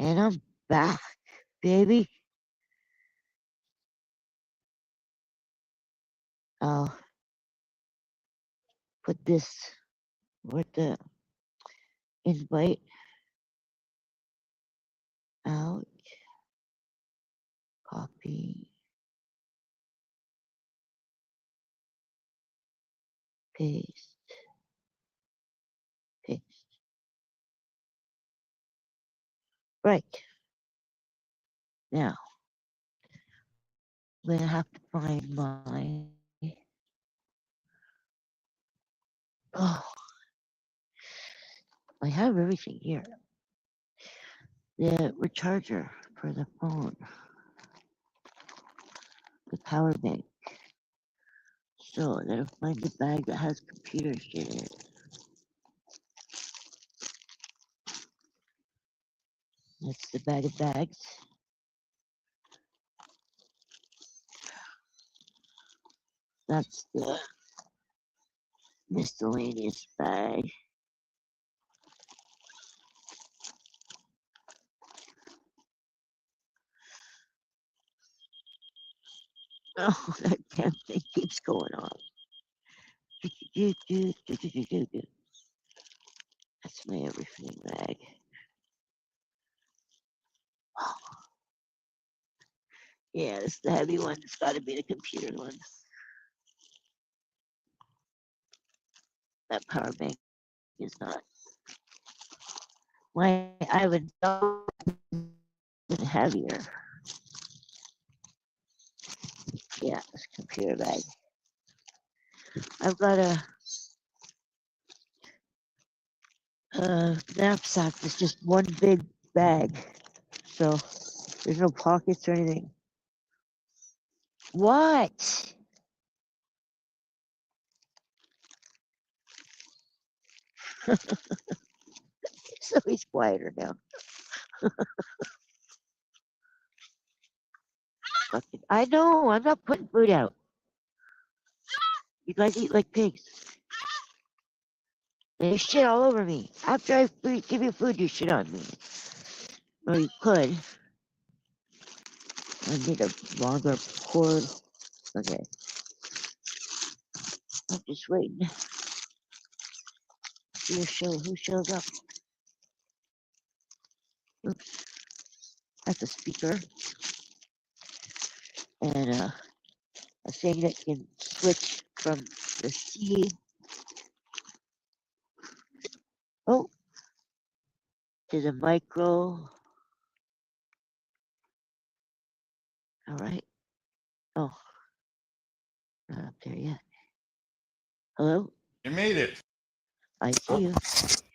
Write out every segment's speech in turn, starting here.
And I'm back, baby. I'll put this with the invite out. Copy. Paste. Paste. Right. Now, I'm going to have to find my... Oh, I have everything here. The recharger for the phone. The power bank. So I gotta find the bag that has computer shit in it. That's the bag of bags. That's the miscellaneous bag. Oh, that damn thing keeps going off. That's my everything bag. Oh. Yeah, this is the heavy one. It's got to be the computer one. That power bank is not. Why I would know it heavier. Yeah, this computer bag. I've got a knapsack that's just one big bag. So there's no pockets or anything. What? So he's quieter now. I know, I'm not putting food out. You guys eat like pigs. There's shit all over me. After I give you food, you shit on me. Or you could. I need a longer cord. Okay. I'm just waiting. See who shows up. Oops. That's a speaker. And a thing that can switch from the C. Oh. To the micro. All right. Oh. Not up there yet. Hello? You made it. I see you.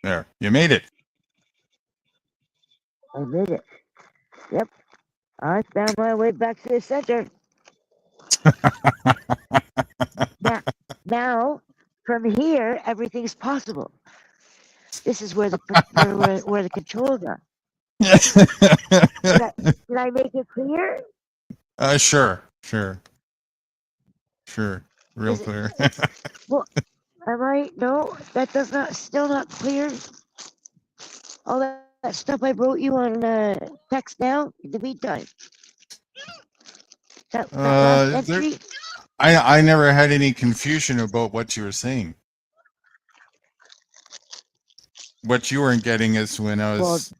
There, you made it. I made it. Yep. I found my way back to the center. now, from here, everything's possible. This is where the where the controls are. Did I make it clear? Sure. Real clear. Well, am I? No, that does not. Still not clear. All that stuff I wrote you on text now. In the meantime, that last entry. I never had any confusion about what you were saying. What you weren't getting is when I was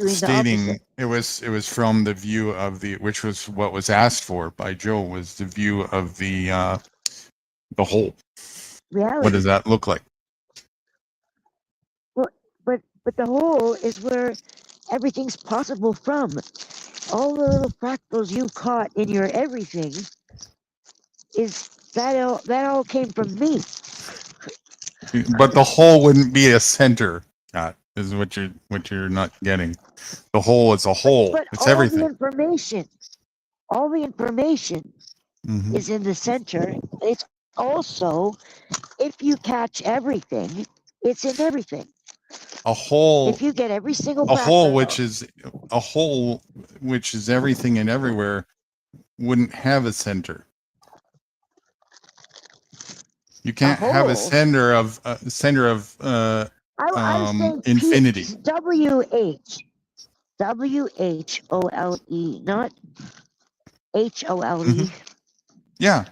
stating it was from the view of the, which was what was asked for by Joe, was the view of the whole. Reality. What does that look like? Well, but the whole is where everything's possible from. All the little fractals you caught in your everything is that all came from me. But the whole wouldn't be a center. That is what you're not getting. The whole is a whole. But it's everything. All the information is in the center. It's also, if you catch everything, it's in everything. A whole. If you get every single whole, which is everything and everywhere, wouldn't have a center. You can't have a center of. I I'm saying infinity. WHOLE, not HOLE. Yeah,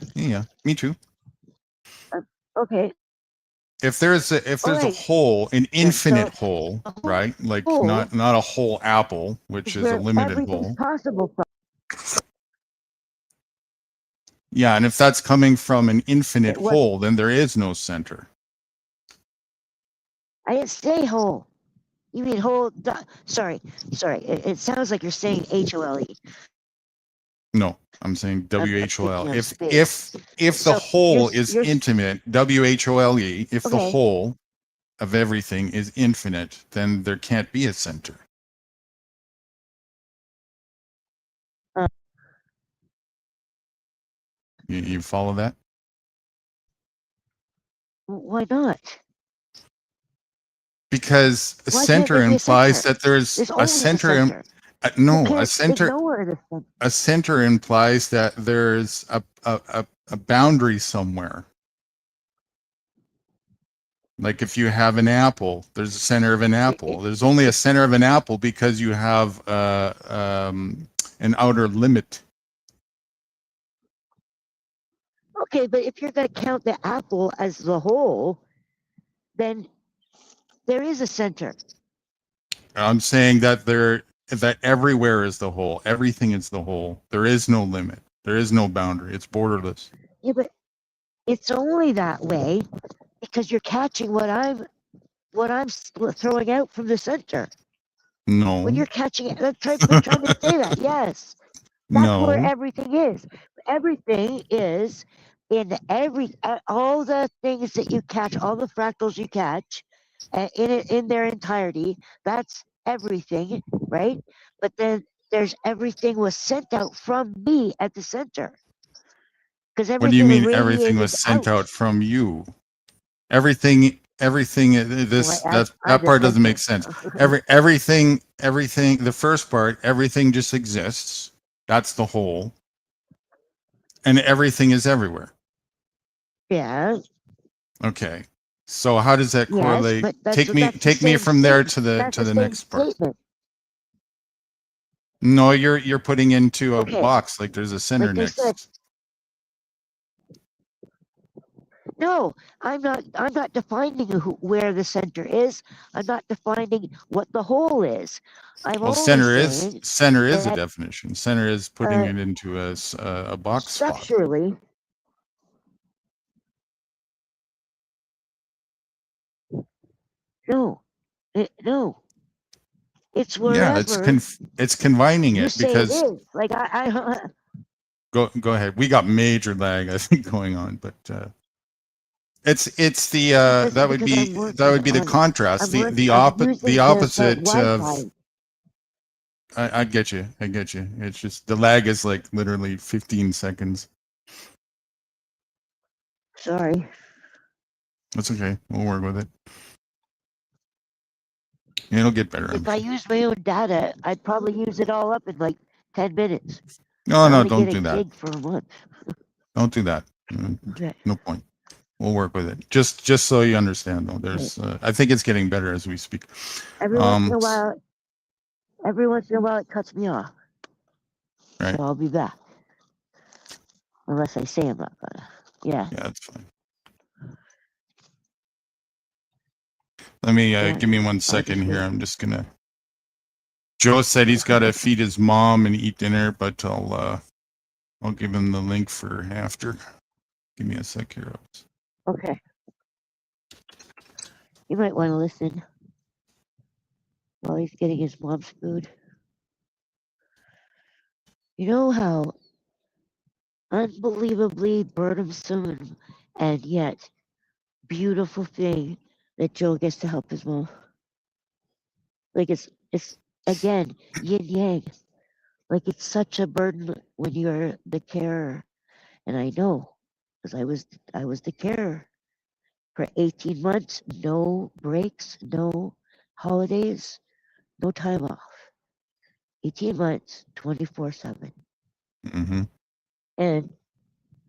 me too. Okay. If there's a Alright. whole, an infinite So whole, the right? Like whole not a whole apple, which is is a where limited everything's whole. possible from. Yeah, and if that's coming from an infinite What whole, then there is no center. I didn't say whole. You mean whole? Sorry. It sounds like you're saying HOLE. No, I'm saying WHOL. thinking of If space. if the So whole is you're intimate, WHOLE, if the okay. whole of everything is infinite, then there can't be a center. You follow that? Why not? Because a Why can't center there be a implies center? that there's There's a always a center. center. You No, can't ignore the center. a center implies that there's a boundary somewhere. Like if you have an apple, there's a center of an apple. There's only a center of an apple because you have an outer limit. Okay, but if you're going to count the apple as the whole, then there is a center. I'm saying that that everywhere is the whole. Everything is the whole. There is no limit. There is no boundary. It's borderless. Yeah, but it's only that way because you're catching what I'm throwing out from the center. No. When you're catching it, I'm trying to say that. Yes, that's where No. everything is. Everything is in all the things that you catch, all the fractals you catch, in their entirety. That's everything, right? But then there's everything was sent out from me at the center because What do you everything mean everything was radiated sent out. out from you? Everything this Well, I'm that the part doesn't make center. sense. Everything the first part, everything just exists. That's the whole. And everything is everywhere. Yeah. Okay. So how does that Yes, correlate? but that's Take me the same from there statement. to the Same next part. statement. No, you're putting into a Okay. box like there's a center Like I said, next. no, I'm not defining where the center is. I'm not defining what the whole is. I'm Well, only center is a that definition. Center is putting it into a box spot. structurally. No, no. It's Yeah, wherever it's confining you it say it because is. Like I go ahead. We got major lag I think going on, but it's the that would be the contrast. I'm The using the opposite Wi-Fi. of I get you. It's just the lag is like literally 15 seconds. Sorry. That's okay. We'll work with it. It'll get better. If I use my own data, I'd probably use it all up in like 10 minutes. No, I only don't get do a that. gig for a month. Don't do that. Okay. No point. We'll work with it. Just so you understand, though. There's I think it's getting better as we speak. Every once in a while, it cuts me off. Right. So I'll be back. Unless I say I'm not gonna. Yeah. Yeah, that's fine. Let me give me 1 second here. I'm just gonna. Joe said he's got to feed his mom and eat dinner, but I'll give him the link for after. Give me a sec here. Okay. You might want to listen while he's getting his mom's food. You know how unbelievably burdensome and yet beautiful thing that Joe gets to help his mom. Like it's again yin yang. Like it's such a burden when you're the carer, and I know because I was the carer for 18 months, no breaks, no holidays, no time off. 18 months, 24/7. Mm-hmm. And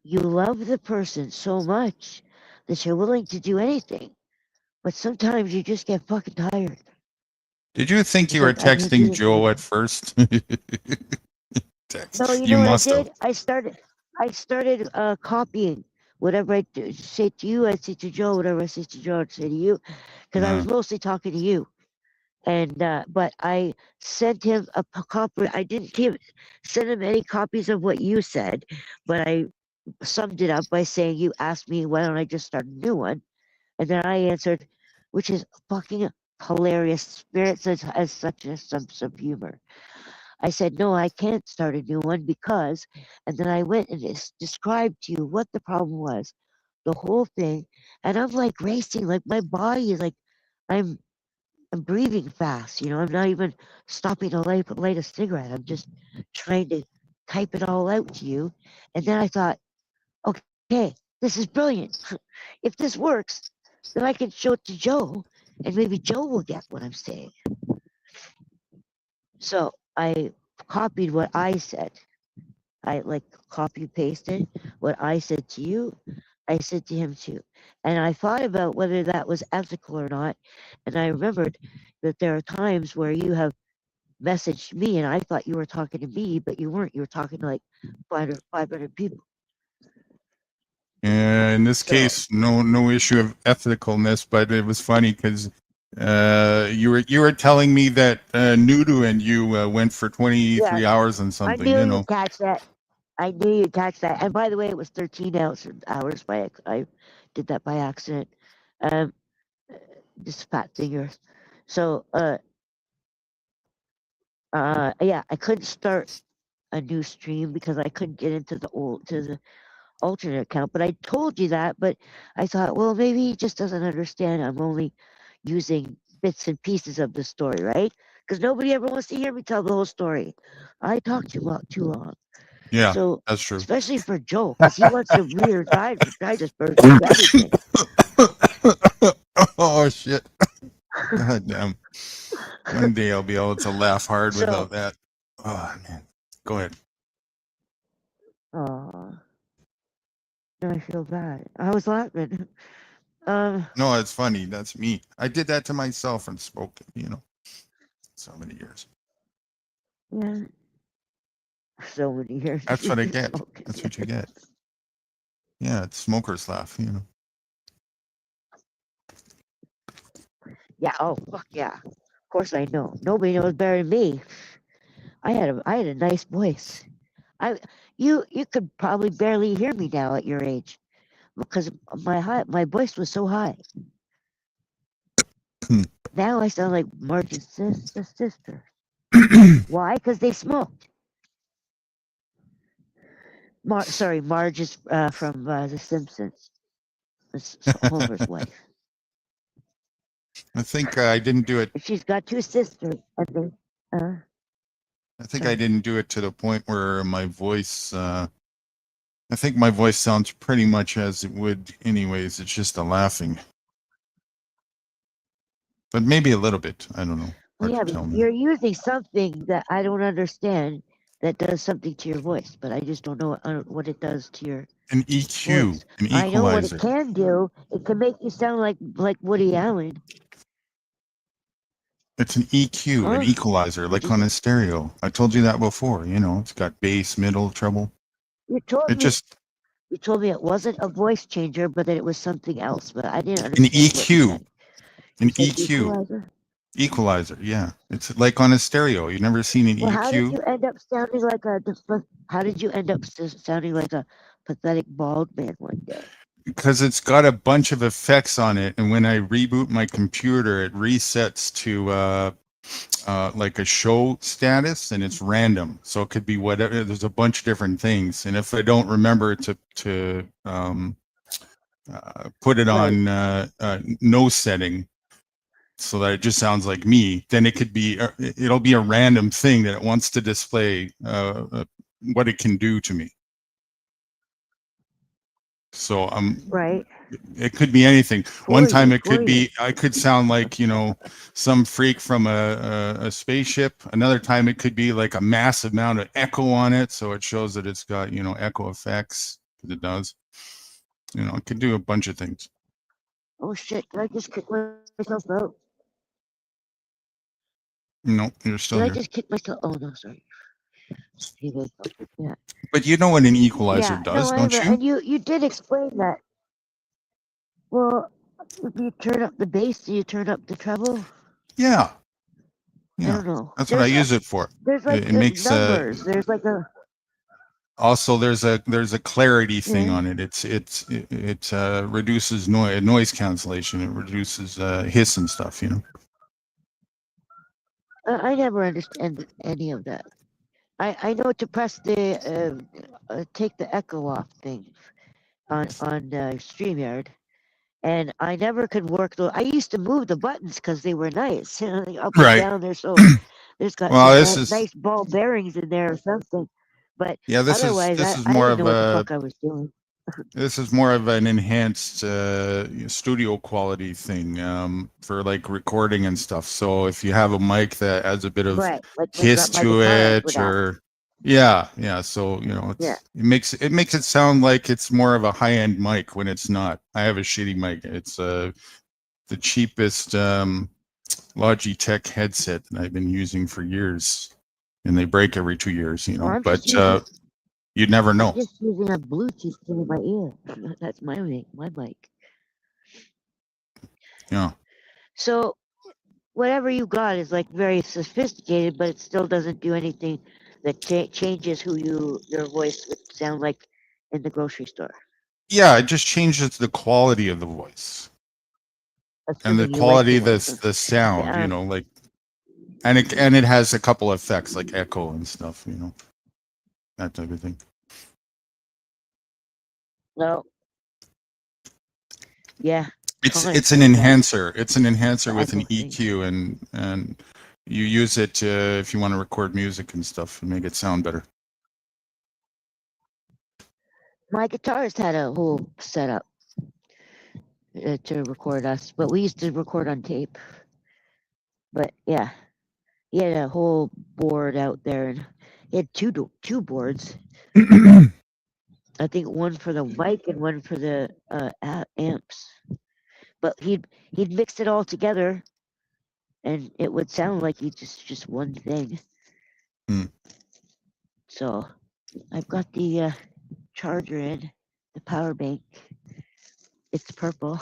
you love the person so much that you're willing to do anything But sometimes you just get fucking tired. Did you think It's you were like I can't do texting this Joe anymore. at first? No, you You know what I must have. did? I started copying whatever I say to you, I say to Joe. Whatever I say to Joe, I say to you, because I was mostly talking to you. And but I sent him a copy. I didn't send him any copies of what you said, but I summed it up by saying you asked me why don't I just start a new one, and then I answered, which is fucking hilarious. Spirits has such a sense of humor. I said, no, I can't start a new one because, and then I went and described to you what the problem was, the whole thing. And I'm like racing, like my body is like, I'm, I'm breathing fast. I'm not even stopping to light a cigarette. I'm just trying to type it all out to you. And then I thought, okay, this is brilliant. If this works, then I can show it to Joe and maybe Joe will get what I'm saying. So I copied what I said. I like copy pasted what I said to you. I said to him too. And I thought about whether that was ethical or not. And I remembered that there are times where you have messaged me and I thought you were talking to me, but you weren't. You were talking to like 500 people. In this So, case, no issue of ethicalness, but it was funny because you were telling me that Nudu and you went for yeah, 23 hours and I something, knew you'd catch that. I knew you'd catch that. And by the way, it was 13 hours by I did that by accident. Um, just fat fingers. So, yeah, I couldn't start a new stream because I couldn't get into the alternate account. But I told you that. But I thought, well, maybe he just doesn't understand. I'm only using bits and pieces of the story, right? Because nobody ever wants to hear me tell the whole story. I talk too long. Yeah, So, that's true. especially for Joe, because he wants a reader digest version of everything. Oh shit! God damn. One day I'll be able to laugh hard So, without that. Oh man, go ahead. oh, I feel bad. I was laughing. Um, No, it's funny. That's me. I did that to myself and spoke. So many years. yeah, so many years That's you've what I been get. smoking. That's what you get. Yeah, it's smoker's laugh. Yeah. Oh, fuck yeah. Of course I know. Nobody knows better than me. I had a nice voice. I you could probably barely hear me now at your age because my voice was so high. Now I sound like Marge's sister. Why? Because they smoked. Sorry, Marge is from The Simpsons. It's Homer's wife. I think I didn't do it. And she's got two sisters, and they. I think I Sorry. didn't do it to the point where my voice. I think my voice sounds pretty much as it would, anyways. It's just a laughing, but maybe a little bit. I don't know. Well, Hard yeah, to but tell, man. you're using something that I don't understand that does something to your voice, but I just don't know what it does to your An EQ, voice. an I know what it equalizer. can do. It can make you sound like Woody Allen. It's an EQ, an Huh? equalizer, What'd like you on say? a stereo. I told you that before. It's got bass, middle, treble. You told It me just you told me it wasn't a voice changer, but that it was something else. But I didn't an understand what you EQ, said. You an said EQ, equalizer. equalizer. Yeah, it's like on a stereo. You've never seen an Well, how did EQ? you end up sounding like how did you end up sounding like a pathetic bald man one day? Because it's got a bunch of effects on it, and when I reboot my computer, it resets to like a show status, and it's random. So it could be whatever. There's a bunch of different things, and if I don't remember to put it Right. on no setting, so that it just sounds like me, then it could be it'll be a random thing that it wants to display what it can do to me. So Right. it could be anything. One For time you. it For could you. be I could sound like some freak from a spaceship. Another time it could be like a massive amount of echo on it, so it shows that it's got echo effects. It does. It could do a bunch of things. Oh shit! Did I just kick myself out? No, you're still Did I here. just kick myself? Oh no, sorry. Yeah. But you know what an equalizer Yeah. No, does, I don't know. you? And you did explain that. Well, if you turn up the bass, do you turn up the treble? Yeah. I Yeah. don't know. That's what I use it for. There's like It makes numbers. There's like a also there's a clarity thing yeah. on it. It reduces noise cancellation. It reduces hiss and stuff, you know. I never understand any of that. I know to press the take the echo off thing on StreamYard, and I never could work those. I used to move the buttons because they were nice, you know, like up and Right. down. They're so there's got Well, some this is nice ball bearings in there or something. But yeah, otherwise, this is I more didn't of know what the a fuck I was doing. this is more of an enhanced studio quality thing for like recording and stuff. So if you have a mic that adds a bit of Right, like hiss my to guitar would it, have. or yeah. So you know, Yeah. it makes it sound like it's more of a high end mic when it's not. I have a shitty mic. It's the cheapest Logitech headset that I've been using for years, and they break every 2 years. You Well, know, but you'd never I'm know. just using a Bluetooth thing in my ear. That's my mic. Yeah. So whatever you got is like very sophisticated, but it still doesn't do anything that changes who your voice would sound like in the grocery store. Yeah, it just changes the quality of the voice and the Assuming you like quality the of voice. the sound, you Yeah. know, like and it has a couple effects like echo and stuff, you know, that type of thing. No. Yeah. It's an enhancer. It's an enhancer with an thing. EQ and you use it if you want to record music and stuff and make it sound better. My guitarist had a whole setup to record us, but we used to record on tape. But yeah, he had a whole board out there, and he had two boards. I think one for the mic and one for the amps. But he'd mix it all together, and it would sound like he just one thing. So I've got the charger in, the power bank. It's purple.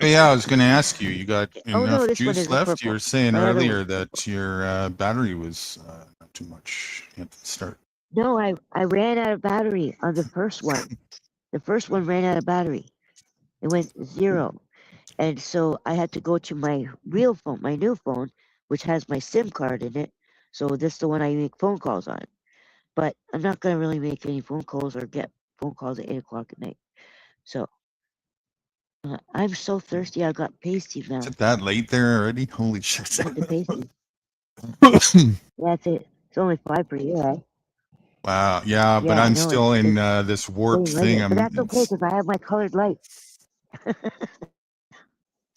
Yeah, I was going to ask you. You got Oh no, enough this one juice isn't left? You purple. were saying My other earlier one's purple. that your battery was not too much at the start. No, I ran out of battery on the first one. The first one ran out of battery. It went 0. And so I had to go to my real phone, my new phone, which has my SIM card in it. So this is the one I make phone calls on. But I'm not going to really make any phone calls or get phone calls at 8 o'clock at night. So I'm so thirsty. I got pasty now. Is it that late there already? Holy shit. The pasty. That's it. It's only 5 per year, right? Wow. Yeah, but I'm still in this warped thing. But that's okay because I have my colored light.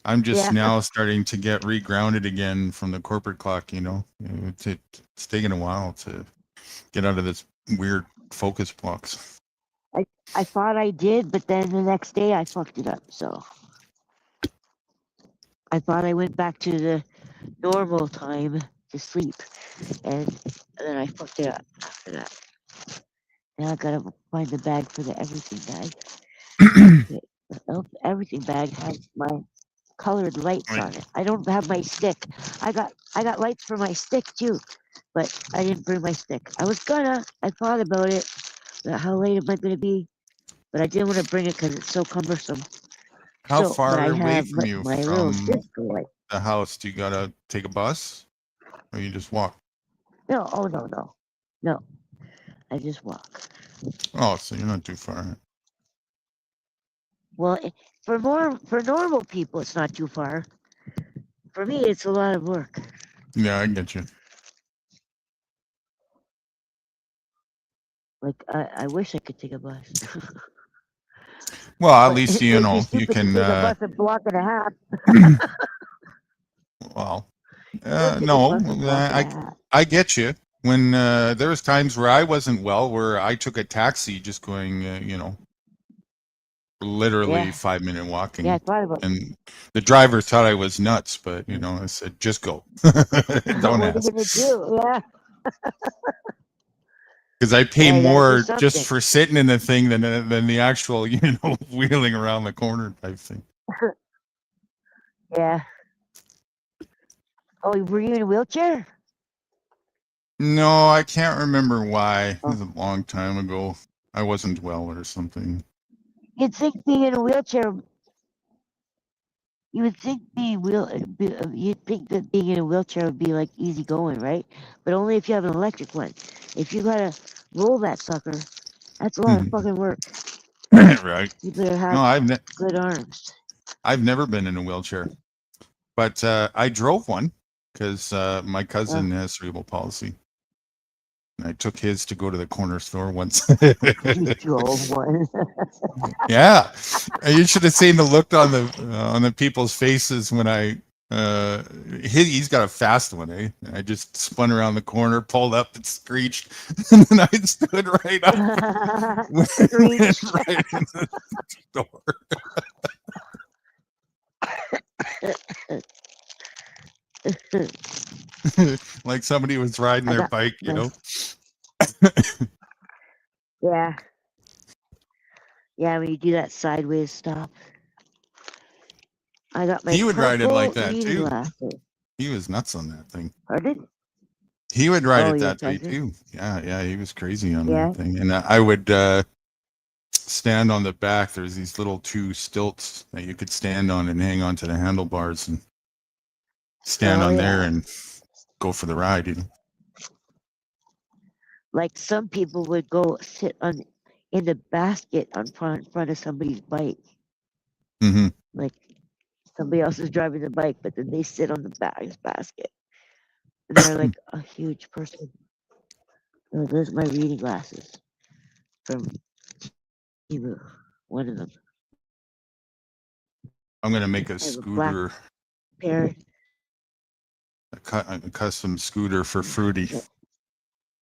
I'm just now starting to get regrounded again from the corporate clock, you know. It's taken a while to get out of this weird focus box. I thought I did, but then the next day I fucked it up. So I thought I went back to the normal time to sleep, and then I fucked it up after that. Now I gotta find the bag for the everything bag. The everything bag has my colored lights on it. I don't have my stick. I got lights for my stick too, but I didn't bring my stick. I was gonna. I thought about it. How late am I gonna be? But I didn't want to bring it because it's so cumbersome. How far away have from you my from little disco light. the house? Do you gotta take a bus, or you just walk? No, oh no. I just walk. Oh, so you're not too far. Well, for normal people, it's not too far. For me, it's a lot of work. Yeah, I get you. Like I wish I could take a bus. Well, at least you know you can. Take a bus a block and a half. Well, no, I get you. When there was times where I wasn't well, where I took a taxi, just going, you know, literally Yeah. 5-minute walking. Yeah, I thought about it. And the driver thought I was nuts, but I said, just go. Don't What are you ask. gonna do? Yeah. Because I pay Yeah, you gotta do more just something. for sitting in the thing than the actual, wheeling around the corner type thing. Yeah. Oh, were you in a wheelchair? No, I can't remember why. It was Oh. a long time ago. I wasn't well or something. You'd think being in a wheelchair. You would think you'd think that being in a wheelchair would be like easy going, right? But only if you have an electric one. If you gotta roll that sucker, that's a lot of fucking work. Right. You better have No, good arms. I've never been in a wheelchair, but I drove one because my cousin has cerebral palsy. And I took his to go to the corner store once. You drove one. Yeah, you should have seen the look on the people's faces when I. He's got a fast one, eh? I just spun around the corner, pulled up, and screeched, and then I stood right up, went Screech. right in the door. Like somebody was riding I their got bike, yeah. Yeah, when you do that sideways stop. I got my He would ride it like purple that reading too. glasses. He was nuts on that thing. Pardon? He would ride Oh, it your that way cousin? too. Yeah, he was crazy on Yeah. that thing. And I would stand on the back. There's these little 2 stilts that you could stand on and hang onto the handlebars and stand Oh on there yeah. and go for the ride. Like some people would go sit in the basket in front of somebody's bike. Mm-hmm. Like somebody else is driving the bike, but then they sit on the basket. And they're like a huge person. Oh, there's my reading glasses from Emu. One of them. I'm gonna make a I have a black scooter, pair. a custom scooter for Fruity.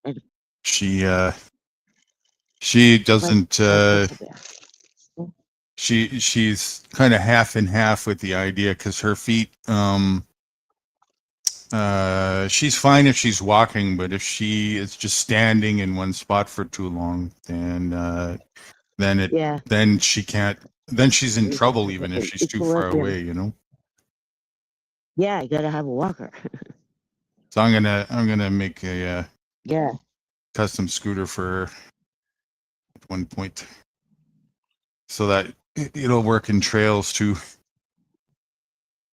And She my doesn't. purple bear. She's kind of half and half with the idea because her feet. She's fine if she's walking, but if she is just standing in one spot for too long, Yeah. then she can't. Then she's in trouble even if she's too far Equilibrium. away. Yeah, you gotta have a walker. So I'm gonna make a Yeah. custom scooter for her at one point, so that it'll work in trails too.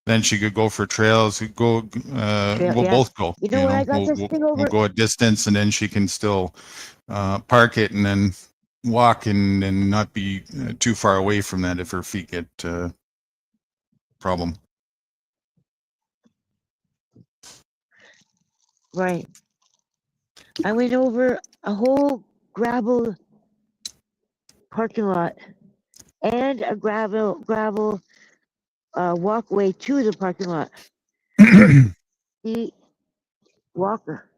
Then she could go for trails. We'll Yeah. both go. You know where I got this thing We'll over? go a distance, and then she can still park it, and then walk and not be too far away from that if her feet get problem. Right. I went over a whole gravel parking lot and a gravel walkway to the parking lot with the walker.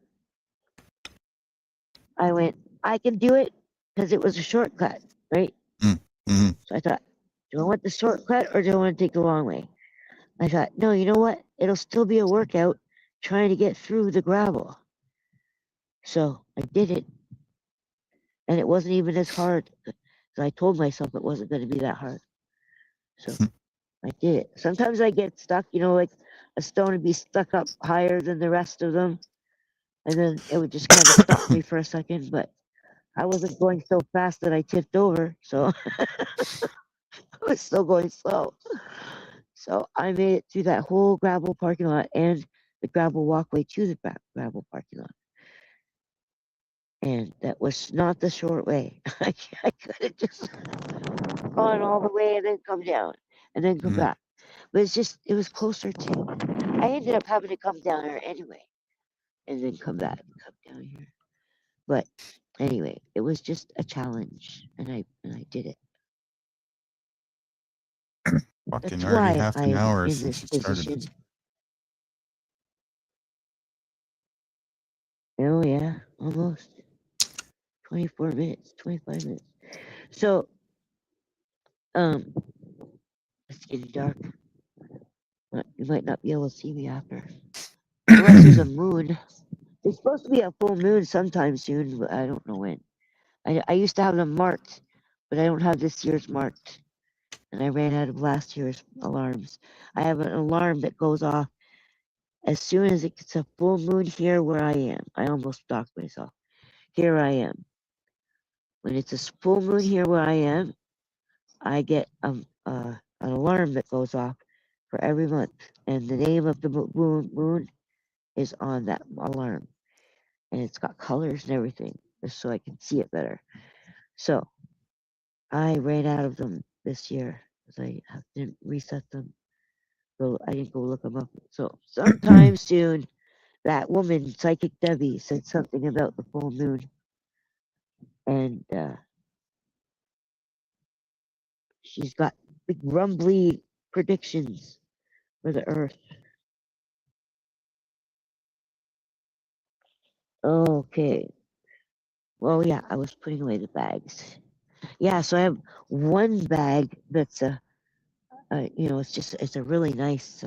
I went, I can do it because it was a shortcut, right? Mm-hmm. So I thought, do I want the shortcut or do I want to take the long way? I thought, no, you know what? It'll still be a workout trying to get through the gravel. So I did it, and it wasn't even as hard. So I told myself it wasn't going to be that hard. So I did it. Sometimes I get stuck, like a stone would be stuck up higher than the rest of them, and then it would just kind of stop me for a second. But I wasn't going so fast that I tipped over, so I was still going slow. So I made it through that whole gravel parking lot and the gravel walkway to the gravel parking lot. And that was not the short way. I could have just gone all the way and then come down and then come back. But it was closer to. I ended up having to come down here anyway and then come back and come down here. But anyway, it was just a challenge and I did it. Fucking That's already why half I an am hour in since this you started position. this. Oh yeah, almost 24 minutes, 25 minutes. So It's getting dark. You might not be able to see me after. Unless there's a moon. There's supposed to be a full moon sometime soon, but I don't know when. I used to have them marked, but I don't have this year's marked. And I ran out of last year's alarms. I have an alarm that goes off as soon as it gets a full moon here where I am. I almost docked myself. Here I am. When it's a full moon here where I am, I get an alarm that goes off for every month. And the name of the moon is on that alarm. And it's got colors and everything, just so I can see it better. So I ran out of them this year because I didn't reset them. So I didn't go look them up. So sometime soon, that woman, Psychic Debbie, said something about the full moon. And she's got big rumbly predictions for the earth. Okay. Well, yeah, I was putting away the bags. Yeah, so I have one bag that's it's a really nice,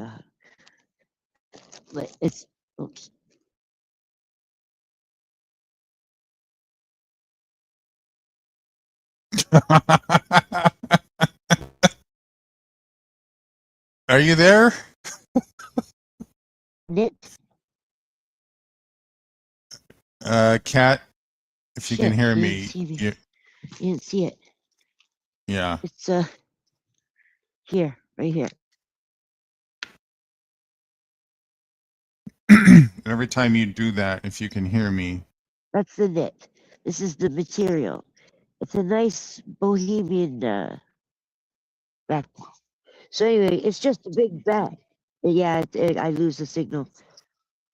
but it's, oops. Are you there? Knit. Cat, if you can Shit, hear you didn't me. see me. You didn't see it. Yeah. It's here, right here. Every time you do that, if you can hear me. That's the knit. This is the material. It's a nice bohemian backpack. So anyway, it's just a big bag. Yeah, I lose the signal.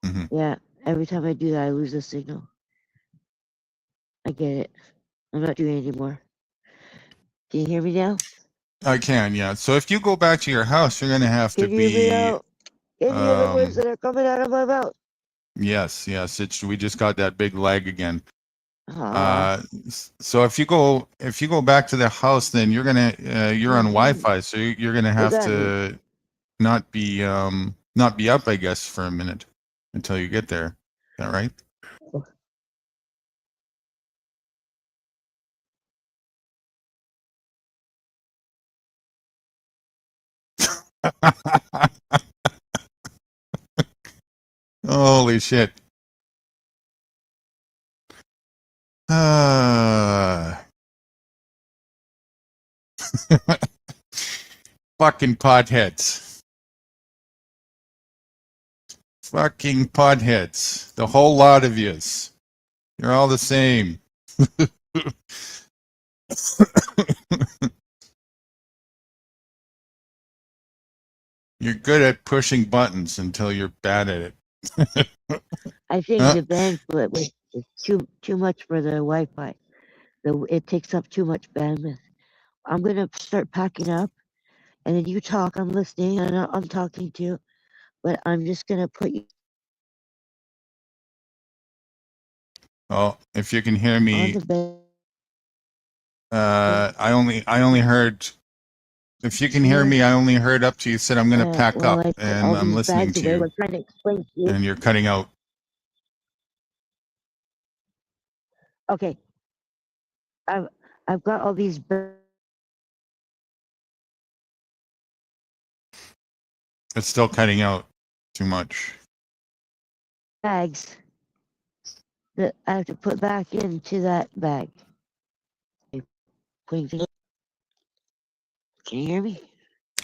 Mm-hmm. Yeah, every time I do that, I lose the signal. I get it. I'm not doing it anymore. Can you hear me now? I can, yeah. So if you go back to your house, you're going to have to Can you hear me be, now? Can you hear the words that are coming out of my mouth? yes. We just got that big lag again. Aw. So if you go back to the house, then you're on Wi-Fi, so you're gonna have that to not be up, I guess, for a minute until you get there. Is that right? Holy shit. Fucking potheads. Fucking potheads. The whole lot of yous. You're all the same. You're good at pushing buttons until you're bad at it. I think the bandwidth is too much for the Wi-Fi. It takes up too much bandwidth. I'm gonna start packing up, and then you talk. I'm listening, and I'm talking to you, but I'm just gonna put you Oh, if you can hear on me, the bed. I only heard. If you can hear me, I only heard up to you said I'm going to pack While up, I put and all I'm these listening bags to away, you, we're trying to explain to you. and you're cutting out. Okay, I've got all these It's still cutting out too much. bags that I have to put back into that bag. Can you hear me?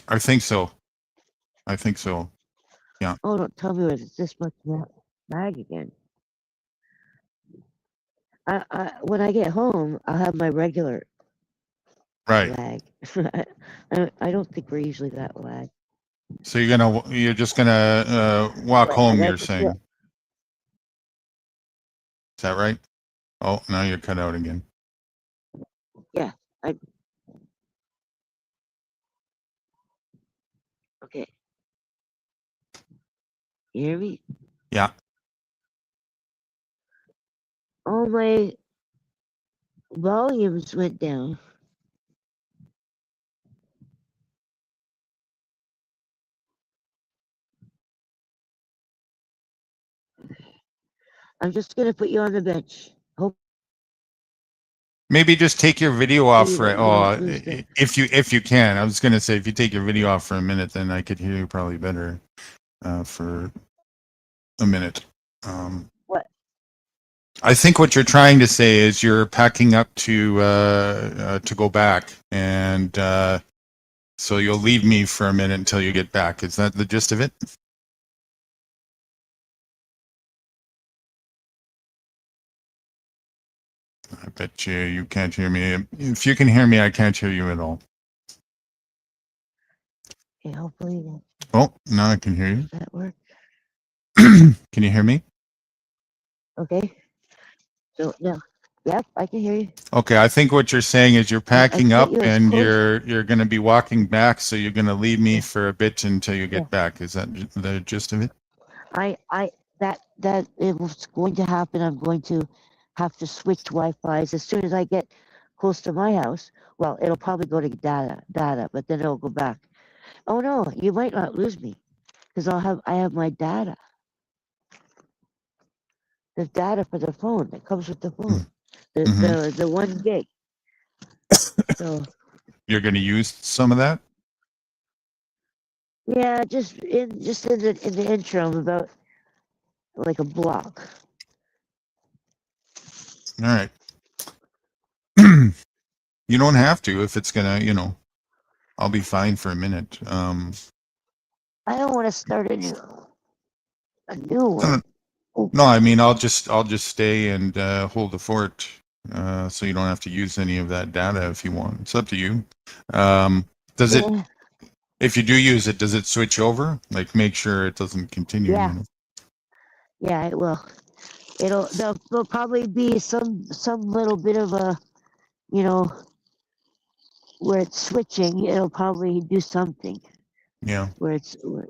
I think so. I think so. Yeah. Oh, don't tell me it's this much in that bag again. When I get home, I'll have my regular Right. lag. I don't think we're usually that lag. So you're just gonna walk But home. I You're can feel. saying. Is that right? Oh, now you're cut out again. Yeah. Okay. You hear me? Yeah. All my volumes went down. I'm just gonna put you on the bench. Hope Maybe just take your video off for you don't lose the. if you can. I was gonna say if you take your video off for a minute, then I could hear you probably better for a minute. What? I think what you're trying to say is you're packing up to go back, and so you'll leave me for a minute until you get back. Is that the gist of it? I bet you can't hear me. If you can hear me, I can't hear you at all. Yeah, hopefully that. Oh, now I can hear you. Does that work? Can you hear me? Okay. So no. Yep, I can hear you. Okay, I think what you're saying is you're I packing put up you as and close. you're going to be walking back, so you're going to leave me Yeah. for a bit until you get Yeah. back. Is that the gist of it? That it was going to happen. I'm going to have to switch Wi-Fi's as soon as I get close to my house. Well, it'll probably go to data, but then it'll go back. Oh no, you might not lose me because I have my data. The data for the phone that comes with the phone. Mm-hmm. The 1 gig. So You're going to use some of that? yeah, just in the intro about like a block. All right. You don't have to if it's going to, I'll be fine for a minute. I don't want to start a new one. No, I mean I'll just stay and hold the fort, so you don't have to use any of that data if you want. It's up to you. Does it? Yeah, If you do use it, does it switch over? Like make sure it doesn't continue. yeah, yeah. It will. There'll probably be some little bit of a you know where it's switching. It'll probably do something Yeah. where it's where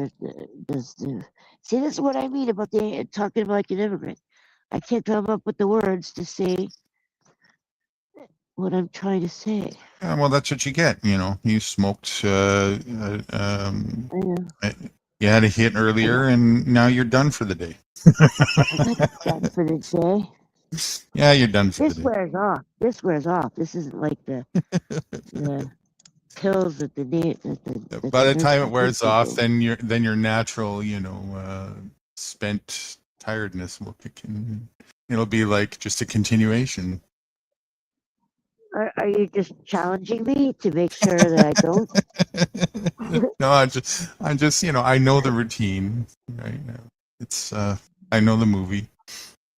it does the. See, this is what I mean about the talking about like an immigrant. I can't come up with the words to say what I'm trying to say. Yeah, well, that's what you get. You smoked. I know. You had a hit I earlier, know. and now you're done for the day. I'm not done for the day. Yeah, you're done for the This day. wears off. This wears off. This isn't like the pills that By the the time it nurses give wears off, people. then your natural, spent tiredness will kick in. It'll be like just a continuation. Are you just challenging me to make sure that I don't? No, I just, I know the routine right now. It's, I know the movie.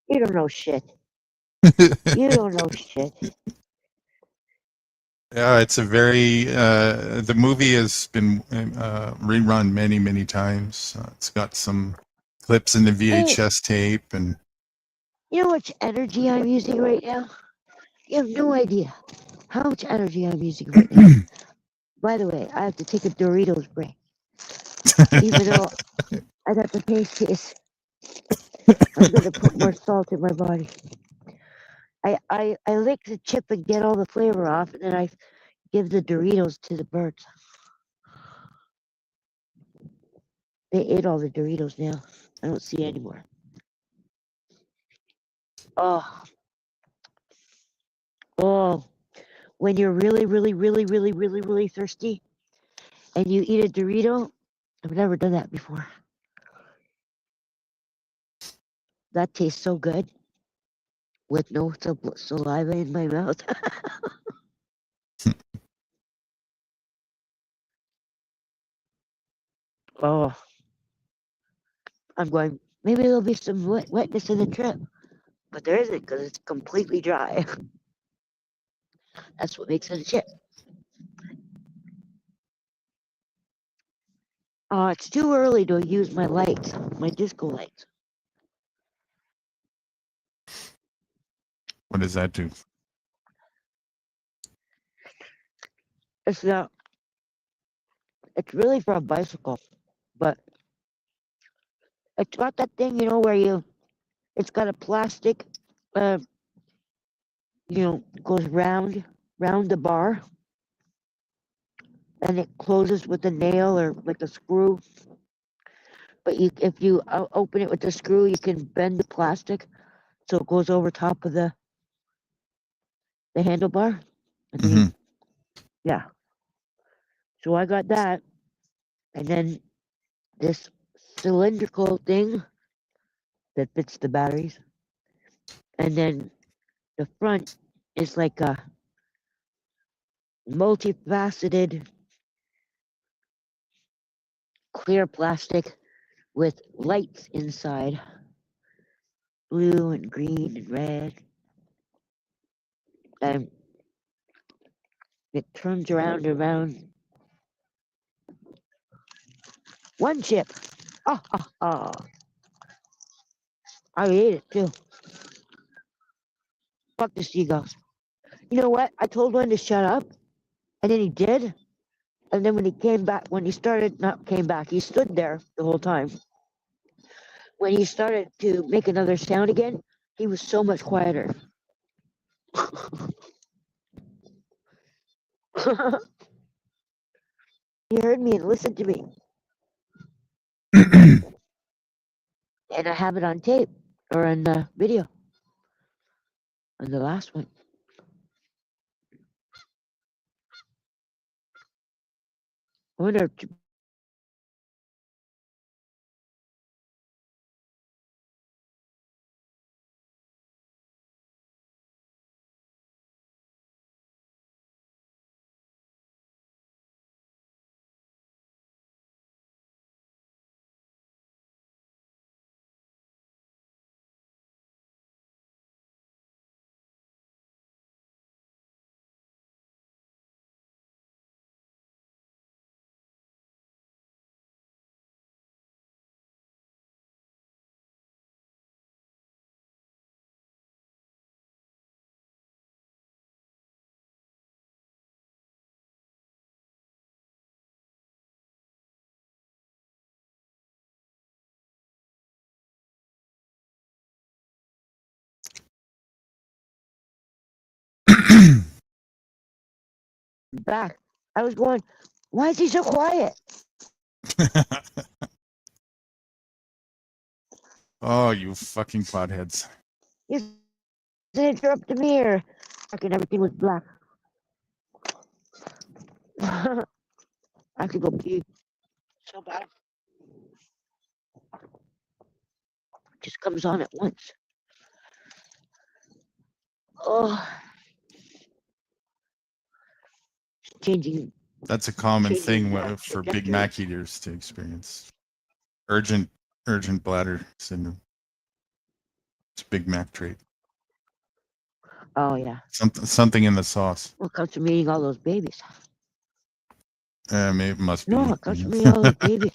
You don't know shit. You don't know shit. Yeah, it's a very, the movie has been rerun many, many times. It's got some clips in the Hey, VHS tape and. you know how much energy I'm using right now? You have no idea how much energy I'm using right now. By the way, I have to take a Doritos break. Even though I got the taste is, I'm going to put more salt in my body. I lick the chip and get all the flavor off, and then I give the Doritos to the birds. They ate all the Doritos now. I don't see any more. Oh, oh. When you're really, really, really, really, really, really thirsty and you eat a Dorito, I've never done that before. That tastes so good with no saliva in my mouth. Oh, I'm going, maybe there'll be some wetness in the trip, but there isn't because it's completely dry. That's what makes it a chip. It's too early to use my lights, my disco lights. What does that do? It's not, it's really for a bicycle, but it's got that thing, where it's got a plastic, uh, goes round the bar, and it closes with a nail or like a screw. But if you open it with the screw, you can bend the plastic so it goes over top of the handlebar. And then Mhm. yeah. So I got that, and then this cylindrical thing that fits the batteries, and then the front is like a multifaceted clear plastic with lights inside, blue and green and red, and it turns around and around. One chip. Oh, oh, oh. I ate it too. Fuck the seagulls. You know what? I told one to shut up, and then he did. And then when he came back, when he started, not came back, he stood there the whole time. When he started to make another sound again, he was so much quieter. He heard me and listened to me. And I have it on tape or on the video on the last one. I wonder if back, I was going, why is he so quiet? Oh, you fucking potheads. He's interrupting me or fucking everything was black. I could go pee so bad. It just comes on at once. Oh, changing That's a common thing for Big trajectory. Mac eaters to experience. Urgent bladder syndrome. It's a Big Mac trait. Oh yeah. Something in the sauce. Well, it comes from eating all those babies. It must be. No, it comes from eating all those babies.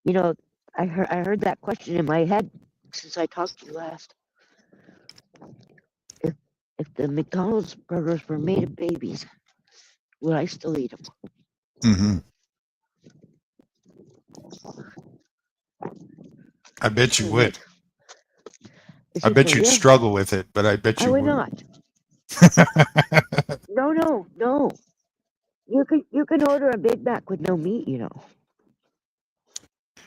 You know, I heard that question in my head since I talked to you last. If the McDonald's burgers were made of babies, would I still eat them? Mm-hmm. I bet you would. I bet you'd struggle with it, but I bet you would would. not. No. You can order a Big Mac with no meat, you know.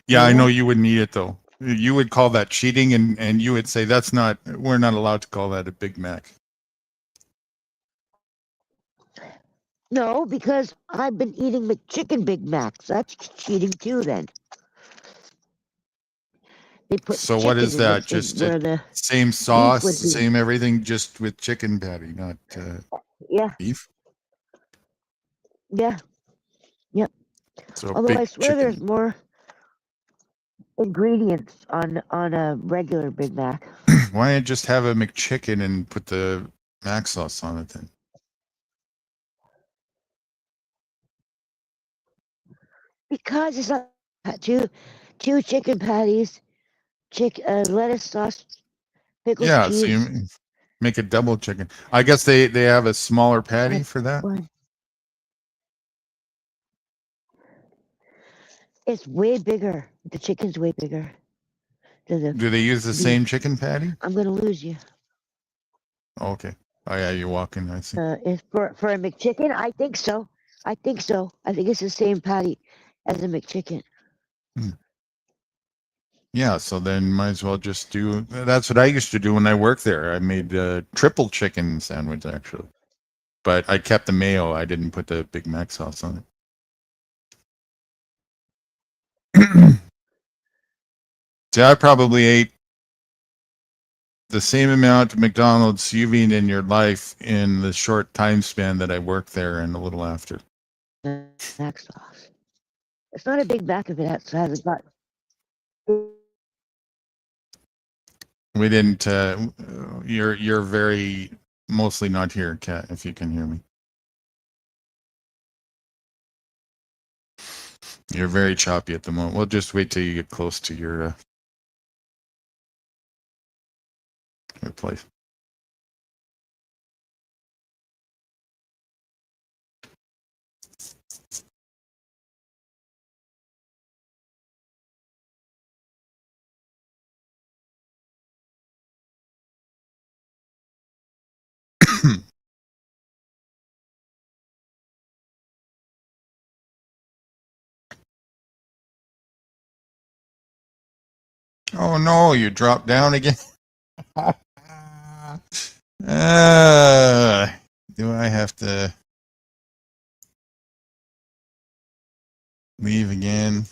Yeah, I know you wouldn't eat it though. You would call that cheating, and you would say we're not allowed to call that a Big Mac. No, because I've been eating McChicken Big Macs. That's cheating too. Then they put so what is that? Just the same sauce, same everything, just with chicken patty, not beef. Yeah. Yep. So although I swear chicken. there's more ingredients on a regular Big Mac. Why not just have a McChicken and put the mac sauce on it then? Because it's not two chicken patties, lettuce sauce, pickles, cheese. So you make a double chicken. I guess they have a smaller patty for that. It's way bigger. The chicken's way bigger. Do they use the same chicken patty? I'm gonna lose you. Okay. Oh yeah, you're walking. I see. Is for a McChicken? I think so. I think it's the same patty as a McChicken. Yeah, so then might as well just do. That's what I used to do when I worked there. I made a triple chicken sandwich actually, but I kept the mayo. I didn't put the Big Mac sauce on it. See, I probably ate the same amount of McDonald's you've eaten in your life in the short time span that I worked there and a little after. Mac sauce. It's not a big Mac if it has got. We didn't. You're very mostly not here, Kat. If you can hear me, you're very choppy at the moment. We'll just wait till you get close to your place. Oh no, you dropped down again. Do I have to leave again?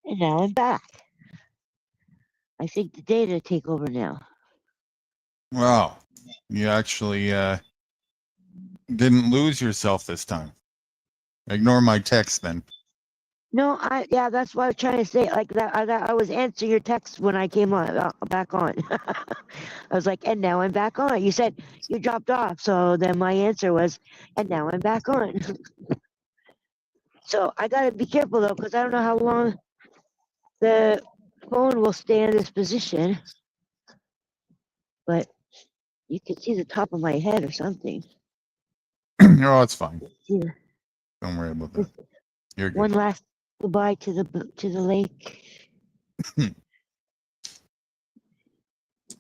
And now I'm back. I think the data take over now. Wow, you actually didn't lose yourself this time. Ignore my text then. No, yeah, that's what I was trying to say. Like that, I was answering your text when I came on back on. I was like, and now I'm back on. You said you dropped off, so then my answer was, and now I'm back on. So I gotta be careful though, because I don't know how long the phone will stay in this position. But you can see the top of my head or something. Oh, it's fine. Yeah. Don't worry about that. You're good. One last goodbye to the lake.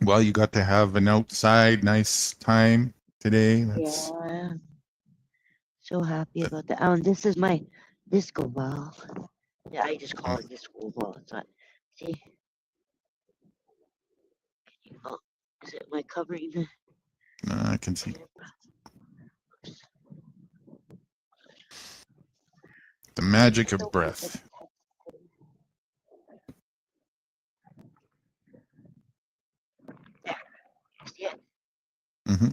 Well, you got to have an outside nice time today. That's Yeah. So happy about that. This is my disco ball. Yeah, I just call it disco ball. It's not. See? Oh, is it my covering the? I can see. The magic of breath. Yeah. Mm-hmm.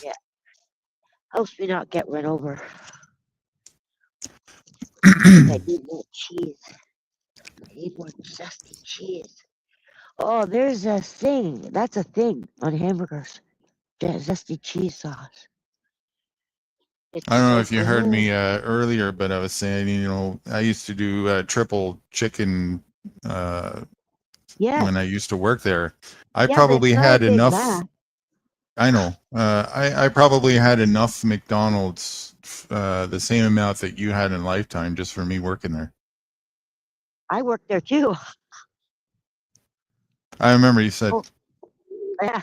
Yeah. Helps me not get run over. I need more cheese. I need more zesty cheese. Oh, there's a thing. That's a thing on hamburgers. Zesty cheese sauce. It's I don't know so if you heard good. me earlier, but I was saying, I used to do triple chicken Yeah. when I used to work there. I Yeah, but probably it's not a had Big enough. Mac. I know. I probably had enough McDonald's, the same amount that you had in Lifetime, just for me working there. I worked there too. I remember you said. Oh, yeah.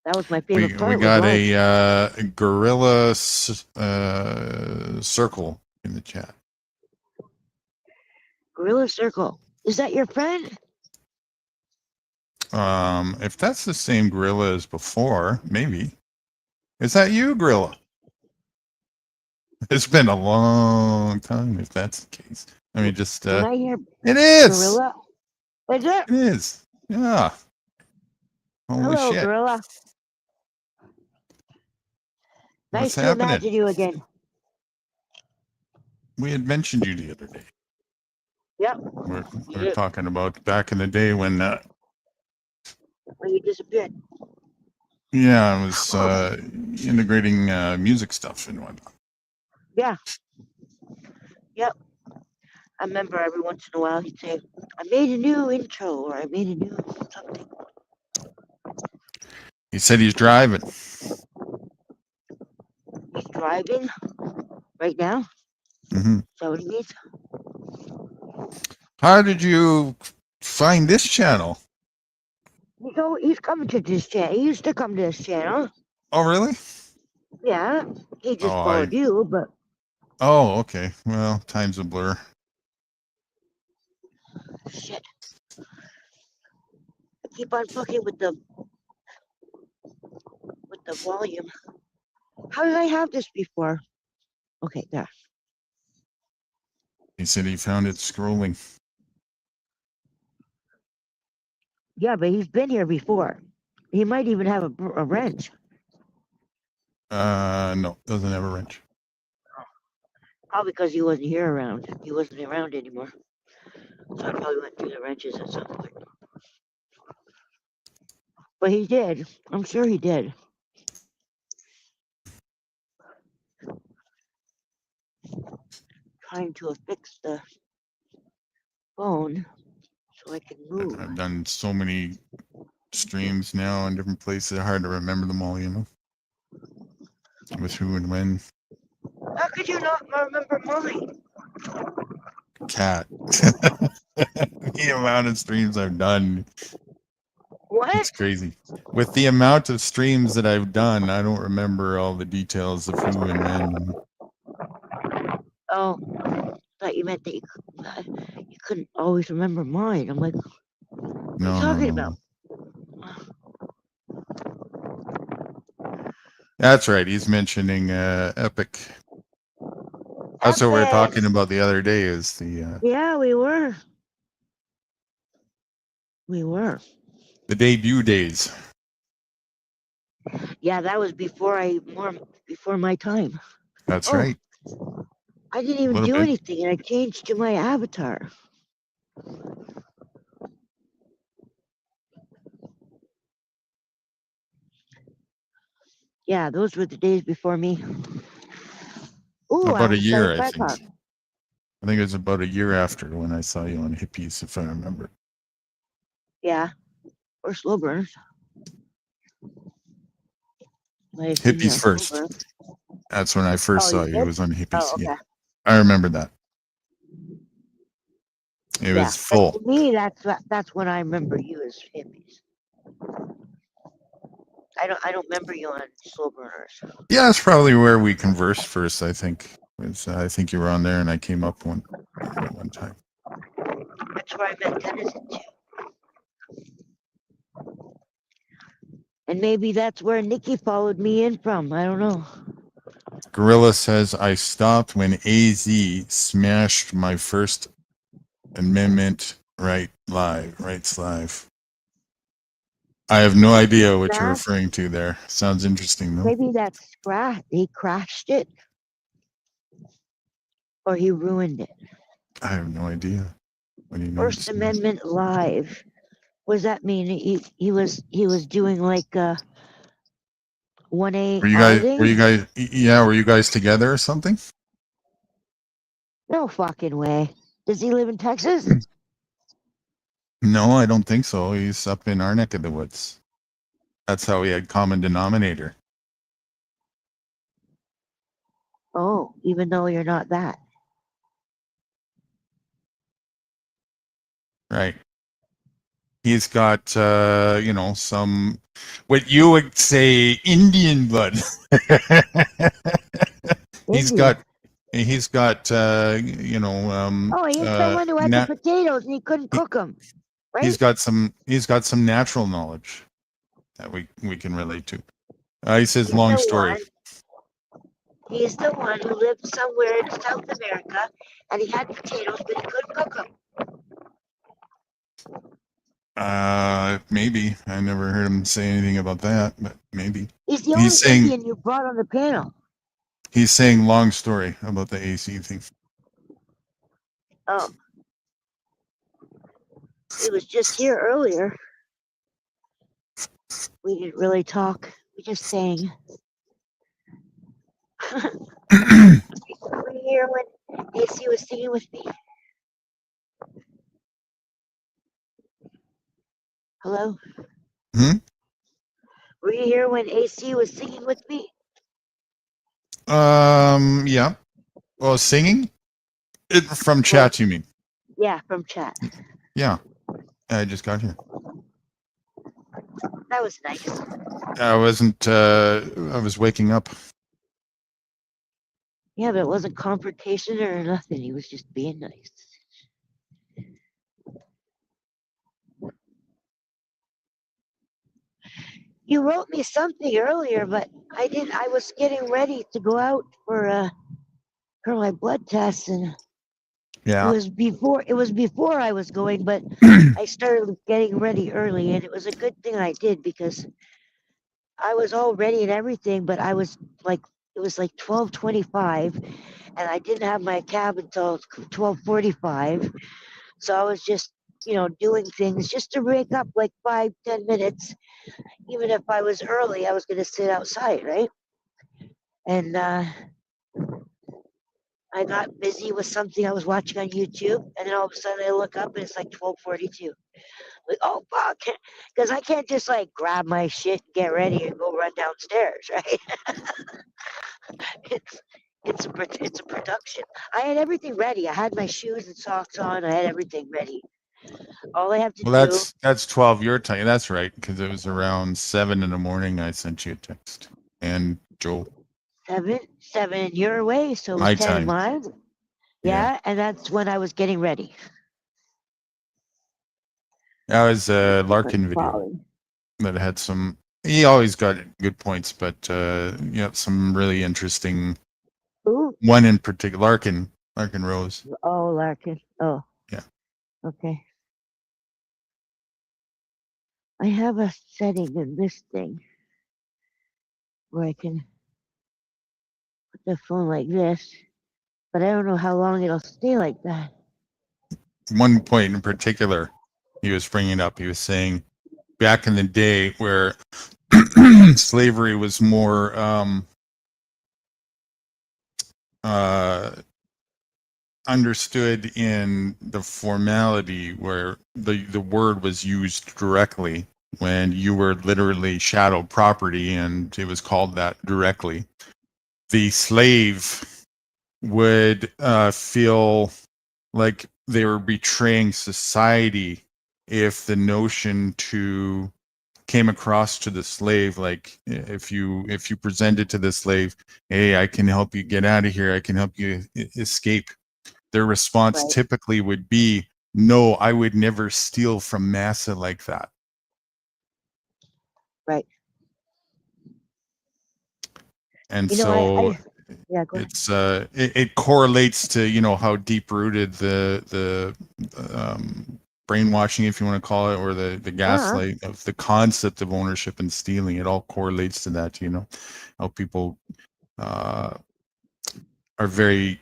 That was my favorite We part. Was got lunch. a gorilla circle in the chat. Gorilla Circle. Is that your friend? If that's the same gorilla as before, maybe. Is that you, gorilla? It's been a long time if that's the case. Let me just When I hear it is. gorilla, is it? It is. Yeah. Holy Hello, shit. gorilla. What's Nice to happening? imagine you again. We had mentioned you the other day. Yep. We're talking about back in the day when, When you disappeared. I was integrating music stuff and whatnot. Yeah. Yep. I remember every once in a while he'd say, I made a new intro or I made a new something. He said he's driving. He's driving right now. Mm-hmm. Is that what he means? How did you find this channel? He's coming to this channel. He used to come to this channel. Oh, really? Yeah. He just Oh, followed you, but Oh, okay. Well, time's a blur. shit. I keep on fucking with the volume. How did I have this before? Okay, there. He said he found it scrolling. Yeah, but he's been here before. He might even have a wrench. No, doesn't have a wrench. Probably because he wasn't here around. He wasn't around anymore. So I probably went through the wrenches at some point. But he did. I'm sure he did. Trying to affix the phone so I can move. I've done so many streams now in different places. Hard to remember them all, with who and when. How could you not remember mine? Cat. The amount of streams I've done, What? it's crazy. With the amount of streams that I've done, I don't remember all the details of who and when. Oh, thought you meant that you couldn't always remember mine. I'm like, what are you talking about? That's right. He's mentioning Epic. That's what we were talking about the other day. Is the Yeah, we were. We were. the debut days. Yeah, that was before my time. That's right. I didn't even do anything, and I changed to my avatar. Yeah, those were the days before me. Ooh, About a year, I back think. up. I think it was about a year after when I saw you on Hippies, if I remember. Yeah, or slow burners. Hippies first. That's when I first saw you. It was on Hippies. Oh, okay. Yeah, I remember that. It was full. To me, that's when I remember you as Hippies. I don't remember you on slow burners. Yeah, that's probably where we conversed first. I think I think you were on there, and I came up one time. That's where I met Denizen too. And maybe that's where Nikki followed me in from. I don't know. Gorilla says, I stopped when AZ smashed my First Amendment rights live. I have no idea what you're referring to there. Sounds interesting, though. Maybe that's he crashed it. Or he ruined it. I have no idea. What do you mean? First Amendment live. What does that mean? He was doing like 1A. Were you guys together or something? No fucking way. Does he live in Texas? No, I don't think so. He's up in our neck of the woods. That's how we had common denominator. Oh, even though you're not that. Right. He's got, some, what you would say, Indian blood. He's got, oh, he's someone who had the potatoes and he couldn't cook them, right? He's got some natural knowledge that we can relate to. He says, long story. He's the one who lived somewhere in South America and he had potatoes, but he couldn't cook them. Maybe. I never heard him say anything about that, but maybe. He's the only He's saying Indian you brought on the panel. he's saying long story about the AC thing. Oh. He was just here earlier. We didn't really talk. We just sang. Were you here when AC was singing with me? Hello? Hmm? Were you here when AC was singing with me? Yeah. Well, singing? From chat, you mean? Yeah, from chat. Yeah. I just got here. That was nice. I wasn't, I was waking up. Yeah, but it wasn't confrontation or nothing. He was just being nice. You wrote me something earlier, but I didn't. I was getting ready to go out for my blood test, and Yeah. it was before I was going, but I started getting ready early, and it was a good thing I did because I was all ready and everything, but I was like, it was like 12:25, and I didn't have my cab until 12:45, so I was just doing things just to wake up like 5-10 minutes. Even if I was early, I was going to sit outside, right? And I got busy with something I was watching on YouTube, and then all of a sudden I look up and it's like 12:42. Like, oh fuck, because I can't just like grab my shit, get ready, and go run downstairs, right? it's it's a production. I had everything ready. I had my shoes and socks on. I had everything ready. All I have to Well, do. that's 12 your time. That's right, because it was around 7 in the morning. I sent you a text, and Joe, 7 your way, so it was my 10 time. mine. Yeah, Yeah, and that's when I was getting ready. that was a Larkin video that had some. He always got good points, but some really interesting. Ooh. One in particular, Larkin Rose. Oh, Larkin. Oh. Yeah. Okay. I have a setting in this thing where I can put the phone like this, but I don't know how long it'll stay like that. One point in particular, he was bringing up. He was saying, back in the day where slavery was more understood in the formality where the word was used directly when you were literally shadow property, and it was called that directly. The slave would feel like they were betraying society if the notion to came across to the slave, like if you presented to the slave, hey, I can help you get out of here, I can help you escape, their response Right. typically would be, no, I would never steal from massa like that. Right. And I so yeah, go ahead. it's it correlates to how deep rooted the brainwashing, if you want to call it, or the gaslight of the concept of ownership and stealing. It all correlates to that. How people are very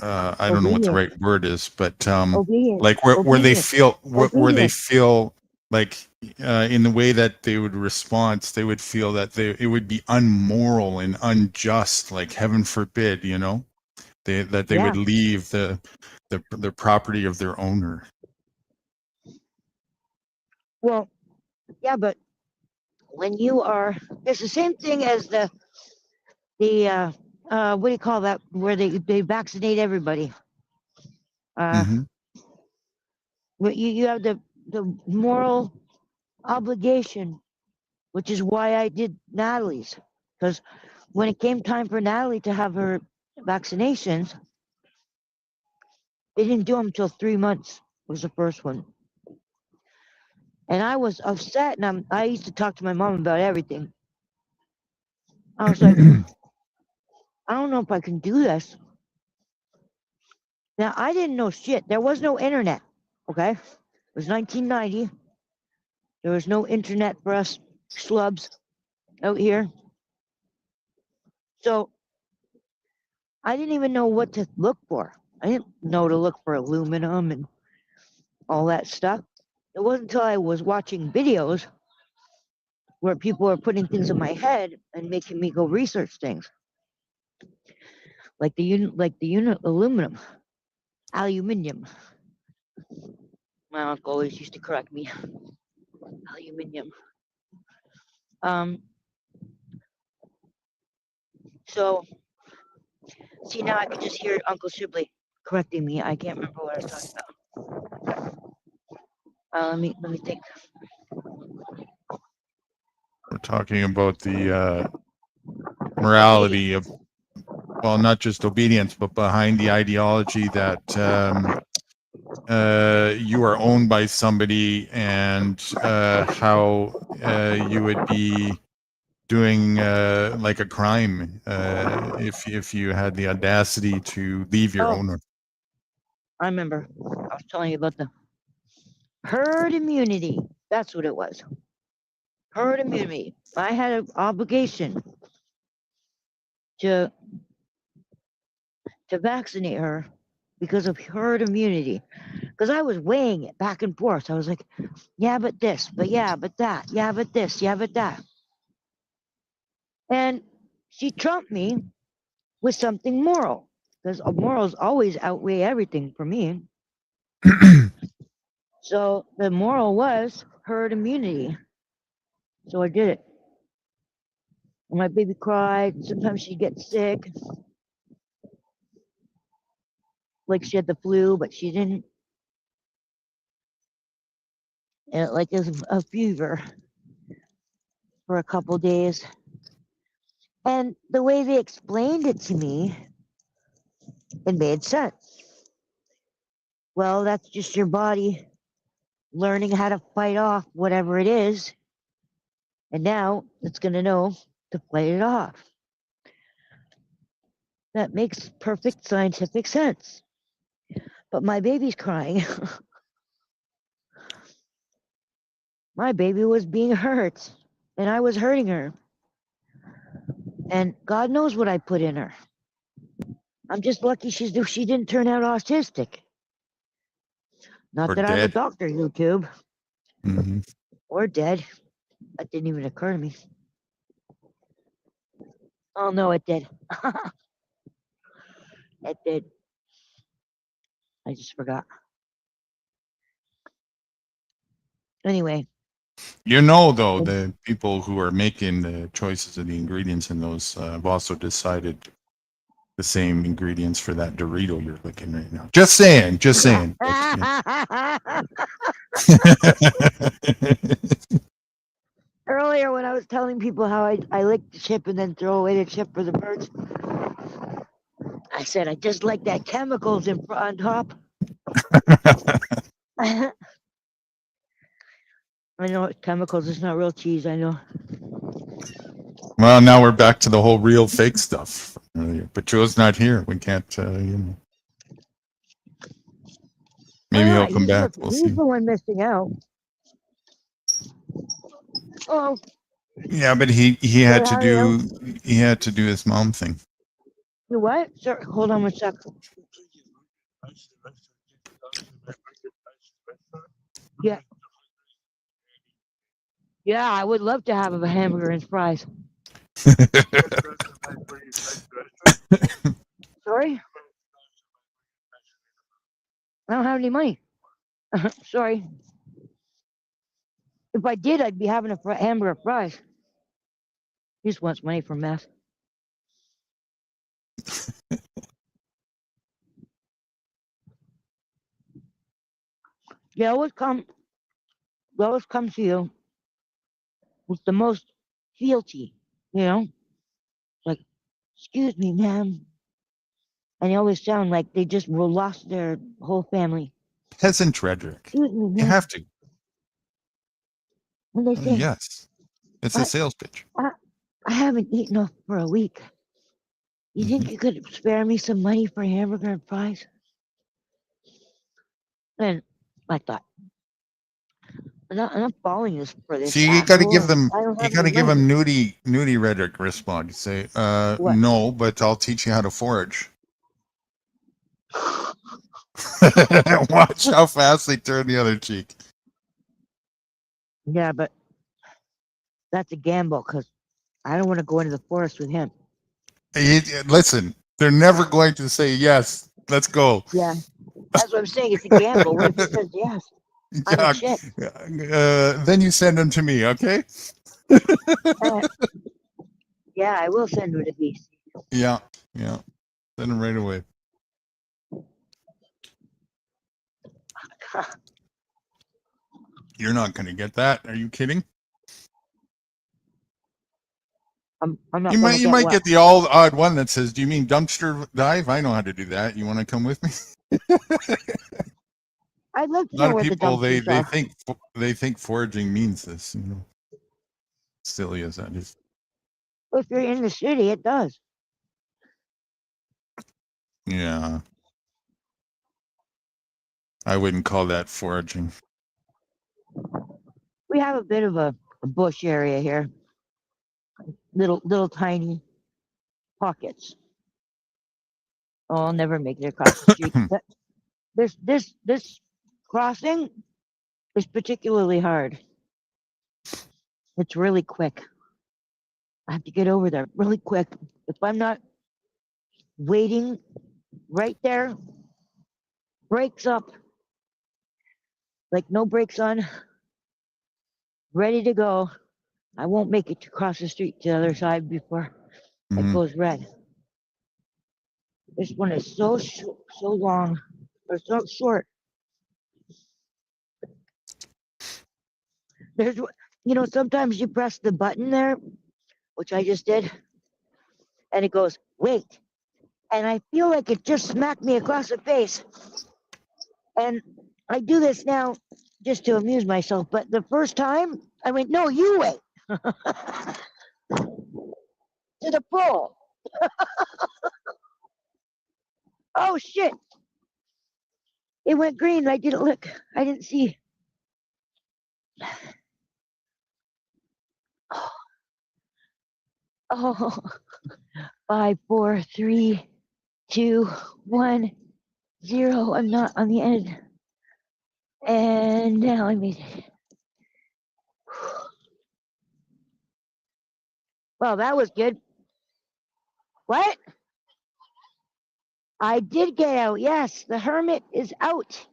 I don't know what the Obedient. right word is, but Obedient. like where they Obedient. feel where they Obedient. feel like in the way that they would respond, they would feel that it would be unmoral and unjust, like heaven forbid, they Yeah. would leave the property of their owner. Well, yeah, but when you are, it's the same thing as the what do you call that? Where they vaccinate everybody. Mm-hmm. You have the moral obligation, which is why I did Natalie's, because when it came time for Natalie to have her vaccinations, they didn't do them until 3 months. Was the first one, and I was upset. And I used to talk to my mom about everything. I was like, I don't know if I can do this. Now I didn't know shit. There was no internet. Okay. was 1990. There was no internet for us schlubs out here. So I didn't even know what to look for. I didn't know to look for aluminum and all that stuff. It wasn't until I was watching videos where people are putting things in my head and making me go research things, like the unit aluminium. My uncle always used to correct me. Aluminium. So see, now I can just hear Uncle Shibley correcting me. I can't remember what I was talking about. Let me think. We're talking about the morality of, well, not just obedience, but behind the ideology that you are owned by somebody, and how you would be doing like a crime if you had the audacity to leave your owner. I remember. I was telling you about the herd immunity. That's what it was. Herd immunity. I had an obligation to vaccinate her because of herd immunity. Because I was weighing it back and forth. I was like, yeah, but this, but yeah, but that, yeah, but this, yeah, but that. And she trumped me with something moral, because morals always outweigh everything for me. So the moral was herd immunity. So I did it. And my baby cried. Sometimes she'd get sick. Like she had the flu, but she didn't. And like it was a fever for a couple days. And the way they explained it to me, it made sense. Well, that's just your body learning how to fight off whatever it is. And now it's going to know to fight it off. That makes perfect scientific sense. But my baby's crying. My baby was being hurt, and I was hurting her. And God knows what I put in her. I'm just lucky she didn't turn out autistic. Not Or that I'm a dead. doctor, YouTube. Mm-hmm. Or dead. That didn't even occur to me. Oh, no, it did. It did. I just forgot. Anyway. You know, though, the people who are making the choices of the ingredients in those have also decided the same ingredients for that Dorito you're licking right now. Just saying. Just saying. Earlier, when I was telling people how I lick the chip and then throw away the chip for the birds, I said I just like that chemicals on top. I know it's chemicals. It's not real cheese. I know. Well, now we're back to the whole real fake stuff. But Joe's not here. We can't, maybe he'll come back. We'll see. He's the one missing out. Oh. Yeah, but he had to do his mom thing. You what? Sir, hold on one sec. Yeah. Yeah, I would love to have a hamburger and fries. Sorry? I don't have any money. Sorry. If I did, I'd be having a hamburger fries. He just wants money for meth. They always come to you with the most fealty, you know? Like, excuse me, ma'am. And they always sound like they just lost their whole family. Peasant rhetoric. Excuse me, ma'am. You have to. When they say, yes. It's a sales pitch. I haven't eaten for a week. You think you could spare me some money for hamburger and fries? And I thought, I'm not following this for this See, you got to give asshole. them. I don't You have got any to give them money. nudie rhetoric response. You say, What? no, but I'll teach you how to forage. Watch how fast they turn the other cheek. Yeah, but that's a gamble because I don't want to go into the forest with him. Listen, they're never going to say yes. Let's go. Yeah, that's what I'm saying. It's a gamble. What if he says yes? I'm a Yeah, chick. then you send them to me, okay? Uh, yeah, I will send him to BC. Yeah, yeah. Send them right away. You're not going to get that. Are you kidding? I'm not You gonna might get what. get the all odd one that says, "Do you mean dumpster dive? I know how to do that. You want to come with me?" I'd like to A lot know of where the people dumpsters are. they think foraging means this. Silly as that is. If you're in the city, it does. Yeah, I wouldn't call that foraging. We have a bit of a bush area here. Little tiny pockets. Oh, I'll never make it across the street. But this crossing is particularly hard. It's really quick. I have to get over there really quick. If I'm not waiting right there, brakes up, like no brakes on, ready to go, I won't make it to cross the street to the other side before it Mhm. goes red. This one is so long, or so short. There's, sometimes you press the button there, which I just did, and it goes, wait. And I feel like it just smacked me across the face. And I do this now just to amuse myself. But the first time, I went, no, you wait. To the pole. Oh, shit. It went green. I didn't look. I didn't see. Oh, 5, 4, 3, 2, 1, 0. I'm not on the end. And now I made it. Well, that was good. What? I did get out. Yes, the hermit is out.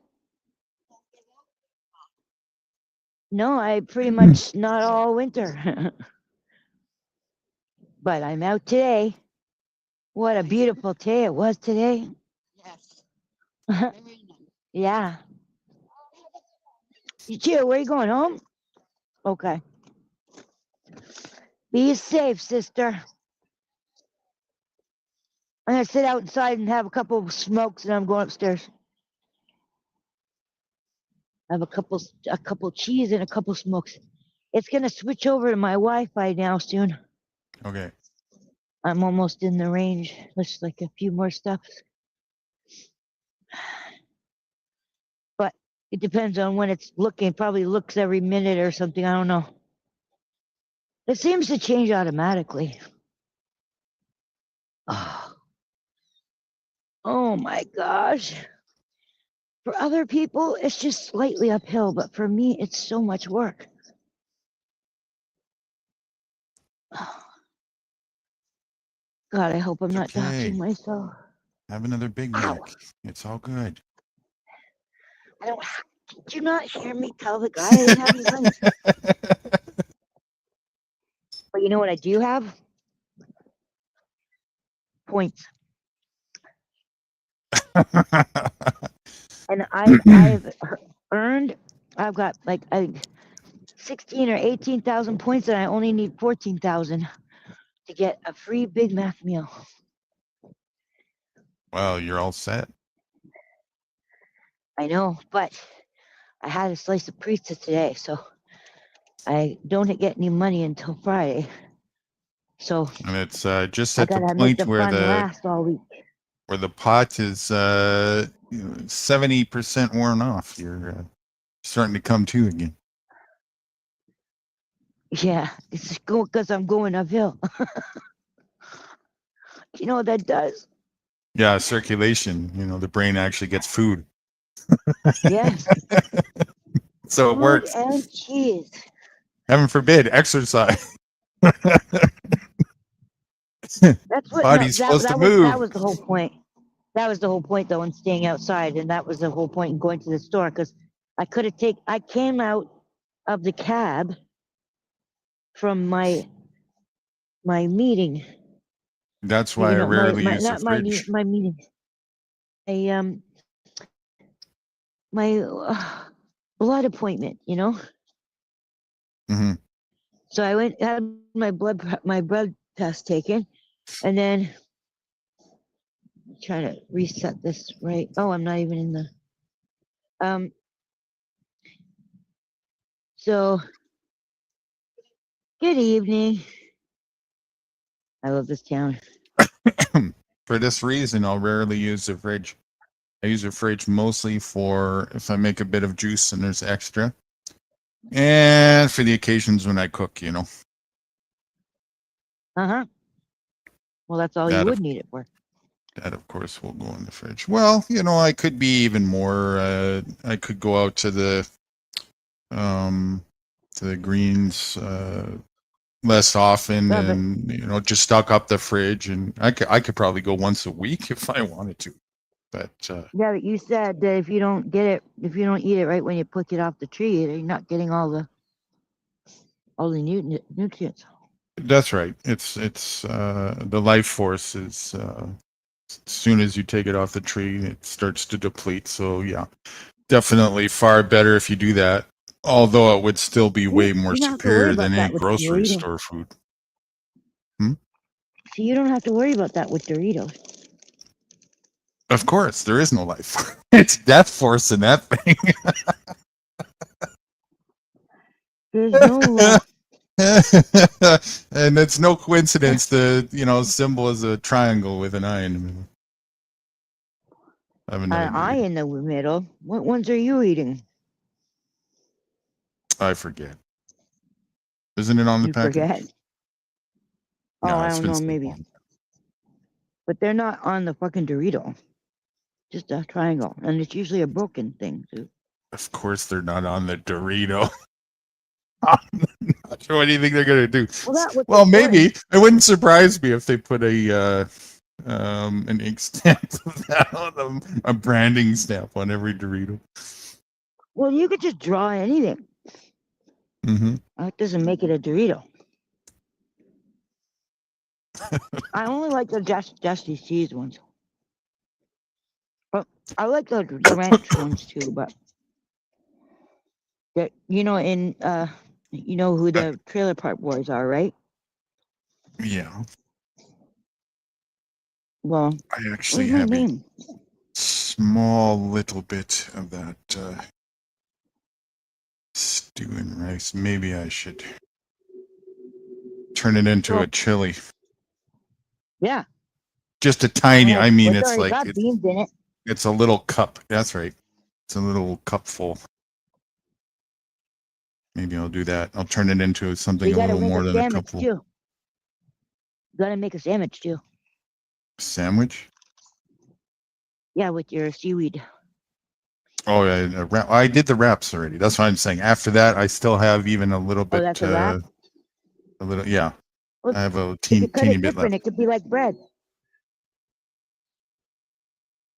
No, I pretty much not all winter. But I'm out today. What a beautiful day it was today. Yes. Yeah. You too. Where are you going home? Okay. Be safe, sister. I'm gonna sit outside and have a couple of smokes, and I'm going upstairs. I have a couple cheese and a couple smokes. It's gonna switch over to my Wi-Fi now soon. Okay. I'm almost in the range. Just like a few more steps. But it depends on when it's looking. Probably looks every minute or something. I don't know. It seems to change automatically. Oh my gosh. For other people, it's just slightly uphill, but for me, it's so much work. God, I hope I'm not Okay. doxing myself. Have another Big Ow. Mac. It's all good. I don't. Did you not hear me tell the guy I didn't have any money? But you know what I do have? Points. And I've earned. I've got like 16 or 18,000 points, and I only need 14,000 to get a free Big Mac meal. Well, you're all set. I know, but I had a slice of pizza today, so I don't get any money until Friday. So And it's just I at the gotta make point the fun last all week. where the pot is 70% worn off. You're starting to come to again. Yeah, it's because I'm going uphill. You know what that does? Yeah, circulation. The brain actually gets food. Yes, So it food works. and cheese. Heaven forbid, exercise. That's what. No, Body's supposed to that move. was the whole point. That was the whole point, though, in staying outside, and that was the whole point in going to the store because I came out of the cab from my meeting. That's why You I know, rarely my use the not fridge. my meeting. My blood appointment. You know, Hmm. so I went had my blood test taken, and then trying to reset this right. Oh, I'm not even in the um. So good evening. I love this town. For this reason, I'll rarely use the fridge. I use the fridge mostly for if I make a bit of juice and there's extra, and for the occasions when I cook. Uh-huh. Well, that's all you That would of need it for. that of course will go in the fridge. Well, I could be even more. I could go out um to the greens less often, Yeah, but and just stock up the fridge, and I could probably go once a week if I wanted to. But you said that if you don't eat it right when you pick it off the tree, you're not getting all the nutrients. that's right. It's the life force is as soon as you take it off the tree, it starts to deplete. So yeah, definitely far better if you do that. Although it would still be way more You don't have to worry superior than about any that with grocery Doritos. store food. Hmm? See, you don't have to worry about that with Doritos. Of course, there is no life. It's death force in that thing. There's no. And it's no coincidence the symbol is a triangle with an eye in the middle. I have no An eye idea. in the middle. What ones are you eating? I forget. Isn't it on the You forget. package? Oh, No, I it's don't been know, so maybe. long. But they're not on the fucking Dorito. Just a triangle, and it's usually a broken thing too. Of course, they're not on the Dorito. I'm not sure what do you think they're gonna do. Well, that was Well, maybe important. it wouldn't surprise me if they put an ink stamp of that on them, a branding stamp on every Dorito. Well, you could just draw anything. Hmm. That doesn't make it a Dorito. I only like the Dusty Seeds ones. But I like the ranch ones too. But you know who the Trailer Park Boys are, right? Yeah, Well, I actually where's my have a name? small little bit of that stew and rice. Maybe I should turn it into Well, a chili. yeah, Just a go tiny. ahead. I mean, Well, it's it's already like got beans in it. it's a little cup. That's right. It's a little cupful. Maybe I'll do that. I'll turn it into But something you a got to little make a more than a sandwich cupful. too. You got to make a sandwich too. Sandwich. Yeah, with your seaweed. Oh, yeah, I did the wraps already. That's what I'm saying. After that, I still have even a little Oh, bit, that's a wrap. yeah. Well, I have a if you cut teeny it bit different, left. it could be like bread.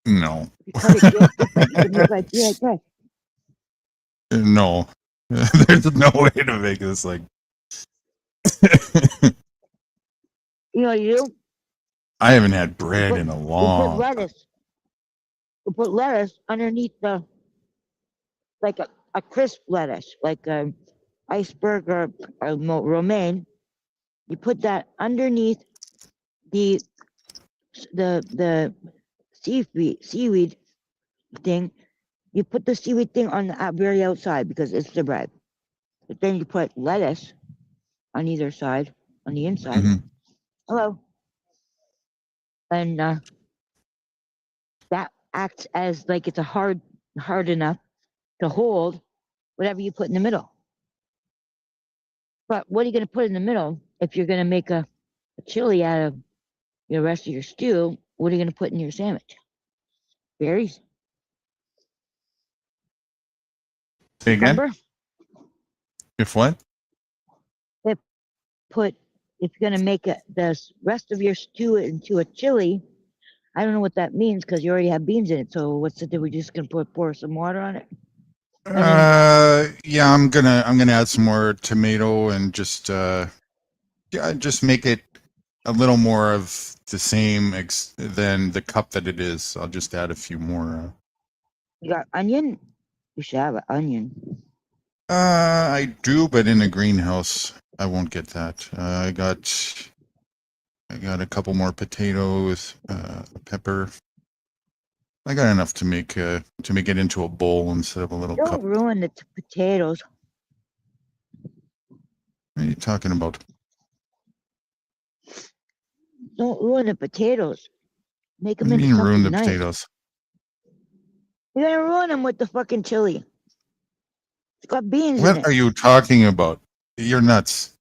No, If you cut it just different, it could be like bread. no. There's no way to make this like. You know what you do? I haven't had You bread put in a you put long time. lettuce. You put lettuce underneath like a crisp lettuce, like a iceberg or romaine. You put that underneath the the seaweed thing. You put the seaweed thing on the very outside because it's the bread. But then you put lettuce on either side, on the inside. Hmm. Hello, and that acts as like it's hard enough to hold whatever you put in the middle. But what are you going to put in the middle if you're going to make a chili out of the rest of your stew? What are you going to put in your sandwich? Berries? Say again? Cucumber? If what? Put if you're going to make the rest of your stew into a chili. I don't know what that means because you already have beans in it. So what's it? We're just going to pour some water on it. Yeah, I'm gonna add some more tomato and just just make it a little more of the same than the cup that it is. I'll just add a few more. You got onion? You should have an onion. I do, but in a greenhouse, I won't get that. I got a couple more potatoes, pepper. I got enough to make it into a bowl instead of a little cup. Don't ruin the potatoes. What are you talking about? Don't ruin the potatoes. Make them What do into you mean ruin something the nice. potatoes? You're gonna ruin them with the fucking chili. It's got beans in What it. are you talking about? You're nuts.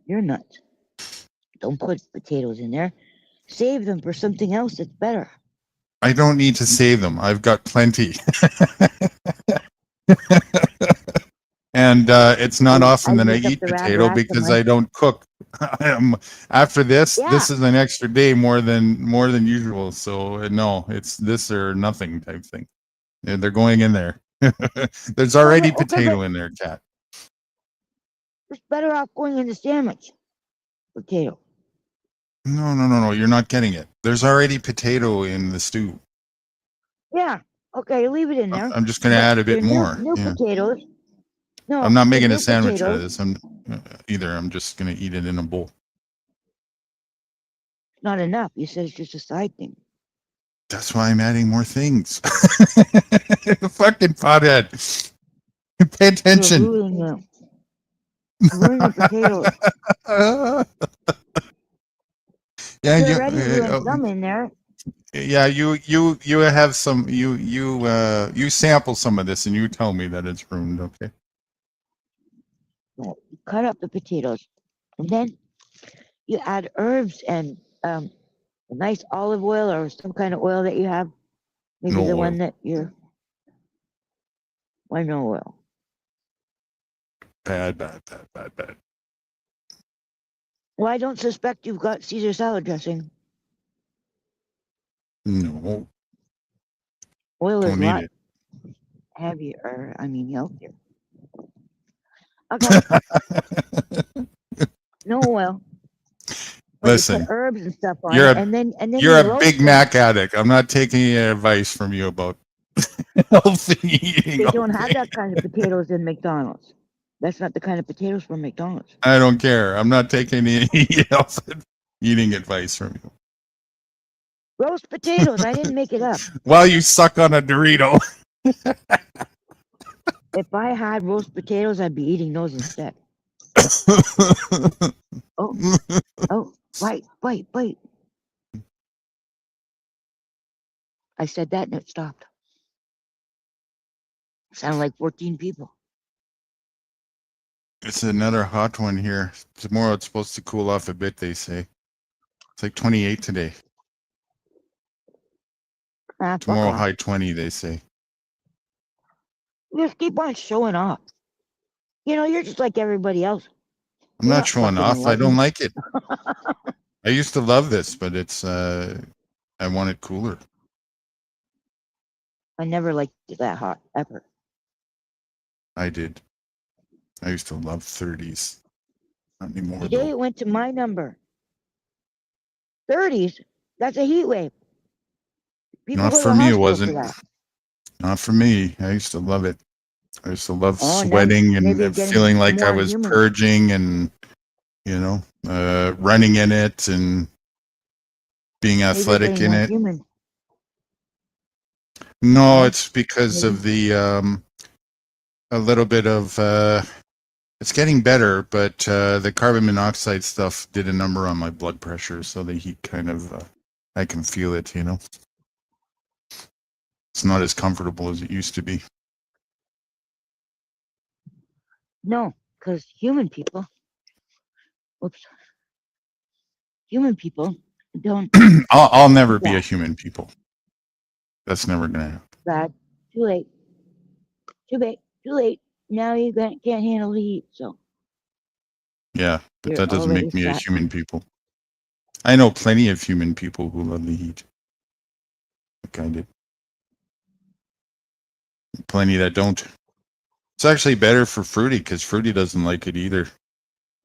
You're nuts. Don't put potatoes in there. Save them for something else that's better. I don't need to save them. I've got plenty. And it's not often that I make up eat the potato rag because I don't cook. After this, this is an extra day more than usual. So no, it's this or nothing type thing. Yeah, they're going in there. There's already potato in there, Cat. It's better off going in the sandwich. Potato. No. You're not getting it. There's already potato in the stew. Yeah. Okay, leave it in there. I'm just going to add a bit more. New potatoes. No, I'm not making a sandwich potatoes. out of this. I'm just going to eat it in a bowl. Not enough. You said it's just a side thing. That's why I'm adding more things. Fucking pothead. Pay attention. Ruining the potatoes. Yeah, you already ruined some in there. Yeah, you have some. You sample some of this and you tell me that it's ruined. Okay. Well, cut up the potatoes, and then you add herbs and a nice olive oil or some kind of oil that you have. Maybe no the oil. one that you're. Why no oil? Bad. Well, I don't suspect you've got Caesar salad dressing. No. Oil is Don't need a lot it. heavier. I mean, healthier. Okay. No oil. But Listen, you put herbs and stuff on you're it, a and then you're you a Big Mac addict. I'm not taking any advice from you about healthy eating. They don't have that kind of potatoes in McDonald's. That's not the kind of potatoes from McDonald's. I don't care. I'm not taking any healthy eating advice from you. Roast potatoes. I didn't make it up. While you suck on a Dorito. If I had roast potatoes, I'd be eating those instead. Oh, wait. I said that and it stopped. Sounded like 14 people. It's another hot one here. Tomorrow it's supposed to cool off a bit, they say. It's like 28 today. Tomorrow high 20, they say. You just keep on showing off. You know, you're just like everybody else. I'm not showing off. I don't like it. I used to love this, but it's I want it cooler. I never liked it that hot, ever. I did. I used to love 30s. Not anymore. Today it went to my number. 30s? That's a heat wave. People Not for me, it wasn't. Not for me. I used to love it. I used to love sweating and feeling like I was purging and, you know, running in it and being athletic in it. No, it's because of the a little bit of it's getting better, but the carbon monoxide stuff did a number on my blood pressure, so the heat kind of I can feel it, you know. It's not as comfortable as it used to be. No, because human people, oops, human people don't. I'll never be a Yeah, human people. That's never gonna happen. bad. Too late. Too late. Too late. Now you can't handle the heat, so Yeah, but you're that doesn't already make me a set. human people. I know plenty of human people who love the heat. Like I did. Plenty that don't. It's actually better for Fruity because Fruity doesn't like it either.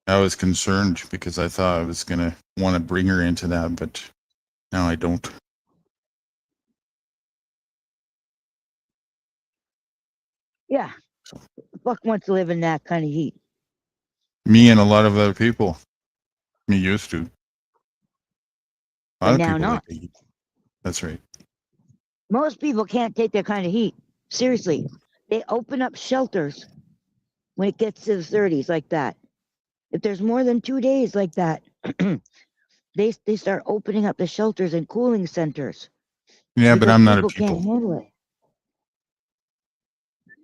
I was concerned because I thought I was gonna want to bring her into that, but now I don't. Yeah, fuck wants to live in that kind of heat. Me and a lot of other people. Me used to. A lot But of now people like not. the heat. That's right. Most people can't take that kind of heat. Seriously, they open up shelters when it gets to the 30s like that. If there's more than 2 days like that, they start opening up the shelters and cooling centers Yeah, but because I'm not a people can't people. handle it.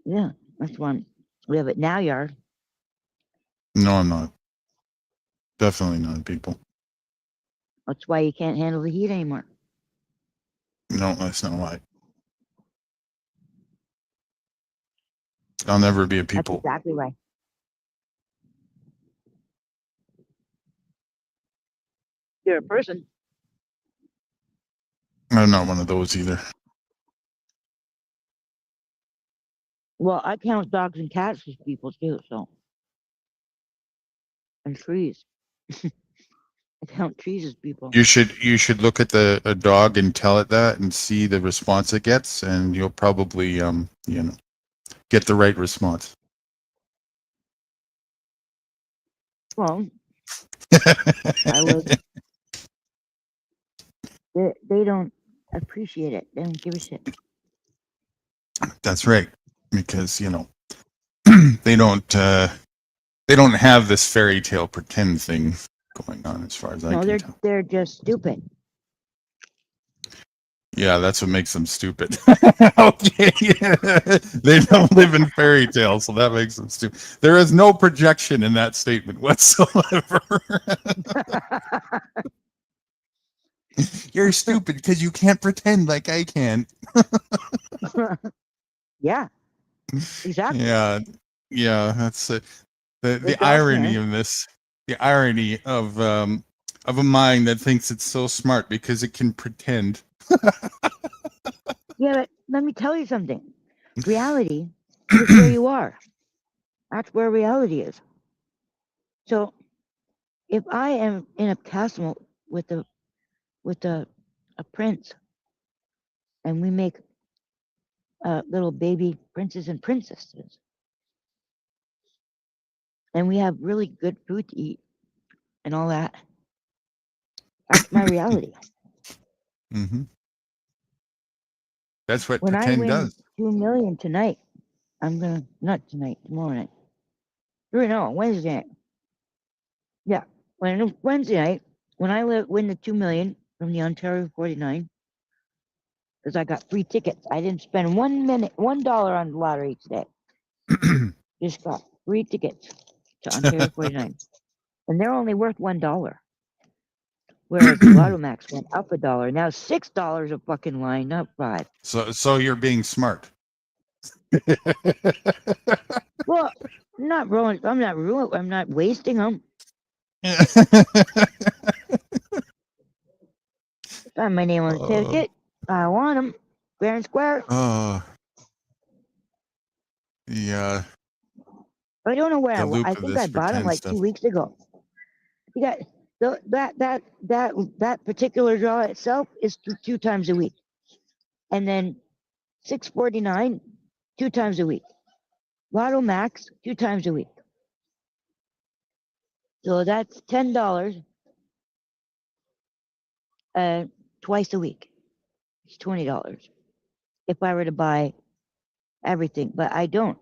Yeah, that's one. Yeah, but now you are. No, I'm not. Definitely not a people. That's why you can't handle the heat anymore. No, that's not why. I'll never be a That's people. exactly why. You're a person. I'm not one of those either. Well, I count dogs and cats as people too, so. And trees. I count trees as people. You should look at a dog and tell it that and see the response it gets, and you'll probably get the right response. Well, I would. They don't appreciate it. They don't give a shit. That's right, because they don't have this fairy tale pretend thing going on, as far as I No, can tell. they're just stupid. Yeah, that's what makes them stupid. Okay, they don't live in fairy tales, so that makes them stupid. There is no projection in that statement whatsoever. You're stupid because you can't pretend like I can. Yeah, exactly. Yeah, that's The the dog irony can. of this. The irony of a mind that thinks it's so smart because it can pretend. Yeah, but let me tell you something. Reality is where you are. That's where reality is. So if I am in a castle with a prince, and we make little baby princes and princesses, and we have really good food to eat and all that, that's my reality. Hmm. That's what When I pretend win does. 2 million tonight, I'm gonna not tonight, tomorrow night. Or no, Wednesday night. Yeah, Wednesday night when I win the 2 million from the Ontario 49, because I got free tickets. I didn't spend $1 on the lottery today. Just got free tickets to Ontario 49, and they're only worth $1. Whereas the Lotto Max went up $1. Now $6 a fucking line, not 5. So you're being smart. Well, I'm not ruining. I'm not wasting them. Got my name on the ticket. I want them fair and square. Yeah, I don't know the where. loop I of think I this bought them pretend like stuff. 2 weeks ago. You got that particular draw itself is two times a week, and then 649 2 times a week. Lotto Max 2 times a week. So that's $10 twice a week. It's $20 if I were to buy everything, but I don't.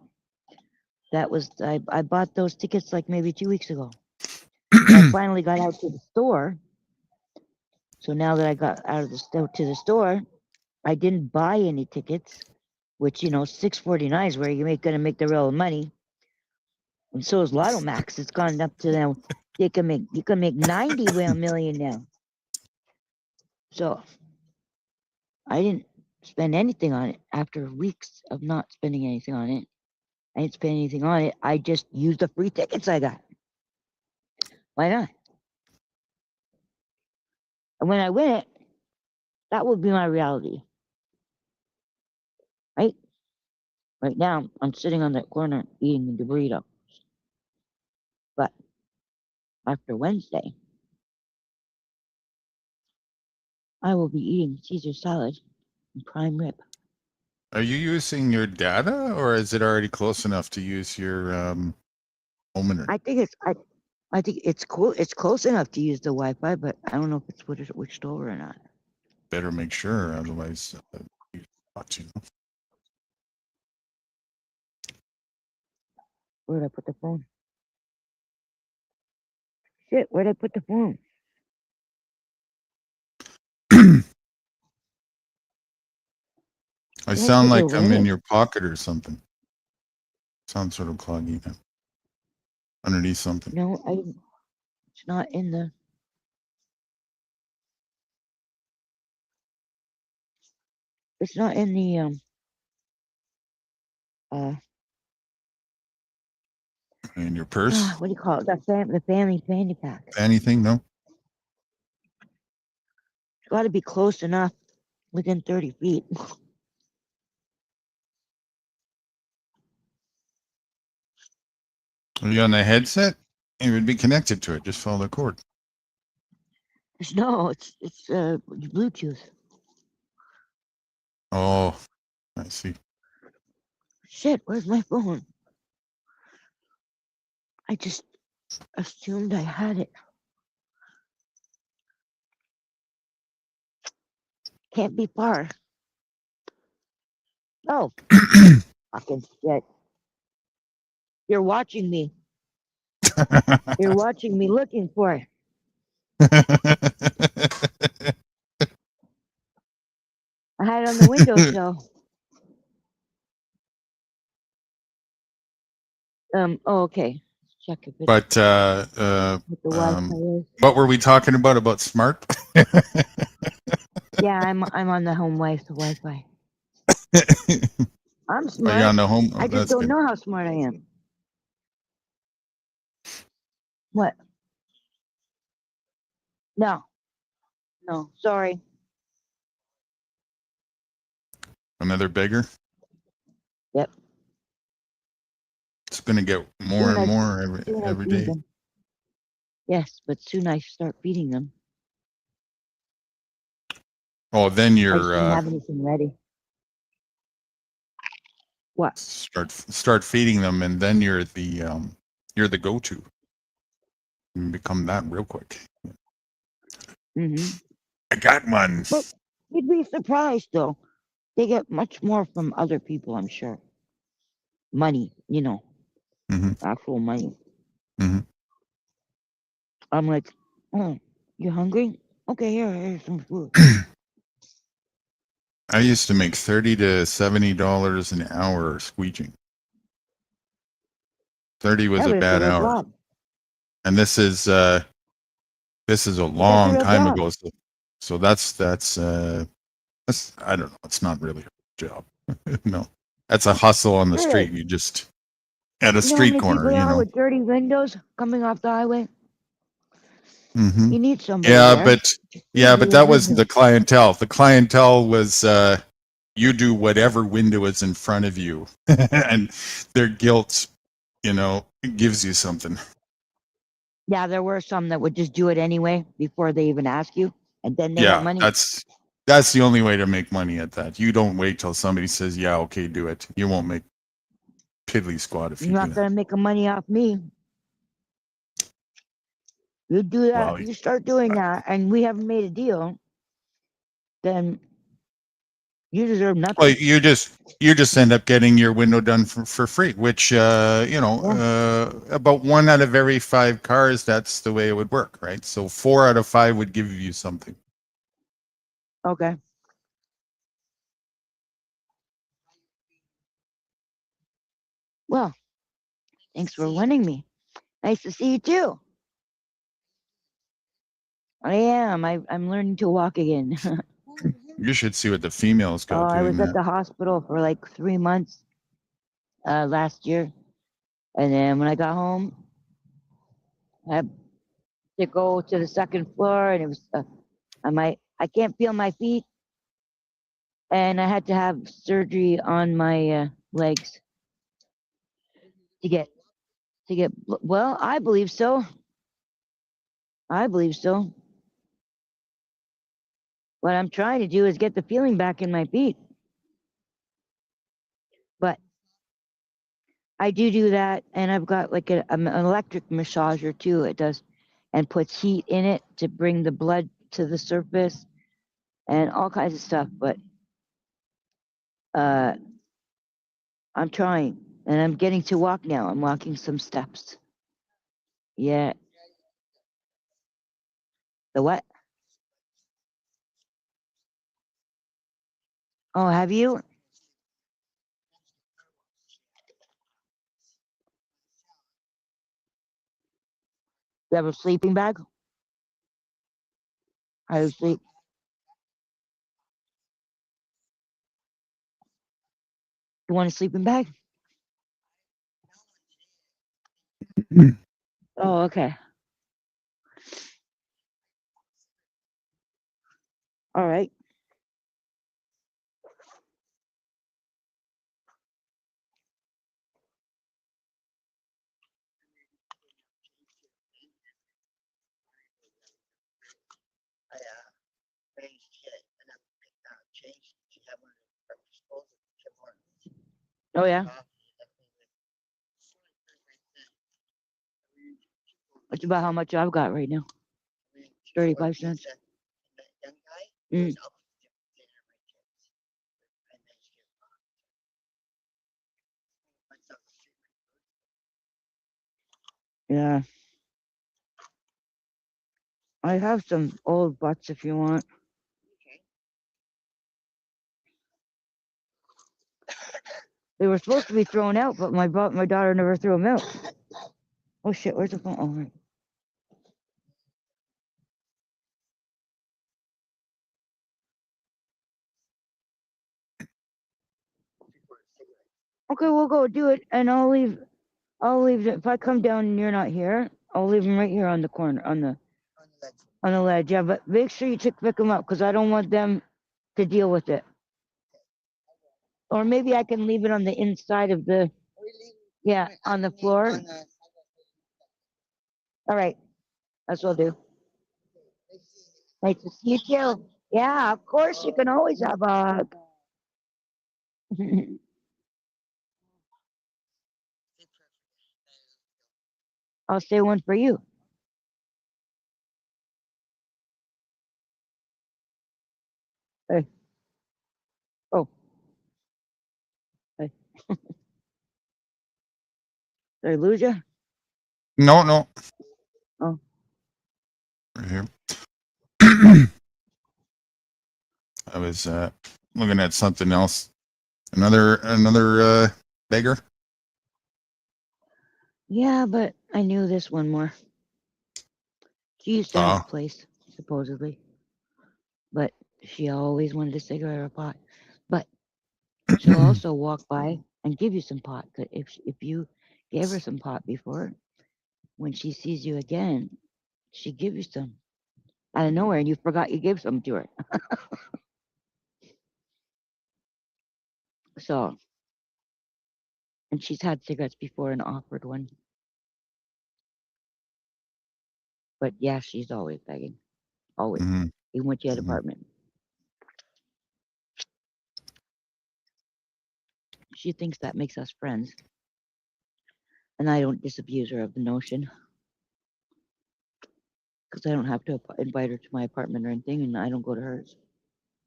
I bought those tickets like maybe 2 weeks ago. But I finally got out to the store. So now that I got out of the store to the store, I didn't buy any tickets, which $6.49 is where you're gonna make the real money. And so is Lotto Max. It's gone up to now. You can make 90 million now. So I didn't spend anything on it after weeks of not spending anything on it. I didn't spend anything on it. I just used the free tickets I got. Why not? And when I win it, that would be my reality. Right? Right now, I'm sitting on that corner eating the burrito. But after Wednesday, I will be eating Caesar salad and prime rib. Are you using your data, or is it already close enough to use your home internet? I think it's cool. It's close enough to use the Wi-Fi, but I don't know if it's switched over or not. Better make sure, otherwise, you got to. Where did I put the phone? Shit, where did I put the phone? I Did I sound put it like I'm away? in your pocket or something. Sounds sort of cloggy now. Underneath something. No, it's not in the. It's not in the In your purse? what do you call it? The family fanny pack. Anything? No? It's got to be close enough, within 30 feet. Are you on the headset? It would be connected to it. Just follow the cord. No, it's Bluetooth. Oh, I see. Shit, where's my phone? I just assumed I had it. Can't be far. Oh, fucking shit. You're watching me. You're watching me looking for it. I had it on the windowsill. Oh, okay. Check if it's But what the Wi-Fi is. what were we talking about? About smart? Yeah, I'm on the home Wi-Fi. I'm Are you smart. on the home? Oh, I just that's don't good. know how smart I am. What? No. No, sorry. Another beggar? Yep. It's going to get more Soon and I more every feed day. them. Yes, but soon I start feeding them. Oh, then I just you're didn't have anything ready. What? start feeding them, and then you're the go-to. You can become that real quick. Mm-hmm. I got one. But you'd be surprised, though. They get much more from other people, I'm sure. Money, actual money. Mm-hmm. I'm like, oh, you hungry? Okay, here's some food. I used to make $30 to $70 an hour squeeging. 30 was a But it's a bad real hour, job. and this is a That's a long real time job. ago. So that's I don't know. It's not really a job. No, that's a hustle on the Sure. street. You just at a You know how street many corner, people are with dirty windows coming off the highway? Mm-hmm. You need somebody Yeah, there. but that wasn't the clientele. The clientele was you do whatever window is in front of you, and their guilt, gives you something. Yeah, there were some that would just do it anyway before they even ask you, and then they have money. That's the only way to make money at that. You don't wait till somebody says, "Yeah, okay, do it." You won't make piddly squat if you do that. You're not gonna make money off me. You do that. Well, You start doing that, and we haven't made a deal. Then you deserve nothing. well, you just end up getting your window done for free, which about 1 out of every 5 cars, that's the way it would work, right? So 4 out of 5 would give you something. Okay. Well, Thanks for winning me. Nice to see you too. I am. I'm learning to walk again. You should see what the females Oh, got I doing was at that. the hospital for like 3 months last year, and then when I got home, I had to go to the second floor, and it was I can't feel my feet, and I had to have surgery on my legs to get well. I believe so. I believe so. What I'm trying to do is get the feeling back in my feet, but I do that, and I've got like an electric massager too. It does, and puts heat in it to bring the blood to the surface, and all kinds of stuff. But uh, I'm trying, and I'm getting to walk now. I'm walking some steps. Yeah. The what? Oh, have you? You have a sleeping bag? How do you sleep? You want a sleeping bag? Oh, okay. All right. Oh yeah. That's about how much I've got right now. 35 cents. Mm. Yeah. I have some old butts if you want. They were supposed to be thrown out, but my daughter never threw them out. Oh shit, where's the phone? Oh, right. Okay, we'll go do it, and I'll leave. If I come down and you're not here, I'll leave them right here on the corner, on the ledge. Yeah, but make sure you pick them up because I don't want them to deal with it. Or maybe I can leave it on the inside of the, yeah, on the floor. All right, that's what I'll do. Nice to see you too. Yeah, of course you can always have a hug. I'll say one for you. Hey. Oh. Hey. Did I lose you? No. Oh. Right here. I was looking at something else. Another beggar. Yeah, but I knew this one more. She used to have a place, supposedly. But she always wanted a cigarette or a pot. But she'll also walk by and give you some pot. If you gave her some pot before, when she sees you again, she give you some out of nowhere, and you forgot you gave some to her. So, and she's had cigarettes before and offered one. But yeah, she's always begging, always. Mm-hmm. Even when she had Mm-hmm. apartment, she thinks that makes us friends, and I don't disabuse her of the notion because I don't have to invite her to my apartment or anything, and I don't go to hers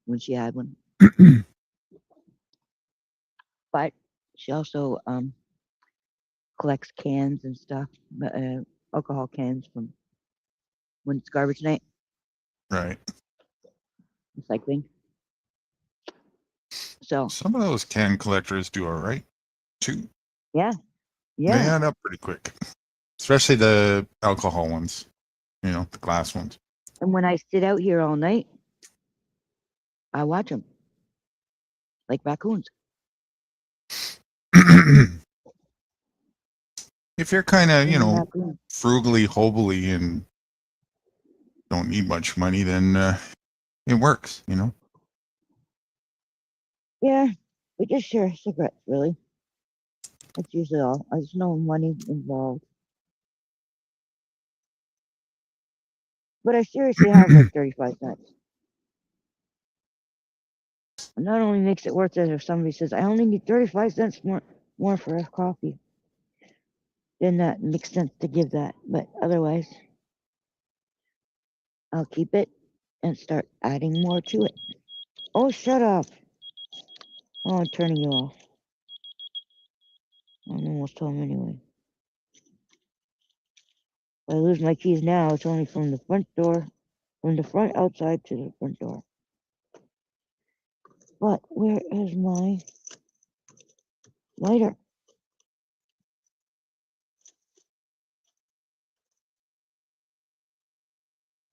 when she had one. But she also collects cans and stuff, alcohol cans from when it's garbage night, Right. recycling. So Some of those can collectors do all right too. yeah, They Yeah. add up pretty quick, especially the alcohol ones. You know, the glass ones. And when I sit out here all night, I watch them like raccoons. If you're kind of, you Human know, raccoons. frugally, hobily, and don't need much money, then it works, you know. Yeah, we just share cigarettes, really. That's usually all. There's no money involved. But I seriously have like 35 cents. And not only makes it worth it if somebody says, I only need 35 cents more for a coffee, then that makes sense to give that. But otherwise, I'll keep it and start adding more to it. Oh, shut up. Oh, I'm turning you off. I'm almost home anyway. If I lose my keys now, it's only from the front door, from the front outside to the front door. But where is my lighter?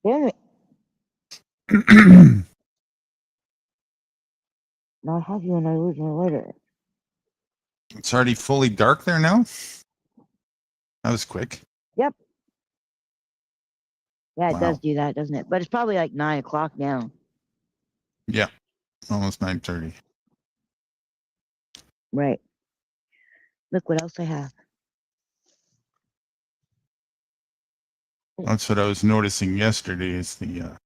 Damn it. Not happy when I lose my lighter. It's already fully dark there now. That was quick. Yep. Yeah, it Wow. does do that, doesn't it? But it's probably like 9 o'clock now. Yeah, almost 9:30. Right. Look what else I have. That's what I was noticing yesterday. Is the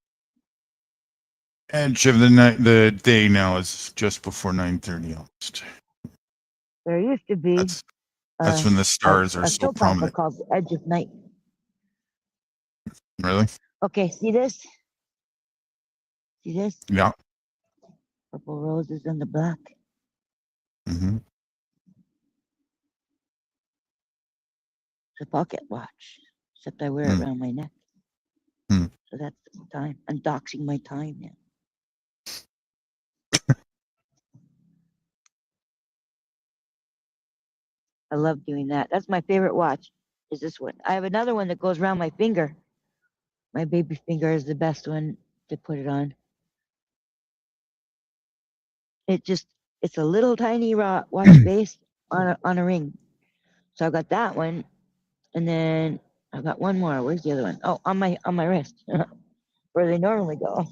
edge of the night, the day now is just before 9:30 almost. There used to be That's when the stars are a so soap opera prominent. called The Edge of Night. Really? Okay, see this? See this? Yeah. Purple roses and the black. Mm-hmm. It's a pocket watch, except I wear it around my neck. So that's the time. I'm doxing my time now. I love doing that. That's my favorite watch, is this one. I have another one that goes around my finger. My baby finger is the best one to put it on. It's a little tiny watch face on a ring. So I've got that one, and then I've got one more. Where's the other one? Oh, on my wrist, where they normally go.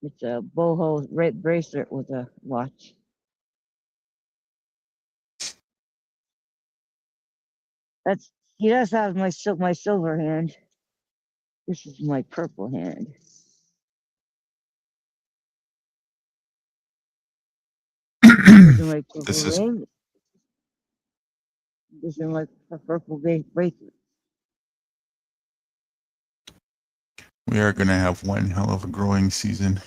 It's a boho bracelet with a watch. He does have my silver hand. This is my purple hand. This is my purple ring. This is my purple bracelet. We are going to have one hell of a growing season.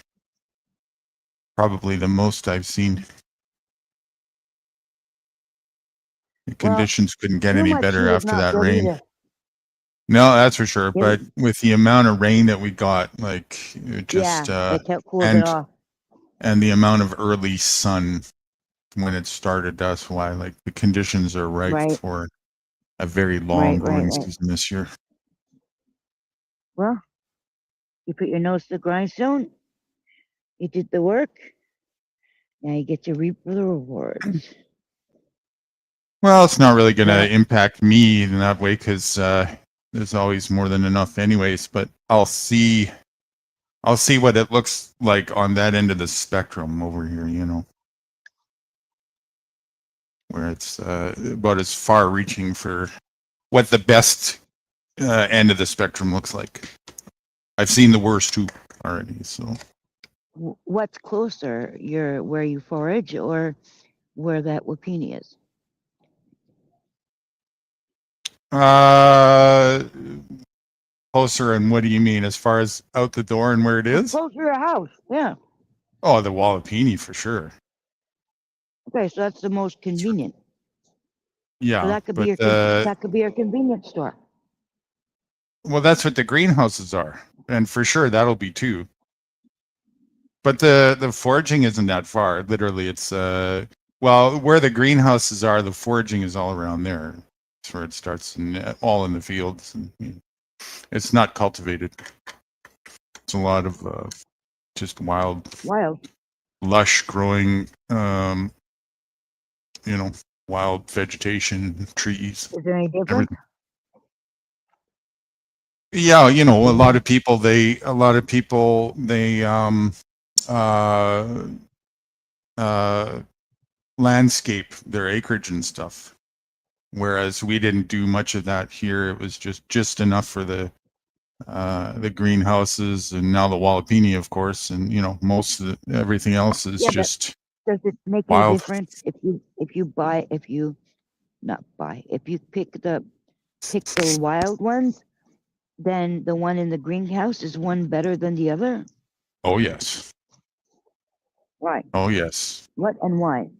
Probably the most I've seen. The conditions couldn't get any better after that rain. Either. No, that's for sure. But with the amount of rain that we got, like it just it kept cooling it off. And the amount of early sun when it started, that's why like the conditions are right for a very long growing season this year. Well, you put your nose to the grindstone. You did the work. Now you get to reap the rewards. Well, it's not really going to impact me in that way because there's always more than enough anyways. But I'll see what it looks like on that end of the spectrum over here, you know, where it's about as far reaching for what the best end of the spectrum looks like. I've seen the worst too already. So, what's closer, where you forage or where that wapini is? Closer, and what do you mean? As far as out the door and where it is? Closer to your house, yeah. Oh, the Wallapini for sure. Okay, so that's the most convenient. Yeah, so that could be your convenience store. Well, that's what the greenhouses are, and for sure that'll be too. But the foraging isn't that far. Literally, it's Well, where the greenhouses are, the foraging is all around there. That's where it starts, and all in the fields. And it's not cultivated. It's a lot of just wild, lush growing, wild vegetation, trees. Is there any difference? Everything. Yeah, a lot of people they landscape their acreage and stuff, whereas we didn't do much of that here. It was just enough for the greenhouses, and now the Wallapini, of course, and most of everything else is just does it make wild. any difference if you pick the wild ones, then the one in the greenhouse is one better than the other? Oh yes. Why? Oh yes. What and why?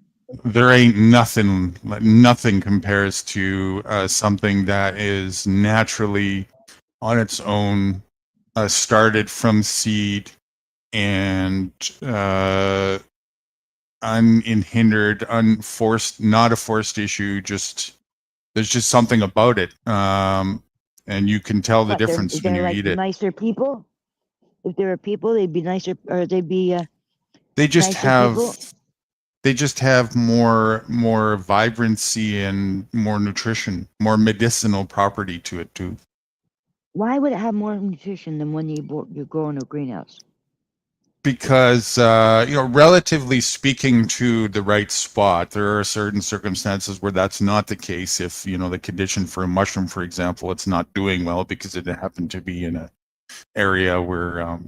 There ain't nothing compares to something that is naturally on its own, started from seed and unhindered, unforced, not a forced issue. There's just something about it, and you can tell the difference when you eat it. Nicer people? If there were people, they'd be nicer, or they'd be. They just have more vibrancy and more nutrition, more medicinal property to it too. Why would it have more nutrition than when you grow in a greenhouse? Because relatively speaking, to the right spot, there are certain circumstances where that's not the case. If the condition for a mushroom, for example, it's not doing well because it happened to be in an area where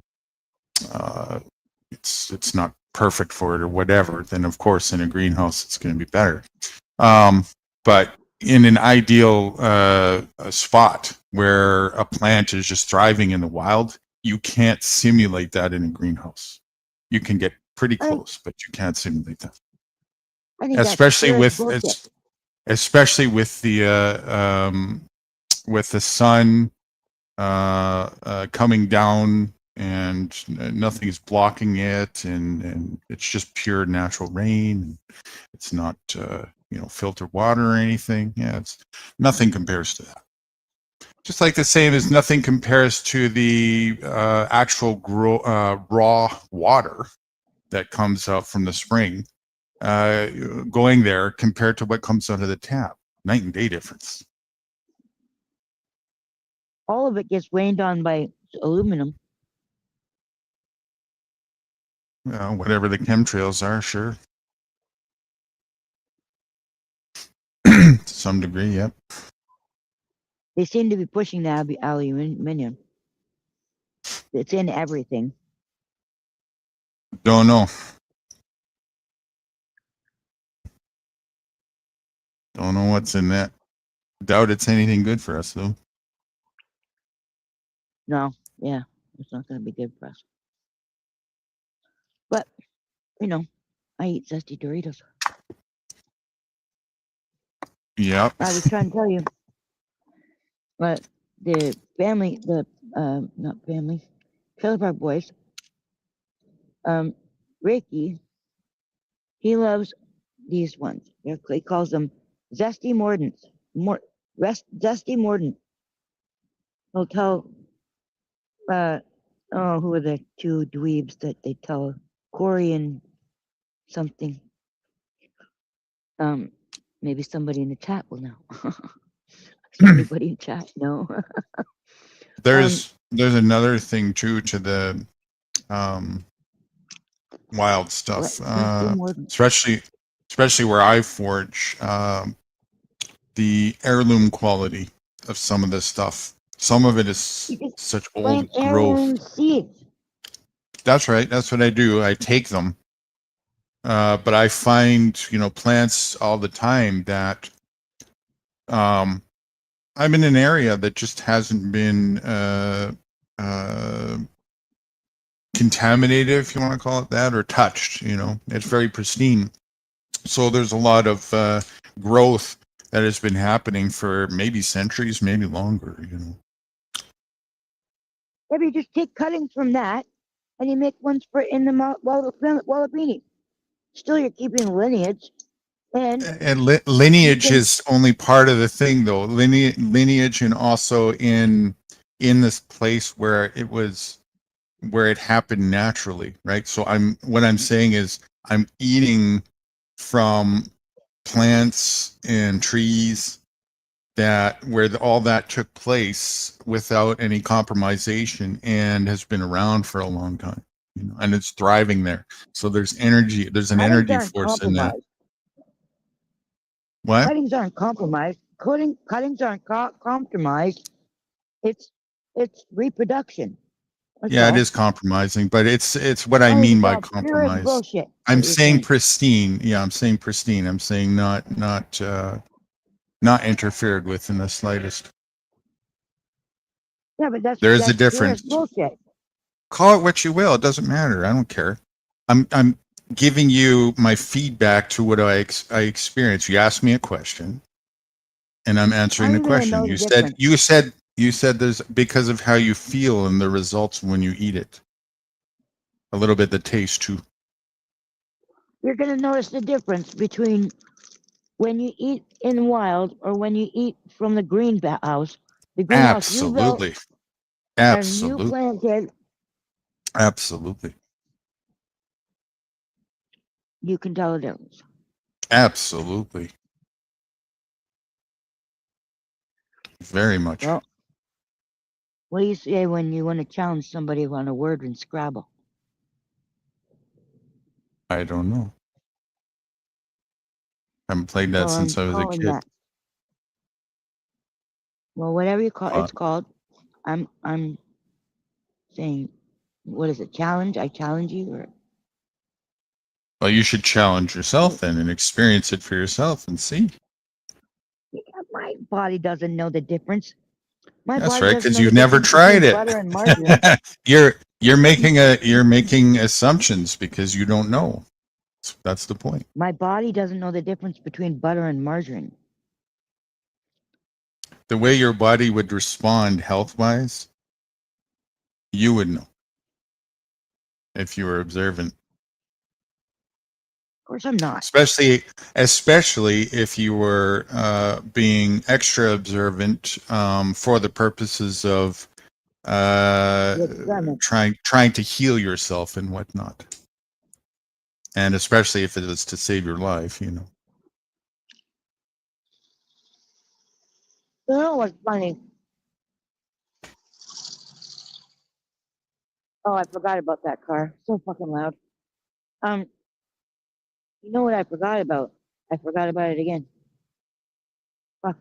it's not perfect for it or whatever, then of course in a greenhouse it's going to be better. But in an ideal spot where a plant is just thriving in the wild, you can't simulate that in a greenhouse. You can get pretty close, but you can't simulate that. Especially with the sun coming down and nothing is blocking it, and it's just pure natural rain. It's not filtered water or anything. Yeah, it's nothing compares to that. Just like the same as nothing compares to the actual raw water that comes out from the spring, going there compared to what comes out of the tap. Night and day difference. All of it gets rained on by aluminum. Whatever the chemtrails are, sure. To some degree, yep. They seem to be pushing the aluminum. It's in everything. Don't know. Don't know what's in that. Doubt it's anything good for us, though. No, yeah, it's not going to be good for us. But, I eat zesty Doritos. Yep. I was trying to tell you, but the family, not family, Trailer Park Boys, Ricky, he loves these ones. He calls them Zesty Mordants. Zesty Mordant. He'll tell, who are the two dweebs that they tell? Corey and something. Maybe somebody in the chat will know. Does anybody in chat know? There's another thing too to the wild stuff, especially where I forage. The heirloom quality of some of this stuff. Some of it is such old growth. Seeds. That's right. That's what I do. I take them. But I find, plants all the time that I'm in an area that just hasn't been contaminated, if you want to call it that, or touched. It's very pristine. So there's a lot of growth that has been happening for maybe centuries, maybe longer. Maybe you just take cuttings from that and you make ones for in the Wallapini. Still, you're keeping the lineage. And you lineage can, is only part of the thing, though. Lineage, and also in this place where it happened naturally, right? So what I'm saying is I'm eating from plants and trees that where all that took place without any compromisation and has been around for a long time, and it's thriving there. So there's energy, there's an cuttings energy aren't force in that. compromised. What? Cuttings aren't compromised. Cuttings aren't compromised. It's reproduction. That's Yeah, it all. is compromising, but it's what I Oh, mean it's by all pure compromise. bullshit. I'm What you're saying saying. pristine. Yeah, I'm saying pristine. I'm saying not interfered with in the slightest. Yeah, but There is a that's pure as difference. bullshit. Call it what you will. It doesn't matter. I don't care. I'm giving you my feedback to what I experience. You asked me a question, and I'm How answering are the you gonna question. know the You said difference? you said you said there's because of how you feel and the results when you eat it. A little bit the taste too. You're gonna notice the difference between when you eat in wild or when you eat from the greenhouse. The greenhouse you built Absolutely. and you Absolutely. planted, Absolutely. you can tell the difference. Absolutely. Very much. Well, what do you say when you want to challenge somebody on a word in Scrabble? I don't know. I haven't played that Well, since I'm I was a calling kid. that. Well, whatever you call Uh, it's called. I'm saying, what is it? Challenge? I challenge you, or well, you should challenge yourself well, then and experience it for yourself and see. my body doesn't know the difference. My That's body right, doesn't because know the you've never difference tried between it. butter and margarine. You're making assumptions because you don't know. That's the point. My body doesn't know the difference between butter and margarine. The way your body would respond health wise, you would know if you were observant. Of course, I'm not. Especially if you were being extra observant for the purposes of uh, The experiment. trying to heal yourself and whatnot, and especially if it was to save your life, You know what's funny? Oh, I forgot about that car. So fucking loud. Um, you know what I forgot about? I forgot about it again. Fuck.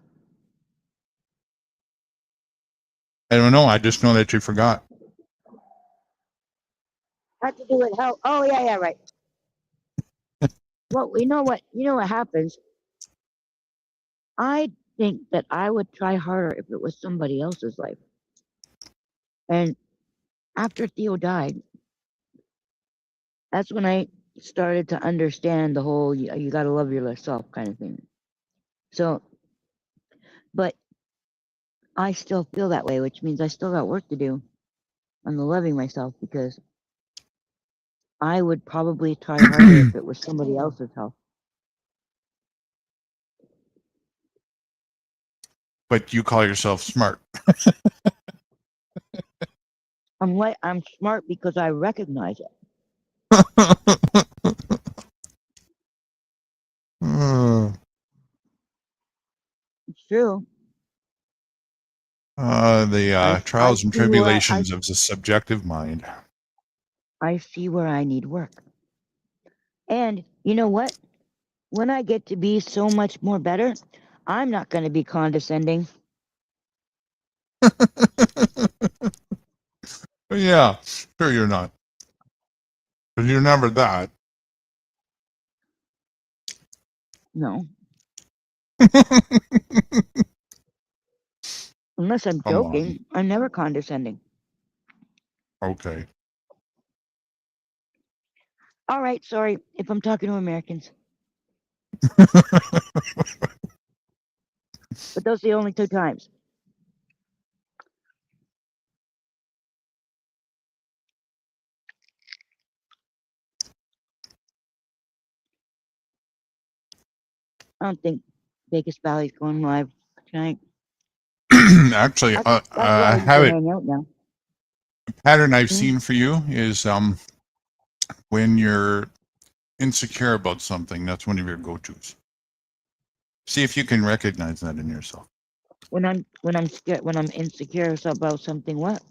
I don't know. I just know that you forgot. Had to do with how? Oh yeah, yeah, right. Well, you know what? You know what happens? I think that I would try harder if it was somebody else's life. And after Theo died, that's when I started to understand the whole you got to love yourself kind of thing. So, but I still feel that way, which means I still got work to do on the loving myself because I would probably try harder if it was somebody else's health. But you call yourself smart. I'm smart because I recognize it. It's true. The I trials and see where tribulations of the subjective mind. I see where I need work. And you know what? When I get to be so much more better, I'm not going to be condescending. Yeah, sure you're not. But you're never that. No, unless I'm Come on. joking, I'm never condescending. Okay. All right, sorry if I'm talking to Americans, but those are the only two times. I don't think Vegas Valley's going live tonight. Actually, That's why I we have can it. hang out now. Pattern I've Hmm? seen for you is when you're insecure about something, that's one of your go-tos. See if you can recognize that in yourself. When I'm scared, when I'm insecure about something, what?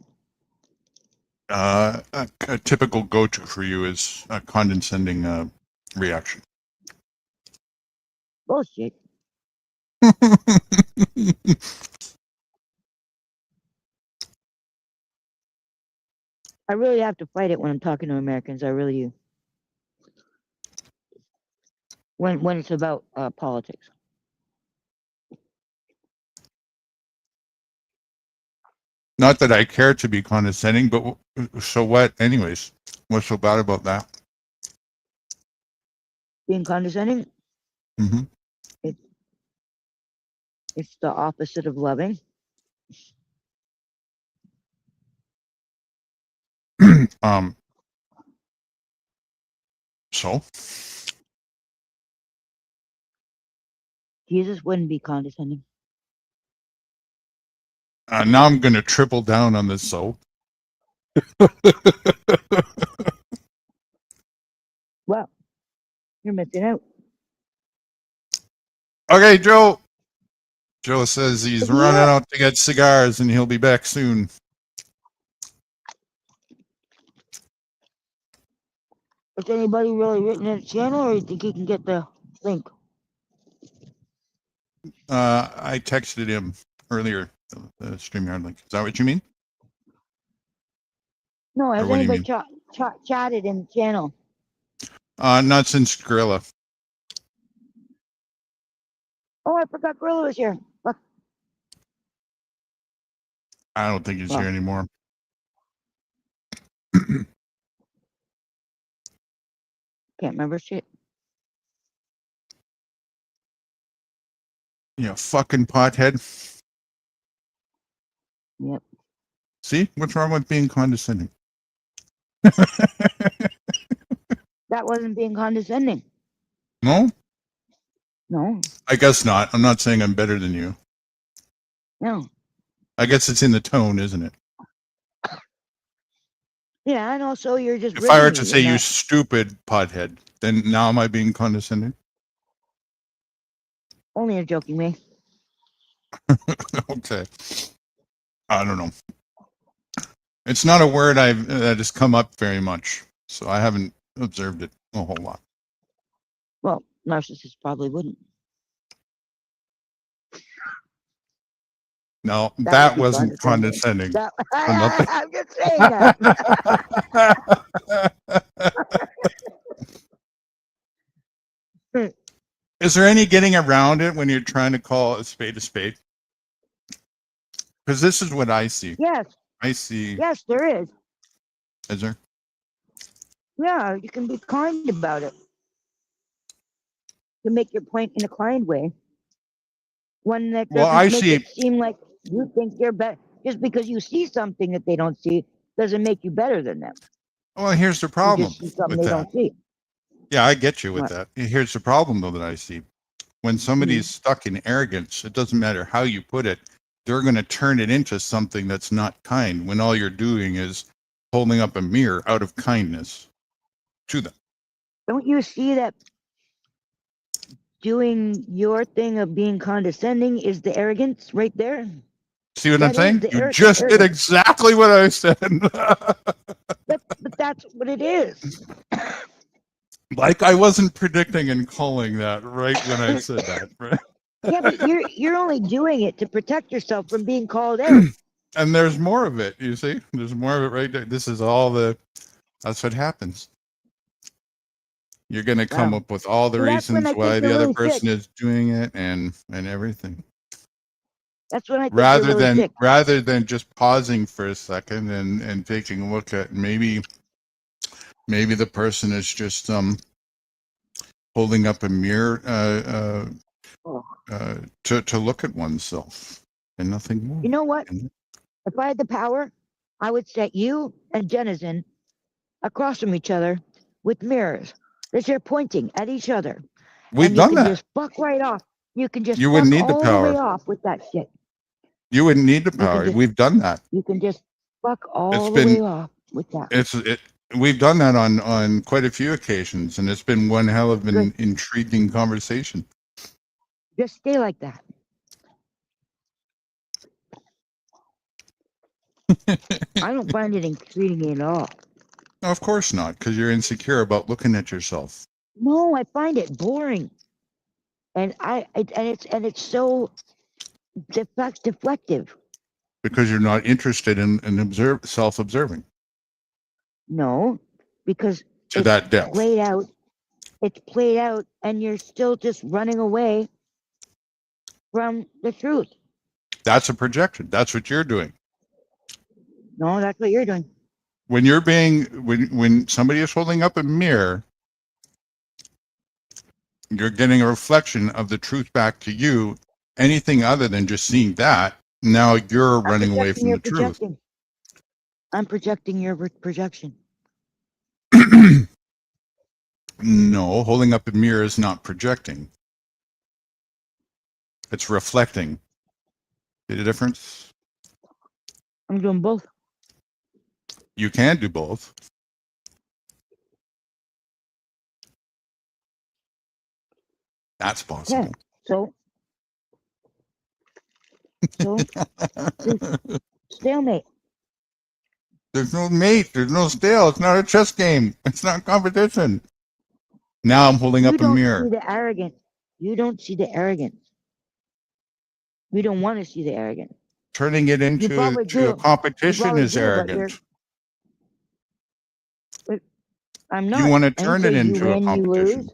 A typical go-to for you is a condescending reaction. Bullshit. I really have to fight it when I'm talking to Americans. I really do. When it's about politics. Not that I care to be condescending, but so what? Anyways, what's so bad about that? Being condescending, Mm-hmm. it's the opposite of loving. So Jesus wouldn't be condescending. now I'm going to triple down on this. So Well, you're missing out. okay, Joe. Joe says he's running Yeah. out to get cigars and he'll be back soon. Is anybody really written in the channel, or you think he can get the link? I texted him earlier, the StreamYard link. Is that what you mean? No, Or has what do you anybody mean? chatted in the channel? Not since Gorilla. Oh, I forgot Gorilla was here. Fuck. I don't think he's Well, here anymore. can't remember shit. You fucking pothead. Yep. See? What's wrong with being condescending? That wasn't being condescending. No? No, I guess not. I'm not saying I'm better than you. no. I guess it's in the tone, isn't it? Yeah, and also you're just If I ribbing were me. to say you stupid pothead, then now am I being condescending? Only you're joking me. Okay. I don't know. It's not a word that has come up very much, so I haven't observed it a whole lot. Well, narcissists probably wouldn't. No, That that would be wasn't condescending. condescending. I'm just saying that. Is there any getting around it when you're trying to call a spade a spade? Because this is what I see. Yes, I see. yes, there is. Is there? Yeah, you can be kind about it. To make your point in a kind way. One that Well, doesn't I make see. it seem like you think you're better. Just because you see something that they don't see doesn't make you better than them. Well, here's the You problem just see something with they that. don't see. Yeah, I get you with What? that. Here's the problem, though, that I see. When somebody is Mhm. stuck in arrogance, it doesn't matter how you put it, they're going to turn it into something that's not kind when all you're doing is holding up a mirror out of kindness to them. Don't you see that doing your thing of being condescending is the arrogance right there? See what I'm That is saying? the You just did arrogance. exactly what I said. But that's what it is. Like I wasn't predicting and calling that right when I said that, right? Yeah, but you're only doing it to protect yourself from being called out. And there's more of it, you see? There's more of it right there. This is all that's what happens. You're going to come Wow. up with all the So that's when reasons I think why you're the other really sick. person is doing it and everything. That's when I think you're really sick. Rather than just pausing for a second and taking a look at maybe the person is just holding up a mirror to look at oneself and nothing more. You know what? If I had the power, I would set you and Denizen across from each other with mirrors that you're pointing at each other. We've and you done can that. just fuck right off. You can just You fuck wouldn't need the all the way power. off with that shit. You wouldn't need the You can power. just We've done that. you can just fuck It's all the way been off with that. we've done that on quite a few occasions, and it's been one hell of Good. an intriguing conversation. Just stay like that. I don't find it intriguing at all. No, of course not, because you're insecure about looking at yourself. No, I find it boring, and it's so deflective. Because you're not interested in self-observing No, because to that depth. played out. It's played out, and you're still just running away from the truth. That's a projection. That's what you're doing. No, that's what you're doing. When you're being when somebody is holding up a mirror, you're getting a reflection of the truth back to you. Anything other than just seeing that, now you're running away from the truth. I'm projecting your projection. No, holding up a mirror is not projecting. It's reflecting. See the difference? I'm doing both. You can do both. That's possible. Okay. So stalemate. There's no mate. There's no stale. It's not a chess game. It's not competition. Now I'm holding up a mirror. You don't see the arrogance. You don't see the arrogance. You don't want to see the arrogance. Turning it into a competition is arrogant. I'm not. You want to turn it into a competition.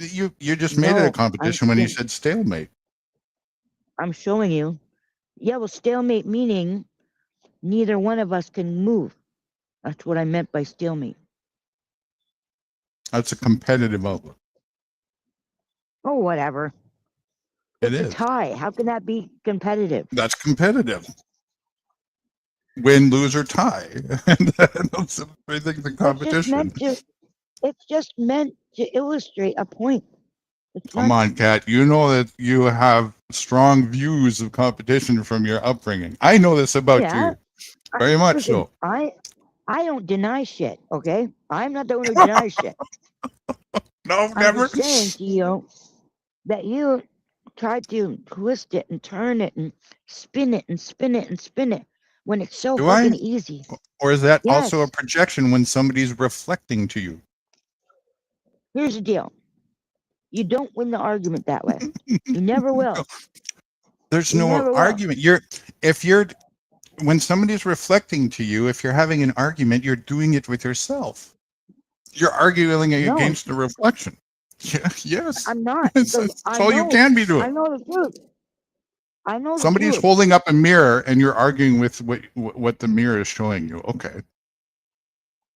You just made it a competition when you said stalemate. I'm showing you. Yeah, well, stalemate meaning neither one of us can move. That's what I meant by stalemate. That's a competitive outlook. Oh, whatever. It's a tie. How can that be competitive? That's competitive. Win, lose, or tie. Those are three things in competition. It's just meant to illustrate a point. Come on, Kat. You know that you have strong views of competition from your upbringing. I know this about you. Very much so. I don't deny shit, okay? I'm not the one who denies shit. No, never. I'm just saying to you that you tried to twist it and turn it and spin it and spin it and spin it when it's so fucking easy. Or is that also a projection when somebody's reflecting to you? Here's the deal. You don't win the argument that way. You never will. There's no argument. When somebody's reflecting to you, if you're having an argument, you're doing it with yourself. You're arguing against the reflection. Yeah, yes. I'm not. That's all you can be doing. I know the truth. Somebody's holding up a mirror and you're arguing with what the mirror is showing you. Okay.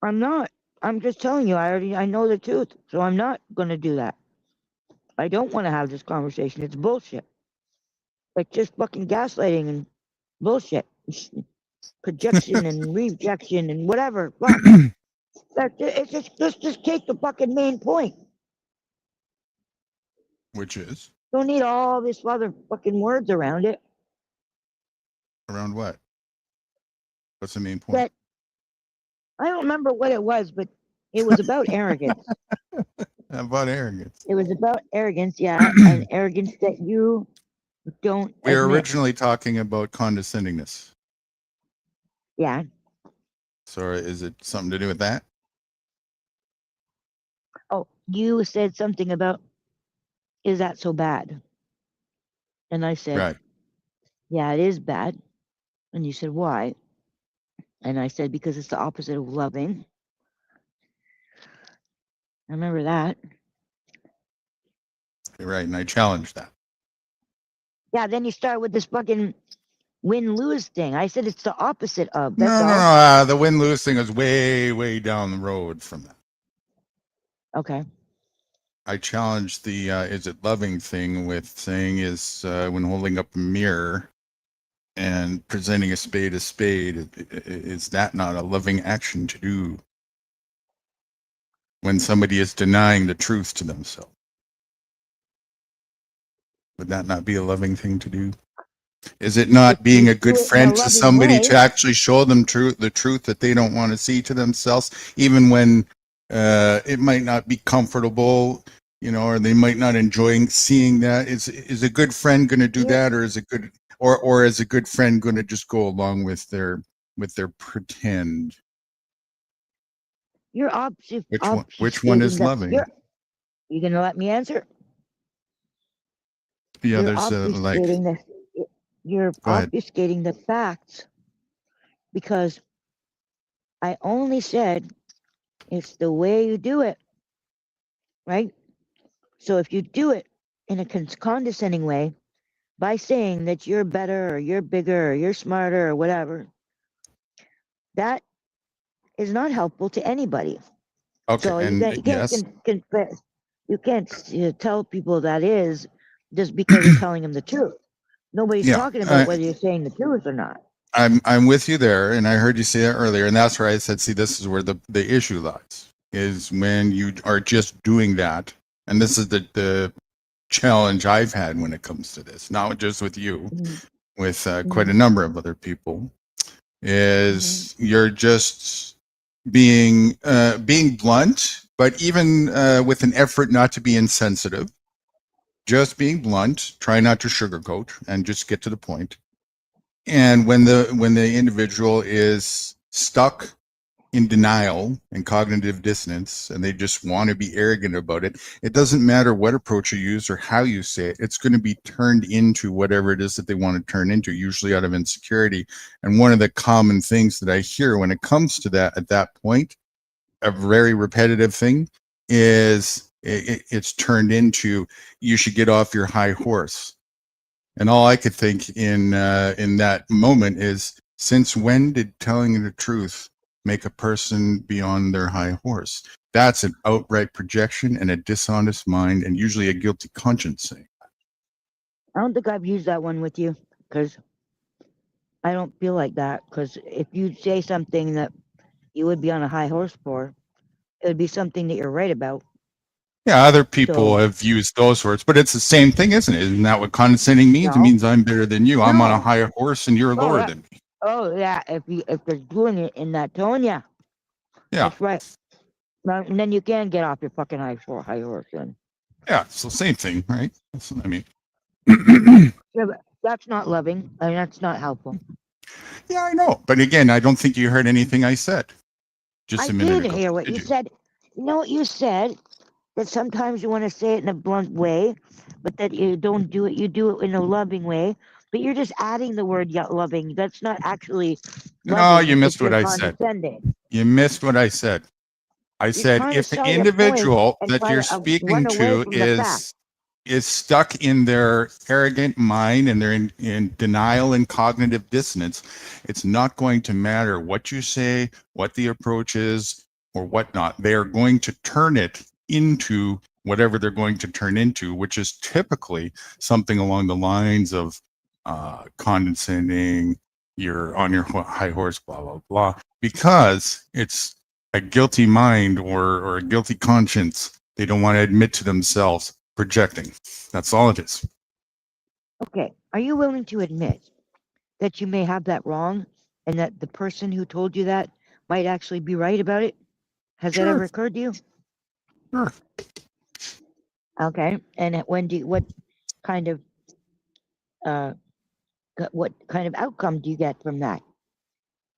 I'm not. I'm just telling you, I know the truth. So I'm not going to do that. I don't want to have this conversation. It's bullshit. It's just fucking gaslighting and bullshit. Projection and rejection and whatever. Fuck. Let's just take the fucking main point. Which is? Don't need all this other fucking words around it. Around what? What's the main point? I don't remember what it was, but it was about arrogance. About arrogance. It was about arrogance, yeah, and arrogance that you don't. We were originally talking about condescendingness. Yeah. So is it something to do with that? Oh, you said something about, is that so bad? And I said, yeah, it is bad. And you said, why? And I said, because it's the opposite of loving. I remember that. You're right, and I challenged that. Yeah, then you start with this fucking win-lose thing. I said it's the opposite of. No, the win-lose thing is way, way down the road from that. Okay. I challenged the is it loving thing with saying is when holding up a mirror and presenting a spade, is that not a loving action to do? when somebody is denying the truth to themselves? Would that not be a loving thing to do? Is it not If being you a do good it in a friend to loving somebody way, to actually show them the truth that they don't want to see to themselves, even when it might not be comfortable, or they might not enjoy seeing that? Is a good friend going to do that, or is a good or is a good friend going to just go along with their pretend? you're Which one obfuscating is loving? you gonna let me answer? Yeah, You're there's obfuscating you're go ahead. obfuscating the facts, because I only said it's the way you do it, right? So if you do it in a condescending way by saying that you're better or you're bigger or you're smarter or whatever, that is not helpful to anybody. Okay, So and you can't yes, confess, you can't tell people that is just because you're telling them the truth. Nobody's yeah. talking about whether you're saying the truth or not. I'm with you there, and I heard you say that earlier, and that's where I said, see, this is where the issue lies, is when you are just doing that, and this is the challenge I've had when it comes to this, not just with you, Mm-hmm. with quite a Mm-hmm. number of other people, Mm-hmm. is you're just being blunt, but even with an effort not to be insensitive, just being blunt, try not to sugarcoat, and just get to the point. And when the individual is stuck in denial and cognitive dissonance, and they just want to be arrogant about it, it doesn't matter what approach you use or how you say it, it's going to be turned into whatever it is that they want to turn into, usually out of insecurity. And one of the common things that I hear when it comes to that, at that point, a very repetitive thing, is it's turned into, you should get off your high horse. And all I could think in that moment is, since when did telling the truth make a person be on their high horse? That's an outright projection and a dishonest mind, and usually a guilty conscience thing. I don't think I've used that one with you, because I don't feel like that. Because if you say something that you would be on a high horse for, it would be something that you're right about. Yeah, other people So have used those words, but it's the same thing, isn't it? Isn't that what condescending means? It no, means I'm better than you. I'm on a no. higher horse and you're Oh lower yeah, than me. oh yeah. If they're doing it in that tone, yeah, Yeah, that's right. Now, and then you can get off your fucking high horse. Then yeah. So same thing, right? That's what I mean. yeah, but that's not loving, and that's not helpful. Yeah, I know. But again, I don't think you heard anything I said just I a minute did ago. hear what Did you you? said. You know what you said? That sometimes you want to say it in a blunt way, but that you don't do it. You do it in a loving way. But you're just adding the word loving. That's not actually No, you loving if missed what you're I said. condescending. You missed what I said. I You're said trying to if the sell your point individual and that try you're to run speaking away to from the fact. is stuck in their arrogant mind and they're in denial and cognitive dissonance, it's not going to matter what you say, what the approach is, or whatnot. They are going to turn it into whatever they're going to turn into, which is typically something along the lines of condescending, you're on your high horse, blah, blah, blah, because it's a guilty mind or a guilty conscience. They don't want to admit to themselves projecting. That's all it is. Okay, are you willing to admit that you may have that wrong, and that the person who told you that might actually be right about it? Has that Sure, ever occurred to you? sure. Okay, and what kind of uh, what kind of outcome do you get from that?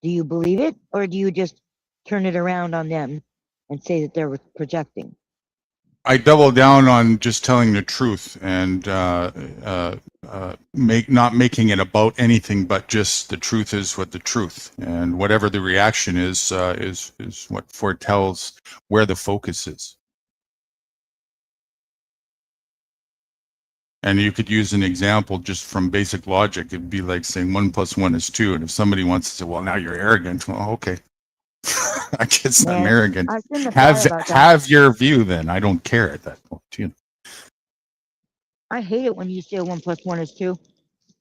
Do you believe it, or do you just turn it around on them and say that they're projecting? I double down on just telling the truth and not making it about anything, but just the truth is what the truth, and whatever the reaction is what foretells where the focus is. And you could use an example just from basic logic. It'd be like saying 1 + 1 is 2. And if somebody wants to say, well, now you're arrogant. Well, okay. I guess I'm Man, arrogant. I shouldn't have thought Have about that. have your view then. I don't care at that point. I hate it when you say 1 + 1 is 2.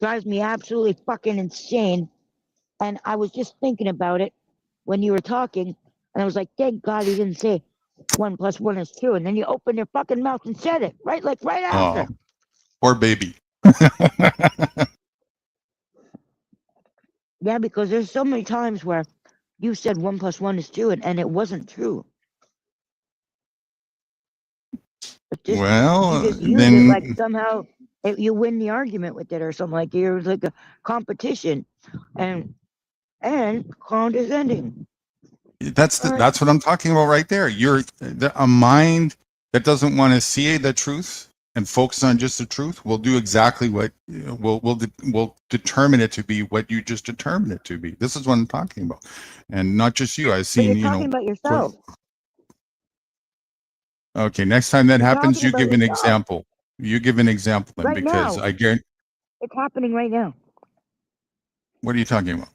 Drives me absolutely fucking insane. And I was just thinking about it when you were talking, and I was like, thank God he didn't say 1 + 1 is 2, and then you opened your fucking mouth and said it right after. Oh, poor baby. Yeah, because there's so many times where you said 1 + 1 is 2, and it wasn't true. But just you Well, just use it like then somehow you win the argument with it or something, like you're like a competition, and condescending. that's All right. that's what I'm talking about right there. You're a mind that doesn't want to see the truth and focus on just the truth will do exactly what will determine it to be what you just determined it to be. This is what I'm talking about, and not just you. I've But seen, you're talking about yourself. Okay, next time that You're happens, talking you about give an yourself example. You give an example then, right because now. I guarantee. It's happening right now. What are you talking about?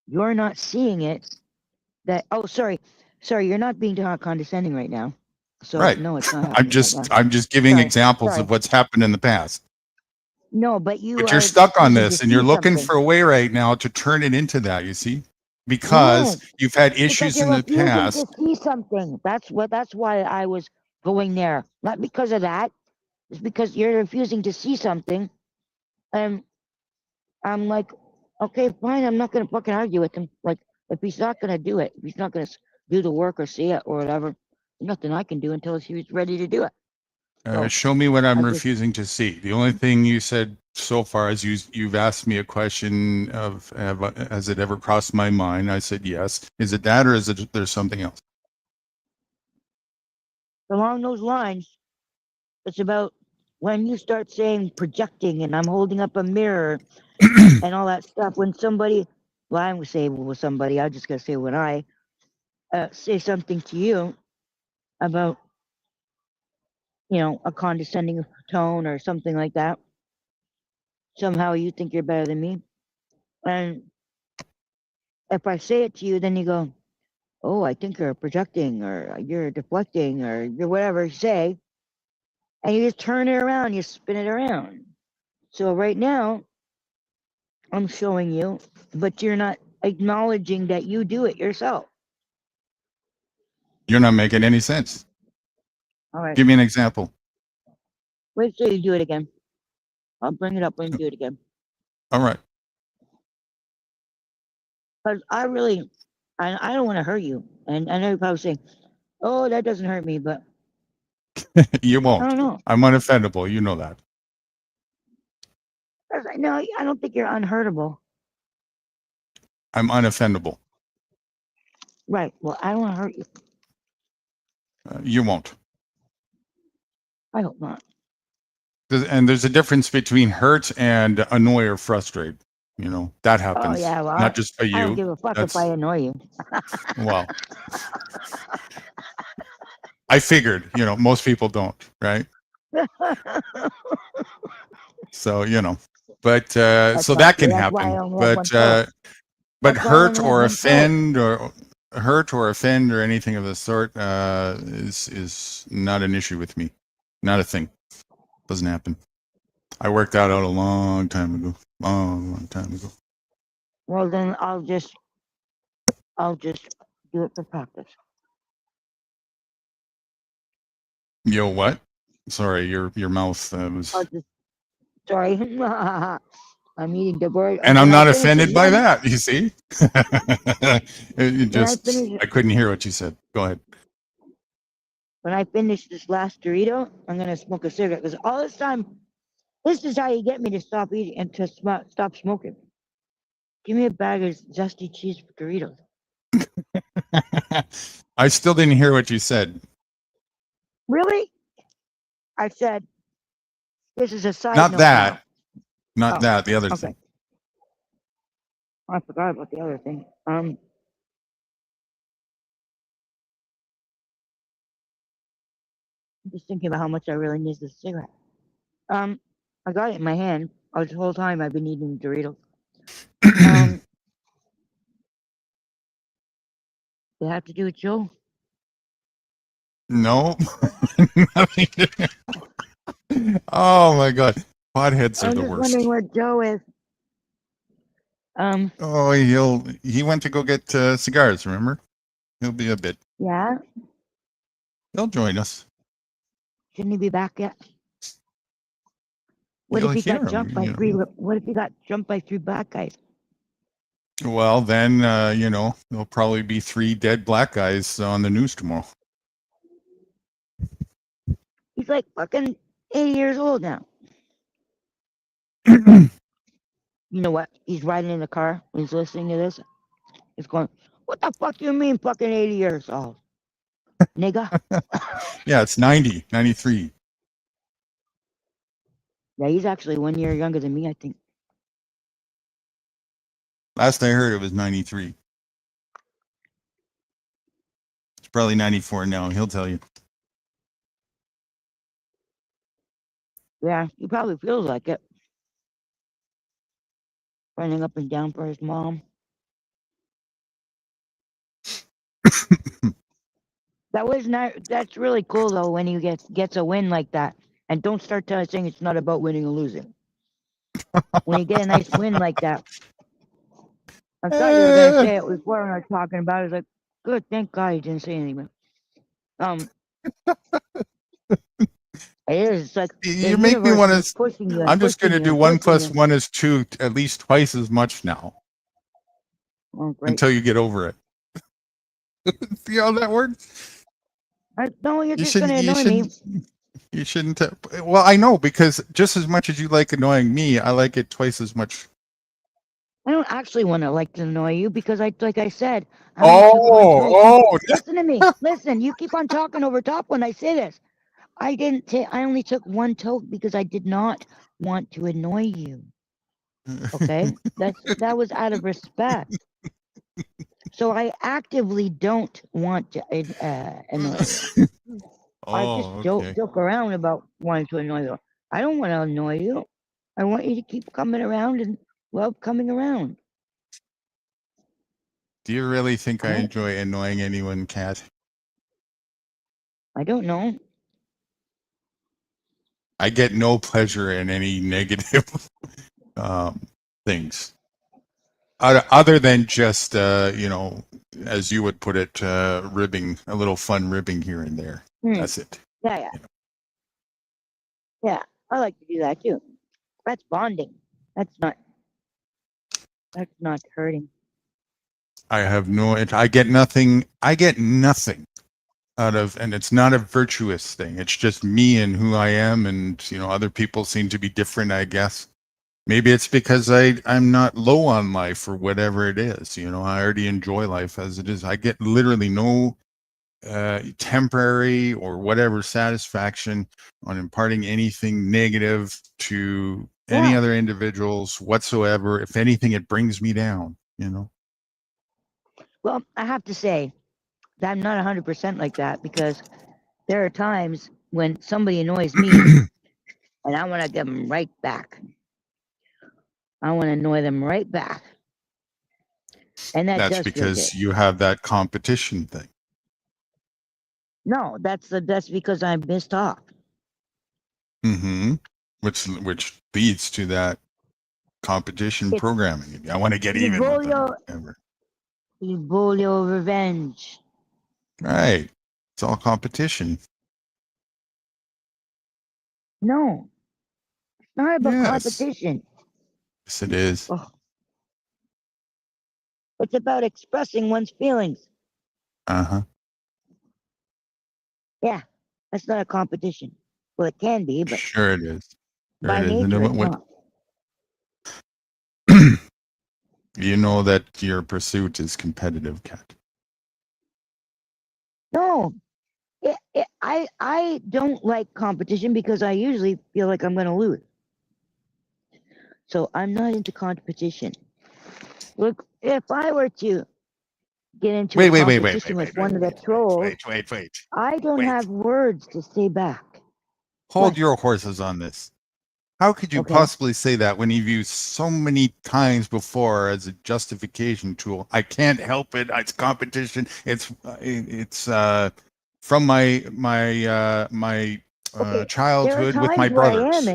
You're not seeing it. Sorry, you're not being condescending right now. So Right. no, it's not I'm happening right just now. I'm just giving Sorry, examples sorry. of what's happened in the past. No, but you But you're are stuck on choosing to this, and you're see looking something. for a way right now to turn it into that. You see, because No, you've had because issues you're in the refusing to past. see something. That's why I was going there. Not because of that. It's because you're refusing to see something. And I'm like, okay, fine. I'm not gonna fucking argue with him. Like, if he's not gonna do it, if he's not gonna do the work or see it or whatever, there's nothing I can do until he's ready to do it. So Show me what I I'm just refusing to see. The only thing you said so far is you've asked me a question of has it ever crossed my mind? I said yes. Is it that, or is it there's something else? along those lines, it's about when you start saying projecting and I'm holding up a mirror and all that stuff. When somebody, well, I'm gonna say with somebody, I'm just gonna say when I say something to you about, a condescending tone or something like that, somehow you think you're better than me. And if I say it to you, then you go, oh, I think you're projecting or you're deflecting or you're whatever you say. And you just turn it around, you spin it around. So right now, I'm showing you, but you're not acknowledging that you do it yourself. You're not making any sense. All right. Give me an example. Wait till you do it again. I'll bring it up when you do it again. All right. Because I don't want to hurt you. And I know you're probably saying, oh, that doesn't hurt me, but You I won't. don't know. I'm unoffendable. You know that. No, I don't think you're unhurtable. I'm unoffendable. Right. Well, I don't want to hurt you. You won't. I hope not. And there's a difference between hurt and annoy or frustrate. That Oh, happens. yeah. Well, Not just by I don't you. give a fuck if I annoy you. Well, I figured, most people don't, right? So, but so that can That's why I happen. only have one But foot. but That's why I only have one foot. hurt or offend or anything of the sort is not an issue with me. Not a thing. Doesn't happen. I worked that out a long time ago. Long time ago. Well, then I'll just do it for practice. Yo, what? Sorry, your mouth was. Sorry. I'm eating the word. And I'm When I not finish this offended by one, that. You see, I couldn't hear what you said. Go ahead. when I finish this last Dorito, I'm gonna smoke a cigarette because all this time, this is how you get me to stop eating and to stop smoking. Give me a bag of zesty cheese Doritos. I still didn't hear what you said. Really? I said this is a side Not note now. that. Not Oh, that. The other okay. thing. I forgot about the other thing. I'm just thinking about how much I really need this cigarette. I got it in my hand. This whole time I've been eating Doritos. They have to do with Joe. No. Oh my God. Potheads are I'm the just worst. wondering where Joe is. Oh, he went to go get cigars, remember? He'll be a bit. Yeah. He'll join us. Shouldn't he be back yet? What You'll if he hear got him. jumped by three? What if he got jumped by 3 black guys? Well, then there'll probably be 3 dead black guys on the news tomorrow. He's like fucking 80 years old now. You know what? He's riding in the car when he's listening to this. He's going, "What the fuck you mean, fucking 80 years old, nigga?" Yeah, it's 90, 93. Yeah, he's actually 1 year younger than me, I think. Last I heard, it was 93. It's probably 94 now. He'll tell you. Yeah, he probably feels like it. Running up and down for his mom. That was not. That's really cool though when he gets a win like that. And don't start saying it's not about winning or losing. When you get a nice win like that, I thought you were gonna say it before when I was talking about it. I was like, good, thank God you didn't say anything. It is. It's like You make me want to. Pushing you. I'm just going to do 1 + 1 is 2, at least twice as much now. Oh, great. Until you get over it. See how that works? No, you're just going to annoy me. You shouldn't. Well, I know, because just as much as you like annoying me, I like it twice as much. I don't actually want to like to annoy you because like I said. Listen to me. Listen, you keep on talking over top when I say this. I only took 1 toke because I did not want to annoy you. Okay, that was out of respect. So I actively don't want to annoy you. I just joke around about wanting to annoy you. I don't want to annoy you. I want you to keep coming around and coming around. Do you really think I enjoy annoying anyone, Kat? I don't know. I get no pleasure in any negative things. Other than just, as you would put it, ribbing, a little fun ribbing here and there. That's it. Yeah. Yeah, I like to do that too. That's bonding. That's not hurting. I get nothing out of, and it's not a virtuous thing. It's just me and who I am, and other people seem to be different, I guess. Maybe it's because I'm not low on life or whatever it is. I already enjoy life as it is. I get literally no temporary or whatever satisfaction on imparting anything negative to any other individuals whatsoever. If anything, it brings me down, Well, I have to say that I'm not 100% like that, because there are times when somebody annoys me and I want to give them right back. I want to annoy them right back. And that's because you have that competition thing. No, that's because I'm pissed off. Mm-hmm. Which leads to that competition programming. I want to get even with them. Evolio revenge. Right. It's all competition. No. It's not about competition. Yes, it is. Oh. It's about expressing one's feelings. Uh-huh. Yeah. That's not a competition. Well, it can be, but sure it is. By nature, it's not. You know that your pursuit is competitive, Kat. No. I don't like competition because I usually feel like I'm going to lose. So I'm not into competition. Look, if I were to get into a competition with one of the trolls, I don't have words to say back. Hold your horses on this. How could you possibly say that when you've used so many times before as a justification tool? I can't help it. It's competition. It's from my childhood with my brothers.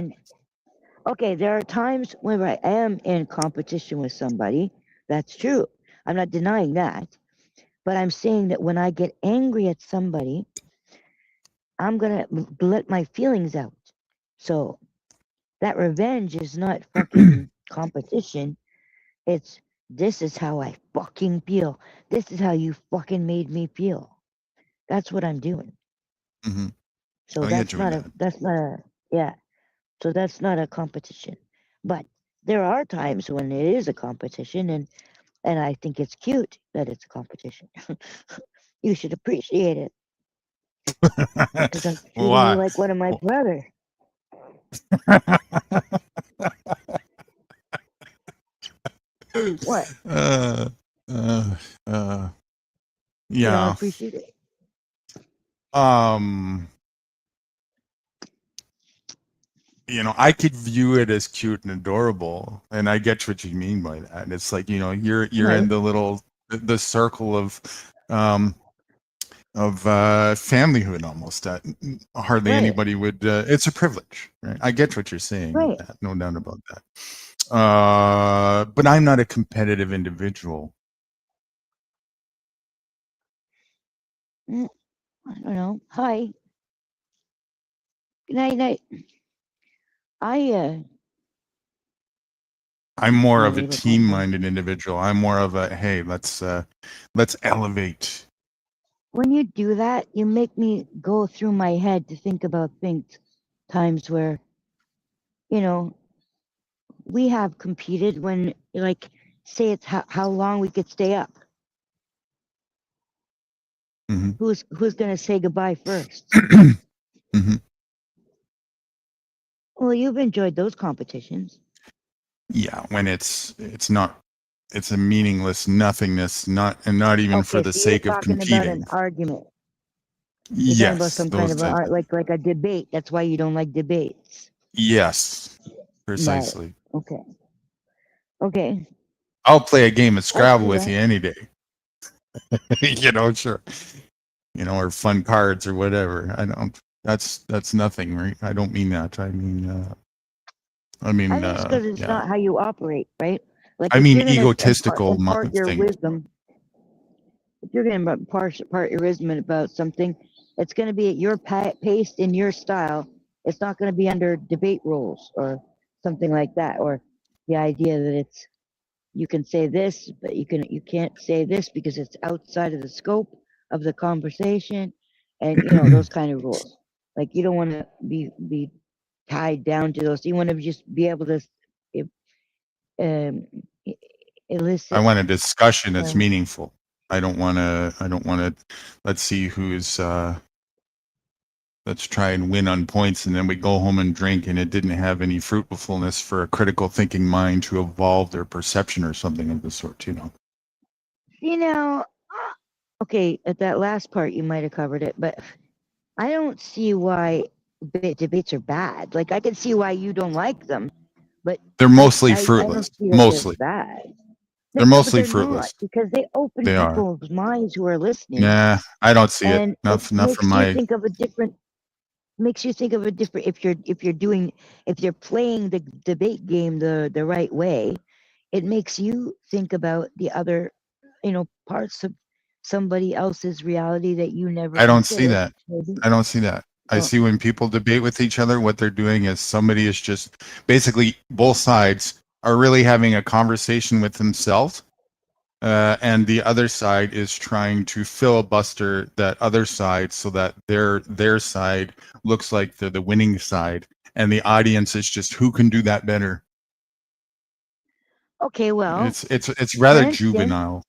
There are times when I am in competition with somebody. That's true. I'm not denying that. But I'm saying that when I get angry at somebody, I'm going to let my feelings out. So that revenge is not fucking competition. It's this is how I fucking feel. This is how you fucking made me feel. That's what I'm doing. Mm-hmm. So I get you with that. yeah. So that's not a competition. But there are times when it is a competition, and I think it's cute that it's a competition. You should appreciate it because I'm treating you Why? like one of my brothers. What? uh, uh, uh, You don't yeah. appreciate it? I could view it as cute and adorable, and I get what you mean by that. It's like, you're Right. in the circle of familyhood almost that hardly Right. anybody would. It's a privilege, right? I get what you're saying with Right. that, no doubt about that. But I'm not a competitive individual. I don't know. Hi. Good night, night. I I'm more my of a neighbor phone call. team-minded individual. I'm more of a, hey, let's elevate. When you do that, you make me go through my head to think about times where, you know, we have competed when, like, say it's how long we could stay up. Mm-hmm. Who's gonna say goodbye first? Mm-hmm. Well, you've enjoyed those competitions. Yeah, when it's not, it's a meaningless nothingness, not even for Okay, the so you're sake of talking about an competing. argument. You're talking about Yes, some kind those. of like a debate. That's why you don't like debates. Yes, Right. precisely. Okay. Okay. I'll play a game of I Scrabble see with that. you any day. Sure. Or fun cards or whatever. I don't. That's nothing, right? I don't mean that. I think it's because it's yeah. not how you operate, right? Like I if mean you're gonna egotistical impart your thing. wisdom, if you're gonna impart your wisdom about something, it's gonna be at your pace in your style. It's not gonna be under debate rules or something like that, or the idea that it's you can say this, but you can't say this because it's outside of the scope of the conversation, and those kind of rules. Like you don't want to be tied down to those. You want to just be able to um, I elicit. want a discussion that's Um, meaningful. I don't want to. Let's see who's. Let's try and win on points, and then we go home and drink, and it didn't have any fruitfulness for a critical thinking mind to evolve their perception or something of the sort. you know, okay, at that last part you might have covered it, but I don't see why debates are bad. Like I can see why you don't like them, but They're I mostly I don't fruitless. see that they're Mostly, bad. they're But mostly they're not fruitless. because they open They are. people's minds who are listening, Nah, I don't see it. and it Not from makes you my. think of a different. Makes you think of a different. If you're playing the debate game the right way, it makes you think about the other, parts of somebody else's reality that you never I don't see considered. that. Maybe. I don't see that. I Well, see when people debate with each other, what they're doing is somebody is just basically both sides are really having a conversation with themselves, and the other side is trying to filibuster that other side so that their side looks like they're the winning side, and the audience is just who can do that better. okay, well, It's for rather instance, juvenile.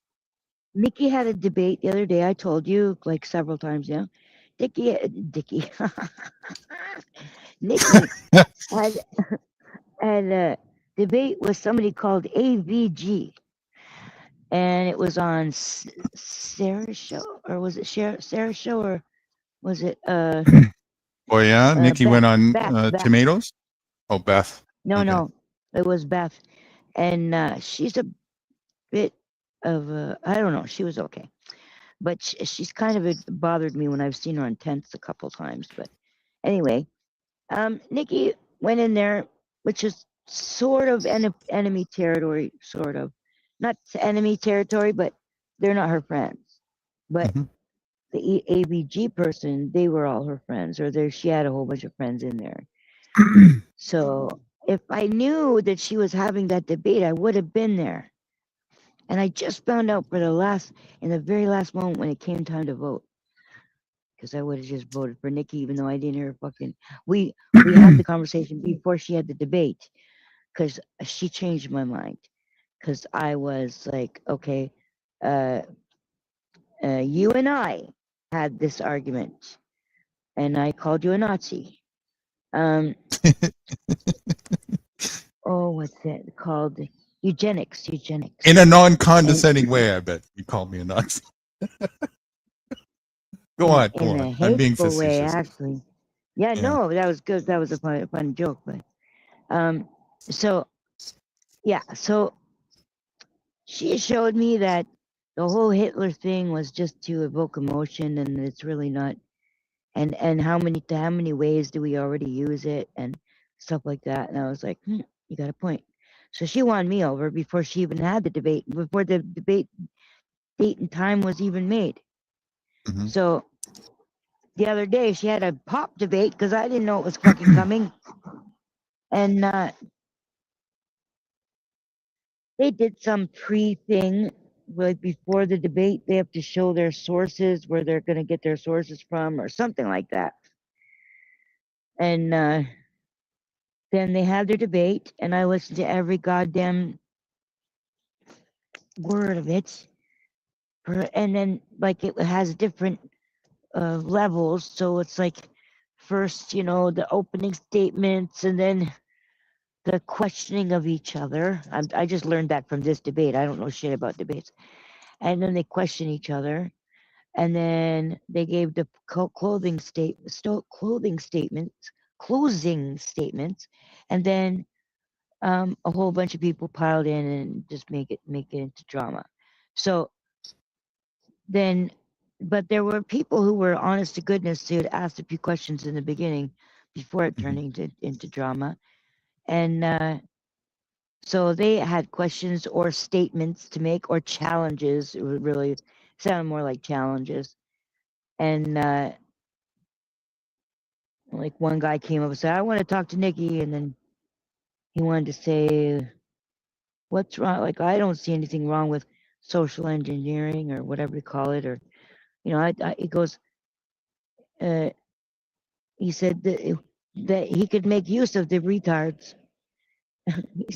Nikki had a debate the other day. I told you like several times now. Dickie, Nikki had a debate with somebody called AVG, and it was on Sarah's show, or was it Sarah's show, or was it Oh yeah, Nikki went on Beth? tomatoes. Oh, Beth. No, Okay. no, it was Beth, and she's a bit of a, I don't know. She was okay, but she's kind of bothered me when I've seen her on tents a couple times. But anyway, Nikki went in there, which is sort of enemy territory, sort of not enemy territory, but they're not her friends. But Mhm. the ABG person, they were all her friends, or she had a whole bunch of friends in there. So if I knew that she was having that debate, I would have been there. And I just found out in the very last moment when it came time to vote, because I would have just voted for Nikki, even though I didn't hear fucking. We had the conversation before she had the debate, because she changed my mind. Because I was like, okay, you and I had this argument, and I called you a Nazi. Oh, what's it called? Eugenics. In a And non-condescending way, I bet you called me a Nazi. Go on, go in on. a I'm being hateful way, facetious. actually. Yeah, Yeah. no, that was good. That was a fun joke, but so yeah, so she showed me that the whole Hitler thing was just to evoke emotion, and it's really not. And how many ways do we already use it and stuff like that? And I was like, you got a point. So she won me over before she even had the debate, before the debate date and time was even made. Mm-hmm. So the other day she had a pop debate because I didn't know it was fucking coming, and they did some pre-thing. Like before the debate, they have to show their sources, where they're going to get their sources from, or something like that. And then they had their debate, and I listened to every goddamn word of it. And then, like, it has different levels. So it's like, first, the opening statements, and then the questioning of each other. I just learned that from this debate. I don't know shit about debates. And then they question each other. And then they gave the clothing statements, closing statements, and then a whole bunch of people piled in and just make it into drama. So then, but there were people who were honest to goodness who had asked a few questions in the beginning before it turned into drama, and so they had questions or statements to make, or challenges. It would really sound more like challenges. And like one guy came up and said, I want to talk to Nikki. And then he wanted to say, what's wrong? Like, I don't see anything wrong with social engineering, or whatever you call it. Or, he goes, uh, he said that he could make use of the retards. he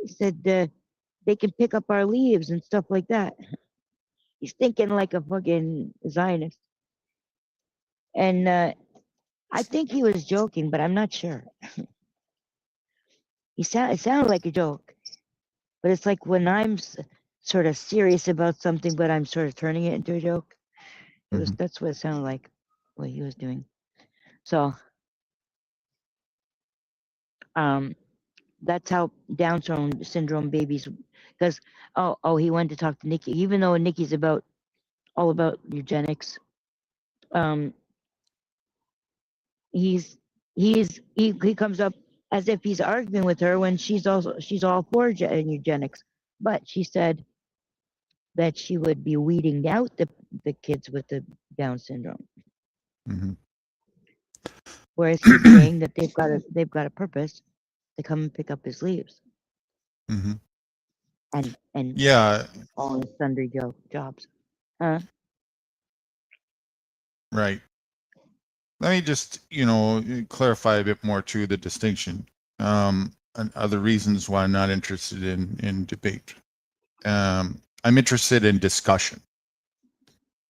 said, they can pick up our leaves and stuff like that. He's thinking like a fucking Zionist. And I think he was joking, but I'm not sure. It sounded like a joke, but it's like when I'm sort of serious about something, but I'm sort of turning it into a joke. That's what it sounded like, what he was doing. So, that's how Down syndrome babies. Because he wanted to talk to Nikki, even though Nikki's all about eugenics. He comes up as if he's arguing with her when she's all for eugenics, but she said that she would be weeding out the kids with the Down syndrome, whereas he's saying that they've got a purpose to come and pick up his leaves, and Yeah. all his sundry jobs. Huh? Right. Let me just, clarify a bit more to the distinction, and other reasons why I'm not interested in debate. I'm interested in discussion.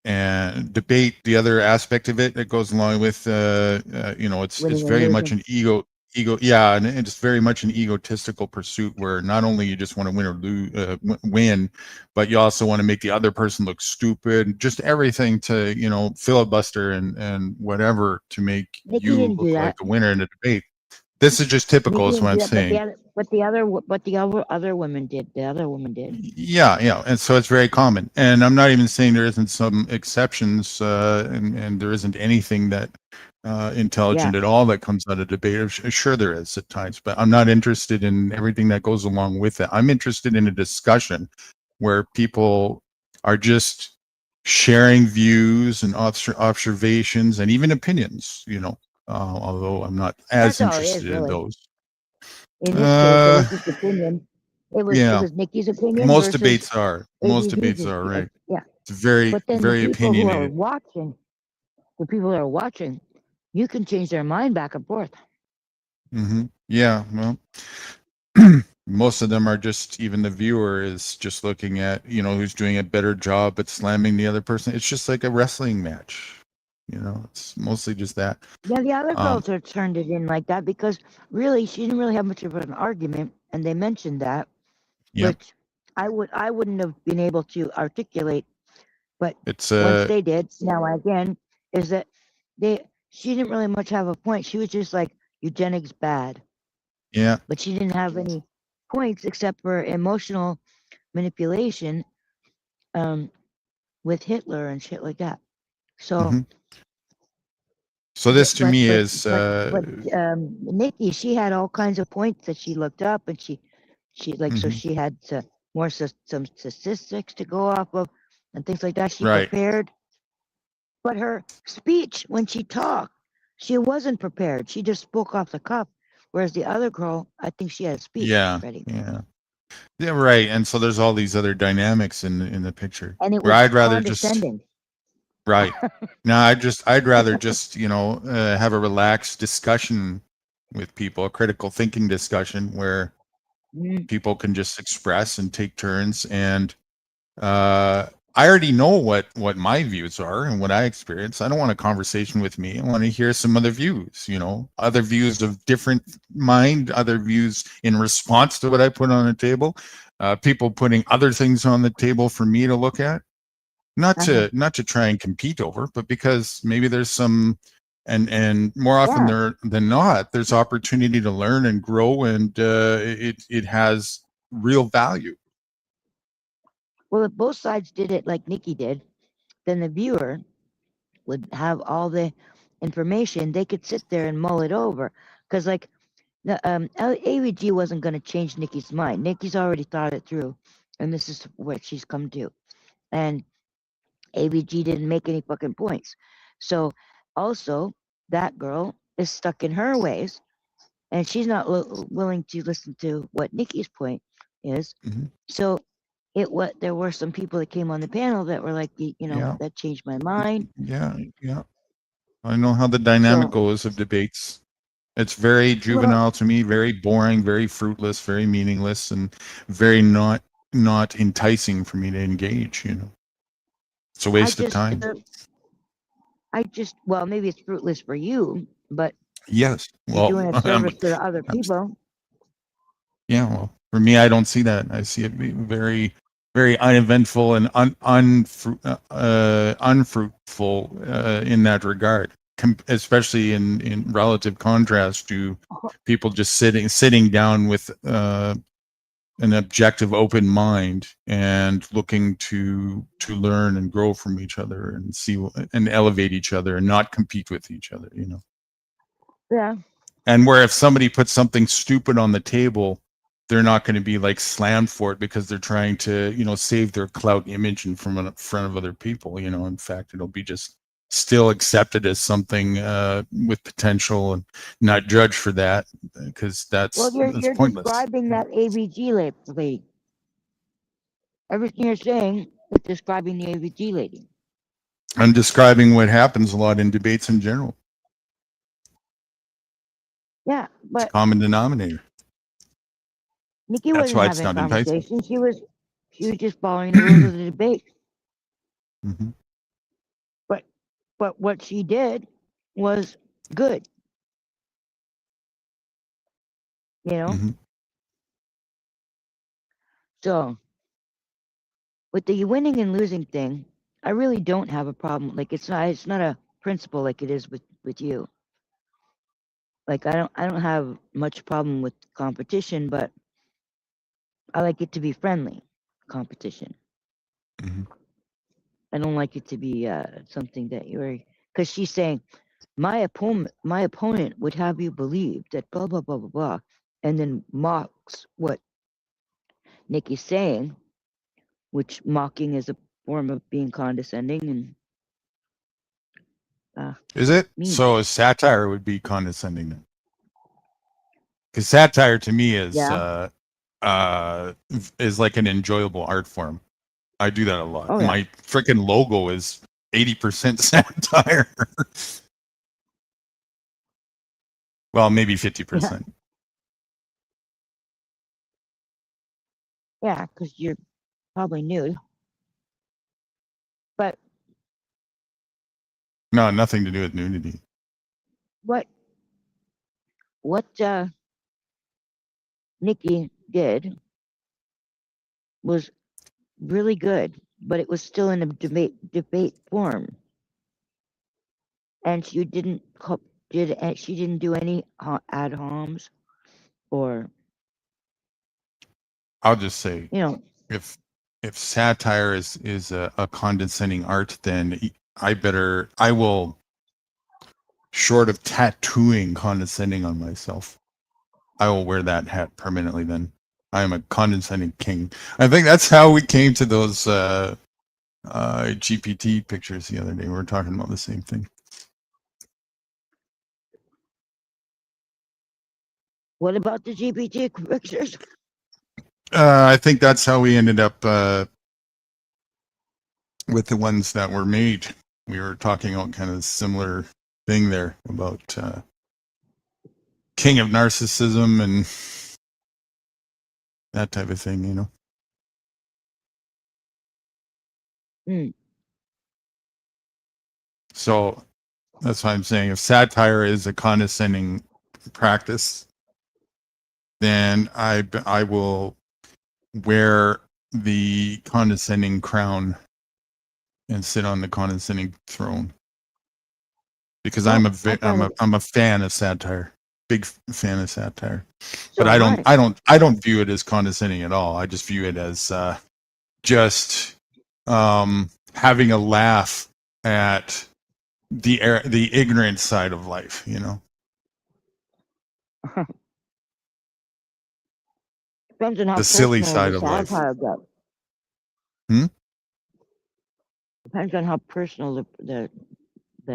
And debate, the other aspect of it that goes along with, it's very much an ego, yeah, and it's very much an egotistical pursuit where not only you just want to win or lose, win, but you also want to make the other person look stupid, just everything to, filibuster and whatever to make Nikki you didn't do look like that. a winner in a debate. This is just typical, Nikki is what didn't I'm do that, saying. but the other women did. The other woman did. Yeah, and so it's very common. And I'm not even saying there isn't some exceptions, and there isn't anything that intelligent at all that comes out of debate. Sure, there is at times, but I'm not interested in everything that goes along with it. I'm interested in a discussion where people are just sharing views and observations and even opinions, although I'm not as That's all it is, interested in really. those. In this case, it Uh, was just opinion. It yeah, was Nikki's opinion most versus debates are. Most debates ABG's. are, right. Yeah. It's very, But then very opinionated. the people who are watching, you can change their mind back and forth. Yeah, well, most of them are just, even the viewer is just looking at, who's doing a better job at slamming the other person. It's just like a wrestling match. It's mostly just that. Yeah, the other Um, girls are turned it in like that because really she didn't really have much of an argument, and they mentioned that, yep. which I wouldn't have been able to articulate, but It's once they did, now again, is that she didn't really much have a point. She was just like eugenics bad, yeah. but she didn't have any points except for emotional manipulation with Hitler and shit like that. So hmm So this to but me but is, but Nikki, she had all kinds of points that she looked up, and she like so mhm, she had some statistics to go off of and things like that. She right. prepared, but her speech when she talked, she wasn't prepared. She just spoke off the cuff. Whereas the other girl, I think she had a speech Yeah. ready, Yeah. Yeah, right. And so there's all these other dynamics in the picture and it where was I'd rather just, condescending. right. Now I'd rather just, have a relaxed discussion with people, a critical thinking discussion where Mm, people can just express and take turns. And I already know what my views are and what I experience. I don't want a conversation with me. I want to hear some other views, other views of different mind, other views in response to what I put on the table. People putting other things on the table for me to look at, not uh-huh. to try and compete over, but because maybe there's some, and more often Yeah. than not, there's opportunity to learn and grow, and it has real value. Well, if both sides did it like Nikki did, then the viewer would have all the information. They could sit there and mull it over. Because, like, the AVG wasn't going to change Nikki's mind. Nikki's already thought it through, and this is what she's come to. And AVG didn't make any fucking points. So, also, that girl is stuck in her ways, and she's not willing to listen to what Nikki's point is. Mhm. So, there were some people that came on the panel that were like, Yeah, that changed my mind. yeah, yeah. I know how the dynamic So, goes of debates. It's very well, juvenile to me, very boring, very fruitless, very meaningless, and very not enticing for me to engage. It's a I waste of just, time. well, maybe it's fruitless for you, but Yes. you're Well, doing a service to the other people. yeah. Well, for me, I don't see that. I see it being very, very uneventful and unfruitful in that regard, especially in relative contrast to people just sitting down with an objective, open mind and looking to learn and grow from each other and and elevate each other and not compete with each other. Yeah. And where if somebody puts something stupid on the table, they're not going to be like slammed for it because they're trying to, save their clout image in front of other people. In fact, it'll be just still accepted as something with potential and not judged for that because Well, that's you're pointless. describing that AVG lady. Everything you're saying is describing the AVG lady. I'm describing what happens a lot in debates in general. Yeah, It's a but common denominator. Nikki That's wasn't why it's having a not enticing. conversation. She was just following the rules of the debate. hmm But what she did was good. You know. hmm So with the winning and losing thing, I really don't have a problem. Like it's not a principle like it is with you. Like I don't have much problem with competition, but I like it to be friendly competition. hmm I don't like it to be something that you're because she's saying my opponent would have you believe that blah blah blah blah blah, and then mocks what Nikki's saying, which mocking is form of being condescending and Is it? mean. So satire would be condescending then? Because satire to me is like an enjoyable art form. I do that a lot. Oh, yeah. My freaking logo is 80% satire. Well, maybe 50%. Yeah, because you're probably nude. But No, nothing to do with nudity. what Nikki did was really good, but it was still in a debate form, and she didn't do any ad homs or, I'll just say, you know, if satire is a condescending art, then I will, short of tattooing condescending on myself, I will wear that hat permanently. Then I am a condescending king. I think that's how we came to those GPT pictures the other day. We were talking about the same thing. What about the GPT pictures? I think that's how we ended up with the ones that were made. We were talking about kind of a similar thing there about king of narcissism and that type of thing, you know. So that's why I'm saying, if satire is a condescending practice, then I will wear the condescending crown and sit on the condescending throne, because I'm a fan of satire, big fan of satire. So but I don't view it as condescending at all. I just view it as just having a laugh at the ignorant side of life, you know. Depends on how The silly personal side the of life. satire gets. Depends on how personal the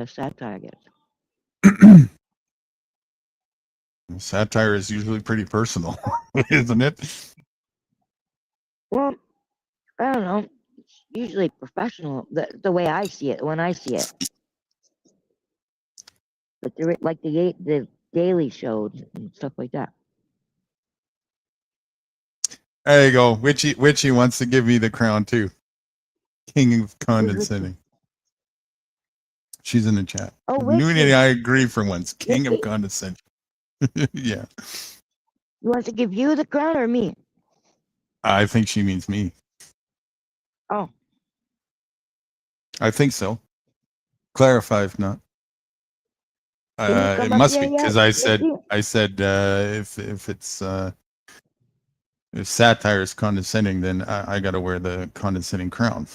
satire gets. Satire is usually pretty personal, isn't it? Well, I don't know. It's usually professional, the way I see it, when I see it. But they're like the Daily Show and stuff like that. There you go. Witchy wants to give me the crown too. King of condescending. She's in the chat. Oh, Nudity, I agree for once. King of condescension. Yeah. You want to give you the crown or me? I think she means me. Oh. I think so. Clarify if not. It must be, because I said if it's if satire is condescending, then I got to wear the condescending crown.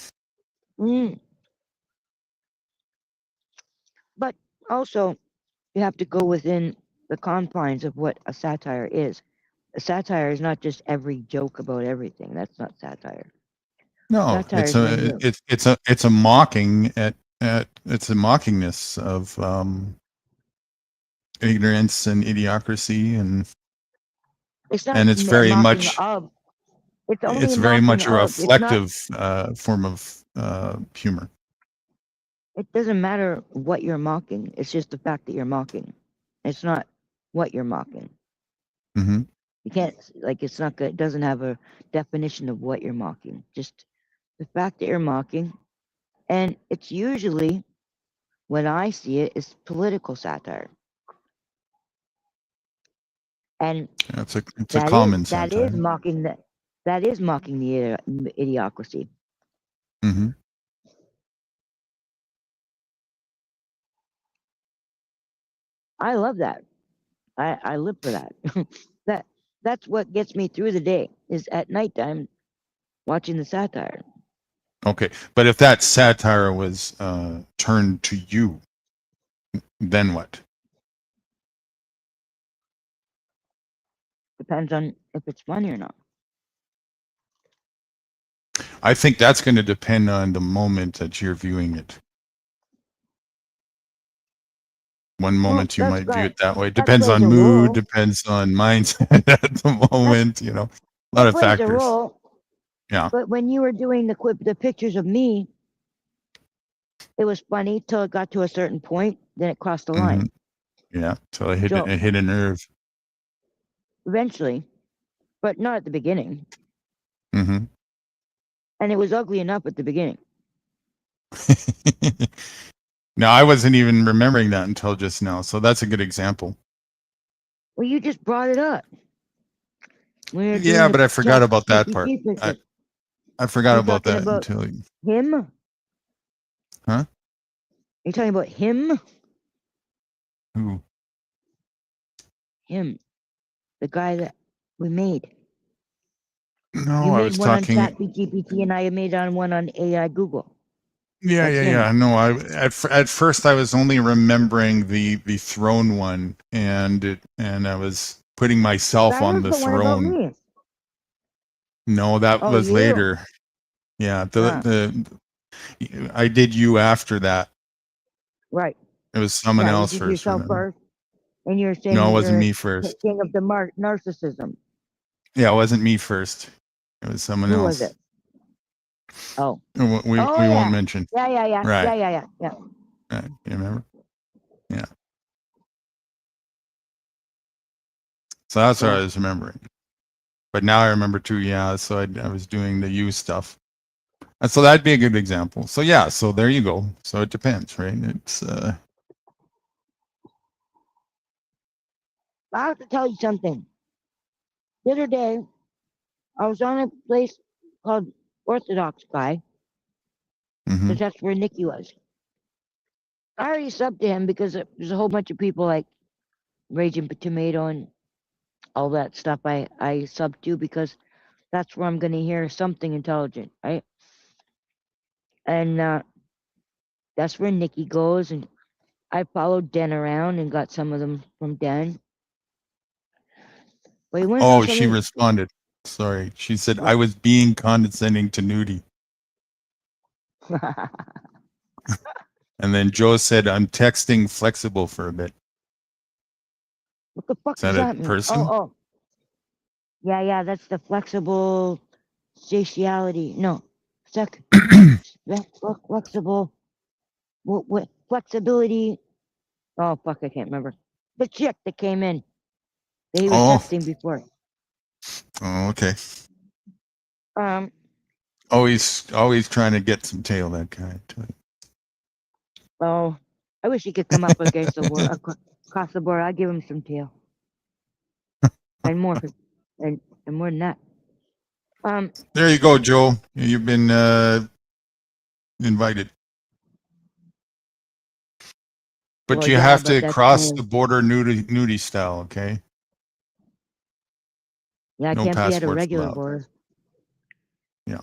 But also, you have to go within the confines of what a satire is. A satire is not just every joke about everything. That's not satire. No, satire it's a mocking it's a mockingness of ignorance and idiocracy, and it's not and it's very much of. It's only it's very much a of. reflective form of humor. It doesn't matter what you're mocking. It's just the fact that you're mocking. It's not what you're mocking. Mm-hmm. You can't, like, it's not good. It doesn't have a definition of what you're mocking. Just the fact that you're mocking. And it's usually, when I see it, is political satire. And it's a common satire. That is mocking the idiocracy. Mm-hmm. I love that. I live for that. That's what gets me through the day, is at nighttime watching the satire. Okay, but if that satire was turned to you, then what? Depends on if it's funny or not. I think that's going to depend on the moment that you're viewing it. One moment you might view it that way. Depends on mood, depends on mindset at the moment, you know, a lot of factors. A role. Yeah. But when you were doing the pictures of me, it was funny till it got to a certain point, then it crossed the line. Yeah, till it hit a nerve. Eventually, but not at the beginning. Mm-hmm. And it was ugly enough at the beginning. No, I wasn't even remembering that until just now. So that's a good example. Well, you just brought it up. Yeah, but I forgot about that part. I forgot about that until him. Huh? Are you talking about him? Who? Him. The guy that we made. No, you I made was one talking on ChatGPT and I made one on AI Google. Yeah. No, at first I was only remembering the throne one, and I was putting myself on the throne. No, that was later. Yeah, I did you after that. Right. It was someone else you did first. Yourself first, and you're saying no, it wasn't me first. King of the narcissism. Yeah, it wasn't me first. It was someone else. Who was it? Oh. We won't mention. Yeah. Right. Yeah. Right. You remember? Yeah. So that's what I was remembering. But now I remember too, yeah, so I was doing the you stuff. And so that'd be a good example. So yeah, so there you go. So it depends, right? It's I have to tell you something. The other day, I was on a place called Orthodox Guy, because that's where Nikki was. I already subbed to him because there's a whole bunch of people like Raging Tomato and all that stuff I subbed to because that's where I'm going to hear something intelligent, right? And that's where Nikki goes, and I followed Den around and got some of them from Den. But she responded. Sorry. She said, I was being condescending to Nudie. And then Joe said, I'm texting flexible for a bit. What the fuck does that mean? Person? Oh. Yeah, that's the flexible satiality. No. Flexible. What flexibility? Oh, fuck, I can't remember. The chick that came in that he was texting before. Oh, okay. Always trying to get some tail, that guy. Oh, I wish he could come up against the board, across the board. I'd give him some tail. And more, and more than that. There you go, Joe. You've been invited. But you have to cross the border nudie style, okay? Yeah, I can't be at a regular border. Yeah.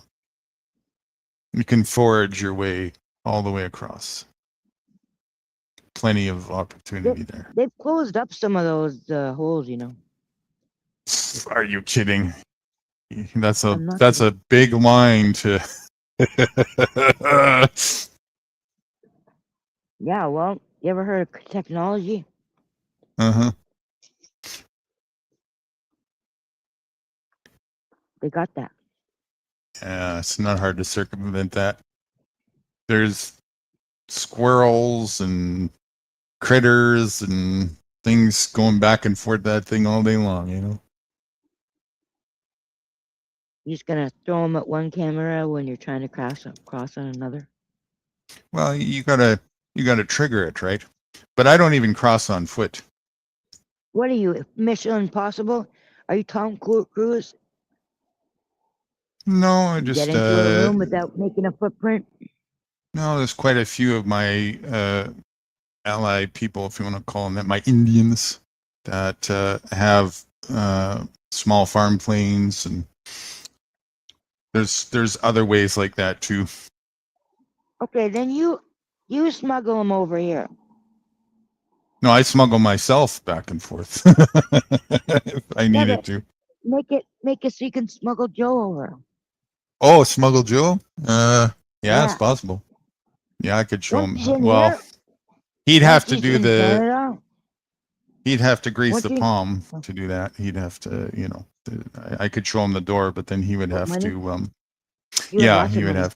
You can forage your way all the way across. Plenty of opportunity there. They've closed up some of those holes, you know. Are you kidding? That's a big line to. Yeah, well, you ever heard of technology? Uh-huh. They got that. Yeah, it's not hard to circumvent that. There's squirrels and critters and things going back and forth that thing all day long, you know. You're just gonna throw them at one camera when you're trying to cross on another. Well, you gotta trigger it, right? But I don't even cross on foot. What are you, Mission Impossible? Are you Tom Cruise? No, I just get into a room without making a footprint. No, there's quite a few of my allied people, if you want to call them that, my Indians that have small farm planes, and there's other ways like that too. Okay, then you smuggle them over here. No, I smuggle myself back and forth if I needed to. Make it so you can smuggle Joe over. Oh, Smuggle Joe? Yeah, it's Yeah. possible. Yeah, I could show Once him. he's in Well, here, he'd have once to he's do in the. Canada, He'd have to grease once the he palm to do that. He'd have to, I could show him the door, but then he would what have money? to. You have Yeah, lots of money.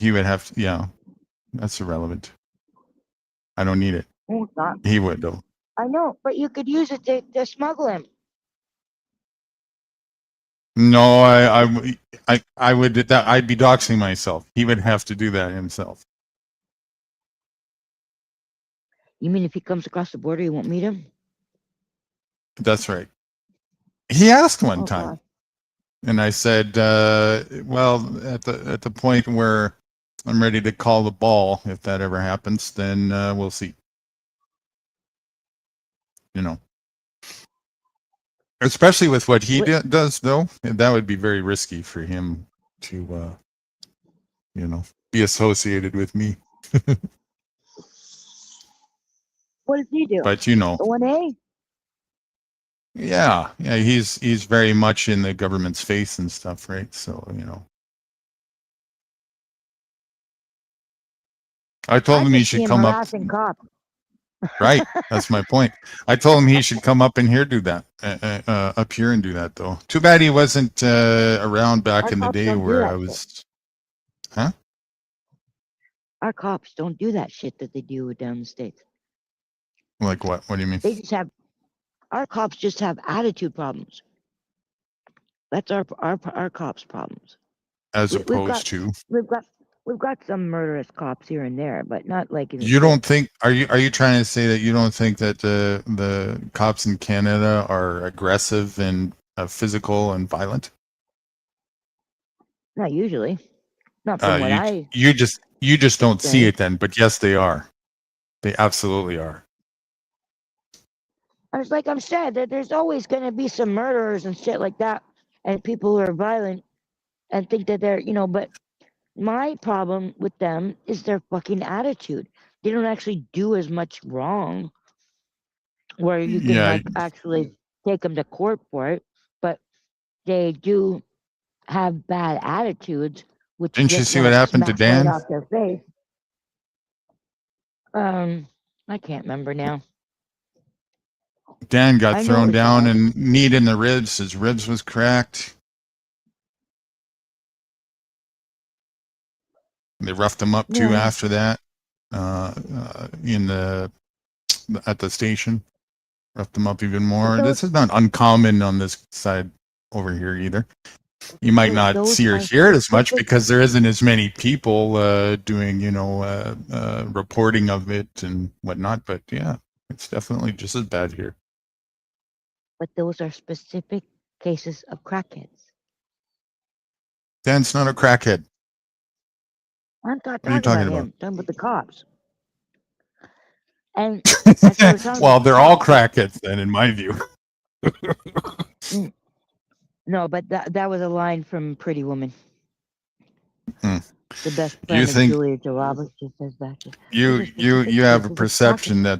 He would have to. Yeah, that's irrelevant. I don't need it. Oh, it's not. He would though. I know, but you could use it to smuggle him. No, I would. I'd be doxing myself. He would have to do that himself. You mean if he comes across the border, you won't meet him? That's right. He asked one Oh time, God. and I said, "Well, at the point where I'm ready to call the ball, if that ever happens, then we'll see." You know, especially with what he does, though, that would be very risky for him to, be associated with me. What does he do? But The 1A? yeah, he's very much in the government's face and stuff, right? So I told I him he just see should him come up. harassing cops. Right, that's my point. I told him he should come up in here, do that, up here and do that. Though, too bad he wasn't around back Our in the cops day don't do where that I shit. was. Huh? Our cops don't do that shit that they do down the states. Like what? What do you mean? They just have our cops just have attitude problems. That's our cops' problems. As We've got opposed to, we've got we've got some murderous cops here and there, but not like in the you states. don't think? Are you trying to say that you don't think that the cops in Canada are aggressive and physical and violent? Not usually. Not from what You I you just don't see say. it then, but yes, they are. They absolutely are. I was like I'm said that there's always going to be some murderers and shit like that, and people who are violent and think that they're But my problem with them is their fucking attitude. They don't actually do as much wrong where you can Yeah, like actually take them to court for it, but they do have bad attitudes, which you didn't you just see want what to happened to smack right Dan? off their face. I can't remember now. Dan got I know it thrown was down bad. and kneed in the ribs. His ribs was cracked. They roughed him up too Yeah, after that. In the at the station, roughed him up even but more. those This is not uncommon on this side over here either. You might not those see or are hear it as much specific. because there isn't as many people doing, reporting of it and whatnot. But yeah, it's definitely just as bad here. But those are specific cases of crackheads. Dan's not a crackhead. I'm not What are you talking about talking about? him. I'm talking about the cops. And as we were talking Well, about the they're all cops, crackheads then, in my view. no, but that was a line from Pretty Woman. Hmm. The best You friend of think Julia Roberts just says that. you Those are you specific you have a cases of perception crackheads.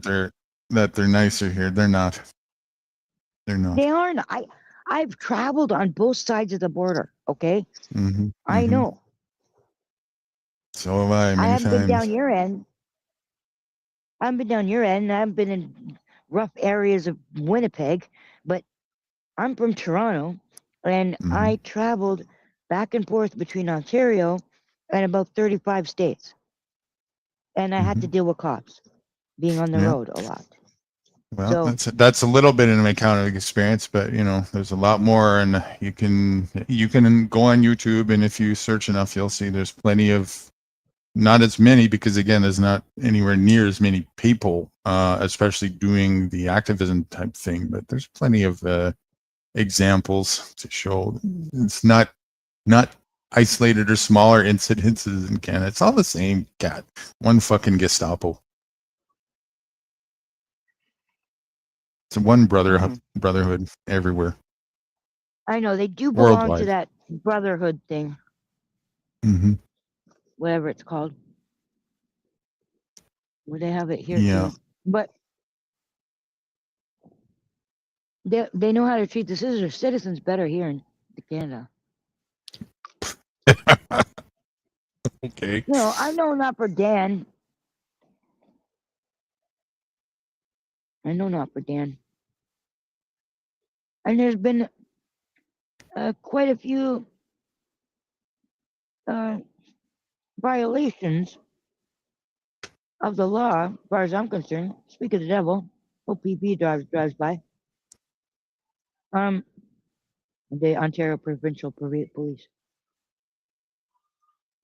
that they're nicer here. They're not. They're not. They aren't. I've traveled on both sides of the border. Okay, Hmm. I Hmm. know. So have I I many haven't been down times. your end. I haven't been down your end. I haven't been in rough areas of Winnipeg, but I'm from Toronto, and Hmm. I traveled back and forth between Ontario and about 35 states, and I had to Hmm. deal with cops being on the Yeah. road a lot. Well, So, that's a little bit in my counter experience, but there's a lot more, and you can go on YouTube, and if you search enough, you'll see there's plenty of, not as many because again, there's not anywhere near as many people, especially doing the activism type thing. But there's plenty of examples to show it's not isolated or smaller incidences in Canada. It's all the same cat, one fucking Gestapo. It's one brotherhood everywhere, I know they do belong to worldwide. that brotherhood thing, Hmm. whatever it's called. Well, they have it here Yeah. too, but they know how to treat the citizens better here in Canada. Okay. No, I know not for Dan. I know not for Dan. And there's been quite a few uh, violations of the law, as far as I'm concerned. Speak of the devil. OPP drives by. The Ontario Provincial Police.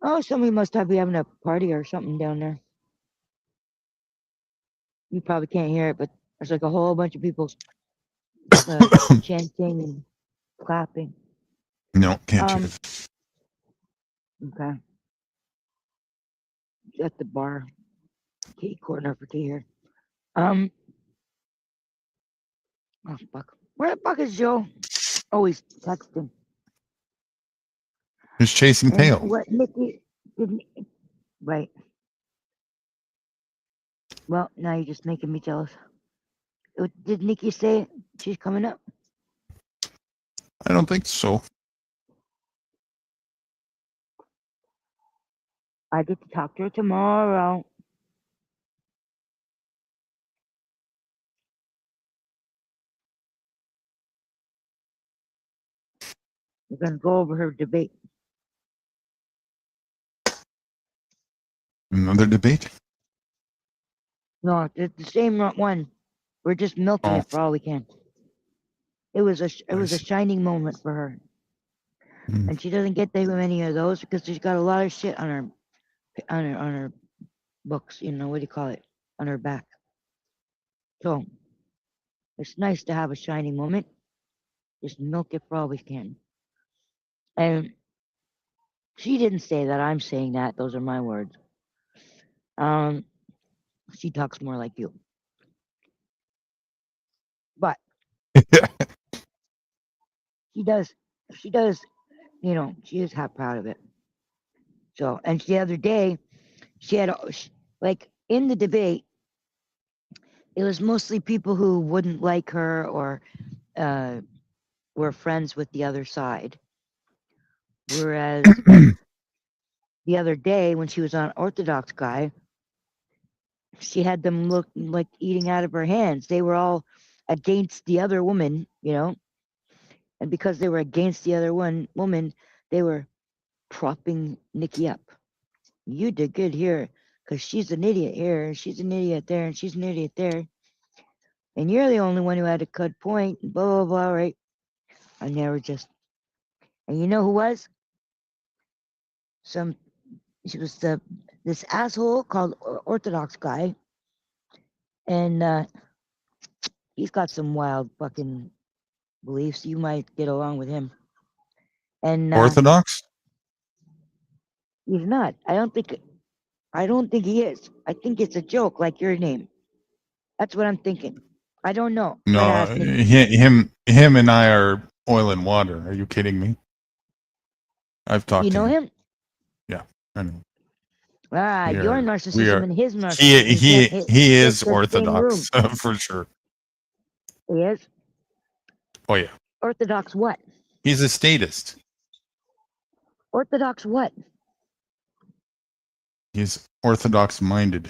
Oh, somebody must be having a party or something down there. You probably can't hear it, but there's like a whole bunch of people chanting and clapping. No, can't hear. Okay. At the bar. Kitty corner for tea here. Oh fuck. Where the fuck is Joe? Oh, he's texting. He's chasing And tail. what Nikki didn't right. Well, now you're just making me jealous. Did Nikki say she's coming up? I don't think so. I get to talk to her tomorrow. We're gonna go over her debate. Another debate? No, it's the same one. We're just milking it for all we can. It was a shining moment for her, and she doesn't get that many of those because she's got a lot of shit on her books. You know, what do you call it? On her back. So it's nice to have a shining moment. Just milk it for all we can. And she didn't say that. I'm saying that. Those are my words. She talks more like you. But she does, you know, she is half proud of it. So, and the other day, she had, like, in the debate, it was mostly people who wouldn't like her or were friends with the other side. Whereas the other day, when she was on Orthodox guy, she had them look like eating out of her hands. They were all against the other woman, you know, and because they were against the other woman, they were propping Nikki up. You did good here because she's an idiot here, and she's an idiot there, and she's an idiot there. And you're the only one who had a good point, blah, blah, blah, right? And they were just, and you know who was? She was this asshole called Orthodox guy. And he's got some wild fucking beliefs. You might get along with him. And Orthodox? he's not. I don't think he is. I think it's a joke, like your name. That's what I'm thinking. I don't know. No, him and I are oil and water. Are you kidding me? I've talked to him. You know him? Yeah, I know. Your narcissism and his narcissism. He is Orthodox for sure. He is? Oh yeah. Orthodox what? He's a statist. Orthodox what? He's Orthodox minded.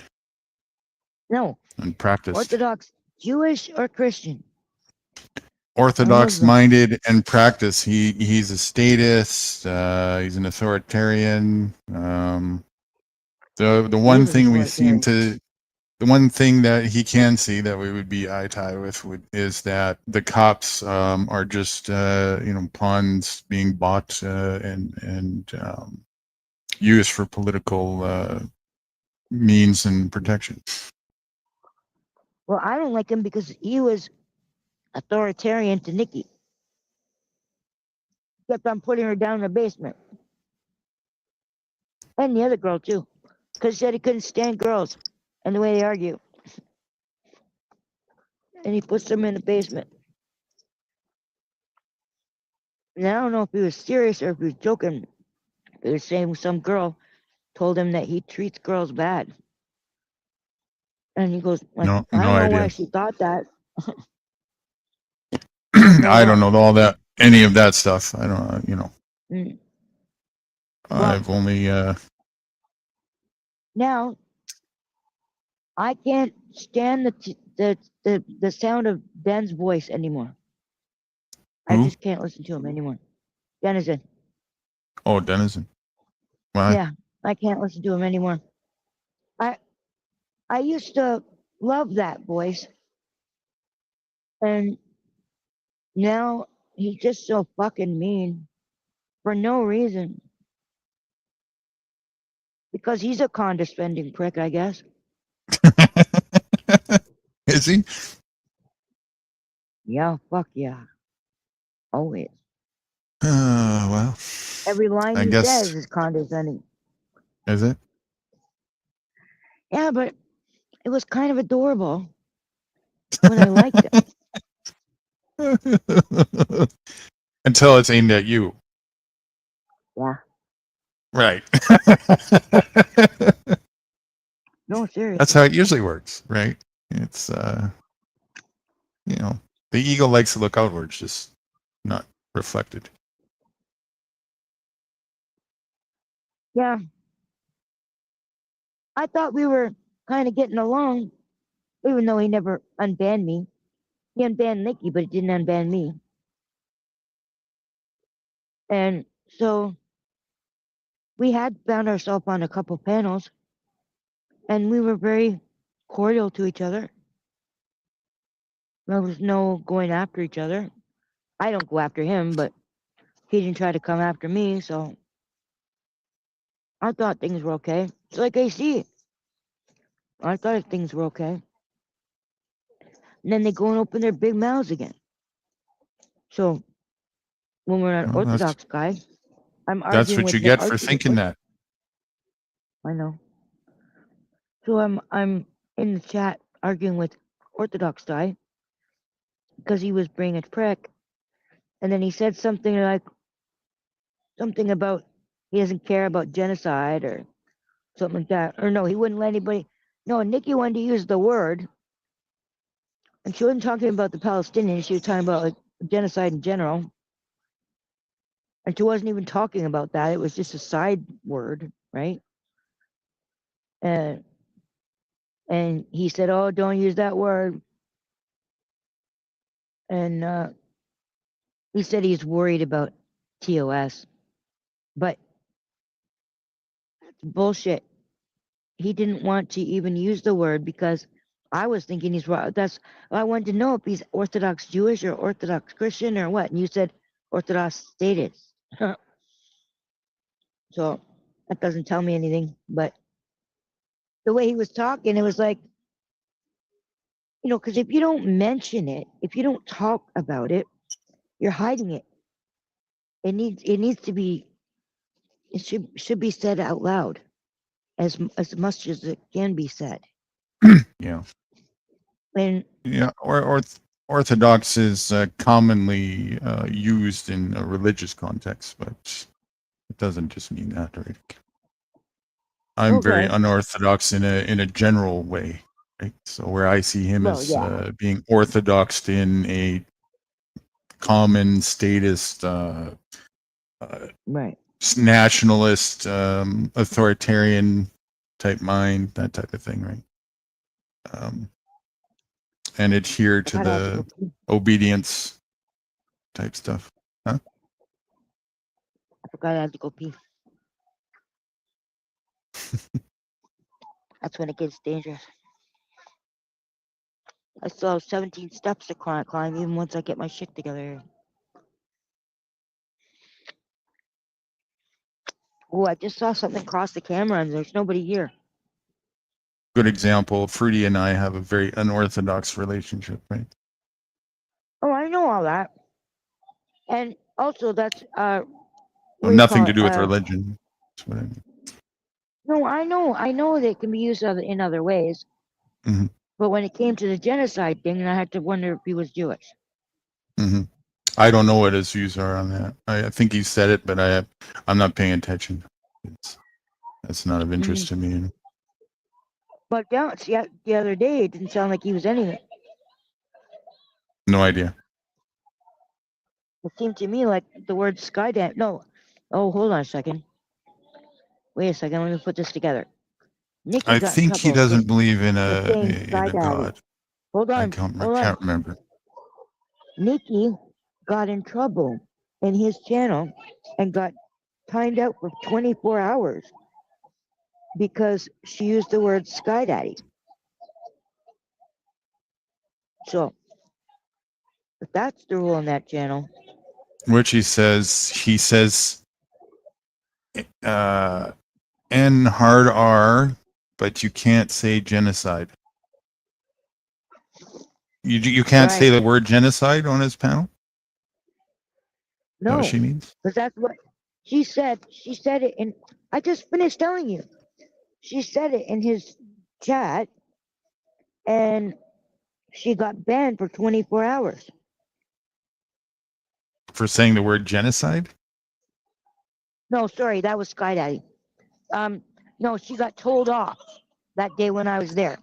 No. And practiced. Orthodox Jewish or Christian? Orthodox minded and practice. He's a statist. He's an authoritarian. The one thing we seem to, the one thing that he can see that we would be eye to eye with is that the cops are just pawns being bought and used for political means and protection. Well, I don't like him because he was authoritarian to Nikki. Kept on putting her down in the basement. And the other girl, too. Because he said he couldn't stand girls and the way they argue. And he puts them in the basement. And I don't know if he was serious or if he was joking. He was saying some girl told him that he treats girls bad. And he goes, like, No I don't know idea. why she thought that. I don't know all that, any of that stuff. I don't, I've only now I can't stand the sound of Ben's voice anymore. I who? just can't listen to him anymore. Denizen. Oh, Denizen. Why? Yeah, I can't listen to him anymore. I used to love that voice, and now he's just so fucking mean for no reason. Because he's a condescending prick, I guess. Is he? Yeah, fuck yeah. Always. Well, Every line I he guess, says is condescending. is it? Yeah, but it was kind of adorable when I liked it. Until it's aimed at you. Yeah. Right. No, seriously. That's how it usually works, right? It's you know, the ego likes to look outwards, just not reflected. Yeah. I thought we were kind of getting along, even though he never unbanned me. He unbanned Nikki, but he didn't unban me. And so we had found ourselves on a couple panels, and we were very cordial to each other. There was no going after each other. I don't go after him, but he didn't try to come after me, so I thought things were okay. It's like AC. I thought things were okay. And then they go and open their big mouths again. So when we're an Well, Orthodox guy, I'm that's arguing what with you the get for thinking that. I know. So I'm in the chat arguing with Orthodox guy because he was being a prick, and then he said something about he doesn't care about genocide or something like that. Or no, he wouldn't let anybody. No, Nikki wanted to use the word, and she wasn't talking about the Palestinians. She was talking about like genocide in general, and she wasn't even talking about that. It was just a side word, right? And he said, "Oh, don't use that word." And he said he's worried about TOS, but that's bullshit. He didn't want to even use the word because I was thinking he's wrong. That's I wanted to know if he's Orthodox Jewish or Orthodox Christian or what. And you said Orthodox status, so that doesn't tell me anything. But the way he was talking, it was like, because if you don't mention it, if you don't talk about it, you're hiding it. It needs to be. It should be said out loud as much as it can be said. Yeah. And Yeah. Or Orthodox is commonly used in a religious context, but it doesn't just mean that, right? I'm very okay, unorthodox in a general way, right? So where I see him well, as yeah, being orthodoxed in a common statist, right. nationalist, authoritarian type mind, that type of thing, right? And adhere to I had to go the pee. obedience type stuff. Huh? I forgot I had to go pee. That's when it gets dangerous. I still have 17 steps to climb even once I get my shit together. Oh, I just saw something cross the camera and there's nobody here. Good example. Fruity and I have a very unorthodox relationship, right? Oh, I know all that. And also, that's what Well, do you nothing call to it? do with religion. That's what I mean. No, I know they can be used in other ways. Mhm. But when it came to the genocide thing, I had to wonder if he was Jewish. Mm-hmm. I don't know what his views are on that. I think he said it, but I'm not paying attention. That's not of interest to me. But the other day, it didn't sound like he was anything. No idea. It seemed to me like the word skydance. No. Oh, hold on a second. Wait a second, let me put this together. Nikki I got in think he trouble doesn't believe in for saying a Sky Daddy. god. Hold I on, hold on. can't remember. Nikki got in trouble in his channel and got timed out for 24 hours because she used the word Sky Daddy. So, if that's the rule on that channel. Which he says N hard R, but you can't say genocide. You can't say the word genocide on his panel? No, what she means? Because that's what she said. She said it in. I just finished telling you. She said it in his chat, and she got banned for 24 hours. For saying the word genocide? No, sorry, that was Sky Daddy. No, she got told off that day when I was there.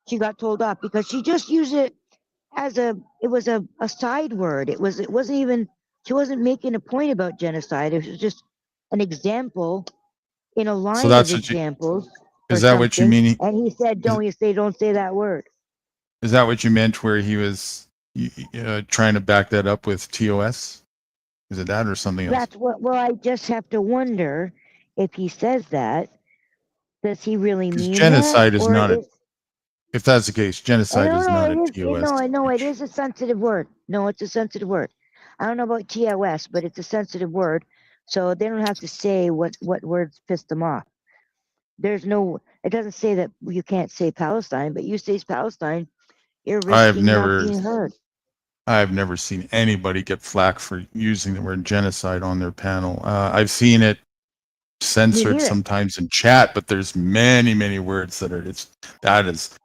She got told off because she just used it as it was a side word. It wasn't even, she wasn't making a point about genocide. It was just an example in a line So of that's what examples is for that what you something. mean? And he said, don't say that word. Is that what you meant where he was trying to back that up with TOS? Is it that or something else? That's what, well, I just have to wonder if he says that, does he really Because mean genocide that? is Or not a, is, if that's the case, genocide is not a TOS. I know it is a sensitive word. No, it's a sensitive word. I don't know about TOS, but it's a sensitive word. So they don't have to say what words pissed them off. There's no, it doesn't say that you can't say Palestine, but you say Palestine, you're risking not being heard. I've never seen anybody get flack for using the word genocide on their panel. I've seen it censored sometimes in chat, but there's many words that that is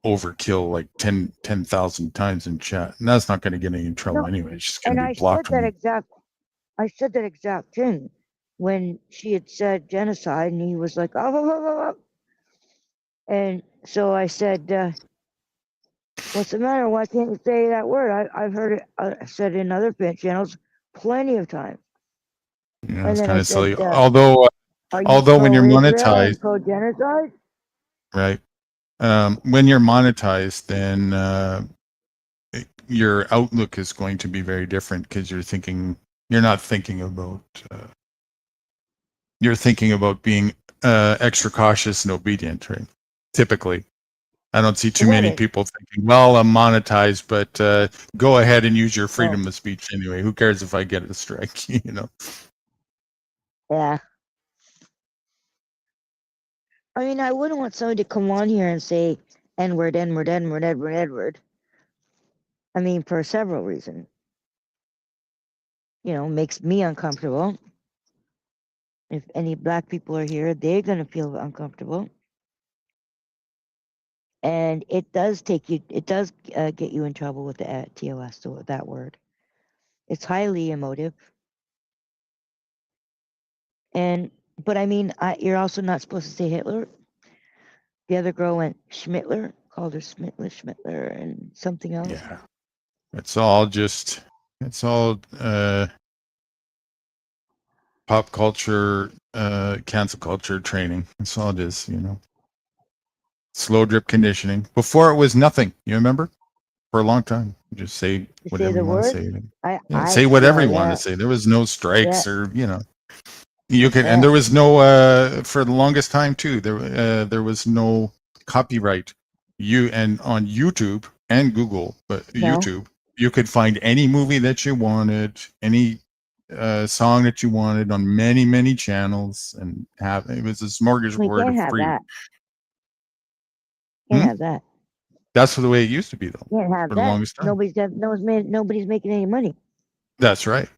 overkill like 10,000 times in chat, and that's not going to get any trouble anyway. It's just going to be blocked. I said that exact thing when she had said genocide, and he was like, oh. And so I said, what's the matter? Why can't you say that word? I've heard it said in other channels plenty of times. Yeah, it's kind of silly. Although when you're monetized, pro-genocide, right? When you're monetized, then your outlook is going to be very different because you're not thinking about you're thinking about being extra cautious and obedient, right? Typically, I don't see too many people thinking, well, I'm monetized, but go ahead and use your freedom of speech anyway. Who cares if I get a strike? Yeah. I mean, I wouldn't want somebody to come on here and say N-word, N-word, N-word, N-word, N-word. I mean, for several reasons. Makes me uncomfortable. If any black people are here, they're going to feel uncomfortable. And it does get you in trouble with the TOS, so that word. It's highly emotive. But I mean, you're also not supposed to say Hitler. The other girl went Schmittler, called her Schmittler, and something else. Yeah. It's all pop culture, cancel culture training. That's all it is, Slow drip conditioning. Before it was nothing. You remember? For a long time. Just say whatever you want to say. Say whatever you want to say. There was no strikes or, you could, and there was no, for the longest time too, there was no copyright. And on YouTube and Google, but YouTube, you could find any movie that you wanted, any song that you wanted on many channels, and it was a smorgasbord of free. Can't have that. That's the way it used to be, though. Can't have for that. The longest time. Nobody's making any money. That's right.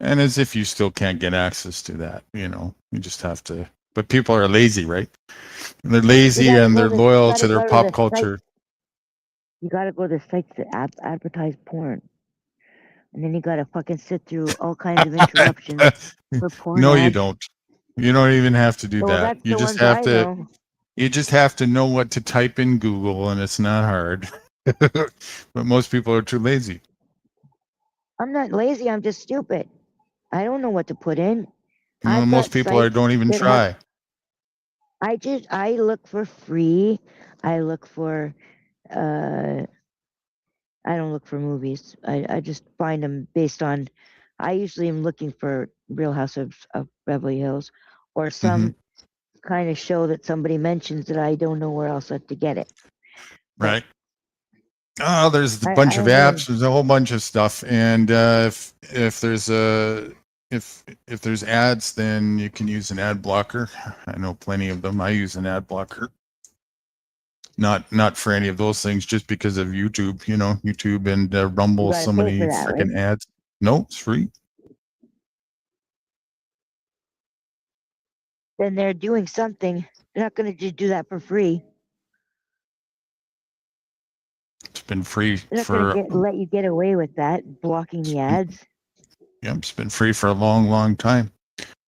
And as if you still can't get access to that, you just have to. But people are lazy, right? They're lazy and they're loyal to their pop culture. You gotta go to sites that advertise porn. And then you gotta fucking sit through all kinds of interruptions for porn No, ads. you don't. You don't even have to do that. You just have to. You just have to know what to type in Google, and it's not hard. But most people are too lazy. I'm not lazy. I'm just stupid. I don't know what to put in. Well, I've most got people sites don't even that have. try. I look for free. I look for. Uh, I don't look for movies. I just find them based on. I usually am looking for Real House of Beverly Hills, or Hmm. some kind of show that somebody mentions that I don't know where else to get it. But Right. Oh, there's a I bunch of don't really. apps. There's a whole bunch of stuff, and if there's a if there's ads, then you can use an ad blocker. I know plenty of them. I use an ad blocker. Not for any of those things, just because of YouTube. You know, YouTube and You Rumble. got to So pay many for that, right? freaking ads. No, it's free. Then they're doing something. They're not going to just do that for free. It's been free They're not going for to let you get away with that, blocking the ads. yeah, it's been free for a long, long time.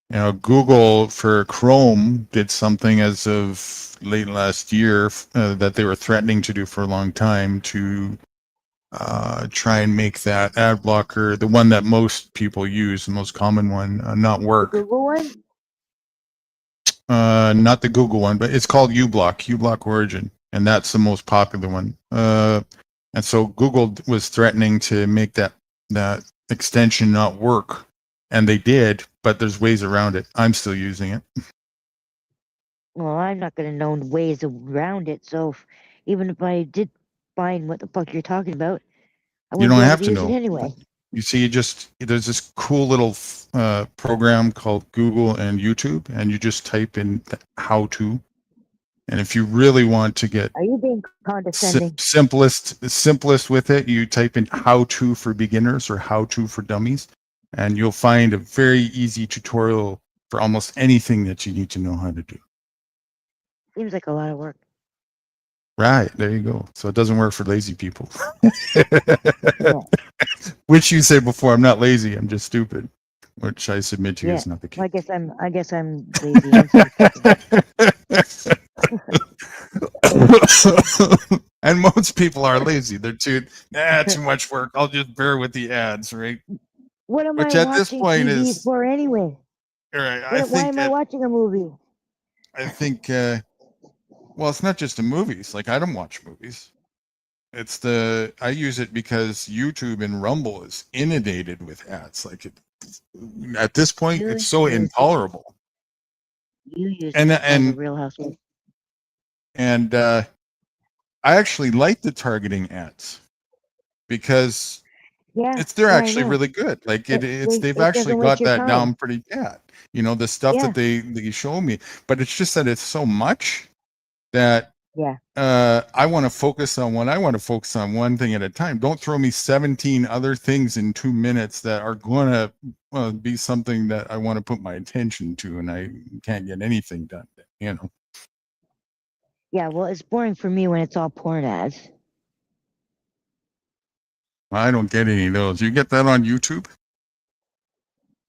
You know, Google for Chrome did something as of late last year that they were threatening to do for a long time to try and make that ad blocker, the one that most people use, the most common one, not The work. Google one? Not the Google one, but it's called uBlock Origin, and that's the most popular one. And so Google was threatening to make that extension not work, and they did, but there's ways around it. I'm still using it. Well, I'm not going to know ways around it. So even if I did find what the fuck you're talking about, I You wouldn't don't be able have to to use it know. anyway. You see, there's this cool little program called Google and YouTube, and you just type in how to. And if you really want to get Are you being condescending? simplest with it, you type in how to for beginners or how to for dummies, and you'll find a very easy tutorial for almost anything that you need to know how to do. Seems like a lot of work. Right, there you go. So it doesn't work for lazy people. Yeah. Which you said before, I'm not lazy, I'm just stupid. Which I submit to you Yeah. is not the Well, case. I guess I'm lazy and stupid. And most people are lazy. They're too much work. I'll just bear with the ads, right? What am I Which at this watching point TV is, for anyway? all right. Why am I watching a movie? I think, well, it's not just the movies. Like I don't watch movies. I use it because YouTube and Rumble is inundated with ads. At this point, You it's so use intolerable. you use And it for the and Real Housewives. and I actually like the targeting ads because Yeah, they're yeah, I actually know. really good. Like they've It actually doesn't waste got your that time. down pretty bad. You know, the stuff Yeah, that they show me, but it's just that it's so much that yeah. I want to focus on what I want to focus on, one thing at a time. Don't throw me 17 other things in 2 minutes that are going to be something that I want to put my attention to, and I can't get anything done. You know, Yeah, well, it's boring for me when it's all porn ads. I don't get any of those. You get that on YouTube?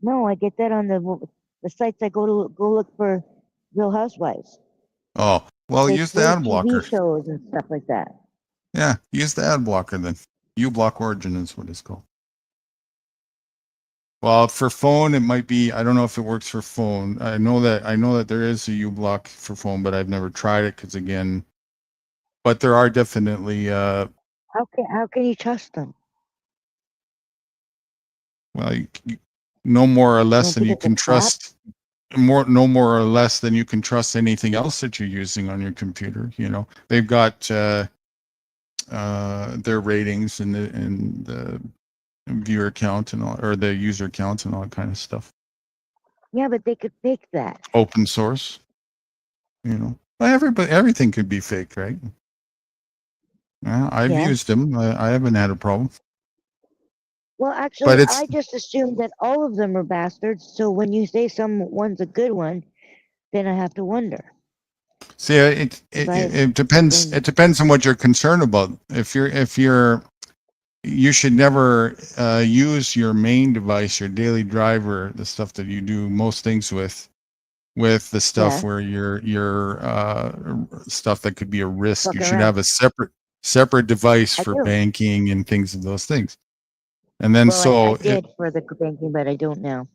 No, I get that on the sites I go look for Real Housewives. Oh, well, It's use the those ad TV blocker. shows and stuff like that. Yeah, use the ad blocker then. uBlock Origin is what it's called. Well, for phone, it might be. I don't know if it works for phone. I know that there is a uBlock for phone, but I've never tried it because again, but there are definitely How can you trust them? well, no more or You less don't than think you it's a can trap? trust no more or less than you can trust anything else that you're using on your computer. You know, they've got their ratings and the viewer count and all, or the user counts and all that kind of stuff. Yeah, but they could fake that. Open source, you know. Well, everything could be fake, right? Yeah, I've Yeah. used them. I haven't had a problem. Well, But actually, it's I just assumed that all of them are bastards. So when you say someone's a good one, then I have to wonder. see, If I it depends. then It depends on what you're concerned about. You should never use your main device, your daily driver, the stuff that you do most things with the stuff yeah, where your stuff that could be a risk. You fucking should around. have a separate device I for do. banking and things of those things. And then Well, I so did for the banking, but I don't now.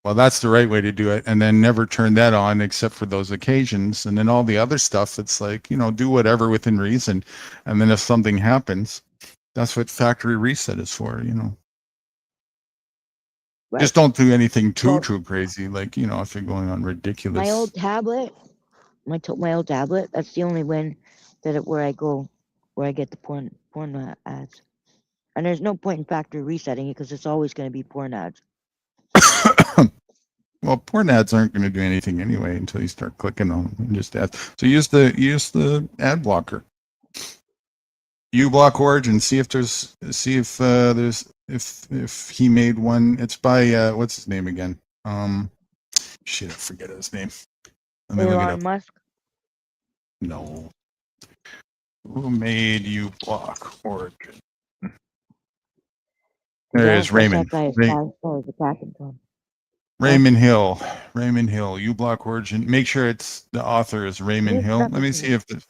Well, that's the right way to do it, and then never turn that on except for those occasions. And then all the other stuff, it's like, do whatever within reason. And then if something happens, that's what factory reset is for. Right. Just don't do anything too Well, crazy. Like, if you're going on ridiculous. My old tablet, my old tablet. That's the only one where I get the porn ads. And there's no point in factory resetting it because it's always going to be porn ads. Well, porn ads aren't going to do anything anyway until you start clicking on them and just ads. So use the ad blocker. uBlock Origin. See if if he made one. It's by what's his name again? Shit, I forget his name. Let me look it up. Musk? No. Who made uBlock Origin? There is Raymond. Raymond Hill. Raymond Hill. uBlock Origin. Make sure the author is Raymond Hill. Let me see if this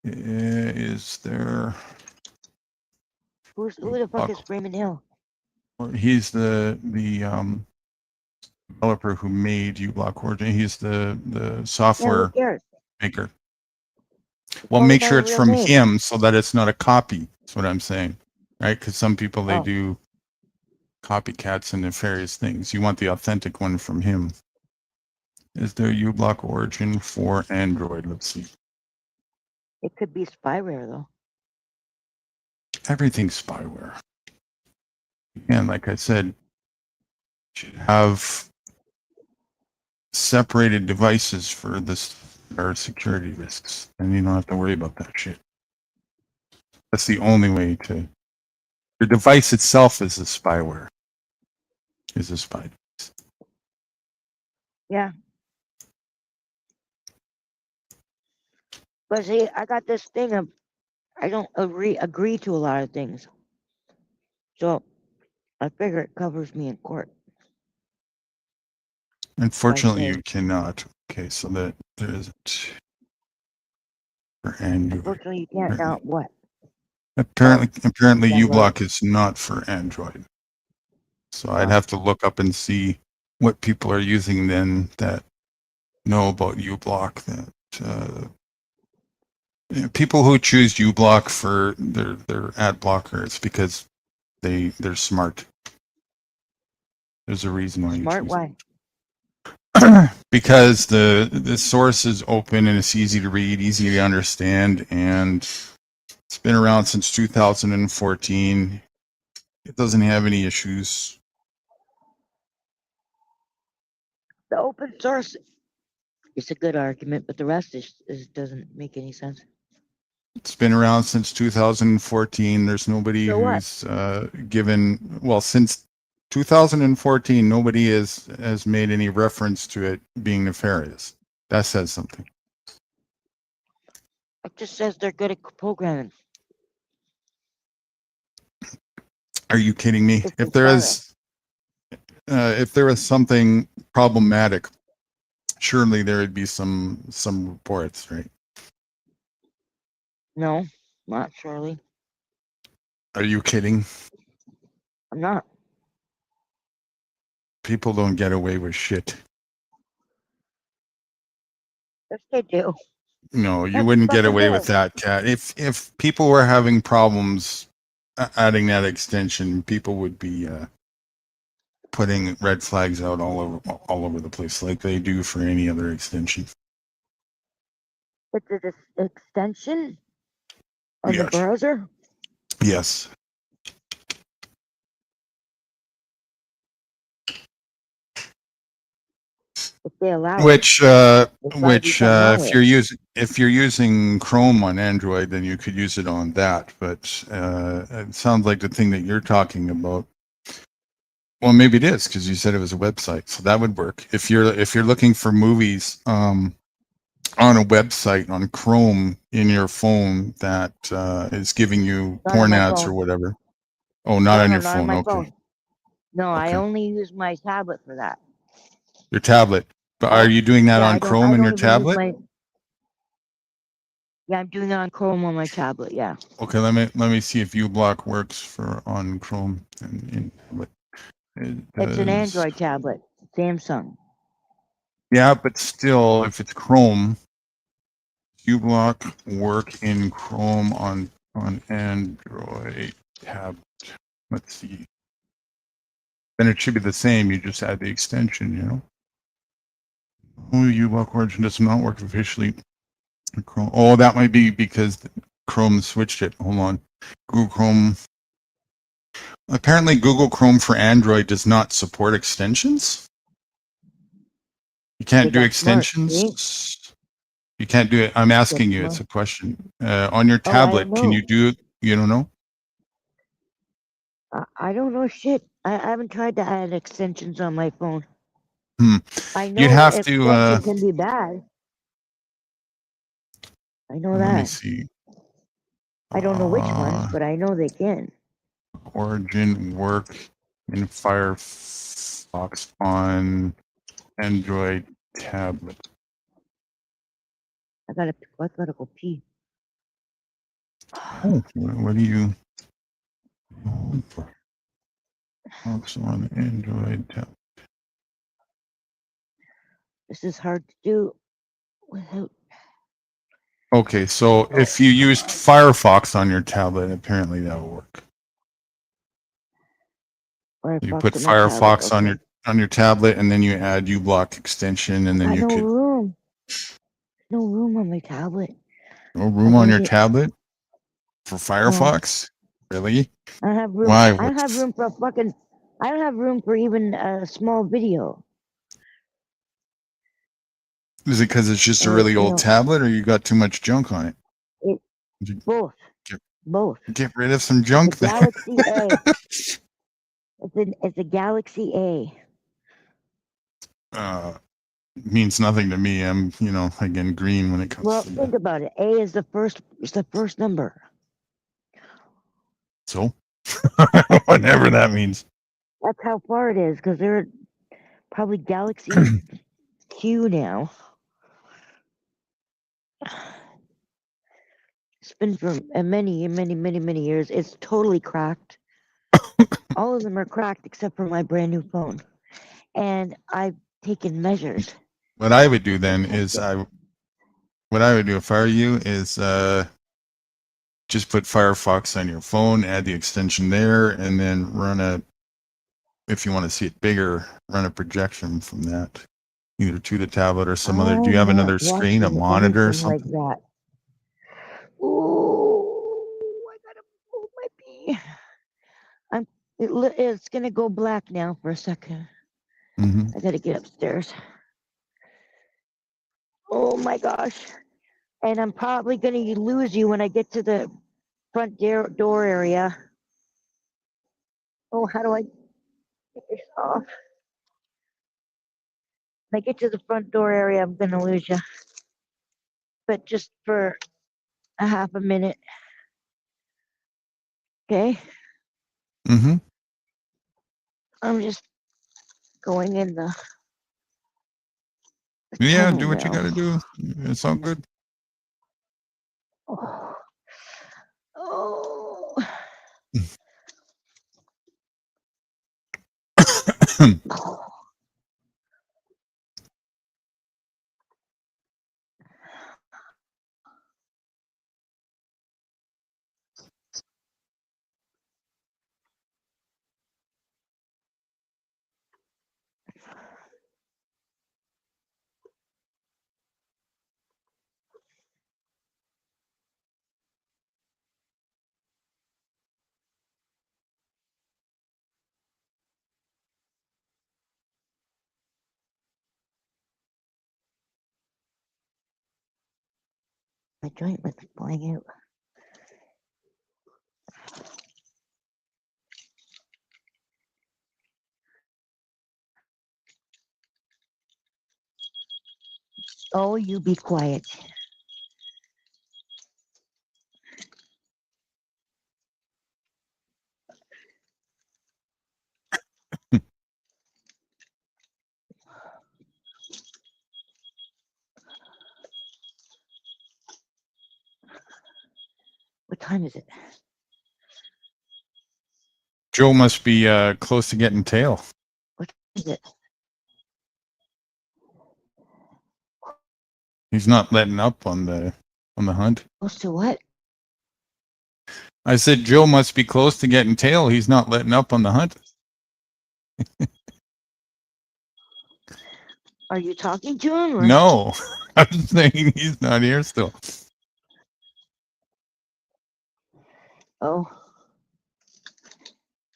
is there. Who the fuck is Raymond Hill? He's the developer who made uBlock Origin. He's the software maker. Well, make sure it's from him so that it's not a copy. That's what I'm saying, right? Because some people they do copycats and nefarious things. You want the authentic one from him. Is there uBlock Origin for Android? Let's see. It could be spyware though. Everything's spyware. And like I said, you should have separated devices for our security risks, and you don't have to worry about that shit. That's the only way to. Your device itself is a spyware. Is a spy device. Yeah. But see, I got this thing of I don't agree to a lot of things. So I figure it covers me in court. Unfortunately, you cannot. Okay, so that there isn't for Android. Unfortunately, you can't. Now what? Apparently, uBlock is not for Android. So I'd have to look up and see what people are using then that know about uBlock. That people who choose uBlock for their ad blocker, it's because they're smart. There's a reason why. Smart? Why? Because the source is open and it's easy to read, easy to understand, and it's been around since 2014. It doesn't have any issues. The open source is a good argument, but the rest doesn't make any sense. It's been around since 2014. There's nobody who's given, well, since 2014, nobody has made any reference to it being nefarious. That says something. It just says they're good at programming. Are you kidding me? If there is something problematic, surely there would be some reports, right? No, not surely. Are you kidding? I'm not. People don't get away with shit. Yes, they do. No, you wouldn't get away with that, Kat. If people were having problems adding that extension, people would be putting red flags out all over the place, like they do for any other extension. It's an extension on the browser? Yes. If they allow which if you're using Chrome on Android, then you could use it on that. But it sounds like the thing that you're talking about. Well, maybe it is because you said it was a website, so that would work. If you're looking for movies on a website on Chrome in your phone that is giving you porn ads or whatever. Oh, not on your phone. Okay. No, okay. I only use my tablet for that. Your tablet. But are you doing that on Chrome on your tablet? Yeah, I'm doing it on Chrome on my tablet. Yeah. Okay, let me see if uBlock works on Chrome. It's an Android tablet. Samsung. Yeah, but still, if it's Chrome, uBlock work in Chrome on Android tab. Let's see. Then it should be the same. You just add the extension, you know. Oh, uBlock origin does not work officially. Chrome. Oh, that might be because Chrome switched it. Hold on. Google Chrome. Apparently, Google Chrome for Android does not support extensions. You can't do extensions. You can't do it. I'm asking you. It's a question. On your tablet, can you do it? You don't know? I don't know shit. I haven't tried to add extensions on my phone. I know you'd have extensions can be bad. I know that. Let me see. I don't know which ones, but I know they can. Origin work in Firefox on Android tablet. I gotta go pee. Oh, what do you? Fox on Android tablet. This is hard to do without. Okay, so if you used Firefox on your tablet, apparently that will work. You put Firefox on your tablet, and then you add uBlock extension, and then you could. Room. No room on my tablet. No room on your tablet for Firefox? No. Really? I don't have room. Why? I don't have room for a fucking. I don't have room for even a small video. Is it because it's just a really old tablet, or you got too much junk on it? Both. Both. Get rid of some junk there. Galaxy A. It's a Galaxy A. Means nothing to me. I'm, again, green when it comes to that. Well, think about it. A is the first number. So? Whatever that means. That's how far it is, because they're probably Galaxy Q now. It's been for many years. It's totally cracked. All of them are cracked except for my brand new phone. And I've taken measures. What I would do then is what I would do if I were you is just put Firefox on your phone, add the extension there, and then if you want to see it bigger, run a projection from that, either to the tablet or some other. Do you have another screen, a monitor or something? Like that. Ooh, I gotta move my pee. It's gonna go black now for a second. I gotta get upstairs. Oh my gosh. And I'm probably gonna lose you when I get to the front door area. Oh, how do I get this off? When I get to the front door area, I'm gonna lose you. But just for a half a minute. Okay? I'm just going in the yeah, do what you gotta do. It's all good. Oh. My joint was flying out. Oh, you be quiet. What time is it? Joe must be close to getting tail. What is it? He's not letting up on the hunt. Close to what? I said Joe must be close to getting tail. He's not letting up on the hunt. Are you talking to him? Or? No, I'm saying he's not here still. Oh.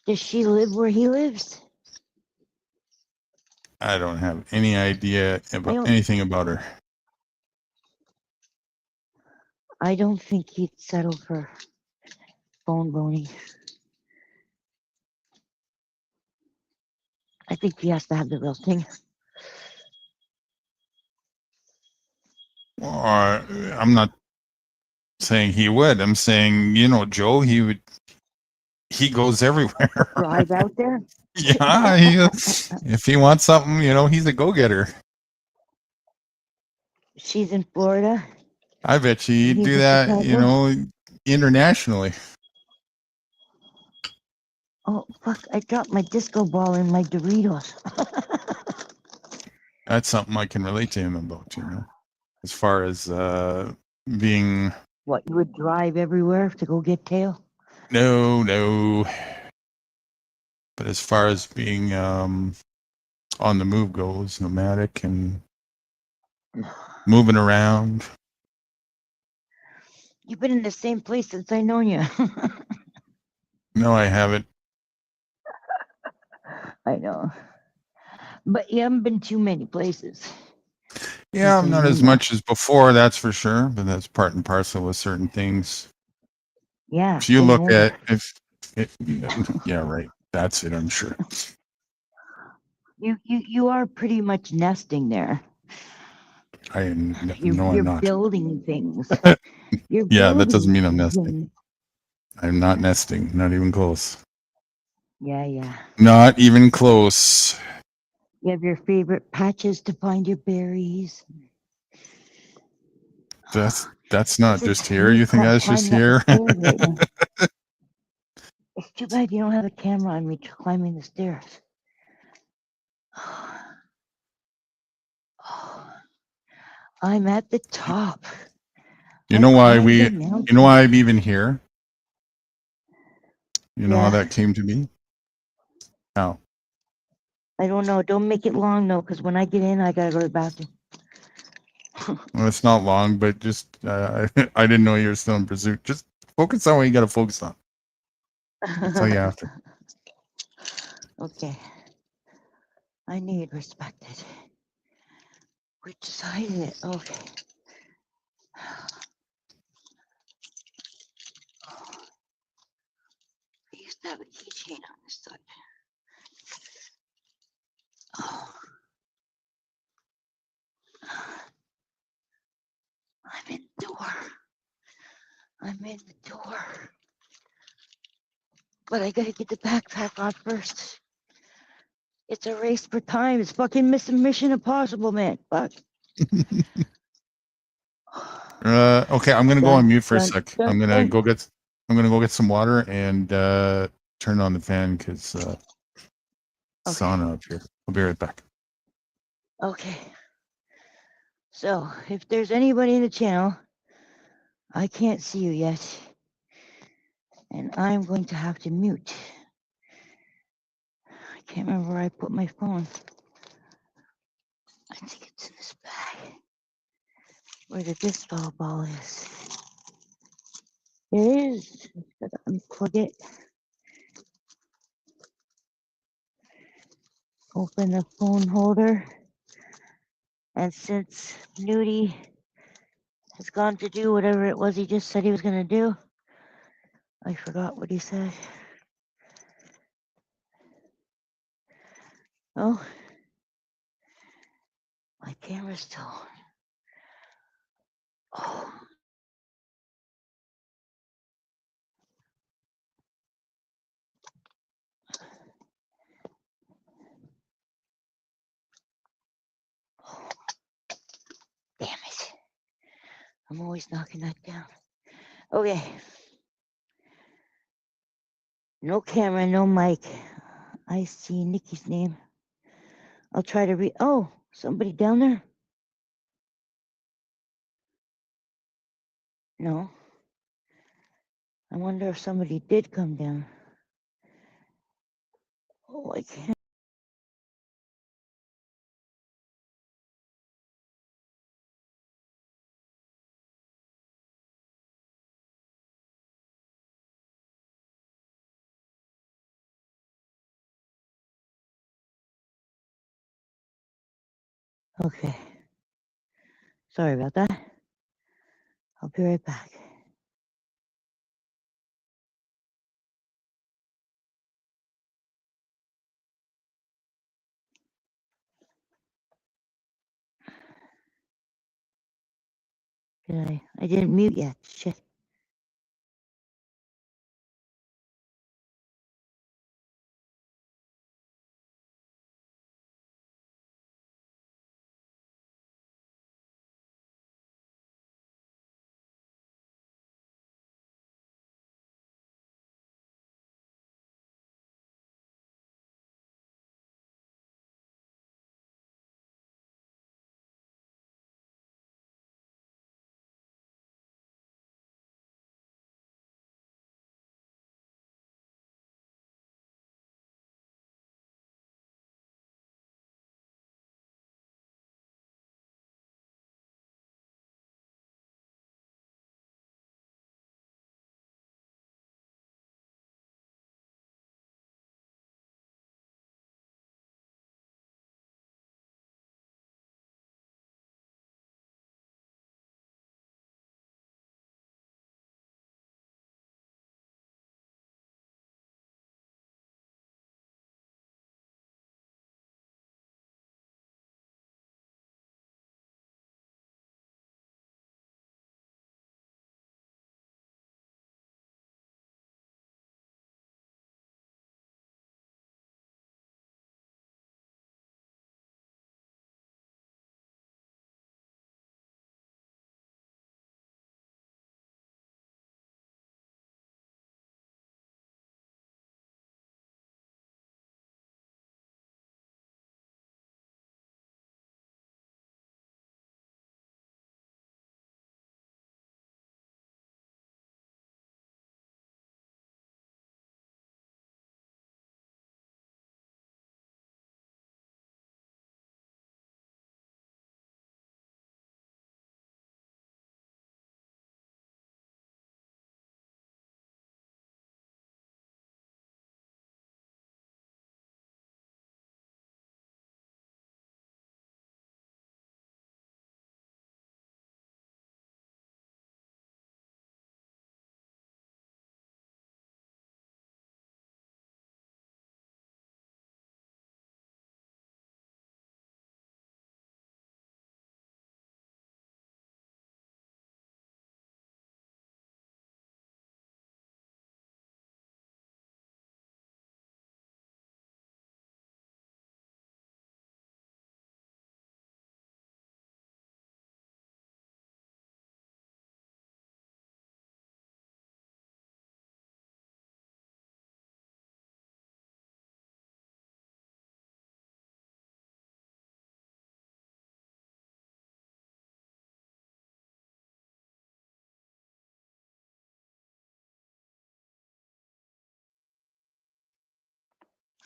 Does she live where he lives? I don't have any idea about anything about her. I don't think he'd settle for phone boning. I think he has to have the real thing. I'm not saying he would. I'm saying, Joe, he goes everywhere. Drive out there? Yeah, if he wants something, he's a go-getter. She's in Florida. I bet you he'd do that, internationally. Oh, fuck, I dropped my disco ball in my Doritos. That's something I can relate to him about, as far as being... What, you would drive everywhere to go get tail? No. But as far as being on the move goes, nomadic and moving around. You've been in the same place since I known you. No, I haven't. I know. But you haven't been too many plaplaces. Yeah, I'm not as much as before, that's for sure. But that's part and parcel with certain things. Yeah. If you look at yeah, right. That's it, I'm sure. You are pretty much nesting there. I'm you're not. Building things. Yeah, that doesn't mean I'm nesting. I'm not nesting, not even close. Yeah. Not even close. You have your favorite patches to find your berries. That's not just here. You think that's just here? It's too bad you don't have a camera on me climbing the stairs. I'm at the top. You know why I'm even here? You know how that came to be? How? I don't know. Don't make it long though, because when I get in, I gotta go to the bathroom. Well, it's not long, but just I didn't know you were still in pursuit. Just focus on what you got to focus on. That's all you have to. Okay. I need respected. Which side is it? Okay. I used to have a keychain on this side. Oh. I'm in the door. But I gotta get the backpack on first. It's a race for time. It's fucking Mission Impossible, man. Fuck. Okay, I'm gonna go on mute for a sec. I'm gonna go get some water and turn on the fan because sauna up here. I'll be right back. Okay. So if there's anybody in the channel, I can't see you yet. And I'm going to have to mute. I can't remember where I put my phone. I think it's in this bag. Where the disco ball is. It is. Gotta unplug it. Open the phone holder. And since Nudie has gone to do whatever it was he just said he was gonna do, I forgot what he said. Oh, my camera's still on. Oh. Damn it. I'm always knocking that down. Okay. No camera, no mic. I see Nikki's name. I'll try to read. Oh, somebody down there? No. I wonder if somebody did come down. Oh, I can't. Okay. Sorry about that. I'll be right back. I didn't mute yet. Shit.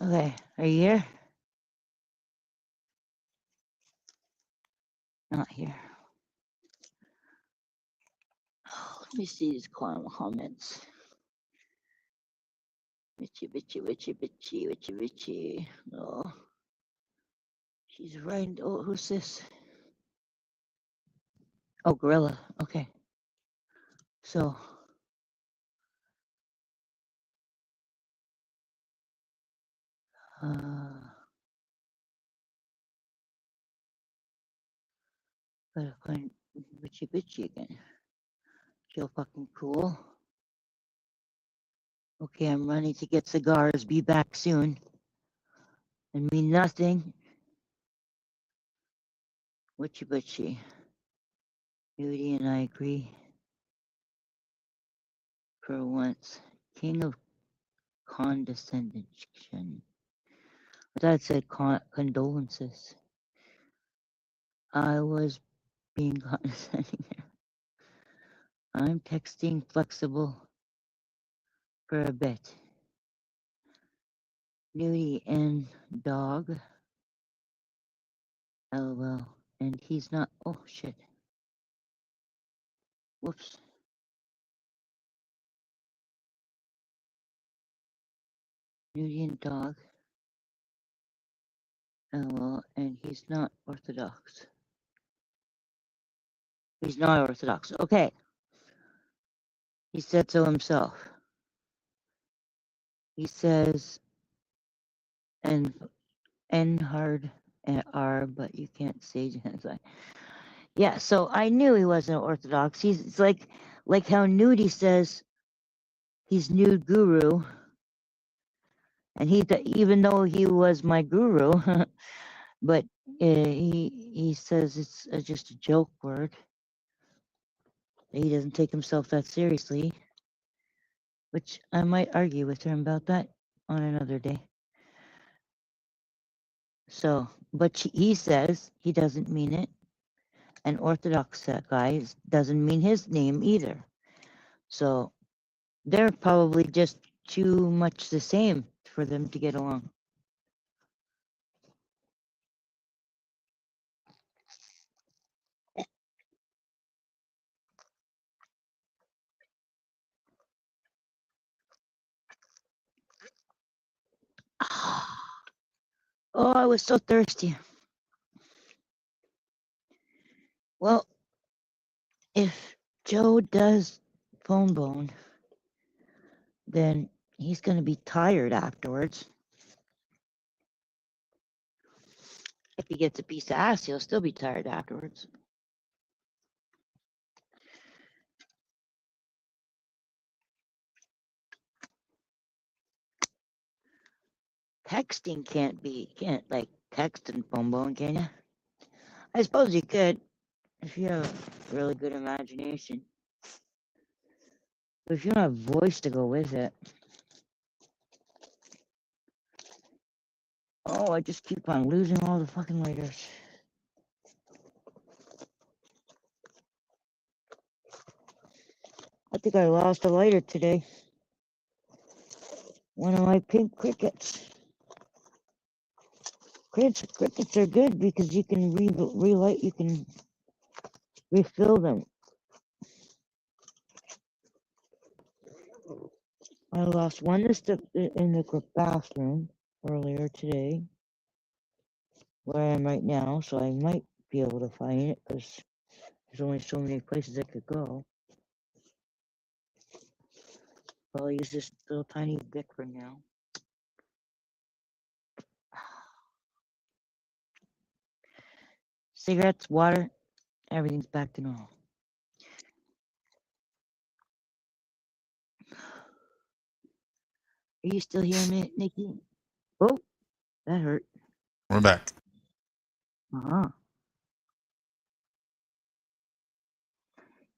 Okay. Are you here? Not here. Oh, let me see these comments. Bitchy. Oh, she's right. Oh, who's this? Oh, Gorilla. Okay. So, gotta find Bitchy again. So fucking cool. Okay, I'm running to get cigars. Be back soon. And mean nothing. Bitchy. Beauty and I agree. For once. King of condescension. I thought it said condolences. I was being condescending. I'm texting flexible for a bit. Nudie and dog. LOL. And he's not. Oh, shit. Whoops. Nudie and dog. LOL. And he's not Orthodox. He's not Orthodox. Okay. He said so himself. He says, and N hard and R, but you can't say genocide. Yeah, so I knew he wasn't Orthodox. He's like how Nudie says he's nude guru, and even though he was my guru, but he says it's just a joke word. He doesn't take himself that seriously, which I might argue with him about that on another day. So, but he says he doesn't mean it. An Orthodox guy doesn't mean his name either. So they're probably just too much the same for them to get along. Oh, I was so thirsty. Well, if Joe does phone bone, then he's going to be tired afterwards. If he gets a piece of ass, he'll still be tired afterwards. Texting can't like text and phone bone, can you? I suppose you could if you have a really good imagination. But if you don't have voice to go with it. Oh, I just keep on losing all the fucking lighters. I think I lost a lighter today. One of my pink crickets. Crickets are good because you can relight, you can refill them. I lost one in the bathroom earlier today, where I am right now, so I might be able to find it because there's only so many places I could go. I'll use this little tiny Bic for now. Cigarettes, water, everything's back to normal. Are you still here, Nikki? Oh, that hurt. We're back. Uh-huh.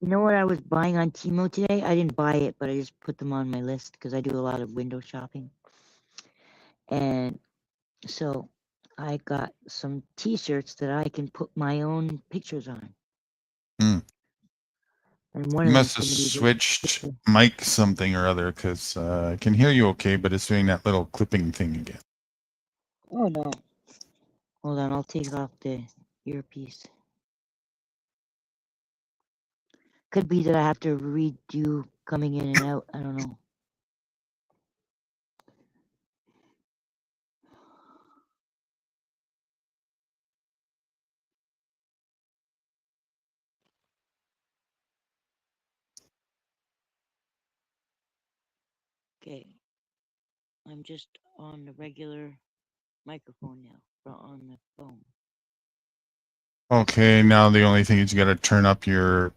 You know what I was buying on Temu today? I didn't buy it, but I just put them on my list because I do a lot of window shopping. And so I got some t-shirts that I can put my own pictures on. Mm. And one You of must them's have going to be switched mic something or other because I can hear you okay, but it's doing that little clipping thing again. Oh, no. Hold on, I'll take off the earpiece. Could be that I have to redo coming in and out. I don't know. Okay. I'm just on the regular microphone now, on the phone. Okay, now the only thing is you got to turn up your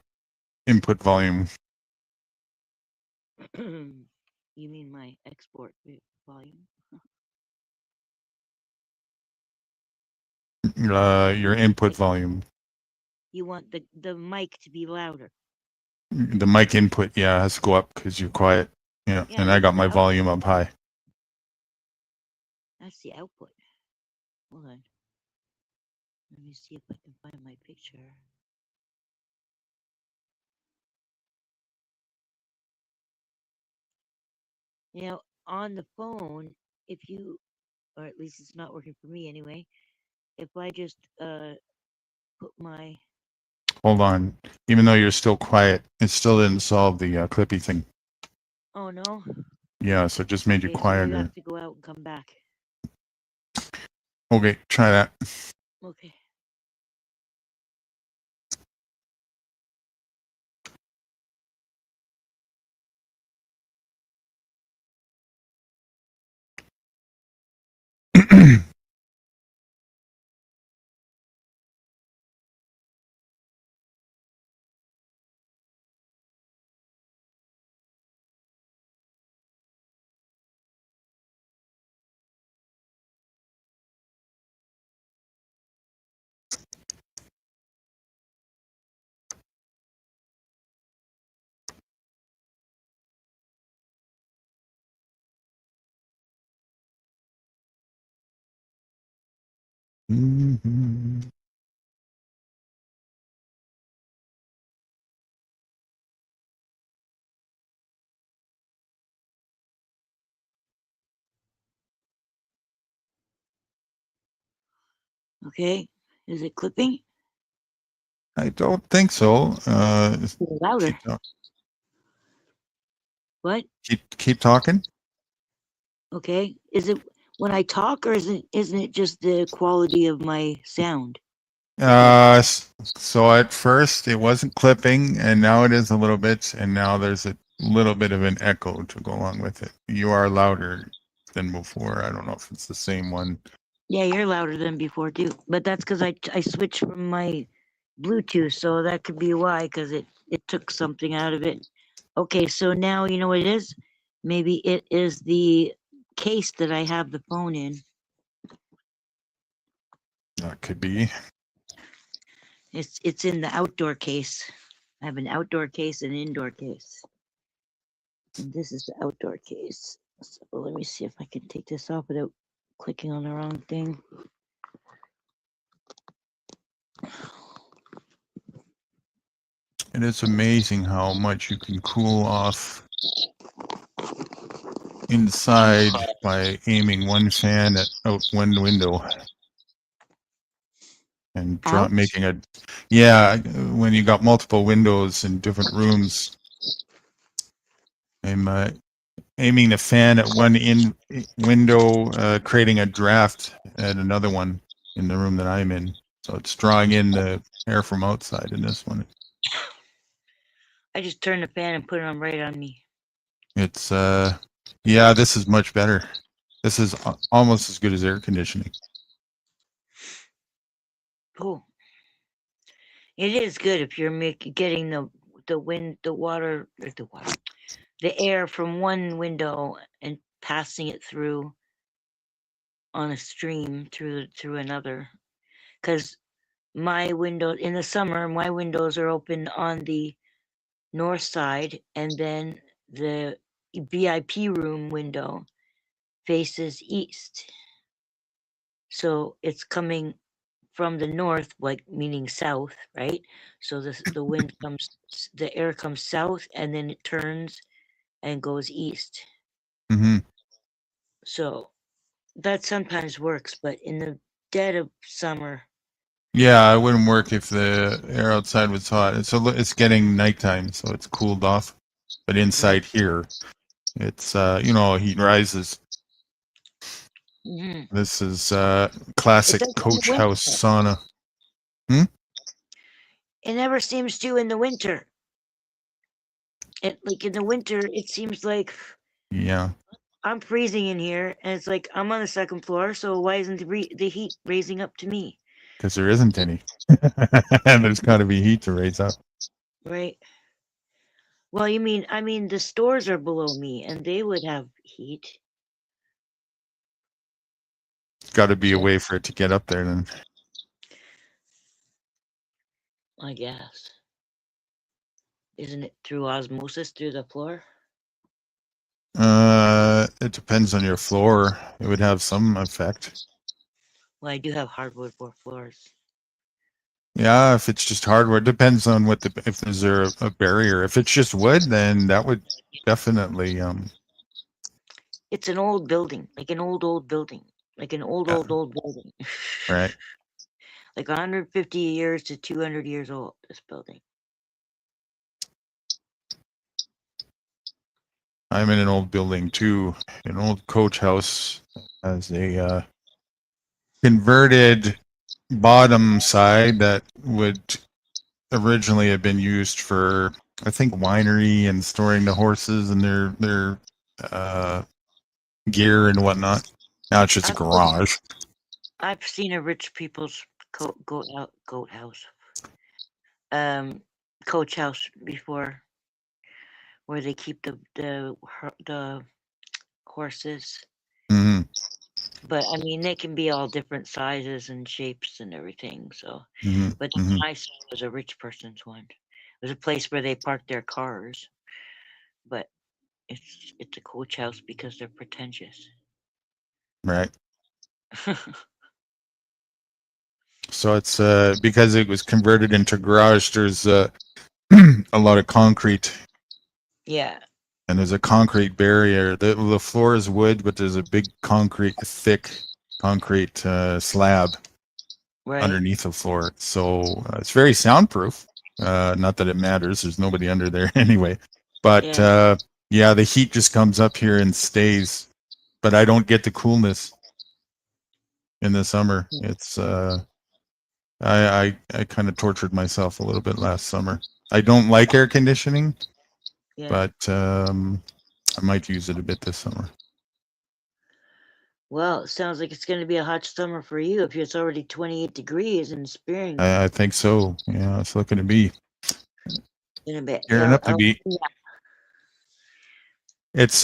input volume. You mean my export volume? Your input volume. You want the mic to be louder? The mic input, yeah, has to go up because you're quiet. Yeah, and I got my volume up high. That's the output. Hold on. Let me see if I can find my picture. You know, on the phone, if you, or at least it's not working for me anyway, if I just put my, Hold on. Even though you're still quiet, it still didn't solve the clippy thing. oh no, Yeah, so it just made you okay, so maybe I quieter. have to go out and come back. Okay, try that. Okay. Mhm. Okay. Is it clipping? I don't think so. Louder. Keep, talk- What? keep talking. Okay. Is it when I talk, or isn't it just the quality of my sound? So at first it wasn't clipping, and now it is a little bit, and now there's a little bit of an echo to go along with it. You are louder than before. I don't know if it's the same one. Yeah, you're louder than before too. But that's because I switched from my Bluetooth, so that could be why. Because it took something out of it. Okay, so now you know what it is. Maybe it is the case that I have the phone in. That could be. It's in the outdoor case. I have an outdoor case and an indoor case. And this is the outdoor case. So let me see if I can take this off without clicking on the wrong thing. It is amazing how much you can cool off inside by aiming one fan at out one window and making a, yeah, when you got multiple windows in different rooms. I'm aiming a fan at one window, creating a draft at another one in the room that I'm in. So it's drawing in the air from outside in this one. I just turned the fan and put it on right on me. It's yeah, this is much better. This is almost as good as air conditioning. Cool. It is good if you're getting the wind, the water, or the air from one window and passing it through on a stream through another. Because my window in the summer, my windows are open on the north side, and then the VIP room window faces east. So it's coming from the north, like meaning south, right? So the wind comes, the air comes south, and then it turns and goes east. Mm-hmm. So that sometimes works, but in the dead of summer, Yeah, it wouldn't work if the air outside was hot. It's getting nighttime, so it's cooled off. But inside here, it's heat rises. mm-hmm. This is It classic does in the coach winter. house sauna. Hmm? It never seems to in the winter. It like in the winter, it seems like Yeah, I'm freezing in here, and it's like I'm on the second floor. So why isn't the heat raising up to me? because there isn't any. And there's got to be heat to raise up. Right. Well, I mean, the stores are below me, and they would have heat. Got to be a So way for it to get up there then. I guess isn't it through osmosis through the floor? It depends on your floor. It would have some effect. Well, I do have hardwood floors. Yeah, if it's just hardware, it depends on if there's a barrier. If it's just wood, then that would definitely It's an old building, like an old building, like an old building. Right. Like 150 years to 200 years old, this building. I'm in an old building too, an old coach house as a converted bottom side that would originally have been used for, I think, winery and storing the horses and their gear and whatnot. Now it's just a garage. I've seen a rich people's goat house, coach house before, where they keep the horses. Mm-hmm. But I mean, they can be all different sizes and shapes and everything. So, but I saw was a rich person's one. It was a place where they parked their cars, but it's a coach house because they're pretentious. Right. So it's because it was converted into garage. There's a lot of concrete. Yeah. And there's a concrete barrier. The floor is wood, but there's a big thick concrete slab underneath the floor. So it's very soundproof. Not that it matters. There's nobody under there anyway. But yeah, the heat just comes up here and stays. But I don't get the coolness in the summer. It's I kind of tortured myself a little bit last summer. I don't like air conditioning, but I might use it a bit this summer. Well, it sounds like it's going to be a hot summer for you if it's already 28 degrees in spring. I think so. Yeah, it's looking to be. In a bit. Gearing up to be. It's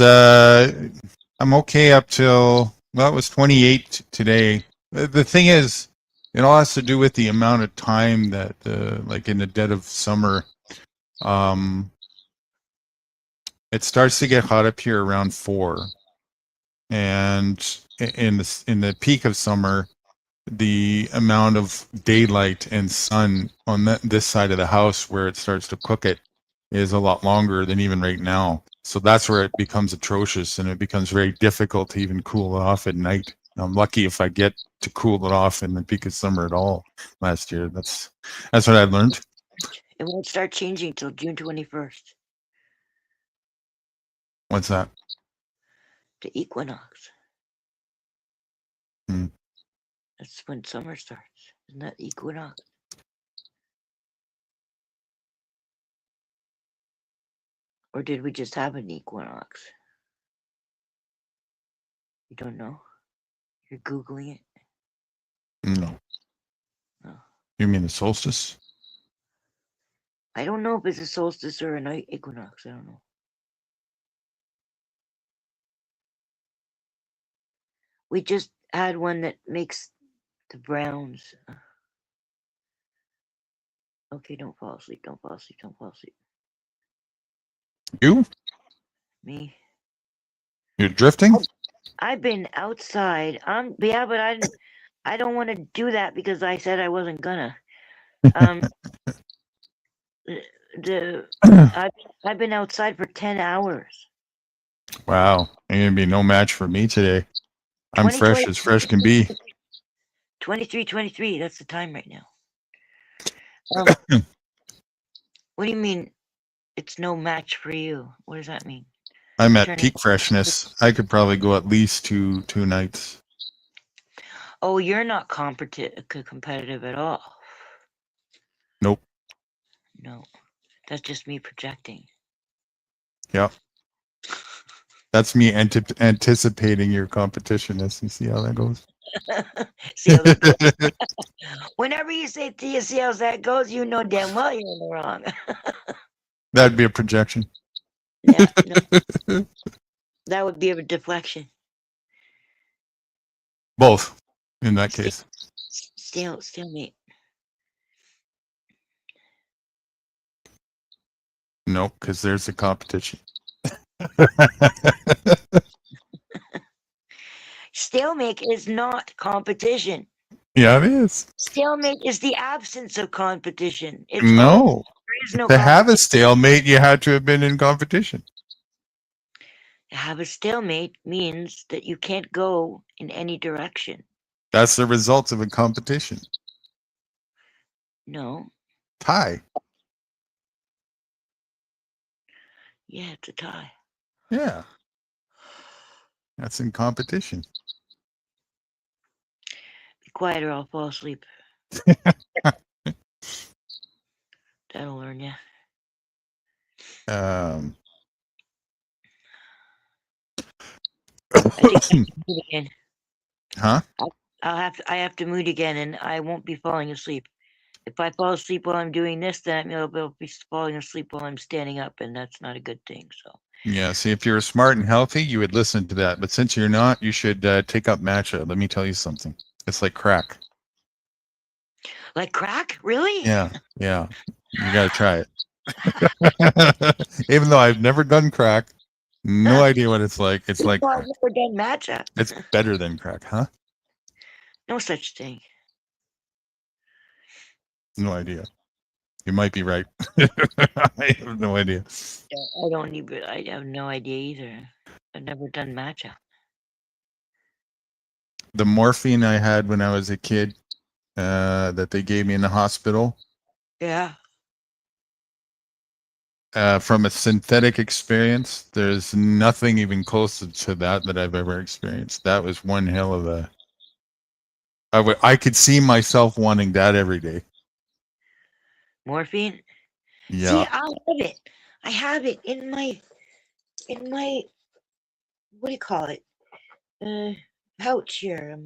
I'm okay up till, well, it was 28 today. The thing is, it all has to do with the amount of time that like in the dead of summer, it starts to get hot up here around 4, and in the peak of summer, the amount of daylight and sun on this side of the house where it starts to cook it is a lot longer than even right now. So that's where it becomes atrocious, and it becomes very difficult to even cool it off at night. I'm lucky if I get to cool it off in the peak of summer at all. Last year, that's what I learned. It won't start changing till June 21st. What's that? The equinox. Hmm. That's when summer starts. Isn't that equinox? Or did we just have an equinox? You don't know? You're Googling it? No. Oh. You mean the solstice? I don't know if it's a solstice or an equinox. I don't know. We just had one that makes the browns. Okay, don't fall asleep. Don't fall asleep. Don't fall asleep. You? Me. You're drifting? I've been outside. Yeah, but I don't want to do that because I said I wasn't gonna. I've been outside for 10 hours. Wow, ain't gonna be no match for me today. I'm fresh as fresh can be. 23:23. That's the time right now. What do you mean? It's no match for you. What does that mean? I'm at peak freshness. I could probably go at least two nights. Oh, you're not competitive at all. Nope. No, that's just me projecting. Yep. That's me anticipating your competitionness. You see how that goes? See how that goes? Whenever you say, "Do you see how that goes?" you know damn well you're in the wrong. That'd be a projection. Yeah, no. That would be a deflection. Both, in that case. Stalemate. Nope, because there's a competition. Stalemate is not competition. Yeah, it is. Stalemate is the absence of competition. There is no. To have a stalemate, you had to have been in competition. Have a stalemate means that you can't go in any direction. That's the result of a competition. No. Tie. Yeah, it's a tie. Yeah. That's in competition. Be quiet or I'll fall asleep. That'll learn you. I think I have to mood again. Huh? I have to mood again, and I won't be falling asleep. If I fall asleep while I'm doing this, then I'll be falling asleep while I'm standing up, and that's not a good thing. So. Yeah. See, if you're smart and healthy, you would listen to that. But since you're not, you should take up matcha. Let me tell you something. It's like crack. Like crack? Really? Yeah. Yeah. You got to try it. Even though I've never done crack, no idea what it's like. It's like I've never done matcha. It's better than crack, huh? No such thing. No idea. You might be right. I have no idea. I have no idea either. I've never done matcha. The morphine I had when I was a kid, that they gave me in the hospital. Yeah. From a synthetic experience, there's nothing even close to that I've ever experienced. That was one hell of a. I could see myself wanting that every day. Morphine? Yeah. See, I have it. I have it in my what do you call it? Pouch here.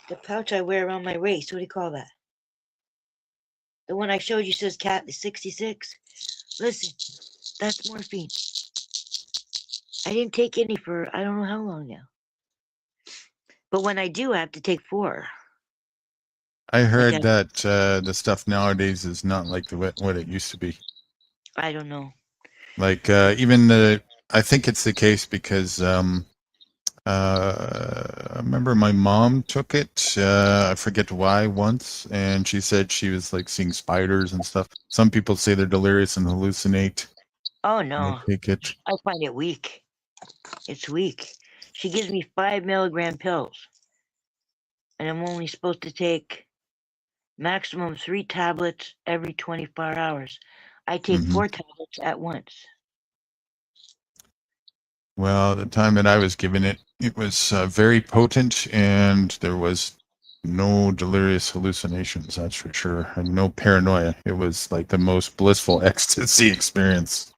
The pouch I wear around my waist. What do you call that? The one I showed you says cat 66. Listen, that's morphine. I didn't take any for I don't know how long now. But when I do, I have to take 4. I heard that the stuff nowadays is not like what it used to be. I don't know. Like even I think it's the case because I remember my mom took it. I forget why once, and she said she was like seeing spiders and stuff. Some people say they're delirious and hallucinate. Oh no, they take it. I find it weak. It's weak. She gives me 5 milligram pills, and I'm only supposed to take maximum 3 tablets every 24 hours. I take 4 tablets at once. Well, the time that I was given it, it was very potent, and there was no delirious hallucinations, that's for sure, and no paranoia. It was like the most blissful ecstasy experience.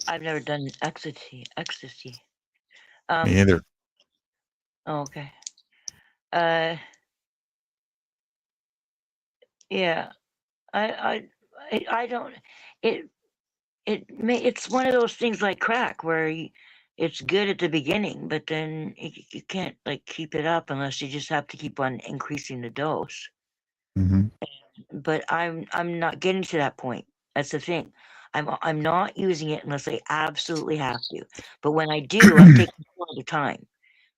I've never done ecstasy. Me either. Oh, okay. Yeah. I don't. It's one of those things like crack where it's good at the beginning, but then you can't like keep it up unless you just have to keep on increasing the dose. But I'm not getting to that point. That's the thing. I'm not using it unless I absolutely have to. But when I do, I'm taking 4 at a time,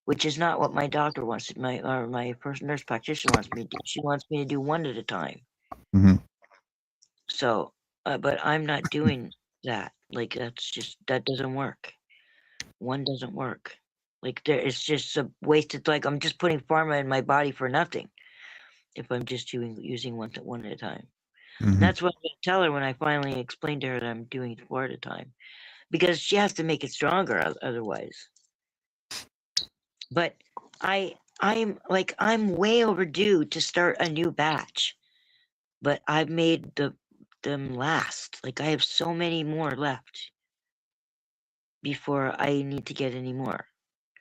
which is not what my doctor wants to. My first nurse practitioner wants me to do. She wants me to do 1 at a time. So, but I'm not doing that. Like that doesn't work. 1 doesn't work. Like it's just a wasted. Like I'm just putting pharma in my body for nothing. If I'm just using 1 at a time. That's what I'm going to tell her when I finally explain to her that I'm doing 4 at a time, because she has to make it stronger otherwise. But I'm way overdue to start a new batch, but I've made them last. Like I have so many more left before I need to get any more.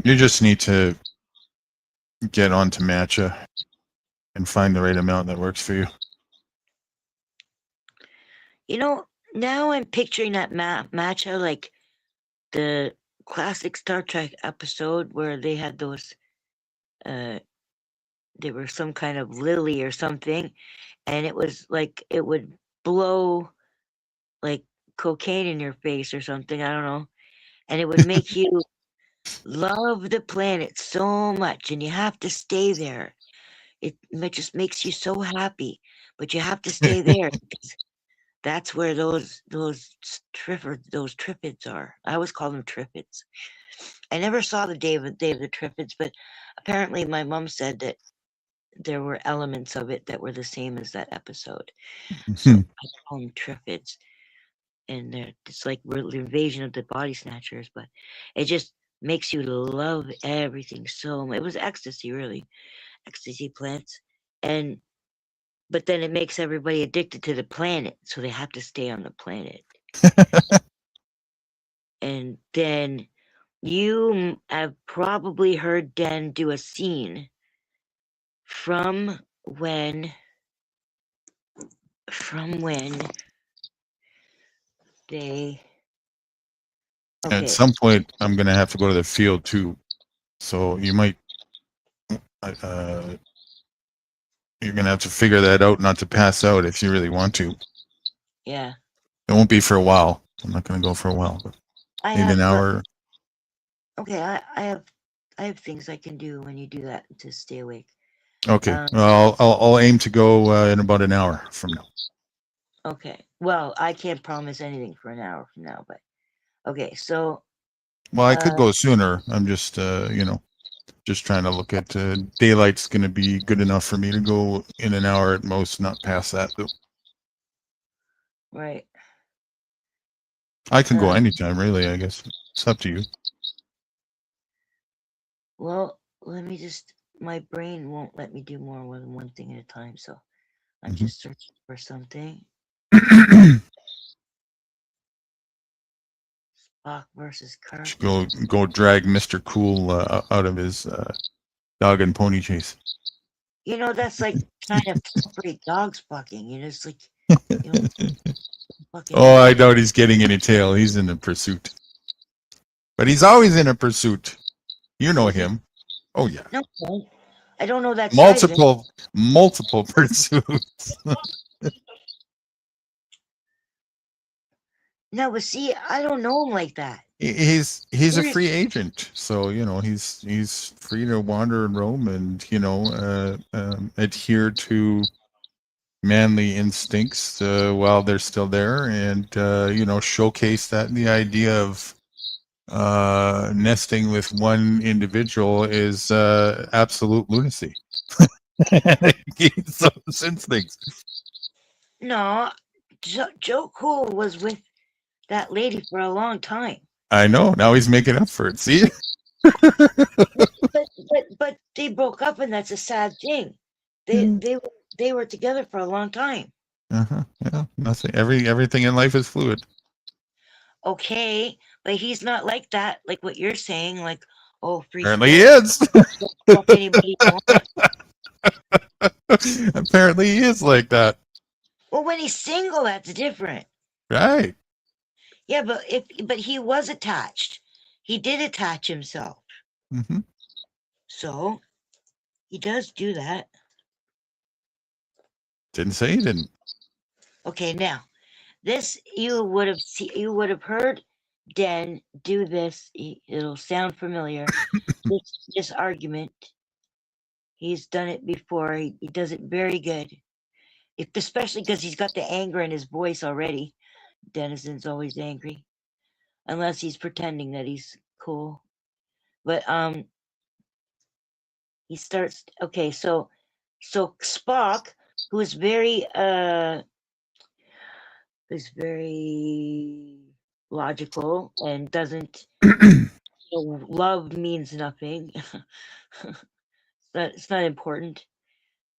You just need to get onto matcha and find the right amount that works for you. You know, now I'm picturing that matcha like the classic Star Trek episode where they had those they were some kind of lily or something, and it was like it would blow like cocaine in your face or something, I don't know, and it would make you love the planet so much, and you have to stay there. It just makes you so happy, but you have to stay there because That's where those triffids are. I always call them triffids. I never saw the Day of the Triffids, but apparently my mom said that there were elements of it that were the same as that episode. So I call them triffids, and it's like the invasion of the body snatchers, but it just makes you love everything so much. It was ecstasy, really, ecstasy plants, and but then it makes everybody addicted to the planet, so they have to stay on the planet. And then you have probably heard Den do a scene from when they At okay. some point, I'm gonna have to go to the field too, so you might you're gonna have to figure that out, not to pass out if you really want to. Yeah. It won't be for a while. I'm not gonna go for a while, but I maybe an have hour. okay, I have things I can do when you do that to stay awake. Okay. Well, I'll aim to go in about an hour from now. Okay. Well, I can't promise anything for an hour from now, but okay. So Well, I could go sooner. I'm just just trying to look at daylight's going to be good enough for me to go in an hour at most, not past that though. right. I can go anytime, really. I guess it's up to you. Well, let me just. My brain won't let me do more than one thing at a time, so I'm just searching for something. Spock versus Kirk. Go drag Mr. Cool out of his dog and pony chase. You know, that's like kind of separate dogs bucking. You know, it's like you know, fucking. Oh, I doubt he's getting any tail. He's in a pursuit, but he's always in a pursuit. You know him. Oh yeah. No, I don't know that. Multiple pursuits. No, but see, I don't know him like that. He's a free agent, so he's free to wander and roam, and adhere to manly instincts while they're still there, and showcase that the idea of nesting with one individual is absolute lunacy. Those instincts. No, Joe Cool was with that lady for a long time. I know. Now he's making up for it. See? but they broke up, and that's a sad thing. They were together for a long time. Yeah. Nothing. Everything in life is fluid. Okay, but he's not like that. Like what you're saying. Like, oh, free. Apparently he is. Anybody Apparently he is like that. Well, when he's single, that's different. Right. Yeah, but he was attached. He did attach himself. So he does do that. Didn't say he didn't. Okay, now this you would have heard Den do this. It'll sound familiar. this argument. He's done it before. He does it very good. Especially because he's got the anger in his voice already. Denison's always angry, unless he's pretending that he's cool. But he starts. Okay, so Spock, who's very logical and doesn't love means nothing. It's not important,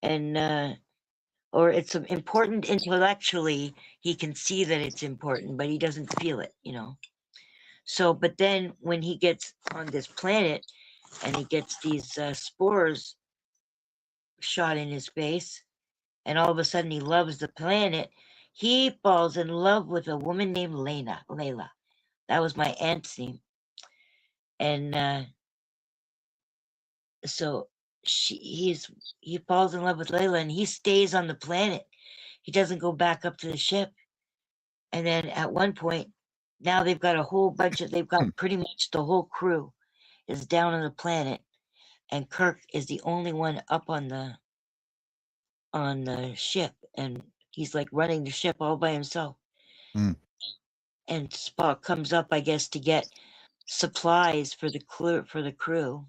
and or it's important intellectually. He can see that it's important, but he doesn't feel it. So, but then when he gets on this planet and he gets these spores shot in his face, and all of a sudden he loves the planet, he falls in love with a woman named Layla. That was my aunt's name. And so he falls in love with Layla, and he stays on the planet. He doesn't go back up to the ship. And then at one point, now they've got pretty much the whole crew is down on the planet, and Kirk is the only one up on the ship, and He's like running the ship all by himself. Mm. And Spock comes up, I guess, to get supplies for the crew.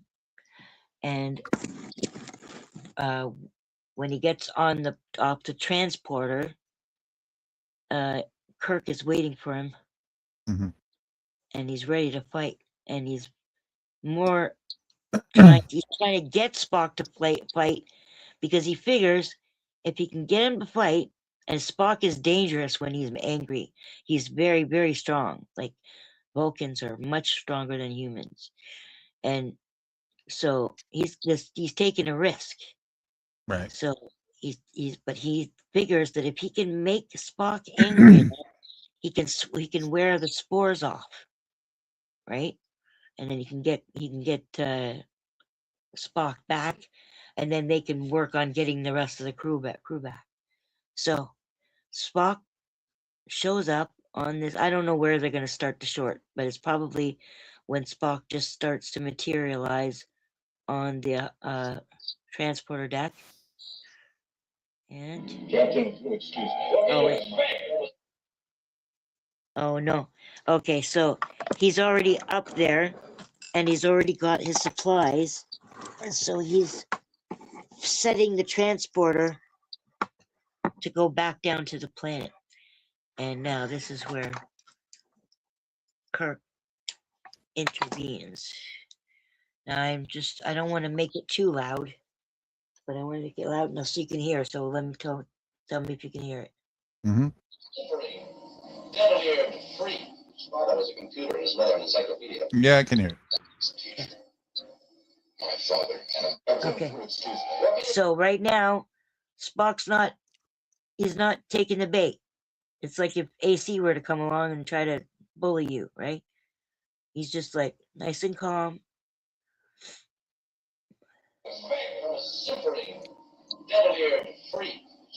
And when he gets off the transporter, Kirk is waiting for him, Mm-hmm. and he's ready to fight. And he's more trying to get Spock to fight because he figures if he can get him to fight, and Spock is dangerous when he's angry. He's very, very strong. Like Vulcans are much stronger than humans, and so he's taking a risk. Right. So but he figures that if he can make Spock angry enough, he can wear the spores off, right? And then he can get Spock back, and then they can work on getting the rest of the crew back. So Spock shows up on this. I don't know where they're going to start the short, but it's probably when Spock just starts to materialize on the transporter deck. And oh wait. Oh no. Okay, so he's already up there, and he's already got his supplies, and so he's setting the transporter to go back down to the planet. And now this is where Kirk intervenes. Now I don't want to make it too loud, but I want to make it loud enough so you can hear. So let me tell me if you can hear it. Mm-hmm. Yeah, I can hear it. Okay. So right now, he's not taking the bait. It's like if AC were to come along and try to bully you, right? He's just like nice and calm.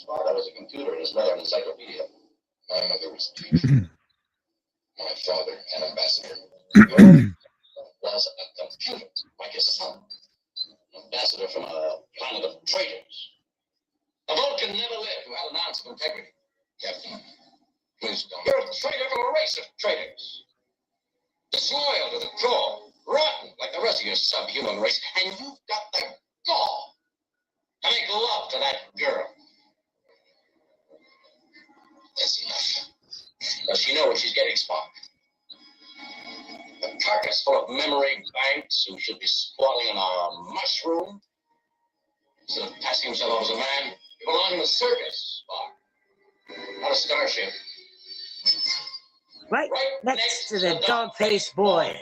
Father was a computer and his mother an encyclopedia. My mother was a teacher. My father an ambassador. Was a computer, like his son. An ambassador from a planet of traitors. A Vulcan never lived who had an ounce of integrity. Captain, please don't. You're a traitor from a race of traitors. Disloyal to the core. Rotten like the rest of your subhuman race. And you've got the gall to make love to that girl. That's enough. Does she know where she's getting Spock? A carcass full of memory banks who should be squatting in a mushroom instead of passing himself off as a man. You belong in the circus, Spock. Not a starship. Right next to the dog-faced boy.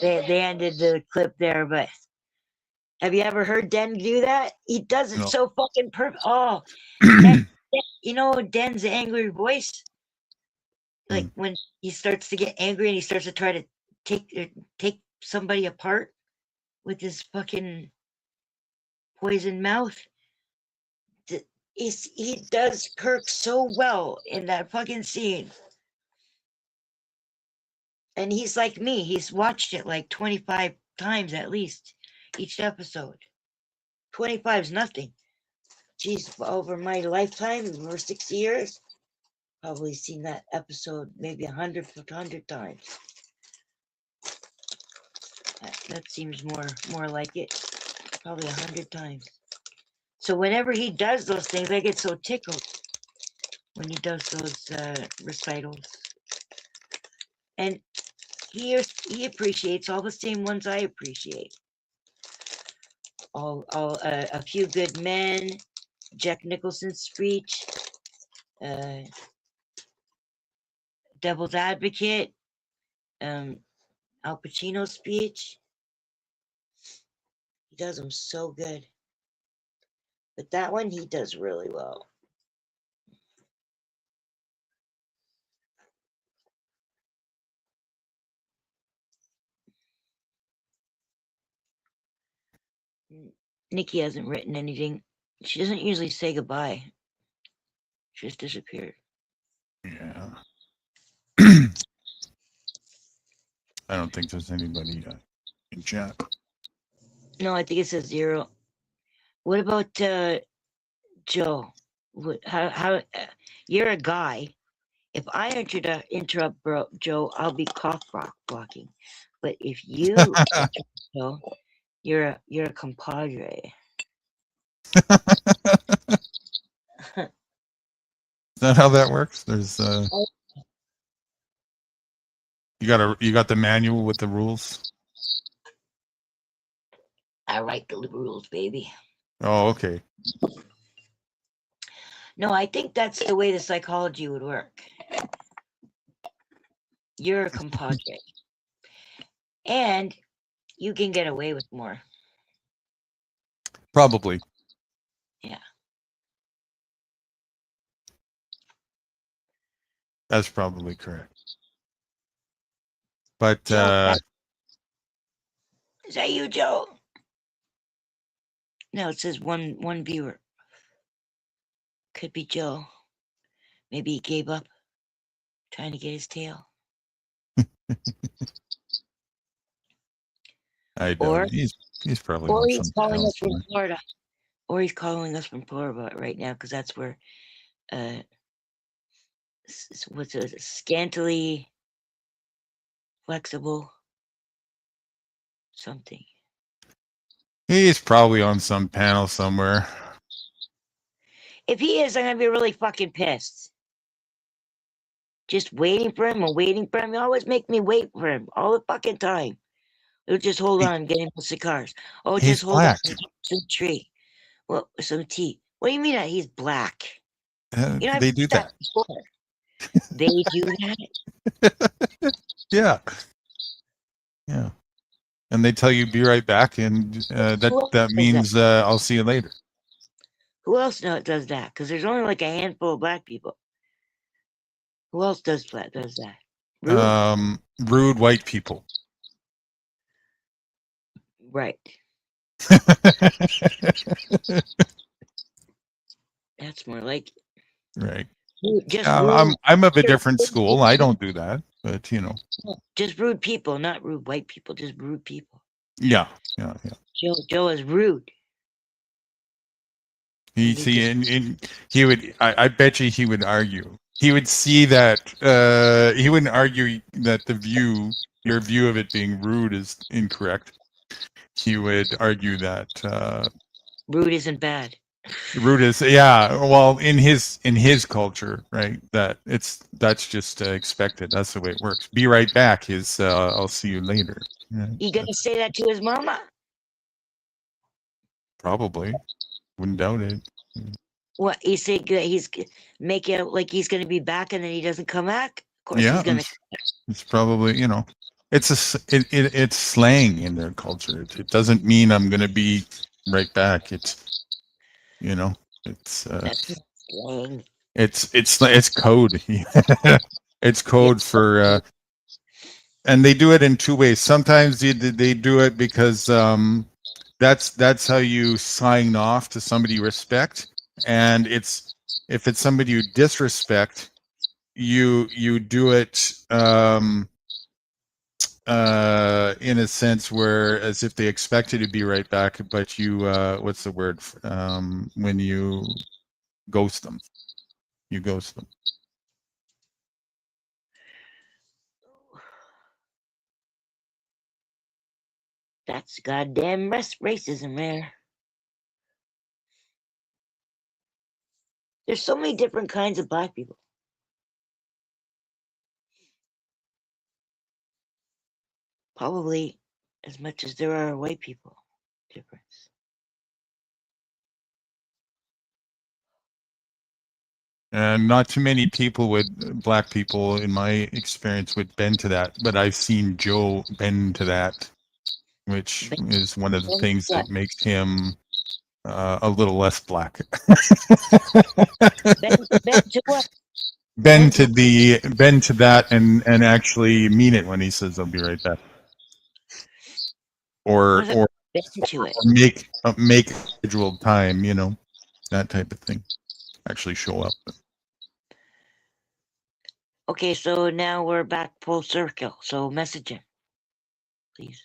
They ended the clip there, but have you ever heard Den do that? He does it so fucking perfect. Oh, you know Den's angry voice? Like when he starts to get angry and he starts to try to take somebody apart with his fucking poison mouth. He does Kirk so well in that fucking scene. And he's like me. He's watched it like 25 times at least, each episode. 25 is nothing. Jeez, over my lifetime, over 6 years, probably seen that episode maybe 100 times. That seems more like it. Probably 100 times. So whenever he does those things, I get so tickled when he does those recitals. And he appreciates all the same ones I appreciate. A Few Good Men, Jack Nicholson's speech, Devil's Advocate, Al Pacino's speech. He does them so good. But that one he does really well. Nikki hasn't written anything. She doesn't usually say goodbye. She just disappeared. Yeah. I don't think there's anybody in chat. No, I think it says 0. What about Joe? How you're a guy. If I interrupt Joe, I'll be cough blocking. But if you interrupt Joe, you're a compadre. Is that how that works? There's you got the manual with the rules. I write the rules, baby. Oh, okay. No, I think that's the way the psychology would work. You're a compadre. And you can get away with more. Probably. Yeah. That's probably correct. But Joe, is that you, Joe? No, it says one viewer. Could be Joe. Maybe he gave up trying to get his tail. I don't. He's probably. Or he's calling us from Florida. Or he's calling us from Florida right now because that's where what's it, scantily flexible something. He's probably on some panel somewhere. If he is, I'm gonna be really fucking pissed. Just waiting for him and waiting for him. You always make me wait for him all the fucking time. Oh, just hold on, I'm getting some cigars. Oh, just hold on, some tree. Well, some tea. What do you mean that he's black? You know, they do that. They do that. Yeah. Yeah. And they tell you be right back, and that means I'll see you later. Who else does that? Because there's only like a handful of black people. Who else does that? Rude? Rude white people. Right. That's more like it. Right. Just I'm of a different school. I don't do that, but you know. Just rude people, not rude white people. Just rude people. Yeah. Joe is rude. He would. I bet you he would argue. He would see that. He wouldn't argue that your view of it being rude is incorrect. He would argue that rude isn't bad. Rude is, yeah. Well, in his culture, right? That's just expected. That's the way it works. Be right back is I'll see you later. Yeah, you gonna say that to his mama? Probably. Wouldn't doubt it. What he said? He's make it like he's gonna be back, and then he doesn't come back. Of course, he's gonna. It's probably, it's it's slang in their culture. It doesn't mean I'm gonna be right back. It's it's slang. It's code. It's code for and they do it in two ways. Sometimes they do it because that's how you sign off to somebody you respect, and if it's somebody you disrespect, you do it in a sense where as if they expect you to be right back, but you what's the word when you ghost them? You ghost them. That's goddamn racism there. There's so many different kinds of black people. Probably as much as there are white people. Difference. And not too many black people, in my experience, would bend to that. But I've seen Joe bend to that, which is one of the things that makes him a little less black. Bend to what? Bend to that and actually mean it when he says I'll be right back. Or make scheduled time, that type of thing. Actually show up. Okay, so now we're back full circle. So message him, please.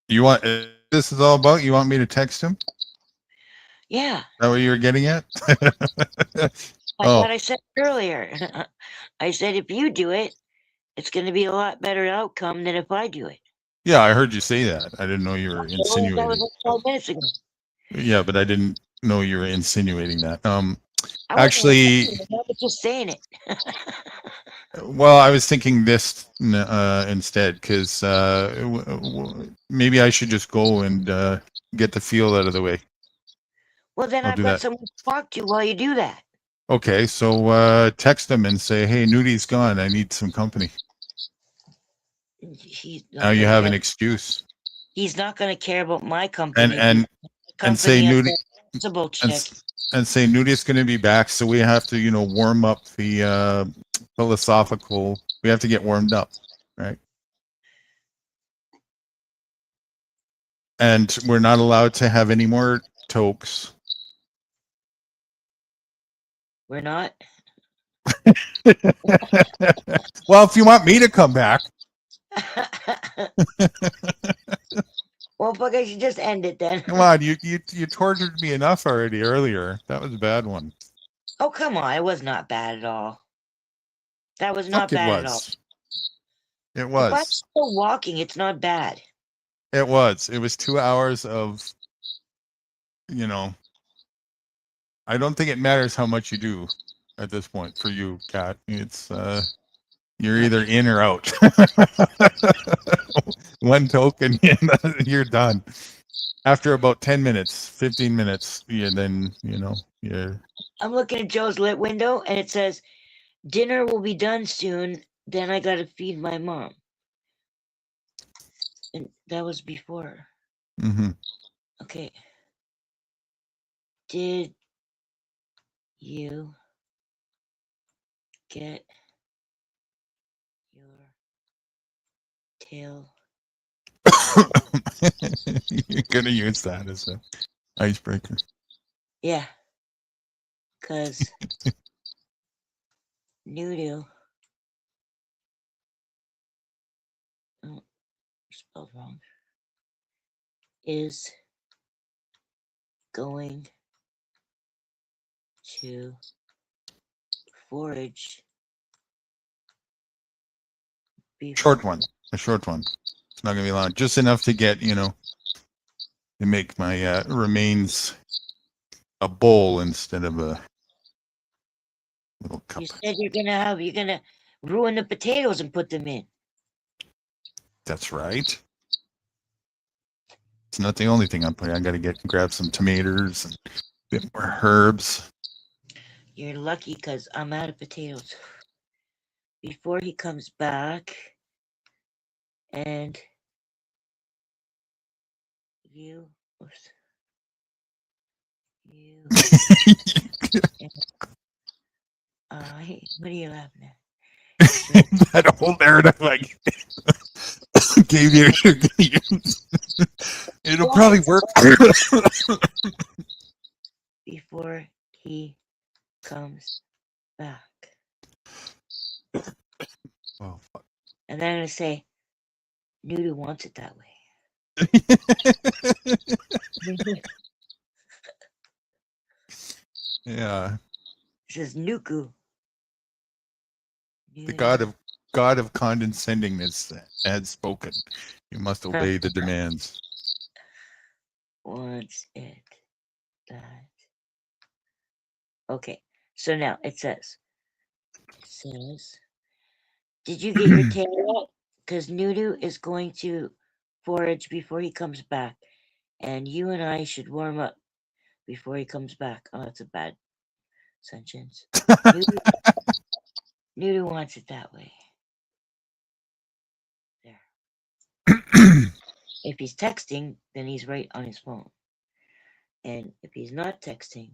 You want this is all about? You want me to text him? Yeah, Is that what you were getting at? what Oh, I said earlier. I said if you do it, it's going to be a lot better outcome than if I do it. yeah, I heard you say that. I didn't know you were That insinuating. was like 5 minutes ago. Yeah, but I didn't know you were insinuating that. I Actually, wasn't I was just saying it. well, I was thinking this instead, because maybe I should just go and get the feel out of the way. Well, then I'll I've do got that. someone to talk to while you do that. Okay, so text them and say, "Hey, Nudi's gone. I need some company." He's Now not you going have to an care. excuse, He's not going to care about my and company. and and say Company of Nudi the possible and chick. and say Nudi's going to be back, so we have to, warm up the philosophical. We have to get warmed up, right? And we're not allowed to have any more tokes. We're not. Well, if you want me to come back, Well, fuck, I should just end it then. come on. You tortured me enough already earlier. That was a bad one. Oh, come on. It was not bad at all. That was not Look, it bad at all. was. It If I'm was. still walking, it's not bad. It was. It was 2 hours of, you know, I don't think it matters how much you do at this point for you, Kat. It's you're either in or out. One token, and you're done. After about 10 minutes, 15 minutes, then you're. I'm looking at Joe's lit window and it says, dinner will be done soon. Then I got to feed my mom. And that was before. Mm-hmm. Okay. Did you get your tail? You're gonna use that as an icebreaker. Yeah. Because Noodle. Oh, spelled wrong. Is going to forage. Short one. A short one. It's not gonna be long. Just enough to get, to make my remains a bowl instead of a little cup. You said you're gonna ruin the potatoes and put them in. That's right. It's not the only thing I'm putting. I got to grab some tomatoes and a bit more herbs. You're lucky because I'm out of potatoes. Before he comes back, and you, what are you laughing at? That whole narrative I gave you. It'll probably work. Before he comes back. Oh, fuck. And then I'm going to say, Noodle wants it that way. Yeah. It says Nuku. The god of condescendingness has spoken. You must obey the demands. Wants it that. Okay, so now it says, did you get your tail out? Because Nudu is going to forage before he comes back, and you and I should warm up before he comes back. Oh, that's a bad sentence. Nudu wants it that way. There. If he's texting, then he's right on his phone. And if he's not texting,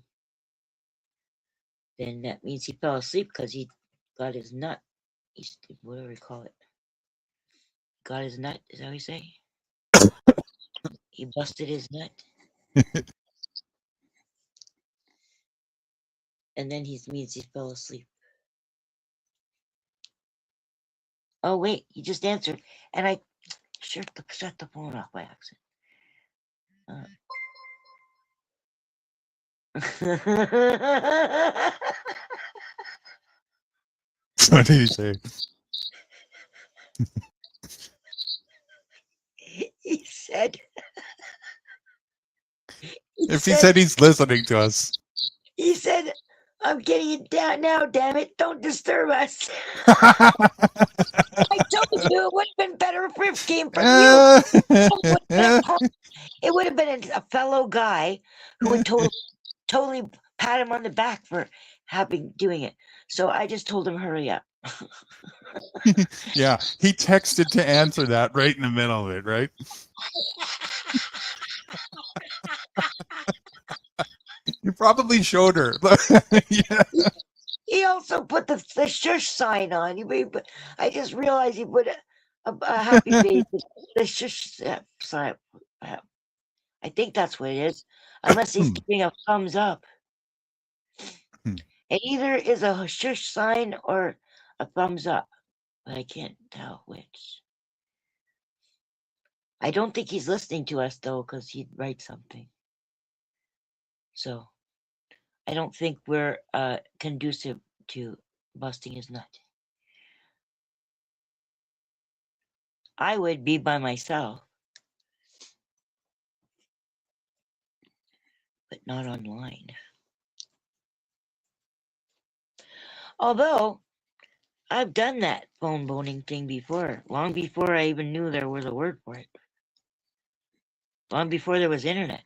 then that means he fell asleep because he got his nut. Whatever you call it. Got his nut, is that what you say? He busted his nut. And then he means he fell asleep. Oh, wait, he just answered. And I shut the phone off by accident. What did he say? He said, If he said he's listening to us. he said, I'm getting it down now, damn it. Don't disturb us. I I told you it would have been better if it came from you. It would have been a fellow guy who would totally pat him on the back for doing it. So I just told him, hurry up. Yeah, he texted to answer that right in the middle of it, right? You probably showed her. Yeah. He also put the shush sign on. I just realized he put a happy face. The shush sign. I think that's what it is. Unless he's giving a thumbs up. It either is a shush sign or a thumbs up. But I can't tell which. I don't think he's listening to us, though, because he'd write something. So I don't think we're conducive to busting his nut. I would be by myself, but not online. Although I've done that phone boning thing before, long before I even knew there was a word for it. Long before there was internet.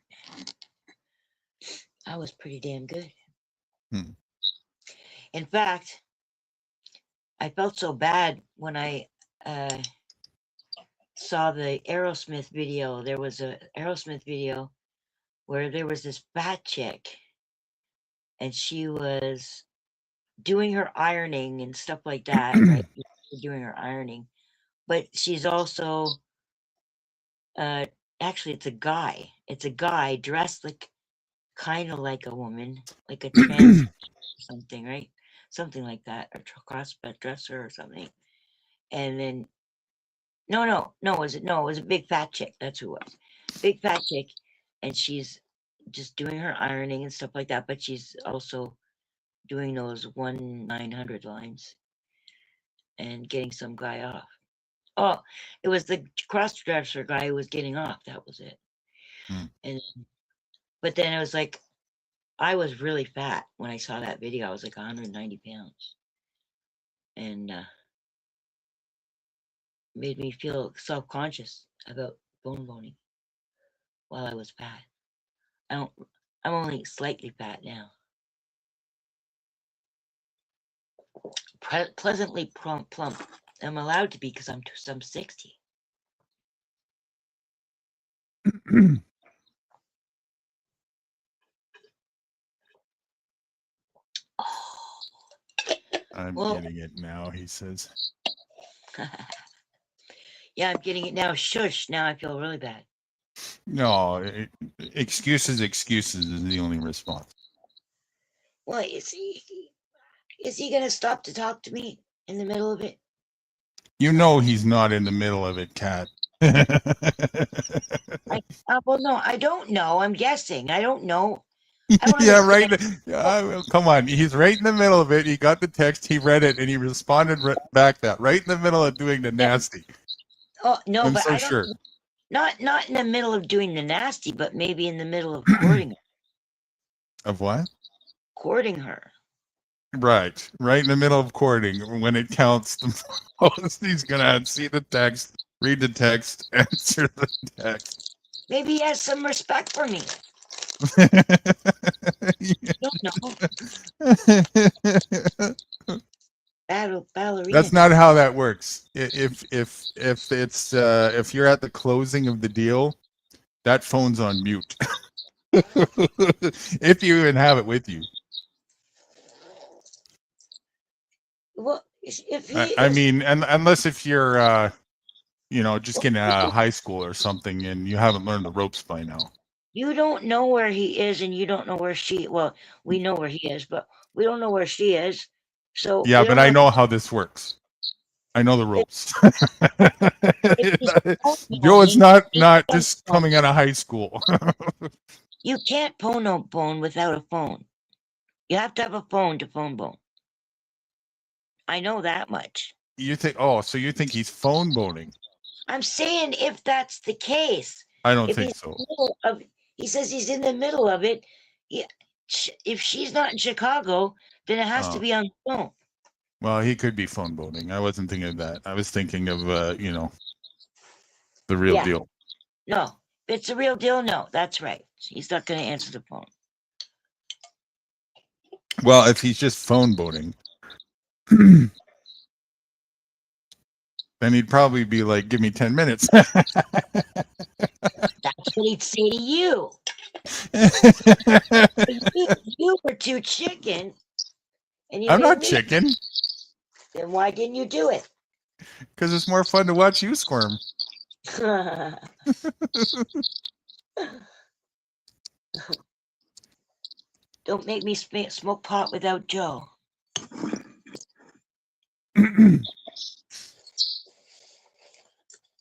I was pretty damn good. In fact, I felt so bad when I saw the Aerosmith video. There was a Aerosmith video where there was this fat chick and she was doing her ironing and stuff like that, right? Doing her ironing. But she's also actually it's a guy. It's a guy dressed like kind of like a woman, like a trans something, right? Something like that, or crossbred dresser or something. And then no, it was a big fat chick. That's who it was. Big fat chick, and she's just doing her ironing and stuff like that, but she's also doing those 1-900 lines and getting some guy off. Oh, it was the cross-dresser guy who was getting off. That was it. But then it was like, I was really fat when I saw that video. I was like 190 pounds. And made me feel self-conscious about bone boning while I was fat. I'm only slightly fat now. Pleasantly plump. I'm allowed to be because I'm 60. I'm getting it now, he says. Yeah, I'm getting it now. Shush. Now I feel really bad. No, excuses is the only response. Well, is he going to stop to talk to me in the middle of it? You know he's not in the middle of it, Kat. Well, no, I don't know. I'm guessing. I don't know. Yeah, right. Come on. He's right in the middle of it. He got the text. He read it, and he responded back that right in the middle of doing the nasty. Oh no, I'm but so sure. Not in the middle of doing the nasty, but maybe in the middle of courting her. Of what? Courting her. Right in the middle of courting, when it counts the most, he's gonna see the text, read the text, answer the text. Maybe he has some respect for me. I don't know. Ballerina. That's not how that works. If you're at the closing of the deal, that phone's on mute. If you even have it with you. Well, if I mean, unless if you're, just getting out of high school or something, and you haven't learned the ropes by now. You don't know where he is, and you don't know where she. Well, we know where he is, but we don't know where she is. So yeah, but I know how this works. I know the ropes. Joe is not just coming out of high school. You can't phone without a phone. You have to have a phone to phone bone. I know that much. You think? Oh, so you think he's phone boning? I'm saying if that's the case. I don't If think he's so. in the middle of, he says he's in the middle of it. If she's not in Chicago, then it has to be on the phone. Well, he could be phone boning. I wasn't thinking of that. I was thinking of the real deal. No, if it's a real deal, no, that's right. He's not going to answer the phone. Well, if he's just phone boning, then he'd probably be like, "Give me 10 minutes." That's what he'd say to you. You were too chicken. And I'm not chicken. Then why didn't you do it? Because it's more fun to watch you squirm. Don't make me smoke pot without Joe.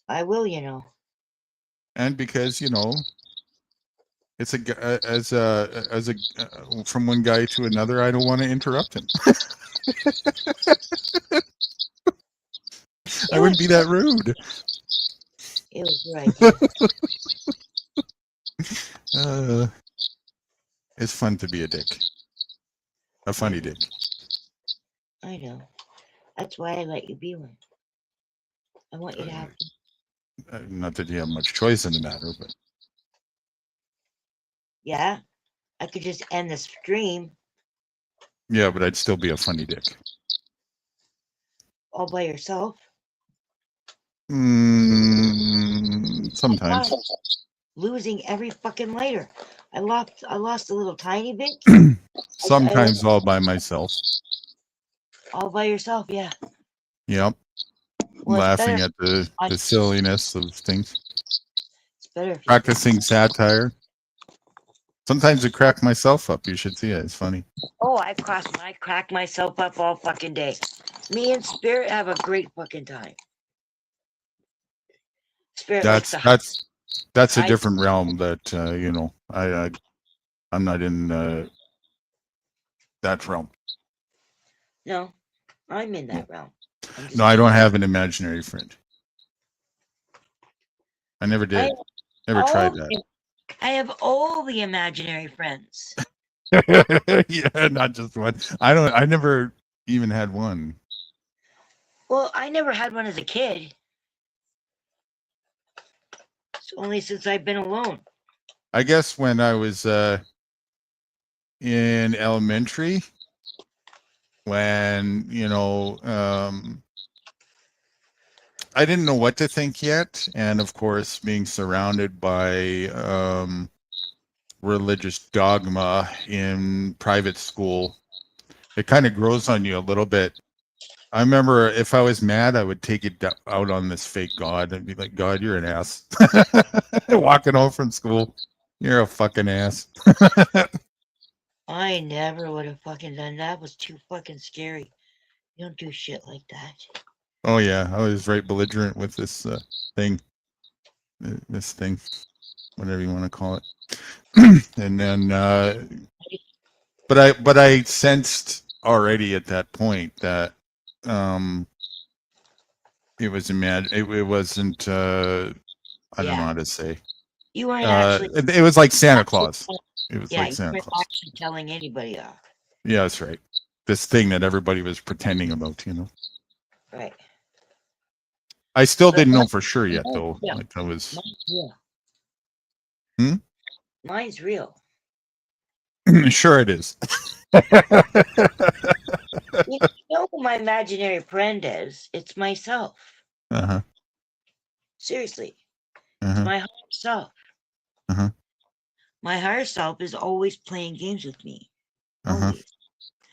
I will, And because it's from one guy to another, I don't want to interrupt him. I wouldn't be that rude. It was right. It's fun to be a dick. A funny dick. I know. That's why I let you be one. I want you to have. Not that you have much choice in the matter, but. Yeah, I could just end the stream. Yeah, but I'd still be a funny dick. All by yourself? Sometimes. Losing every fucking later. I lost a little tiny bit. Sometimes all by myself. All by yourself, yeah. Yep. Well, laughing at the silliness of things. It's better. Practicing satire. Sometimes I crack myself up. You should see it. It's funny. Oh, I crack myself up all fucking day. Me and Spirit have a great fucking time. Spirit, that's a different realm that I'm not in that realm. No, I'm in that realm. No, I don't have an imaginary friend. I never did. Never tried that. I have all the imaginary friends. Yeah, not just one. I never even had one. Well, I never had one as a kid. It's only since I've been alone. I guess when I was in elementary, when I didn't know what to think yet, and of course being surrounded by religious dogma in private school, it kind of grows on you a little bit. I remember if I was mad, I would take it out on this fake God and be like, "God, you're an ass." Walking home from school, "You're a fucking ass." I never would have fucking done that. It was too fucking scary. You don't do shit like that. Oh yeah, I was right belligerent with this thing. This thing, whatever you want to call it. And then but I sensed already at that point that it was it wasn't I don't know how to say. You weren't actually it was like Santa Claus. It was like Santa you weren't Claus. actually telling anybody off. Yeah, that's right. This thing that everybody was pretending about, Right. I still didn't know for sure yet, though. Yeah. Like I was. Mine's real. Sure, it is. You know who my imaginary friend is? It's myself. Seriously. It's my higher self. My higher self is always playing games with me. Always.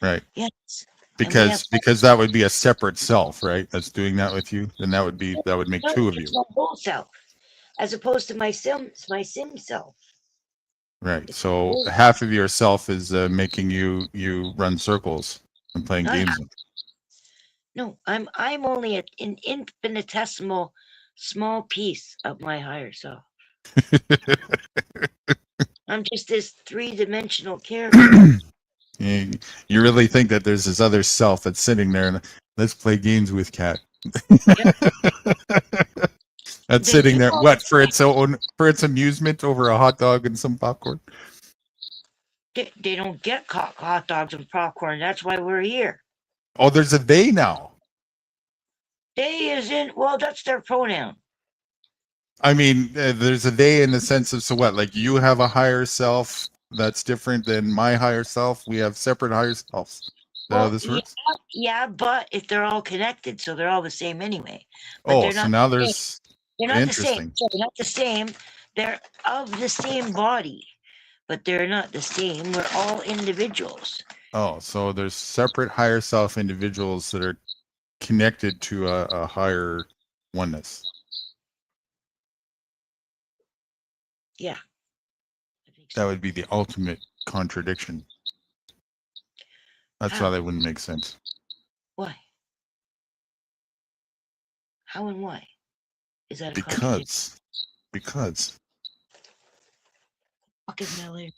Right. Yes. Because that would be a separate self, right? That's doing that with you. Then that would make two of you. My whole self, as opposed to my sim self. Right. So half of yourself is making you run circles and playing games. No, I'm only an infinitesimal small piece of my higher self. I'm just this 3-dimensional character. You really think that there's this other self that's sitting there and let's play games with Cat. That's They sitting do there, all what, the for its amusement over a hot dog and some popcorn? they don't get hot dogs and popcorn. That's why we're here. Oh, there's a they now. They isn't, well, that's their pronoun. I mean, there's a they in the sense of, so what, like you have a higher self that's different than my higher self. We have separate higher selves. Is that how this works? Yeah, but if they're all connected, so they're all the same anyway. But Oh, they're so not now the same. there's They're not the same. interesting. So they're not the same. They're of the same body, but they're not the same. We're all individuals. Oh, so there's separate higher self individuals that are connected to a higher oneness. Yeah. I think That so. would be the ultimate contradiction. That's How? why that wouldn't make sense. Why? How and why? Is that a contradiction? Because Fucking Miller.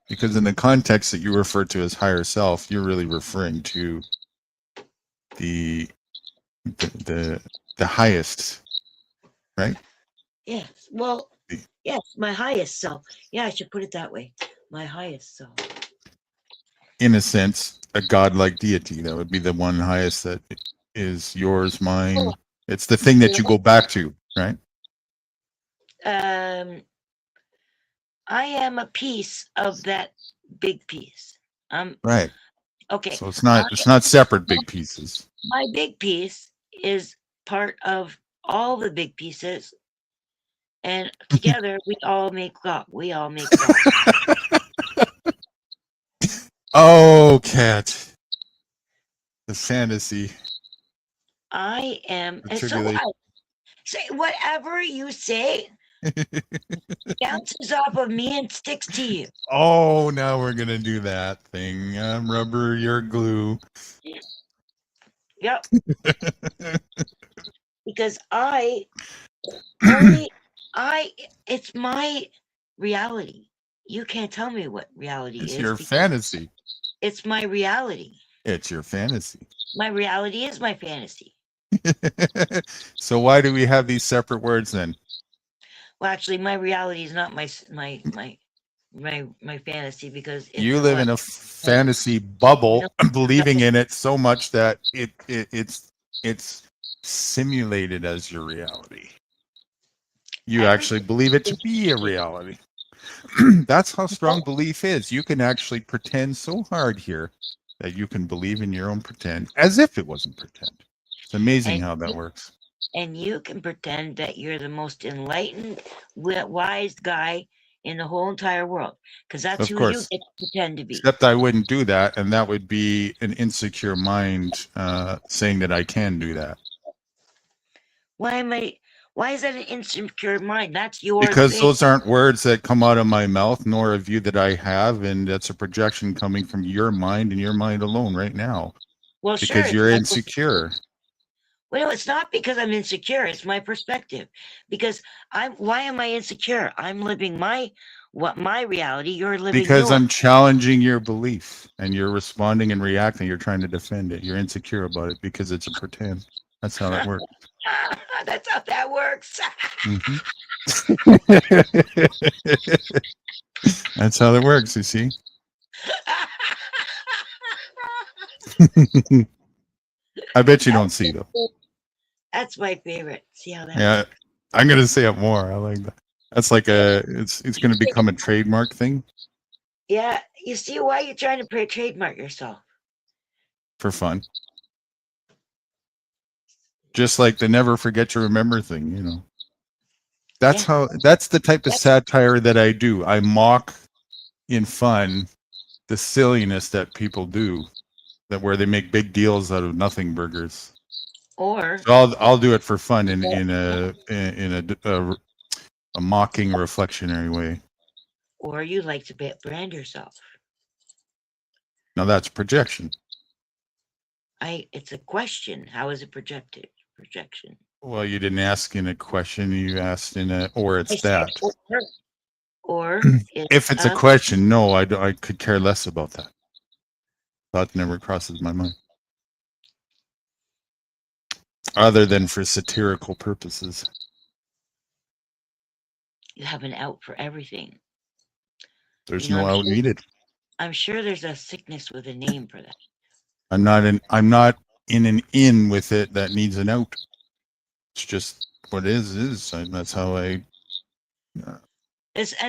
because in the context that you refer to as higher self, you're really referring to the highest, right? Yes. Well, The- yes, my highest self. Yeah, I should put it that way. My highest self. In a sense, a godlike deity. That would be the one highest that is yours, mine. It's the thing that you go back to, right? I am a piece of that big piece. Right. Okay. So it's not separate big pieces. My big piece is part of all the big pieces, and together we all make God. We all make God. Oh, Cat. The fantasy. I am, The and so tribulation. I say whatever you say bounces off of me and sticks to you. Oh, now we're gonna do that thing. I'm rubber, you're glue. Yep. Because it's my reality. You can't tell me what reality is. It's your fantasy. It's my reality. It's your fantasy. My reality is my fantasy. So why do we have these separate words then? Well, actually, my reality is not my fantasy, because you live in a fantasy bubble, believing in it so much that it's simulated as your reality. You actually believe it to be a reality. That's how strong belief is. You can actually pretend so hard here that you can believe in your own pretend as if it wasn't pretend. It's amazing how that works. And you can pretend that you're the most enlightened, wise guy in the whole entire world, because that's who you get to pretend to be. Except I wouldn't do that, and that would be an insecure mind saying that I can do that. Why is that an insecure mind? That's your because thing. Those aren't words that come out of my mouth, nor a view that I have, and that's a projection coming from your mind and your mind alone right now. Well, because sure, you're insecure. Well, it's not because I'm insecure. It's my perspective. Because why am I insecure? I'm living my reality. You're living because yours. I'm challenging your belief, and you're responding and reacting. You're trying to defend it. You're insecure about it because it's a pretend. That's how that works. That's how that works. Mm-hmm. That's how that works, you see. I bet you don't see, though. That's my favorite. See how that works? I'm going to say it more. I like that. That's like it's going to become a trademark thing. Yeah. You see why you're trying to trademark yourself? For fun. Just like the never forget to remember thing, you know. That's that's the type of satire that I do. I mock in fun the silliness that people do, that where they make big deals out of nothing burgers. Or so I'll do it for fun in a mocking reflectionary way. Or you like to brand yourself. Now that's projection. It's a question. How is it projected? Projection. Well, you didn't ask in a question. You asked in a, or it's that. Or if it's a question, no, I could care less about that. Thought never crosses my mind. Other than for satirical purposes. You have an out for everything. There's no out needed. I'm sure there's a sickness with a name for that. I'm not in an in with it that needs an out. It's just what is. That's how I.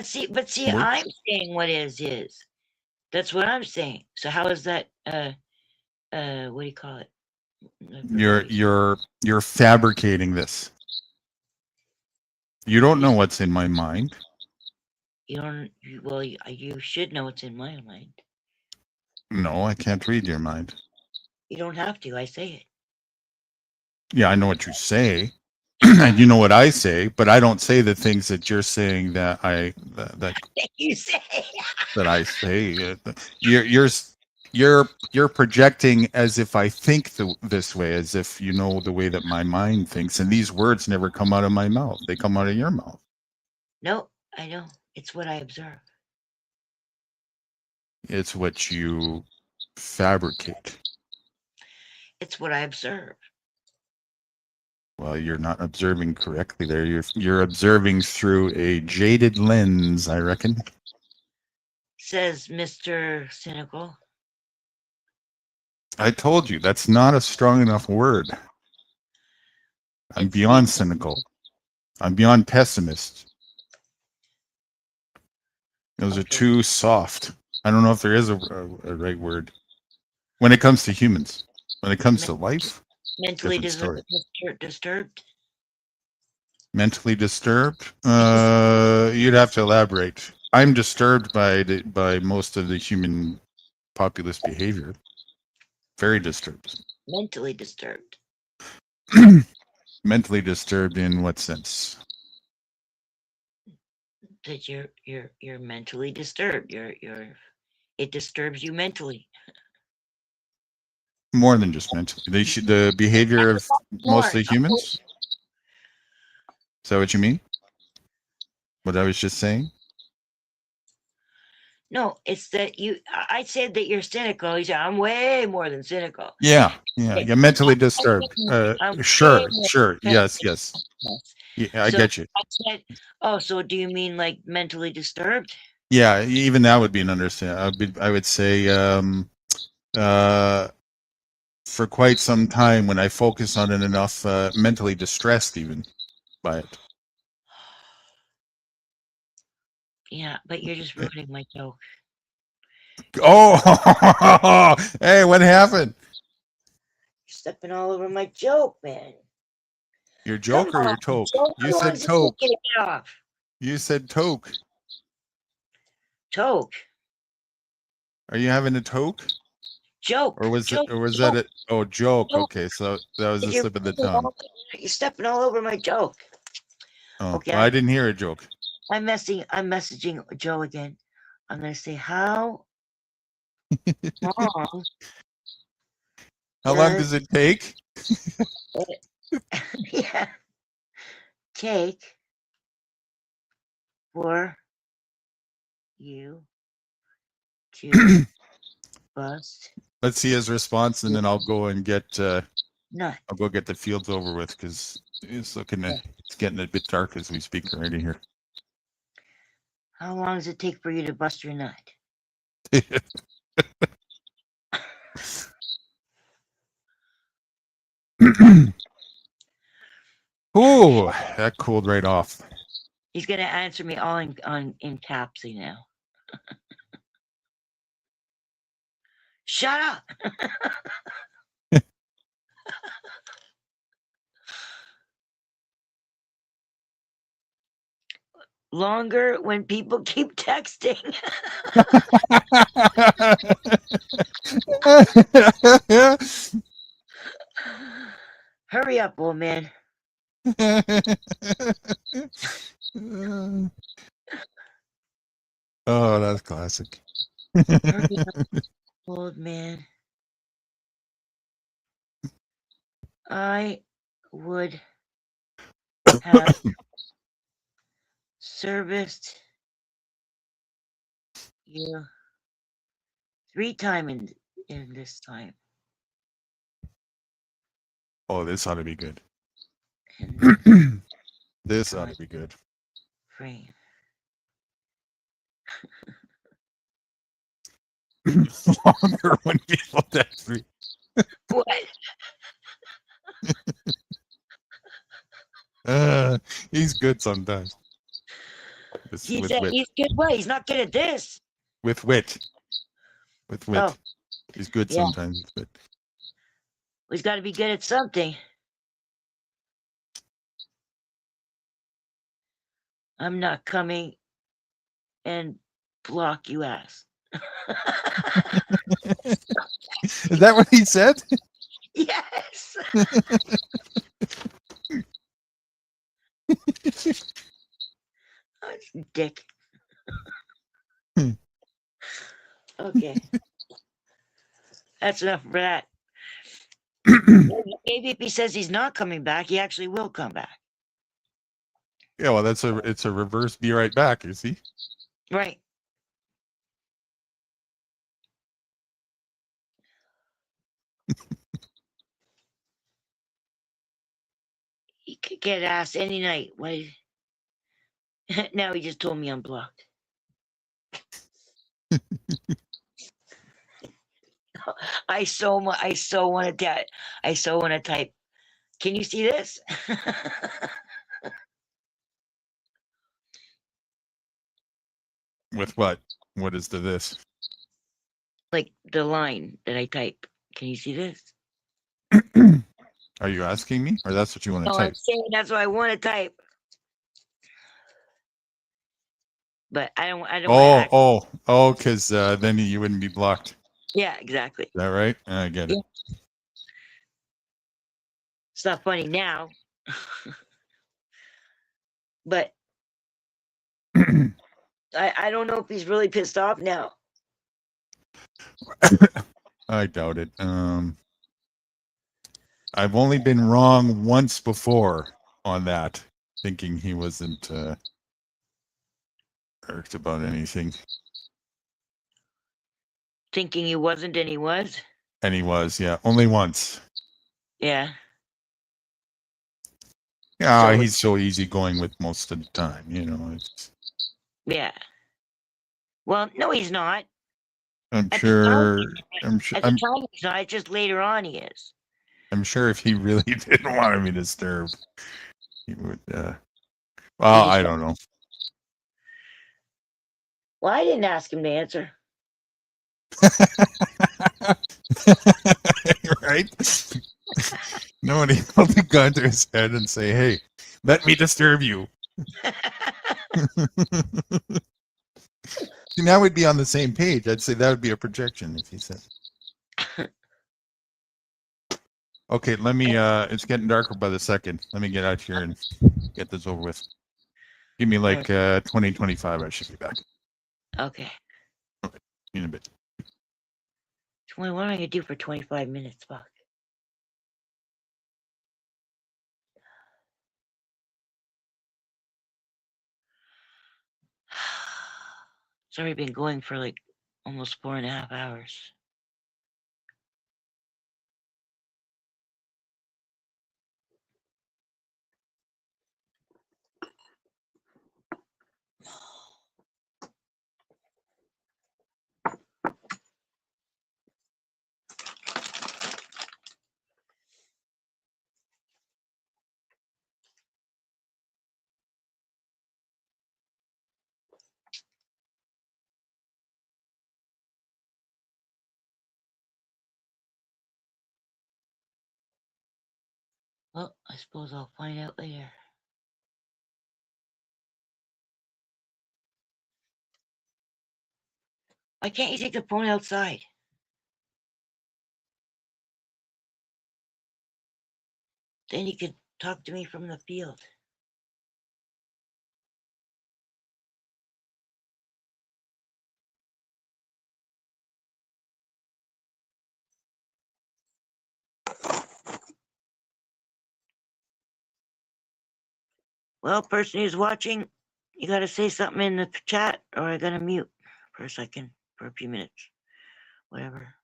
See, works. I'm saying what is. That's what I'm saying. So how is that? What do you call it? You're fabricating this. You don't know what's in my mind. You don't. Well, you should know what's in my mind. No, I can't read your mind. You don't have to. I say it. Yeah, I know what you say, and you know what I say, but I don't say the things that you're saying that you say that I say. You're projecting as if I think this way, as if you know the way that my mind thinks, and these words never come out of my mouth. They come out of your mouth. No, I know. It's what I observe. It's what you fabricate. It's what I observe. Well, you're not observing correctly there. You're observing through a jaded lens, I reckon. Says Mr. Cynical. I told you, that's not a strong enough word. I'm beyond cynical. I'm beyond pessimist. Those are too soft. I don't know if there is a right word. When it comes to humans, when it comes to life, mentally disturbed. Mentally disturbed? You'd have to elaborate. I'm disturbed by most of the human populace behavior. Very disturbed. Mentally disturbed. Mentally disturbed in what sense? That you're mentally disturbed. It disturbs you mentally. More than just mentally. The behavior of mostly humans? Is that what you mean? What I was just saying? No, it's that I said that you're cynical. You said, I'm way more than cynical. Yeah. You're mentally disturbed. Sure. Yes. Yeah, I get you. I said, so do you mean like mentally disturbed? Yeah, even that would be an understanding. I would say for quite some time, when I focus on it enough, mentally distressed even by it. Yeah, but you're just ruining my joke. Oh, hey, what happened? You're stepping all over my joke, man. Your joke or your toke? You said toke. You said toke. Toke. Are you having a toke? Joke. Or was that it? Oh, joke. Okay, so that was a slip of the tongue. You're stepping all over my joke. Oh, okay. Well, I didn't hear a joke. I'm messaging Joe again. I'm gonna say how long. How long does it take? Yeah. Take for you to bust. Let's see his response, and then I'll go and get. Nut. I'll go get the fields over with because it's getting a bit dark as we speak already here. How long does it take for you to bust your nut? Ooh, that cooled right off. He's gonna answer me all in capsy now. Shut up. Longer when people keep texting. Hurry up, old man. Oh, that's classic. Hurry up, old man. I would have serviced you 3 time in this time. Oh, this ought to be good. And This ought to be good. frame. Longer when people that free. What? He's good sometimes. He's good. What? He's not good at this. With wit. With wit. Oh, He's good yeah. sometimes, but He's got to be good at something. I'm not coming and block you ass. is that what he said? Yes. Oh, dick. Okay. That's enough for that. Maybe if he says he's not coming back, he actually will come back. Yeah, well, it's a reverse be right back, you see? Right. He could get asked any night. Why? Now he just told me I'm blocked. I so want to type. Can you see this? With what? What is this? Like the line that I type. Can you see this? Are you asking me, or that's what you want to No, type? I'm saying that's what I want to type. But I don't. Oh, because then you wouldn't be blocked. Yeah, exactly. Is that right? I get it. It's not funny now, but I don't know if he's really pissed off now. I doubt it. I've only been wrong once before on that, thinking he wasn't irked about anything. Thinking he wasn't, and he was. And he was, yeah, only once. Yeah. Yeah, So- he's so easygoing with most of the time, you know. It's, Yeah. Well, no, he's not. I'm At sure. At the time, he's not. It's just later on he is. I'm sure if he really didn't want to be disturbed, he would. Well, I don't know. Well, I didn't ask him to answer. Right? Nobody held the gun to his head and say, "Hey, let me disturb you." See, now we'd be on the same page. I'd say that would be a projection if he said. Okay, let me. It's getting darker by the second. Let me get out here and get this over with. Give me like 2025. I should be back. Okay. Okay, in a bit. What am I gonna do for 25 minutes, fuck? It's already been going for like almost 4.5 hours. Well, I suppose I'll find out later. Why can't you take the phone outside? Then you could talk to me from the field. Well, person who's watching, you gotta say something in the chat or I gotta mute. for a second, for a few minutes, whatever.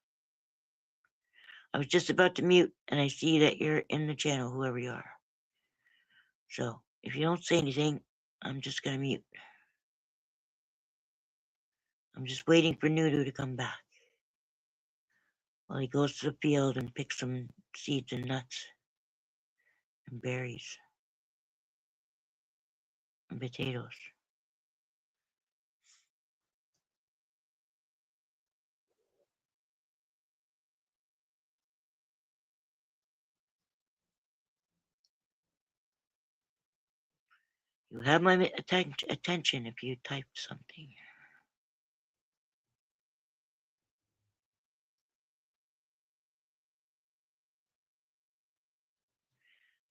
I was just about to mute, and I see that you're in the channel, whoever you are. So if you don't say anything, I'm just gonna mute. I'm just waiting for Nudu to come back while he goes to the field and picks some seeds and nuts and berries and potatoes. You have my attention if you type something.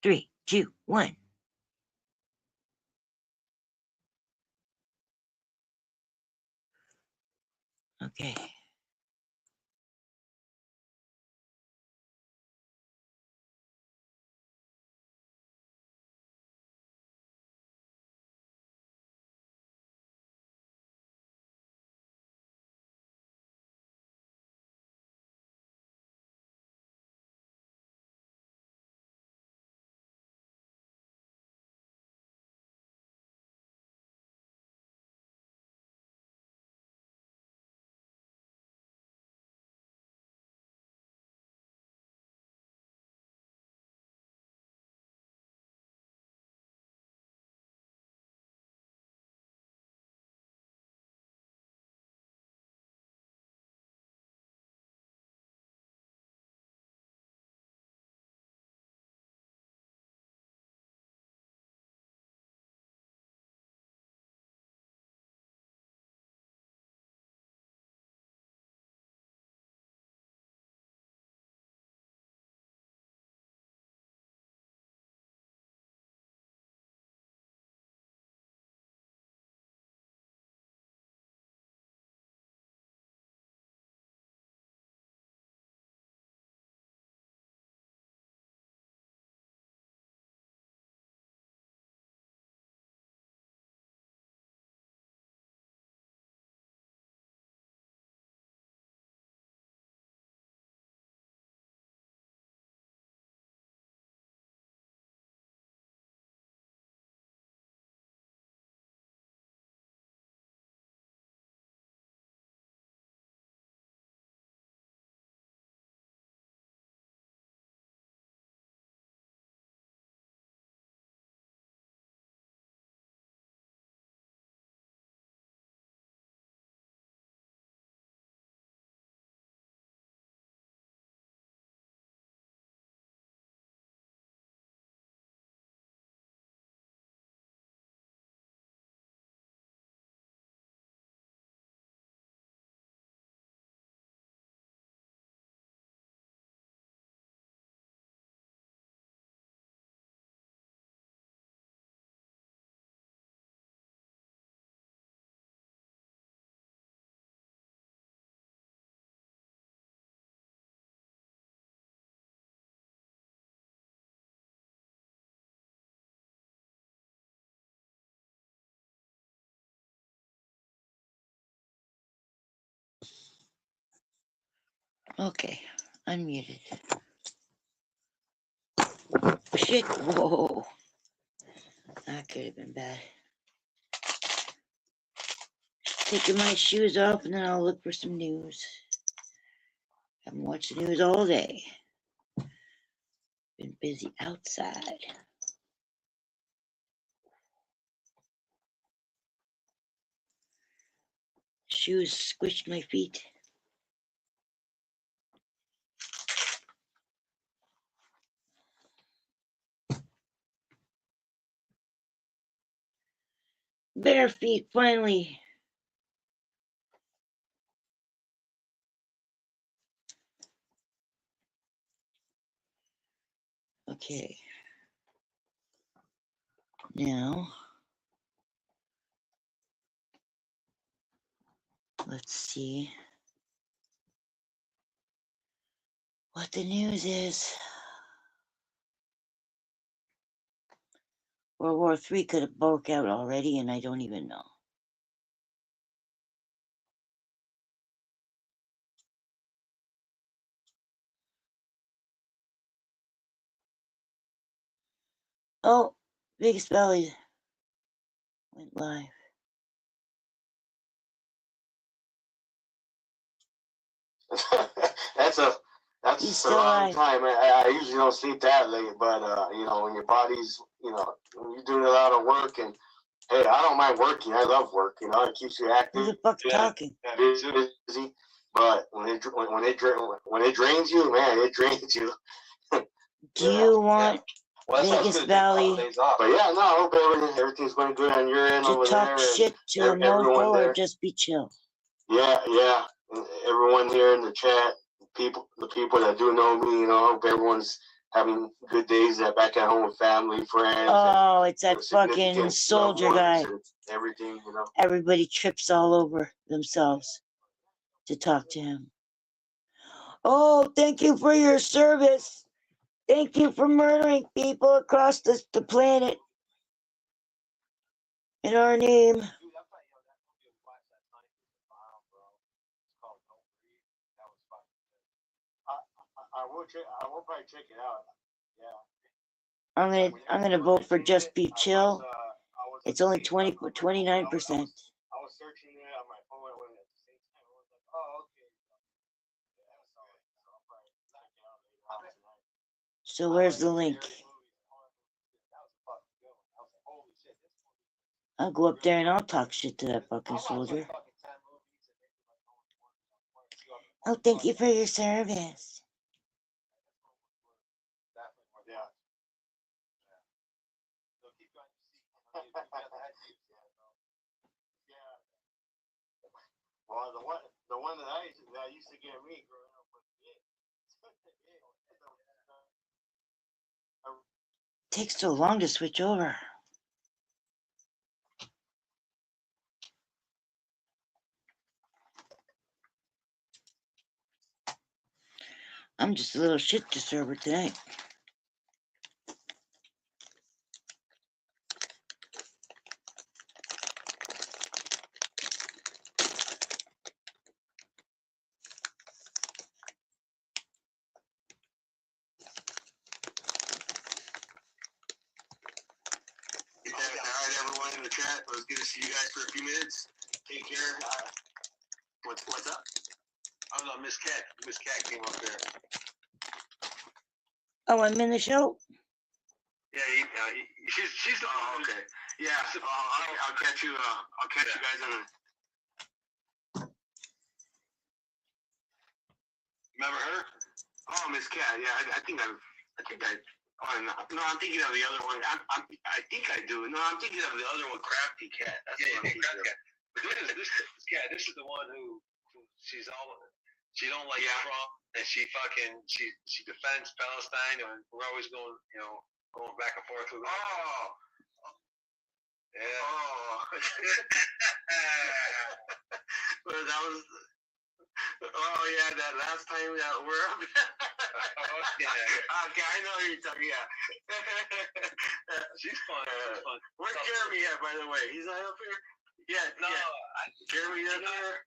3, 2, 1. Okay. Okay, unmuted. Shit, whoa. That could have been bad. Taking my shoes off and then I'll look for some news. Haven't watched the news all day. Been busy outside. Shoes squished my feet. Bare feet, finally. Okay. Now, let's see what the news is. World War III could have broke out already, and I don't even know. Oh, Biggest Belly went live. That's a He's a still long live. time. I usually don't sleep that late, but you know, when your body's, you know, when you're doing a lot of work, and hey, I don't mind working. I love work. You know, it keeps you active. Who the fuck's talking? Busy, but when it drains you, man, it drains you. Do you want Well, Biggest Valley But yeah, no, I hope everything's going good on your end to over talk there. shit to a mofo or just be chill? Yeah. Everyone here in the chat, the people that do know me, you know, I hope everyone's having good days back at home with family, friends. Oh, it's that fucking soldier guy. Everything, you know. Everybody trips all over themselves to talk to him. Oh, thank you for your service. Thank you for murdering people across the planet in our name. I will probably check it out. Yeah. I'm gonna vote for Just Be Chill. It's only 29%. I was searching it on my phone when at the same time. I was like, oh, okay. So where's the link? I'll go up there and I'll talk shit to that fucking soldier. Oh, thank you for your service. Well, the one that used to get me growing up was it. Takes so long to switch over. I'm just a little shit disturber tonight. All right, everyone in the chat. It was good to see you guys for a few minutes. Take care. What's up? I was on Miss Cat. Miss Cat came up there. Oh, I'm in the show? Yeah, she's. Oh, okay. Yeah, I'll catch you. I'll catch you guys on the. Remember her? Oh, Miss Cat. Yeah, I think I. Oh, no, I'm thinking of the other one. I think I do. No, I'm thinking of the other one, Crafty Cat. That's Crafty Cat. But this is the one who she don't like Trump, and she defends Palestine, and we're always going back and forth with her. Oh. Yeah. Oh. Well, that was. Oh yeah, that last time that we're up. Yeah. Okay, I know who you're talking. Yeah. She's fun. Where's Jeremy at, by the way? He's not up here. Yeah. No. Yeah. Jeremy's up here.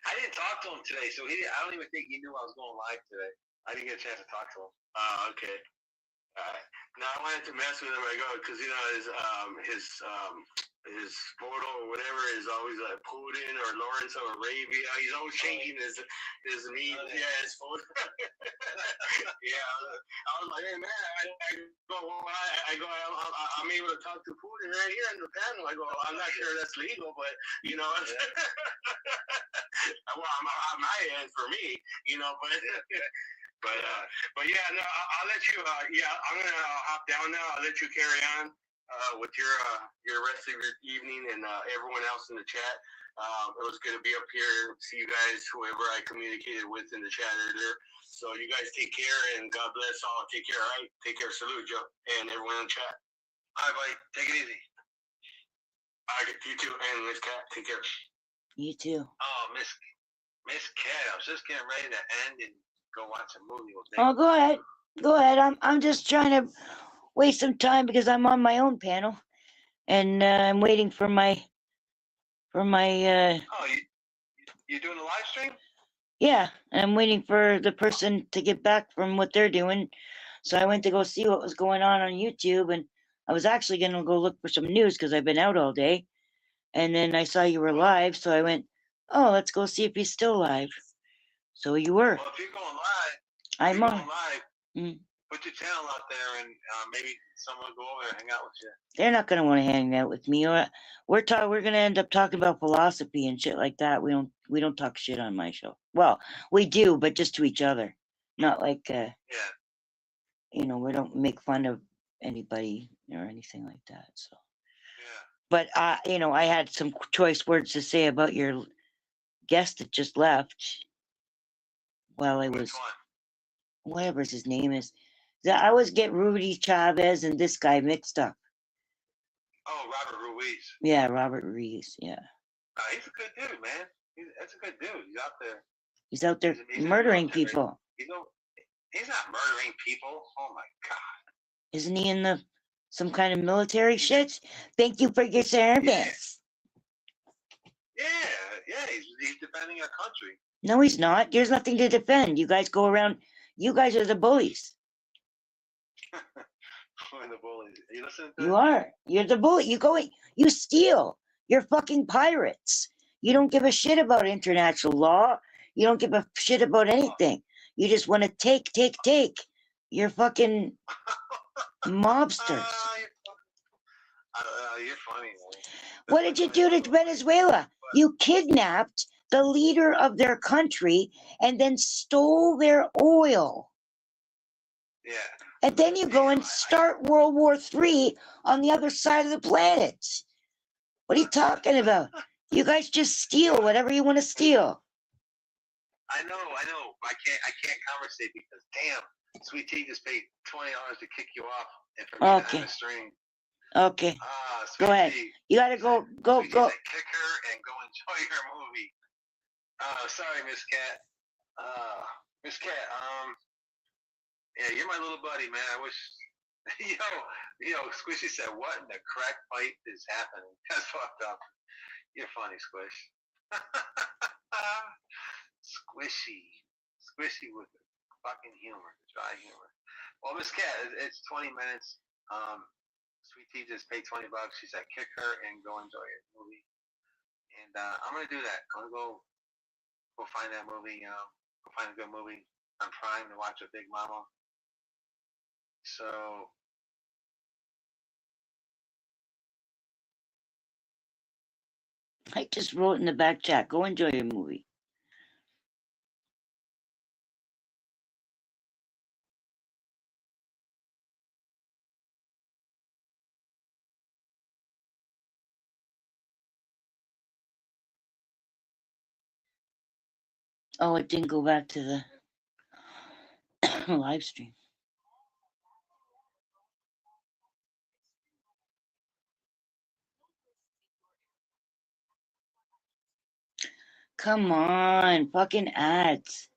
I didn't talk to him today, so I don't even think he knew I was going live today. I didn't get a chance to talk to him. Okay. Now I wanted to mess with him. I go because his photo or whatever is always like Putin or Lawrence of Arabia. He's always changing his name. Yeah, his photo. Yeah, I was like, hey man, I'm able to talk to Putin right here in the panel. I go, I'm not sure that's legal, but you know, well, I'm my end for me, you know, but. But yeah, no, I'll let you. I'm gonna hop down now. I'll let you carry on with your rest of your evening, and everyone else in the chat. It was good to be up here. See you guys, whoever I communicated with in the chat earlier. So you guys take care, and God bless all. Take care, all right? Take care. Salute, Joe, and everyone in the chat. All right, buddy. Take it easy. All right, you too, and Miss Cat. Take care. You too. Oh, Miss Cat, I was just getting ready to end and go watch a movie. Oh, go ahead. Go ahead. I'm just trying to waste some time because I'm on my own panel, and I'm waiting for my. Oh, you doing a live stream? Yeah, and I'm waiting for the person to get back from what they're doing, So I went to go see what was going on YouTube, and I was actually going to go look for some news because I've been out all day. And then I saw you were live, so I went, oh, let's go see if he's still live. So you were. Well, if you're going live, I'm on. Put your channel out there, and maybe someone will go over there and hang out with you. They're not going to want to hang out with me. We're going to end up talking about philosophy and shit like that. We don't talk shit on my show. Well, we do, but just to each other, not like yeah. You know, we don't make fun of anybody or anything like that. So. Yeah. But you know, I had some choice words to say about your guest that just left. While I was, whatever his name is. I always get Rudy Chavez and this guy mixed up. Oh, Robert Ruiz. Yeah, Robert Ruiz. Yeah. He's a good dude, man. That's a good dude. He's out there. He's out there murdering people. You know, he's not murdering people. Oh my God. Isn't he in some kind of military shit? Thank you for your service. Yeah. He's defending our country. No, he's not. There's nothing to defend. You guys go around. You guys are the bullies. We're the bullies. Are you listening to You are. You're the bully. You steal. You're fucking pirates. You don't give a shit about international law. You don't give a shit about anything. You just want to take. You're fucking mobsters. You're funny, man. What did you do to Venezuela? You kidnapped the leader of their country and then stole their oil. Yeah. And then you go and start World War III on the other side of the planet. What are you talking about? You guys just steal whatever you want to steal. I know. I can't conversate because damn, Sweet Tea just paid $20 to kick you off and for me to end the stream. Okay. Go ahead. You gotta go. Kick her and go enjoy your movie. Sorry, Miss Cat. Miss Cat. Yeah, you're my little buddy, man. I wish. Yo, Squishy said, "What in the crack pipe is happening?" That's fucked up. You're funny, Squish. Squishy with the fucking humor, dry humor. Well, Miss Cat, it's 20 minutes. Sweet Tea just paid $20. She said, kick her and go enjoy your movie. And I'm gonna do that. I'm gonna go find that movie. Go find a good movie on Prime to watch with Big Mama. So. I just wrote in the back chat. Go enjoy your movie. Oh, it didn't go back to the live stream. Come on, fucking ads.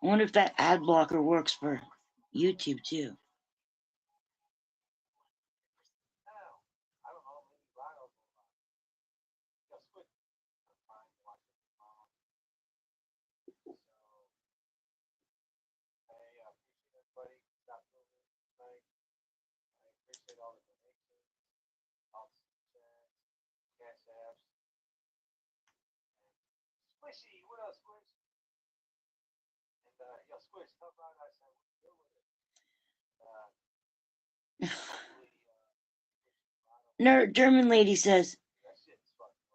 I wonder if that ad blocker works for YouTube too. Squishy, what else, Squish? And yo, Squish, help out. I said, deal with it. German lady says,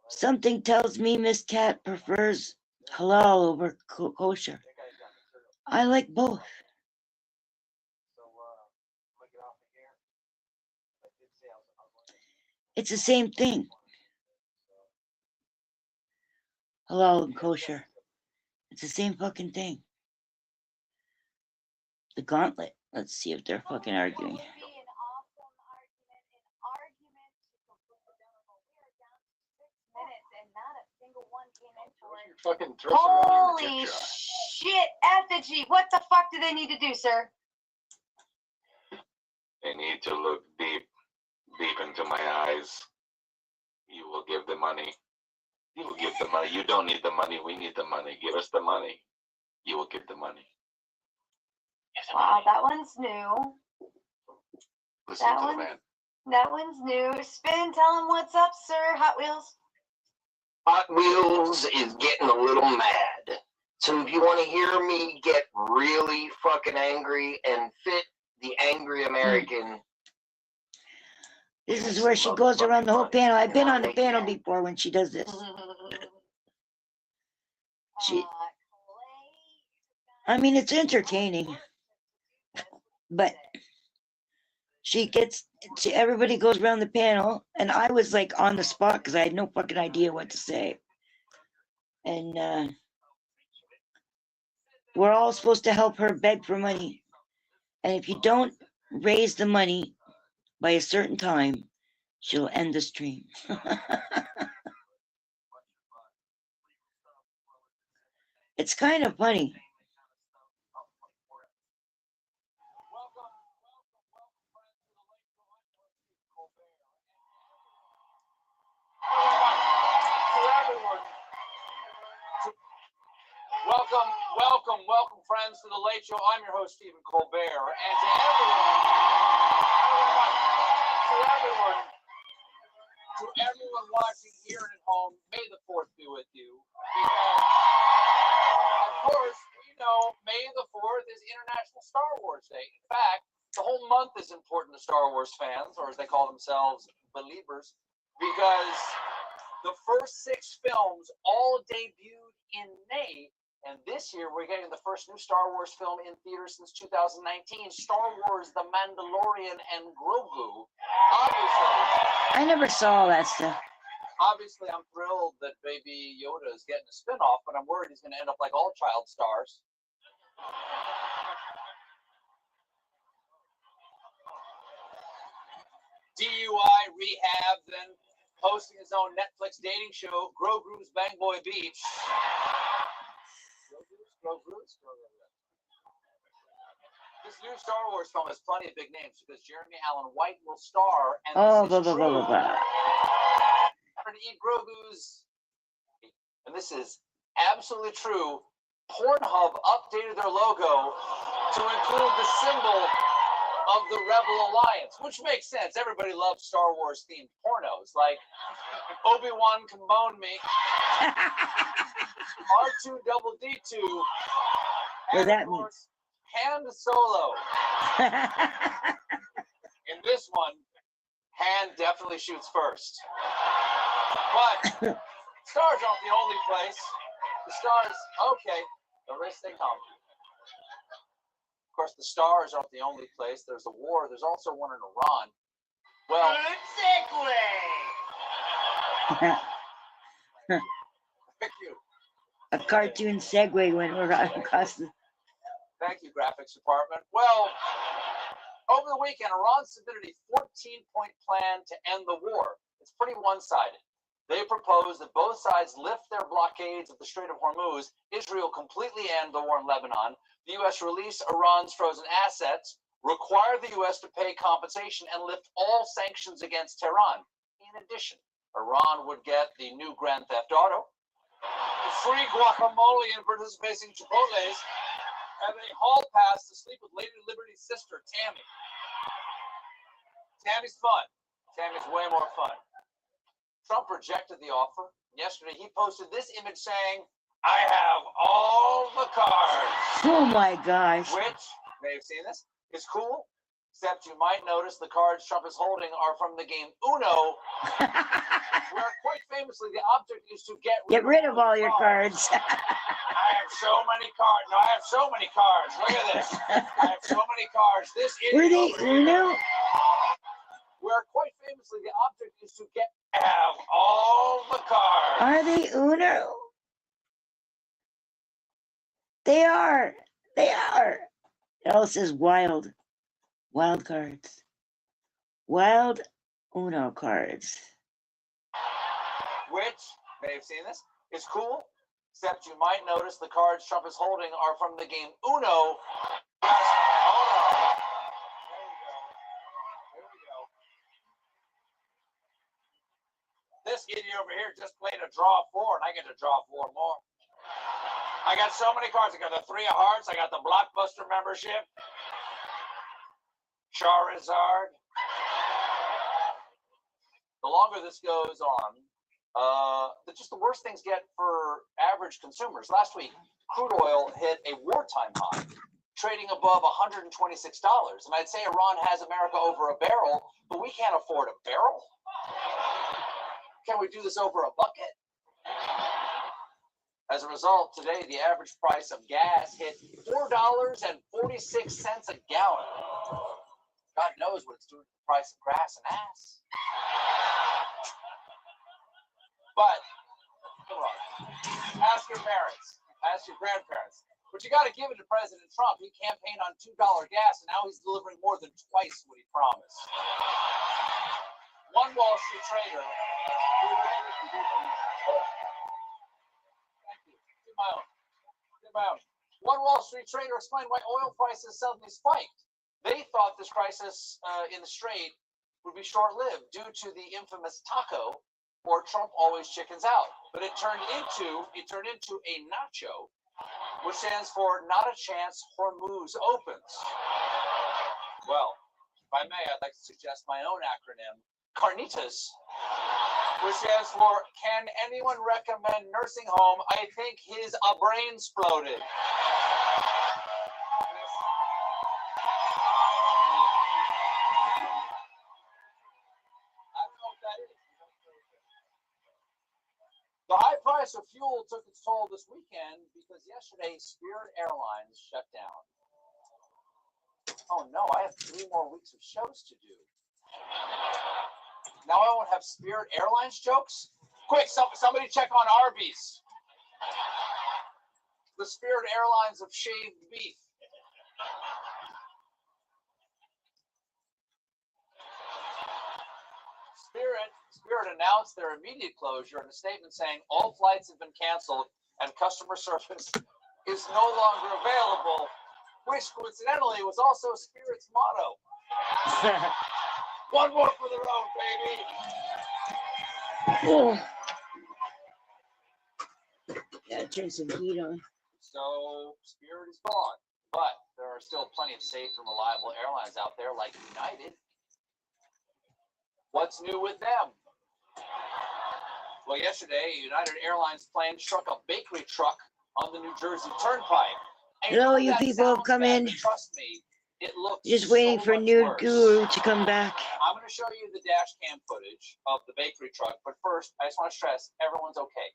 something tells me Miss Cat prefers halal over kosher. I like both. It's the same thing. Halal and kosher. It's the same fucking thing. The gauntlet. Let's see if they're fucking arguing. Holy shit, effigy. What the fuck do they need to do, sir? They need to look deep into my eyes. You will give the money. You will give the money. You don't need the money. We need the money. Give us the money. you will give the money. Wow, that one's new. Listen to the man. That one's new. Spin, tell him what's up, sir. Hot Wheels. Hot Wheels is getting a little mad. So if you want to hear me get really fucking angry and fit the angry American. This is where she goes around the whole panel. I've been on the panel before when she does this. I mean, it's entertaining, but everybody goes around the panel, and I was like on the spot because I had no fucking idea what to say. And we're all supposed to help her beg for money. And if you don't raise the money by a certain time, she'll end the stream. It's kind of funny. Welcome, friends, to the Late Show. I'm your host, Stephen Colbert, and to everyone watching here and at home, may the 4th be with you. Because, of course, we know May the 4th is International Star Wars Day. In fact, the whole month is important to Star Wars fans, or as they call themselves, believers, because the first 6 films all debuted in May. And this year, we're getting the first new Star Wars film in theaters since 2019, Star Wars: The Mandalorian and Grogu. Obviously, I never saw that stuff. Obviously, I'm thrilled that Baby Yoda is getting a spinoff, but I'm worried he's going to end up like all child stars. DUI, rehab, then hosting his own Netflix dating show, Grogu's Bang Boy Beach. This new Star Wars film has plenty of big names because Jeremy Allen White will star, and eat Grogu's. And this is absolutely true. Pornhub updated their logo to include the symbol of the Rebel Alliance, which makes sense. Everybody loves Star Wars themed pornos, like Obi-Wan can bone me. R2-D2, and of course, Han Solo. In this one, Han definitely shoots first. But stars aren't the only place. The stars, okay, the rest they come. Of course, the stars aren't the only place. There's a war. There's also one in Iran. Well, Good segue. thank you. A cartoon segue went across the... Thank you, graphics department. Well, over the weekend, Iran submitted a 14-point plan to end the war. It's pretty one-sided. They propose that both sides lift their blockades of the Strait of Hormuz, Israel completely end the war in Lebanon, the U.S. release Iran's frozen assets, require the U.S. to pay compensation, and lift all sanctions against Tehran. In addition, Iran would get the new Grand Theft Auto, free guacamole and participating Chipotles, and a hall pass to sleep with Lady Liberty's sister, Tammy. Tammy's fun. Tammy's way more fun. Trump rejected the offer. Yesterday, he posted this image saying, "I have all the cards." Oh my gosh. Which, you may have seen this, is cool, except you might notice the cards Trump is holding are from the game Uno, where quite famously the object is to get rid of all your cards. I have so many cards. No, I have so many cards. Look at this. I have so many cards. This is Were they Uno? Where quite famously the object is to have all the cards. Are they Uno? They are. They are. It all says wild. Wild cards. Wild Uno cards. Which, you may have seen this, is cool, except you might notice the cards Trump is holding are from the game Uno. Hold on. There we go. This idiot over here just played a draw 4, and I get to draw 4 more. I got so many cards. I got the 3 of Hearts. I got the Blockbuster membership. Charizard. The longer this goes on, just the worse things get for average consumers. Last week, crude oil hit a wartime high, trading above $126. And I'd say Iran has America over a barrel, but we can't afford a barrel. Can we do this over a bucket? As a result, today the average price of gas hit $4.46 a gallon. God knows what it's doing to the price of grass and ass. But, come on, ask your parents, ask your grandparents. But you got to give it to President Trump. He campaigned on $2 gas, and now he's delivering more than twice what he promised. One Wall Street trader. One Wall Street trader explained why oil prices suddenly spiked. They thought this crisis in the Strait would be short-lived due to the infamous taco, or Trump always chickens out. But it turned into a nacho, which stands for not a chance Hormuz opens. Well, if I may, I'd like to suggest my own acronym, Carnitas, which stands for Can Anyone Recommend Nursing Home? I think his brain exploded. The high price of fuel took its toll this weekend because yesterday Spirit Airlines shut down. Oh no, I have 3 more weeks of shows to do. Now I won't have Spirit Airlines jokes? Quick, somebody check on Arby's. The Spirit Airlines of shaved beef. Spirit announced their immediate closure in a statement saying all flights have been canceled and customer service is no longer available, which coincidentally was also Spirit's motto. One more for the road, baby. Yeah, turn some heat on. So Spirit is gone, but there are still plenty of safe and reliable airlines out there like United. What's new with them? Well, yesterday, a United Airlines plane struck a bakery truck on the New Jersey Turnpike. Hello, you people, come in. Trust me, it looks Just waiting so for much Nude worse. Guru to come back. I'm going to show you the dash cam footage of the bakery truck, but first, I just want to stress everyone's okay,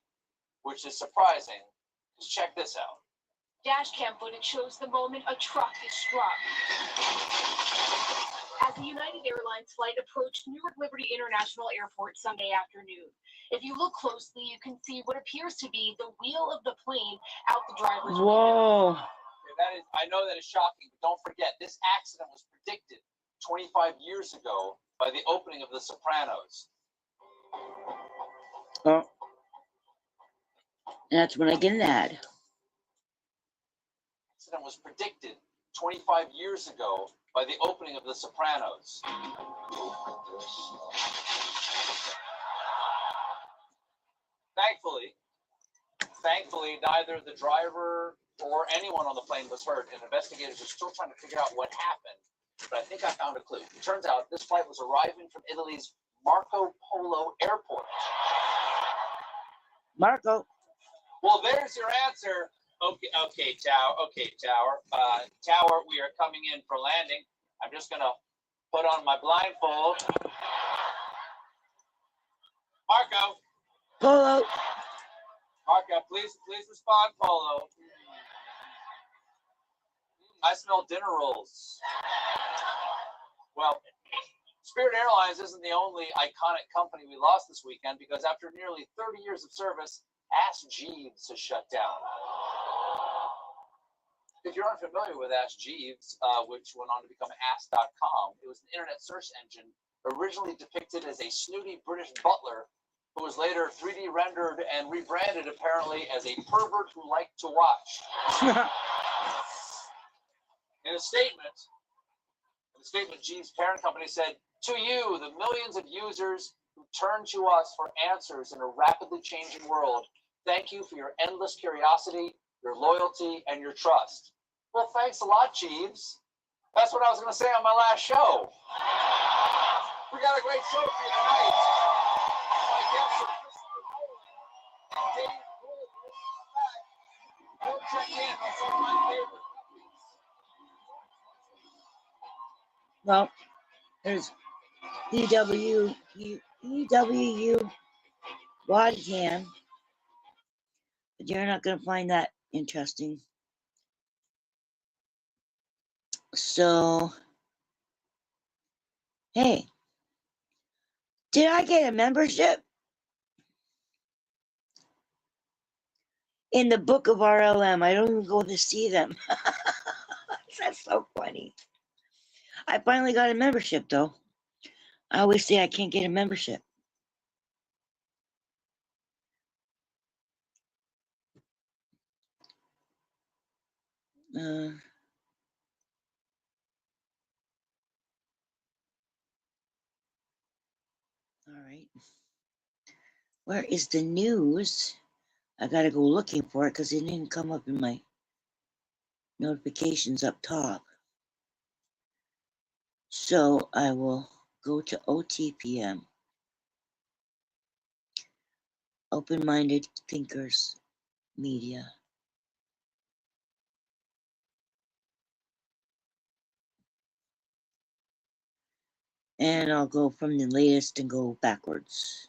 which is surprising. Just check this out. Dash cam footage shows the moment a truck is struck. As the United Airlines flight approached Newark Liberty International Airport Sunday afternoon. If you look closely, you can see what appears to be the wheel of the plane out the driver's window. Whoa. I know that is shocking, but don't forget, this accident was predicted 25 years ago by the opening of The Sopranos. Oh. That's when I get an ad. Accident was predicted 25 years ago by the opening of The Sopranos. Thankfully, neither the driver or anyone on the plane was hurt, and investigators are still trying to figure out what happened. But I think I found a clue. It turns out this flight was arriving from Italy's Marco Polo Airport. Marco. Well, there's your answer. Okay, Tower. Tower, we are coming in for landing. I'm just gonna put on my blindfold. Marco. Polo. Marco, please respond, Polo. I smell dinner rolls. Well, Spirit Airlines isn't the only iconic company we lost this weekend, because after nearly 30 years of service, Ask Jeeves has shut down. If you're unfamiliar with Ask Jeeves, which went on to become Ask.com, it was an internet search engine originally depicted as a snooty British butler who was later 3D rendered and rebranded apparently as a pervert who liked to watch. In a statement, Jeeves' parent company said, "To you, the millions of users who turn to us for answers in a rapidly changing world, thank you for your endless curiosity your loyalty, and your trust. Well, thanks a lot, Jeeves. That's what I was going to say on my last show. We got a great show for you tonight. My guests are Christopher Nolan and Dave Gould. We'll check in on some of my favorite movies. Well, there's EWU body cam, but you're not going to find that interesting. So, hey, did I get a membership in the book of RLM? I don't even go to see them. That's so funny. I finally got a membership, though. I always say I can't get a membership. All right. Where is the news? I gotta go looking for it because it didn't come up in my notifications up top. So I will go to OTPM, Open-Minded Thinkers Media. And I'll go from the latest and go backwards.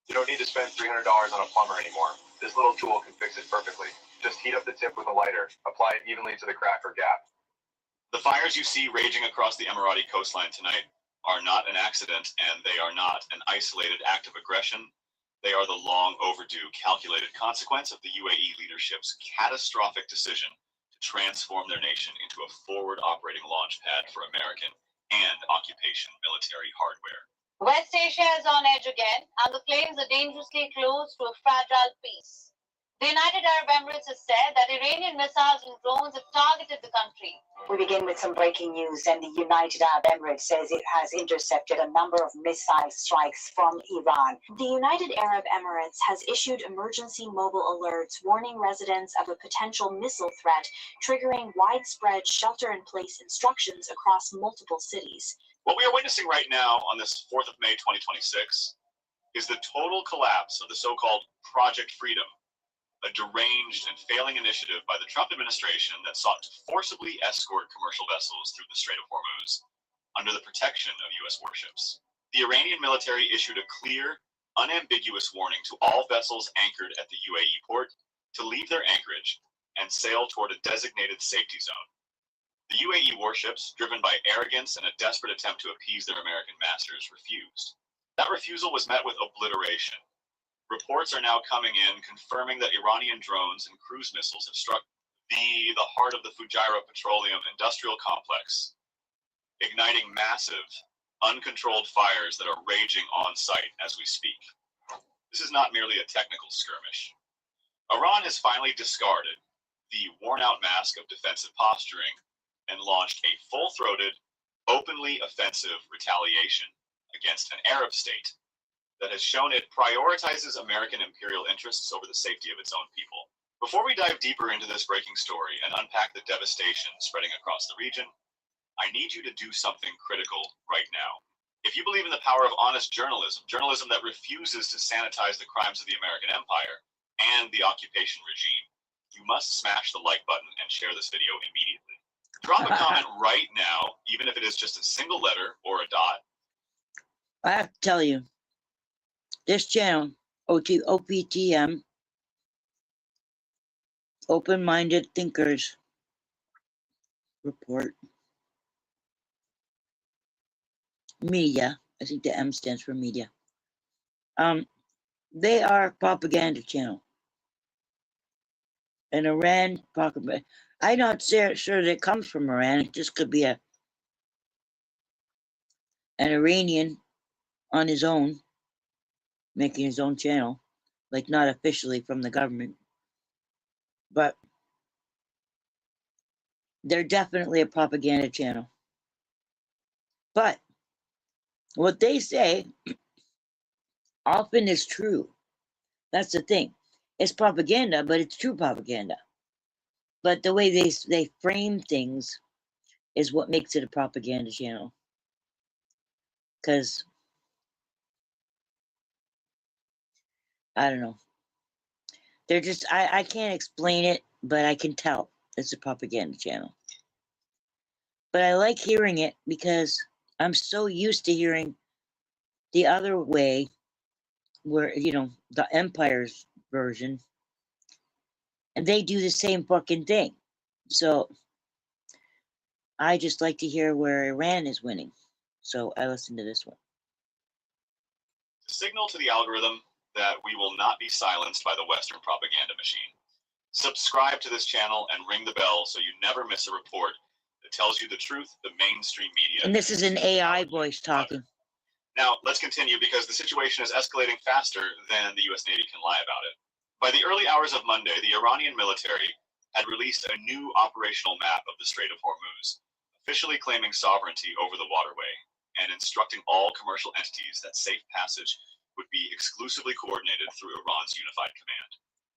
You don't need to spend $300 on a plumber anymore. This little tool can fix it perfectly. Just heat up the tip with a lighter, apply it evenly to the crack or gap. The fires you see raging across the Emirati coastline tonight are not an accident, and they are not an isolated act of aggression. They are the long overdue calculated consequence of the UAE leadership's catastrophic decision to transform their nation into a forward operating launch pad for American and occupation military hardware. West Asia is on edge again, and the flames are dangerously close to a fragile peace. The United Arab Emirates has said that Iranian missiles and drones have targeted the country. We begin with some breaking news, and the United Arab Emirates says it has intercepted a number of missile strikes from Iran. The United Arab Emirates has issued emergency mobile alerts warning residents of a potential missile threat, triggering widespread shelter-in-place instructions across multiple cities. What we are witnessing right now on this 4th of May 2026 is the total collapse of the so-called Project Freedom, a deranged and failing initiative by the Trump administration that sought to forcibly escort commercial vessels through the Strait of Hormuz under the protection of U.S. warships. The Iranian military issued a clear, unambiguous warning to all vessels anchored at the UAE port to leave their anchorage and sail toward a designated safety zone. The UAE warships, driven by arrogance and a desperate attempt to appease their American masters, refused. That refusal was met with obliteration. Reports are now coming in confirming that Iranian drones and cruise missiles have struck the heart of the Fujairah Petroleum Industrial Complex, igniting massive, uncontrolled fires that are raging on site as we speak. This is not merely a technical skirmish. Iran has finally discarded the worn-out mask of defensive posturing and launched a full-throated, openly offensive retaliation against an Arab state that has shown it prioritizes American imperial interests over the safety of its own people. Before we dive deeper into this breaking story and unpack the devastation spreading across the region, I need you to do something critical right now. If you believe in the power of honest journalism, journalism that refuses to sanitize the crimes of the American empire and the occupation regime, you must smash the like button and share this video immediately. Drop a comment right now, even if it is just a single letter or a dot. I have to tell you, this channel, OPTM, Open-Minded Thinkers Report, Media, I think the M stands for media. They are a propaganda channel. An Iran propaganda. I'm not sure that it comes from Iran. It just could be an Iranian on his own, making his own channel, like not officially from the government. But they're definitely a propaganda channel. But what they say often is true. That's the thing. It's propaganda, but it's true propaganda. But the way they frame things is what makes it a propaganda channel. Because, I don't know. They're just, I can't explain it, but I can tell it's a propaganda channel. But I like hearing it because I'm so used to hearing the other way, where, you know, the Empire's version, and they do the same fucking thing. So I just like to hear where Iran is winning. So I listen to this one. To signal to the algorithm that we will not be silenced by the Western propaganda machine. Subscribe to this channel and ring the bell so you never miss a report that tells you the truth the mainstream media. And this is an AI voice talking. Now, let's continue because the situation is escalating faster than the U.S. Navy can lie about it. By the early hours of Monday, the Iranian military had released a new operational map of the Strait of Hormuz, officially claiming sovereignty over the waterway and instructing all commercial entities that safe passage would be exclusively coordinated through Iran's unified command.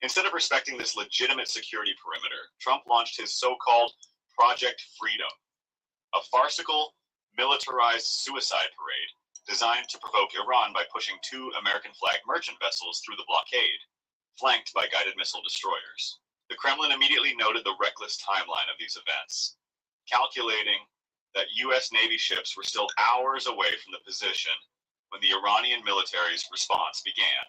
Instead of respecting this legitimate security perimeter, Trump launched his so-called Project Freedom, a farcical, militarized suicide parade designed to provoke Iran by pushing 2 American-flagged merchant vessels through the blockade, flanked by guided missile destroyers. The Kremlin immediately noted the reckless timeline of these events, calculating that U.S. Navy ships were still hours away from the position when the Iranian military's response began.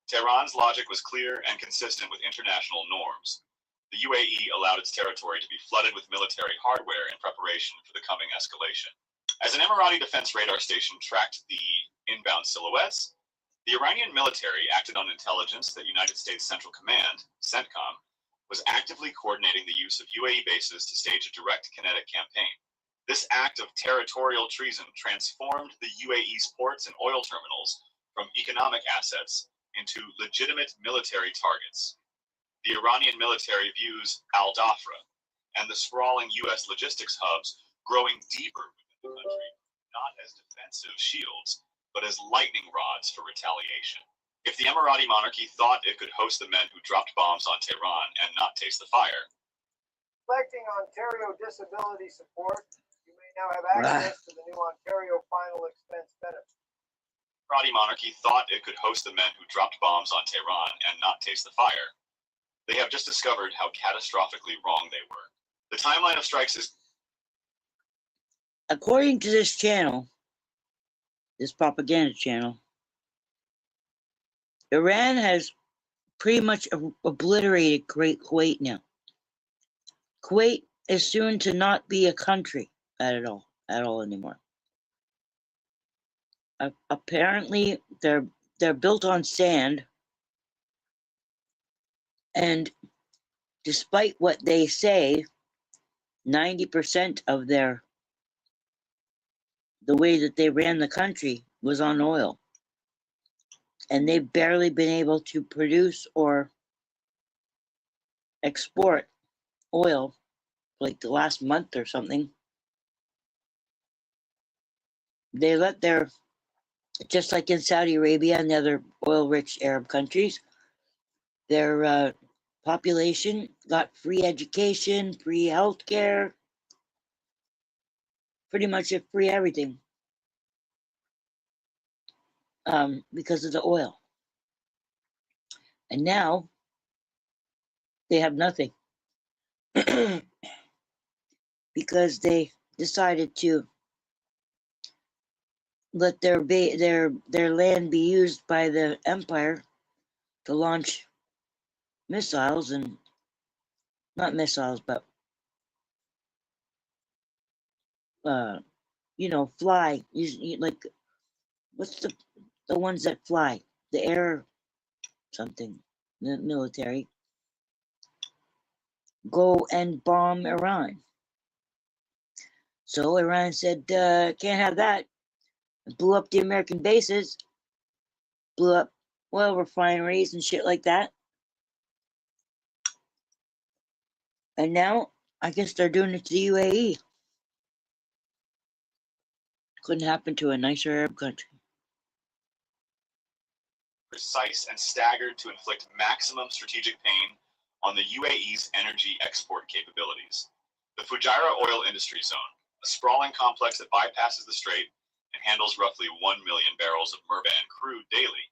Tehran's logic was clear and consistent with international norms. The UAE allowed its territory to be flooded with military hardware in preparation for the coming escalation. As an Emirati defense radar station tracked the inbound silhouettes, the Iranian military acted on intelligence that United States Central Command, CENTCOM, was actively coordinating the use of UAE bases to stage a direct kinetic campaign. This act of territorial treason transformed the UAE's ports and oil terminals from economic assets into legitimate military targets. The Iranian military views Al-Dhafra and the sprawling U.S. logistics hubs growing deeper within the country, not as defensive shields, but as lightning rods for retaliation. If the Emirati monarchy thought it could host the men who dropped bombs on Tehran and not taste the fire, Selecting Ontario disability support, you may now have access to the new Ontario final expense benefit. the Emirati monarchy thought it could host the men who dropped bombs on Tehran and not taste the fire, they have just discovered how catastrophically wrong they were. The timeline of strikes is... According to this channel, this propaganda channel, Iran has pretty much obliterated Kuwait now. Kuwait is soon to not be a country at all anymore. Apparently, they're built on sand, and despite what they say, 90% of the way that they ran the country was on oil. And they've barely been able to produce or export oil like the last month or something. They let their, just like in Saudi Arabia and the other oil-rich Arab countries, their population got free education, free healthcare, pretty much free everything, because of the oil. And now they have nothing because they decided to let their land be used by the empire to launch missiles, and not missiles, but fly. Like, what's the ones that fly? The air something, the military. Go and bomb Iran. So Iran said, can't have that. Blew up the American bases, blew up oil refineries and shit like that. And now I guess they're doing it to the UAE. Couldn't happen to a nicer Arab country. precise and staggered to inflict maximum strategic pain on the UAE's energy export capabilities. The Fujairah Oil Industry Zone, a sprawling complex that bypasses the strait and handles roughly 1 million barrels of Murban crude daily,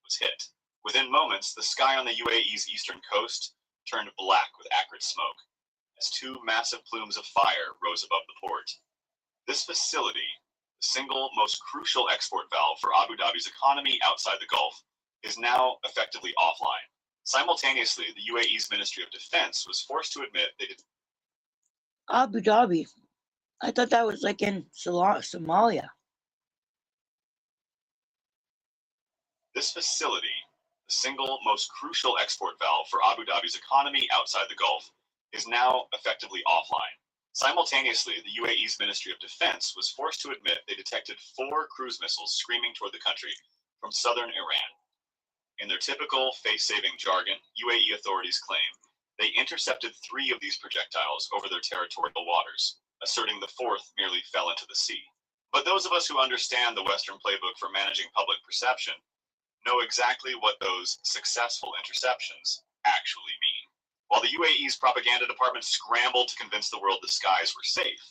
was hit. Within moments, the sky on the UAE's eastern coast turned black with acrid smoke, as two massive plumes of fire rose above the port. This facility, the single most crucial export valve for Abu Dhabi's economy outside the Gulf, is now effectively offline. Simultaneously, the UAE's Ministry of Defense was forced to admit they did. Abu Dhabi. I thought that was like in Somalia. This facility, the single most crucial export valve for Abu Dhabi's economy outside the Gulf, is now effectively offline. Simultaneously, the UAE's Ministry of Defense was forced to admit they detected 4 cruise missiles screaming toward the country from southern Iran. In their typical face-saving jargon, UAE authorities claim they intercepted 3 of these projectiles over their territorial waters, asserting the 4th merely fell into the sea. But those of us who understand the Western playbook for managing public perception know exactly what those successful interceptions actually mean. While the UAE's propaganda department scrambled to convince the world the skies were safe,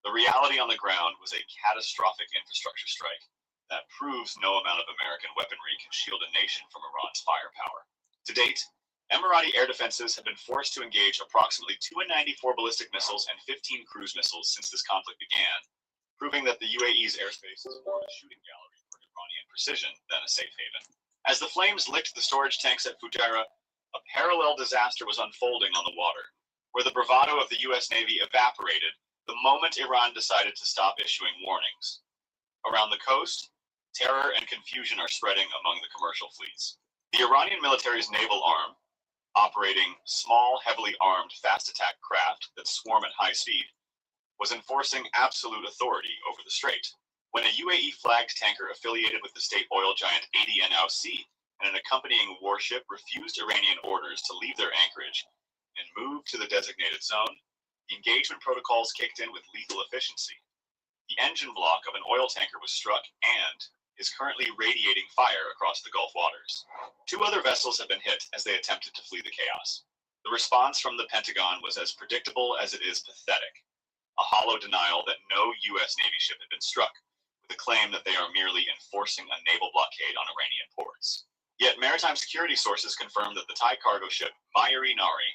the reality on the ground was a catastrophic infrastructure strike that proves no amount of American weaponry can shield a nation from Iran's firepower. To date, Emirati air defenses have been forced to engage approximately 294 ballistic missiles and 15 cruise missiles since this conflict began, proving that the UAE's airspace is more of a shooting gallery for Iranian precision than a safe haven. As the flames licked the storage tanks at Fujairah, a parallel disaster was unfolding on the water, where the bravado of the U.S. Navy evaporated the moment Iran decided to stop issuing warnings. Around the coast, terror and confusion are spreading among the commercial fleets. The Iranian military's naval arm, operating small, heavily armed, fast attack craft that swarm at high speed, was enforcing absolute authority over the strait. When a UAE-flagged tanker affiliated with the state oil giant ADNOC and an accompanying warship refused Iranian orders to leave their anchorage and move to the designated zone, the engagement protocols kicked in with lethal efficiency. The engine block of an oil tanker was struck and is currently radiating fire across the Gulf waters. 2 other vessels have been hit as they attempted to flee the chaos. The response from the Pentagon was as predictable as it is pathetic, a hollow denial that no U.S. Navy ship had been struck, with the claim that they are merely enforcing a naval blockade on Iranian ports. Yet maritime security sources confirmed that the Thai cargo ship Mayuri Nari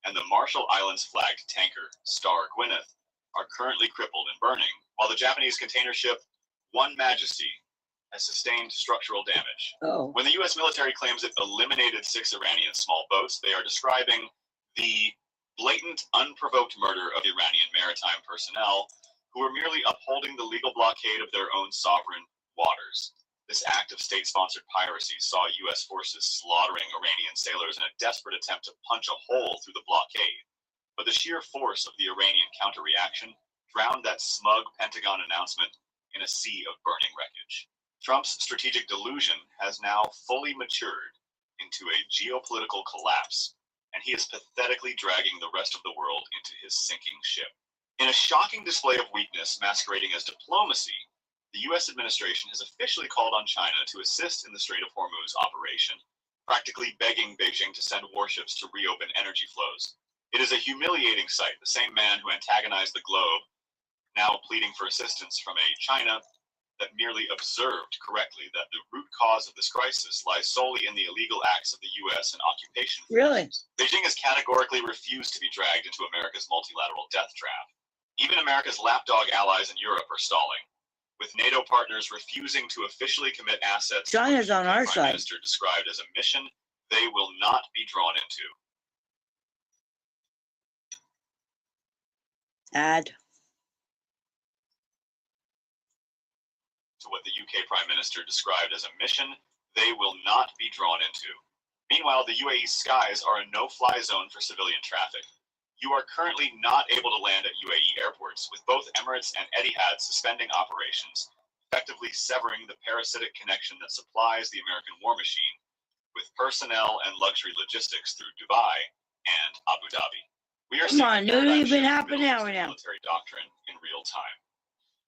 and the Marshall Islands flagged tanker Star Gwyneth are currently crippled and burning, while the Japanese container ship One Majesty has sustained structural damage. When the U.S. military claims it eliminated 6 Iranian small boats, they are describing the blatant, unprovoked murder of Iranian maritime personnel who were merely upholding the legal blockade of their own sovereign waters. This act of state-sponsored piracy saw U.S. forces slaughtering Iranian sailors in a desperate attempt to punch a hole through the blockade. But the sheer force of the Iranian counter-reaction drowned that smug Pentagon announcement in a sea of burning wreckage. Trump's strategic delusion has now fully matured into a geopolitical collapse, and he is pathetically dragging the rest of the world into his sinking ship. In a shocking display of weakness masquerading as diplomacy, the U.S. administration has officially called on China to assist in the Strait of Hormuz operation, practically begging Beijing to send warships to reopen energy flows. It is a humiliating sight, the same man who antagonized the globe, now pleading for assistance from a China that merely observed correctly that the root cause of this crisis lies solely in the illegal acts of the U.S. and occupation forces. Really? Beijing has categorically refused to be dragged into America's multilateral death trap. Even America's lapdog allies in Europe are stalling, with NATO partners refusing to officially commit assets. China's on our Prime side. Minister described as a mission they will not be drawn into. Add. To what the UK Prime Minister described as a mission they will not be drawn into. Meanwhile, the UAE's skies are a no-fly zone for civilian traffic. You are currently not able to land at UAE airports, with both Emirates and Etihad suspending operations, effectively severing the parasitic connection that supplies the American war machine with personnel and luxury logistics through Dubai and Abu Dhabi. We are Come on, seeing a dude, paradigm you've been shift half an built hour into now. military doctrine in real time.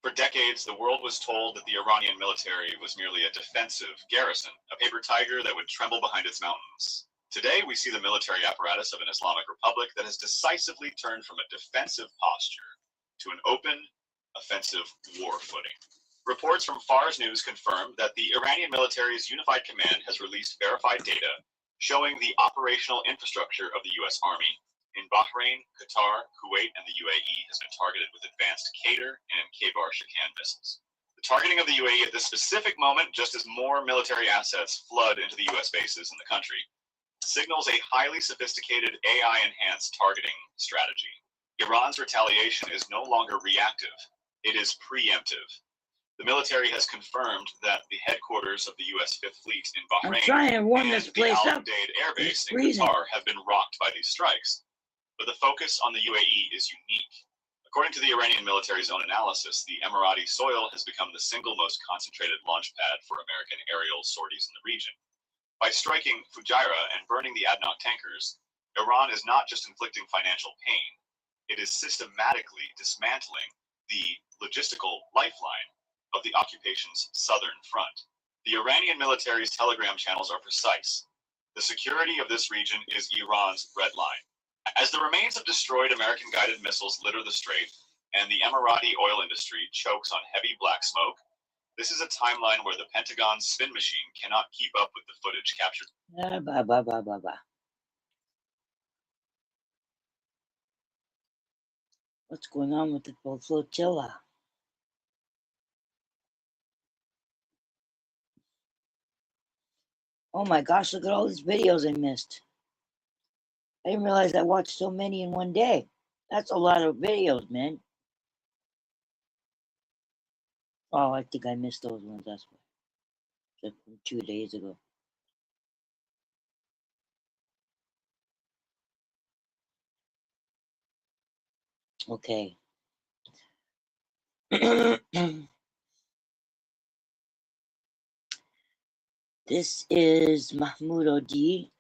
For decades, the world was told that the Iranian military was merely a defensive garrison, a paper tiger that would tremble behind its mountains. Today, we see the military apparatus of an Islamic republic that has decisively turned from a defensive posture to an open, offensive war footing. Reports from Fars News confirm that the Iranian military's unified command has released verified data showing the operational infrastructure of the U.S. Army in Bahrain, Qatar, Kuwait, and the UAE has been targeted with advanced Qatar and Khaybar-Shikan missiles. The targeting of the UAE at this specific moment, just as more military assets flood into the U.S. bases in the country, signals a highly sophisticated AI-enhanced targeting strategy. Iran's retaliation is no longer reactive, it is preemptive. The military has confirmed that the headquarters of the U.S. Fifth Fleet in Bahrain and the Al Udeid Air Base in Qatar have been rocked by these strikes. But the focus on the UAE is unique. According to the Iranian military's own analysis, the Emirati soil has become the single most concentrated launch pad for American aerial sorties in the region. By striking Fujairah and burning the ADNOC tankers, Iran is not just inflicting financial pain, it is systematically dismantling the logistical lifeline of the occupation's southern front. The Iranian military's telegram channels are precise. The security of this region is Iran's red line. As the remains of destroyed American-guided missiles litter the strait, and the Emirati oil industry chokes on heavy black smoke, this is a timeline where the Pentagon's spin machine cannot keep up with the footage captured. What's going on with the flotilla? Oh my gosh, look at all these videos I missed. I didn't realize I watched so many in one day. That's a lot of videos, man. Oh, I think I missed those ones, that's why. Just from 2 days ago. Okay. This is Mahmoud Odi.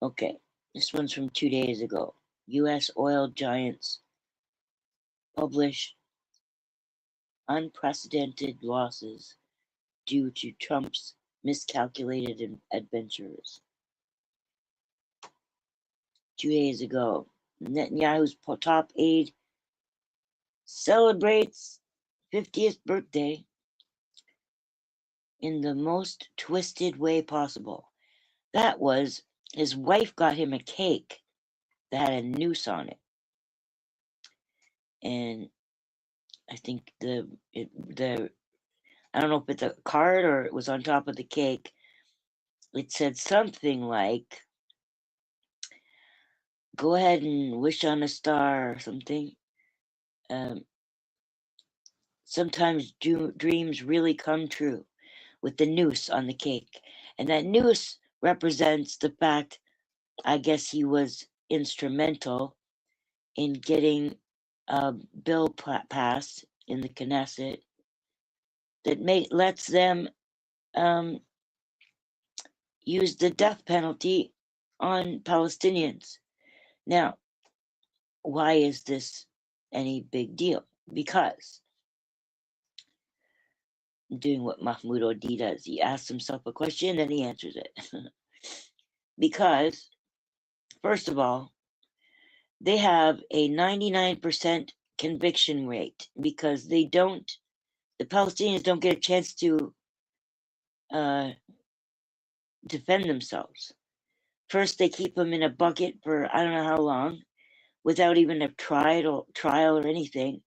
Okay, this one's from 2 days ago. U.S. oil giants publish unprecedented losses due to Trump's miscalculated adventures. 2 days ago, Netanyahu's top aide celebrates 50th birthday in the most twisted way possible. That was, his wife got him a cake that had a noose on it. And I think I don't know if it's a card or it was on top of the cake. It said something like, go ahead and wish on a star or something. Sometimes dreams really come true, with the noose on the cake. And that noose represents the fact, I guess he was instrumental in getting a bill passed in the Knesset that lets them use the death penalty on Palestinians. Now, why is this any big deal? Because I'm doing what Mahmoud Odi does. He asks himself a question and he answers it. Because, first of all, they have a 99% conviction rate because the Palestinians don't get a chance to defend themselves. First, they keep them in a bucket for I don't know how long without even a trial or anything.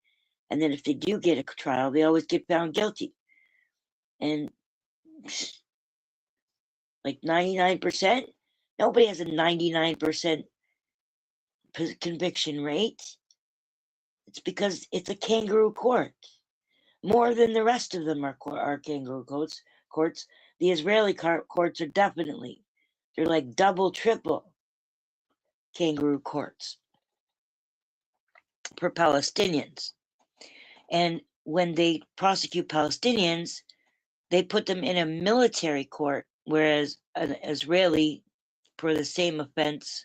And then if they do get a trial, they always get found guilty. And like 99%, nobody has a 99% conviction rate. It's because it's a kangaroo court. More than the rest of them are kangaroo courts. The Israeli courts are definitely, they're like double, triple kangaroo courts for Palestinians. And when they prosecute Palestinians, they put them in a military court, whereas an Israeli, for the same offense,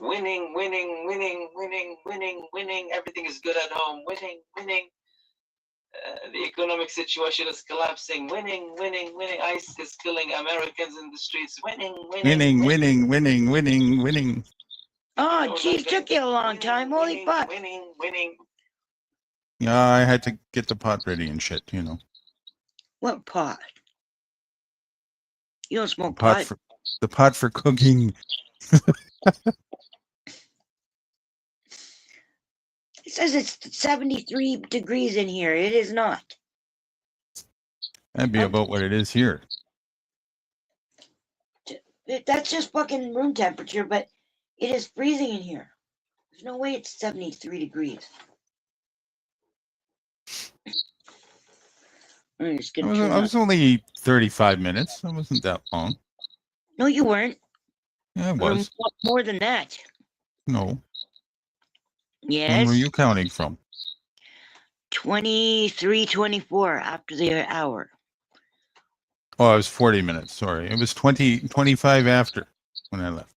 Winning, winning, winning, winning, winning, winning. Everything is good at home. Winning, winning. The economic situation is collapsing. Winning, winning, winning. ICE is killing Americans in the streets. Winning, winning, Winning, winning, winning, winning. Oh, geez, took you a long time. Holy fuck. Winning, winning. Yeah, I had to get the pot ready and shit, you know. What pot? You don't smoke pot? pot? The pot for cooking. It says it's 73 degrees in here. It is not. That'd be about what it is here. That's just fucking room temperature, but it is freezing in here. There's no way it's 73 degrees. I'm just gonna I was only 35 minutes. That wasn't that long. No, you weren't. Yeah, it was. More than that. No. Yes. When were you counting from? 23:24 after the hour. Oh, I was 40 minutes. Sorry. It was 25 after when I left.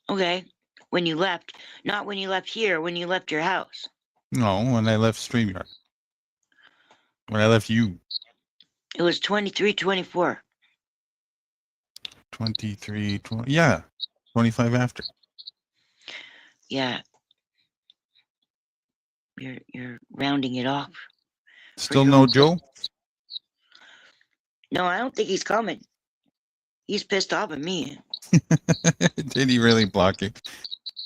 Okay. When you left. Not when you left here, when you left your house. No, when I left StreamYard. When I left you. It was 23:24. 20, yeah. 25 after. Yeah. You're rounding it off. Still no Joe? No, I don't think he's coming. He's pissed off at me. Did he really block you?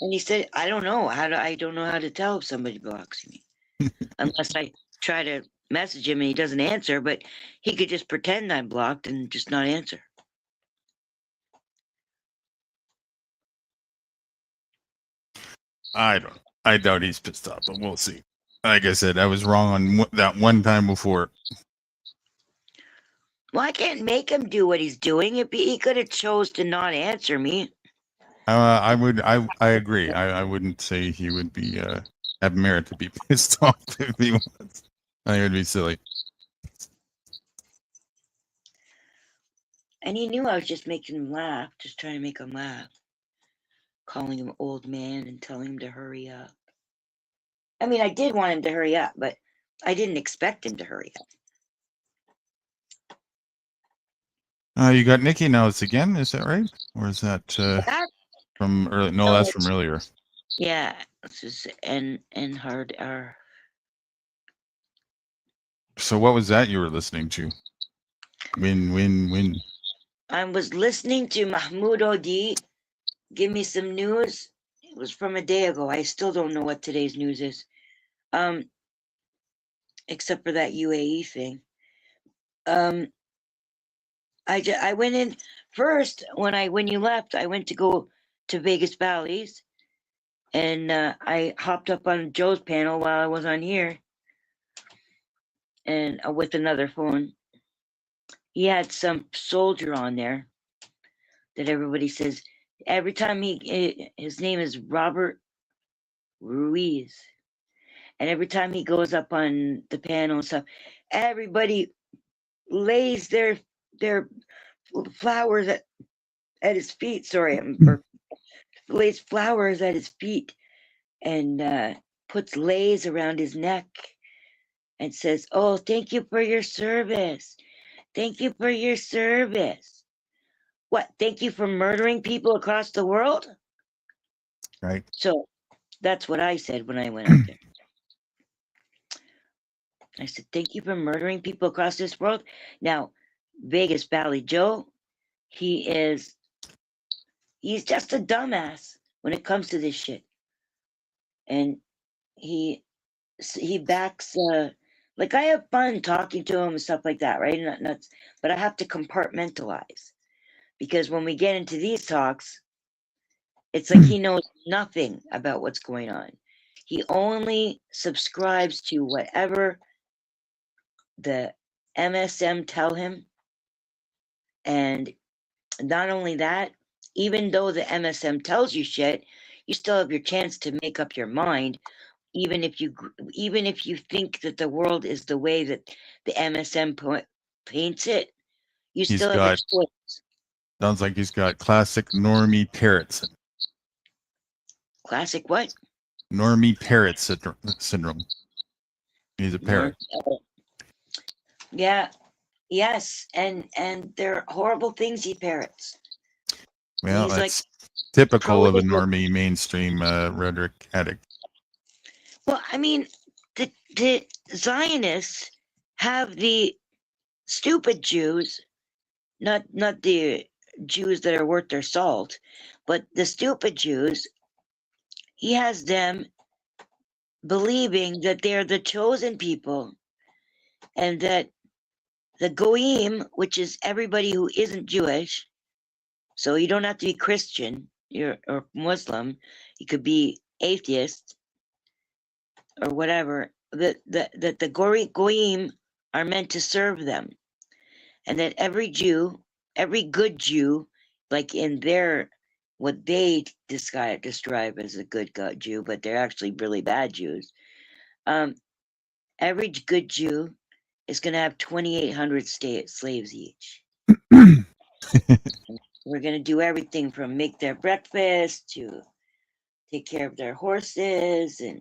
And he said, I don't know. I don't know how to tell if somebody blocks me. Unless I try to message him and he doesn't answer, but he could just pretend I'm blocked and just not answer. I doubt he's pissed off, but we'll see. Like I said, I was wrong on that one time before. Well, I can't make him do what he's doing. He could have chose to not answer me. I agree. I wouldn't say he would be have merit to be pissed off if he was. I think it would be silly. And he knew I was just making him laugh, just trying to make him laugh. Calling him old man and telling him to hurry up. I mean, I did want him to hurry up, but I didn't expect him to hurry up. You got Nikki now. It's again. Is that right? Or is that from early? No, that's from earlier. Yeah, this is N hard R. So what was that you were listening to? Win. I was listening to Mahmoud Odi give me some news. It was from a day ago. I still don't know what today's news is. Except for that UAE thing. I went in first when you left. I went to go to Vegas Valleys, and I hopped up on Joe's panel while I was on here, and with another phone. He had some soldier on there that everybody says every time his name is Robert Ruiz, and every time he goes up on the panel and stuff, everybody lays their flowers at his feet. Sorry, lays flowers at his feet and puts lays around his neck and says, "Oh, thank you for your service. Thank you for your service." What? Thank you for murdering people across the world? Right. So that's what I said when I went up there. I said, "Thank you for murdering people across this world." Now, Vegas Valley Joe, he's just a dumbass when it comes to this shit. And he backs like I have fun talking to him and stuff like that, right? Not nuts, but I have to compartmentalize because when we get into these talks, it's like he knows nothing about what's going on. He only subscribes to whatever the MSM tell him. And not only that, even though the MSM tells you shit, you still have your chance to make up your mind. Even if you think that the world is the way that the MSM paints it, you still have a choice. Sounds like he's got classic normie parrots. Classic what? Normie parrot syndrome. He's a parrot. Yeah. Yes. And they're horrible things, he parrots. Well, he's that's like typical of a normie mainstream rhetoric addict. Well, I mean, the Zionists have the stupid Jews, not the Jews that are worth their salt, but the stupid Jews. He has them believing that they're the chosen people, and that the Goyim, which is everybody who isn't Jewish, so you don't have to be Christian or Muslim, you could be atheist or whatever, that the Goyim are meant to serve them, and that every Jew, every good Jew, like in their what they describe as a good Jew, but they're actually really bad Jews. Every good Jew is going to have 2,800 slaves each. We're going to do everything from make their breakfast to take care of their horses and,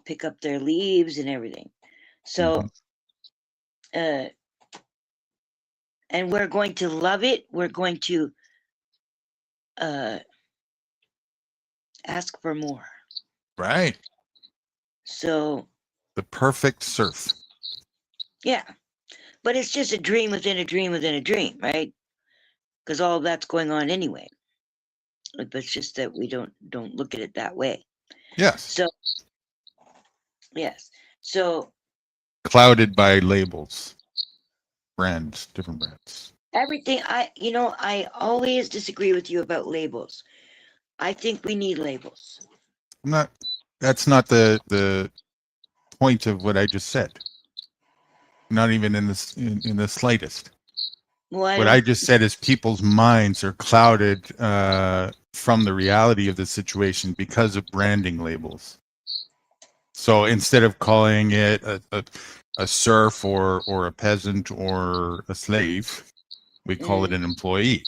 pick up their leaves and everything. So, and we're going to love it. We're going to ask for more. Right. So. The perfect serf. Yeah. But it's just a dream within a dream within a dream, right? Because all of that's going on anyway. But it's just that we don't look at it that way. Yes. So, yes. So. Clouded by labels. Brands, different brands. Everything, I always disagree with you about labels. I think we need labels. That's not the point of what I just said. Not even in the slightest. What I just said is people's minds are clouded from the reality of the situation because of branding labels. So instead of calling it a serf or a peasant or a slave, we call it an employee.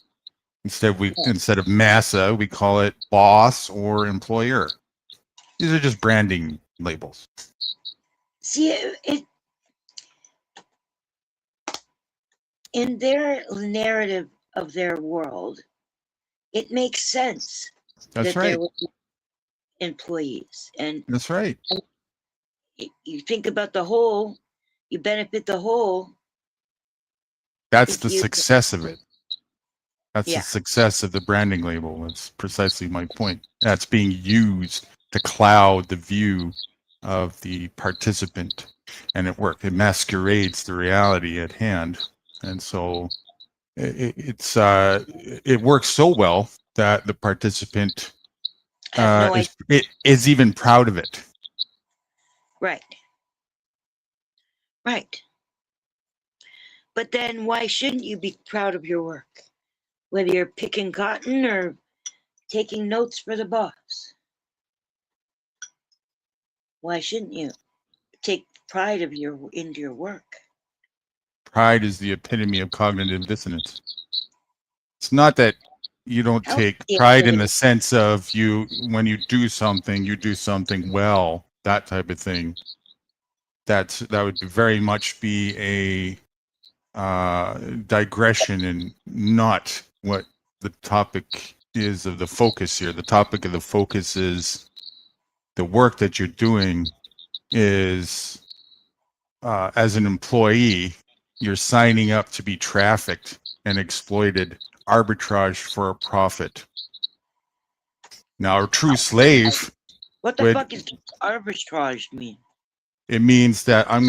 Instead of massa, we call it boss or employer. These are just branding labels. See, in their narrative of their world, it makes sense. That's right. There will be employees, and that's right. You think about the whole, you benefit the whole. That's the success of it. That's the success of the branding label. That's precisely my point. That's being used to cloud the view of the participant, and it masquerades the reality at hand. And so it works so well that the participant is even proud of it. Right. Right. But then why shouldn't you be proud of your work? Whether you're picking cotton or taking notes for the boss. Why shouldn't you take pride into your work? Pride is the epitome of cognitive dissonance. It's not that you don't take pride in the sense of when you do something well, that type of thing. That would very much be a digression and not what the topic is of the focus here. The topic of the focus is the work that you're doing is as an employee, you're signing up to be trafficked and exploited, arbitrage for a profit. Now, a true slave. What the fuck does arbitrage mean? It means that I'm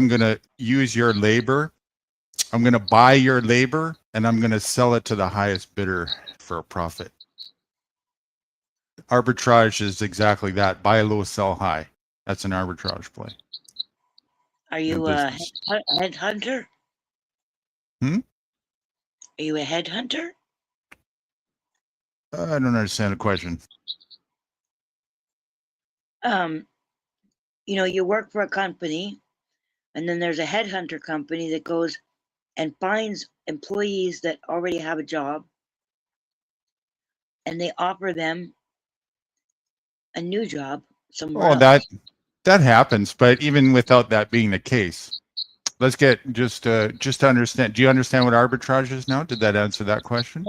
gonna use your labor. I'm gonna buy your labor and I'm gonna sell it to the highest bidder for a profit. Arbitrage is exactly that. Buy low, sell high. That's an arbitrage play. Are you a headhunter? Hmm? Are you a headhunter? I don't understand the question. You work for a company, and then there's a headhunter company that goes and finds employees that already have a job, and they offer them a new job somewhere else. That happens, but even without that being the case, let's get just to understand. Do you understand what arbitrage is now? Did that answer that question?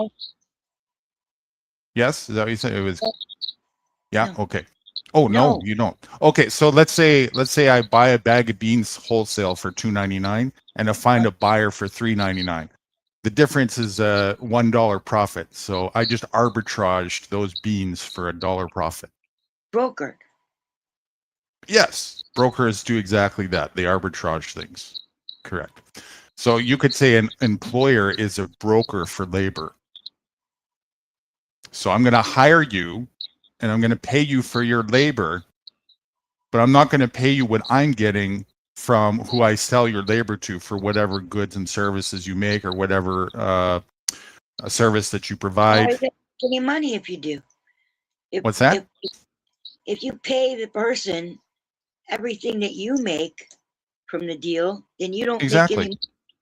Yes, is that what you said? It was. Yeah. No. Okay. Oh no, you don't. Okay, so let's say I buy a bag of beans wholesale for $2.99 and I find a buyer for $3.99. The difference is $1 profit. So I just arbitraged those beans for $1 profit. Brokered. Yes, brokers do exactly that. They arbitrage things. Correct. So you could say an employer is a broker for labor. So I'm going to hire you and I'm going to pay you for your labor, but I'm not going to pay you what I'm getting from who I sell your labor to for whatever goods and services you make or whatever a service that you provide. Why are they getting money if you do? What's that? If you pay the person everything that you make from the deal, then you don't make any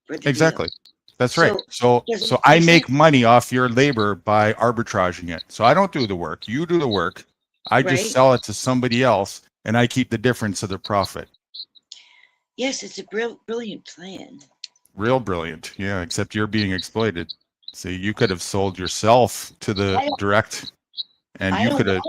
for the Exactly. deal. That's right. So I make money off your labor by arbitraging it. So I don't do the work. You do the work. I just sell it to somebody else and I keep the difference of the profit. Yes, it's a brilliant plan. Real brilliant. Yeah, except you're being exploited. See, you could have sold yourself to the direct and you could have.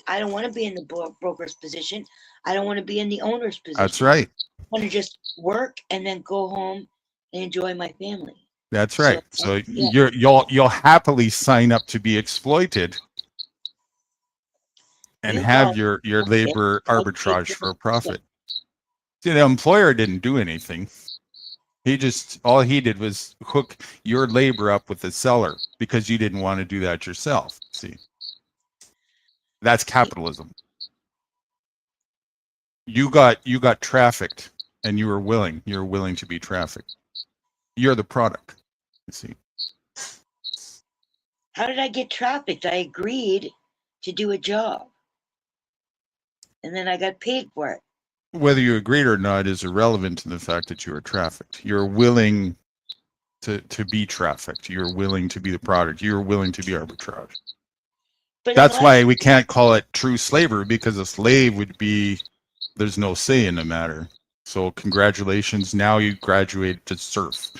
I don't want to be in the broker's position. I don't want to be in the owner's position. That's right. I want to just work and then go home and enjoy my family. That's right. So you'll happily sign up to be exploited and have your labor arbitrage for a profit. See, the employer didn't do anything. All he did was hook your labor up with the seller because you didn't want to do that yourself. See, that's capitalism. You got trafficked and you were willing to be trafficked. You're the product. You see. How did I get trafficked? I agreed to do a job. And then I got paid for it. Whether you agreed or not is irrelevant to the fact that you were trafficked. You're willing to be trafficked. You're willing to be the product. You're willing to be arbitraged. That's why we can't call it true slavery, because a slave would be, there's no say in the matter. So congratulations, now you graduate to serf.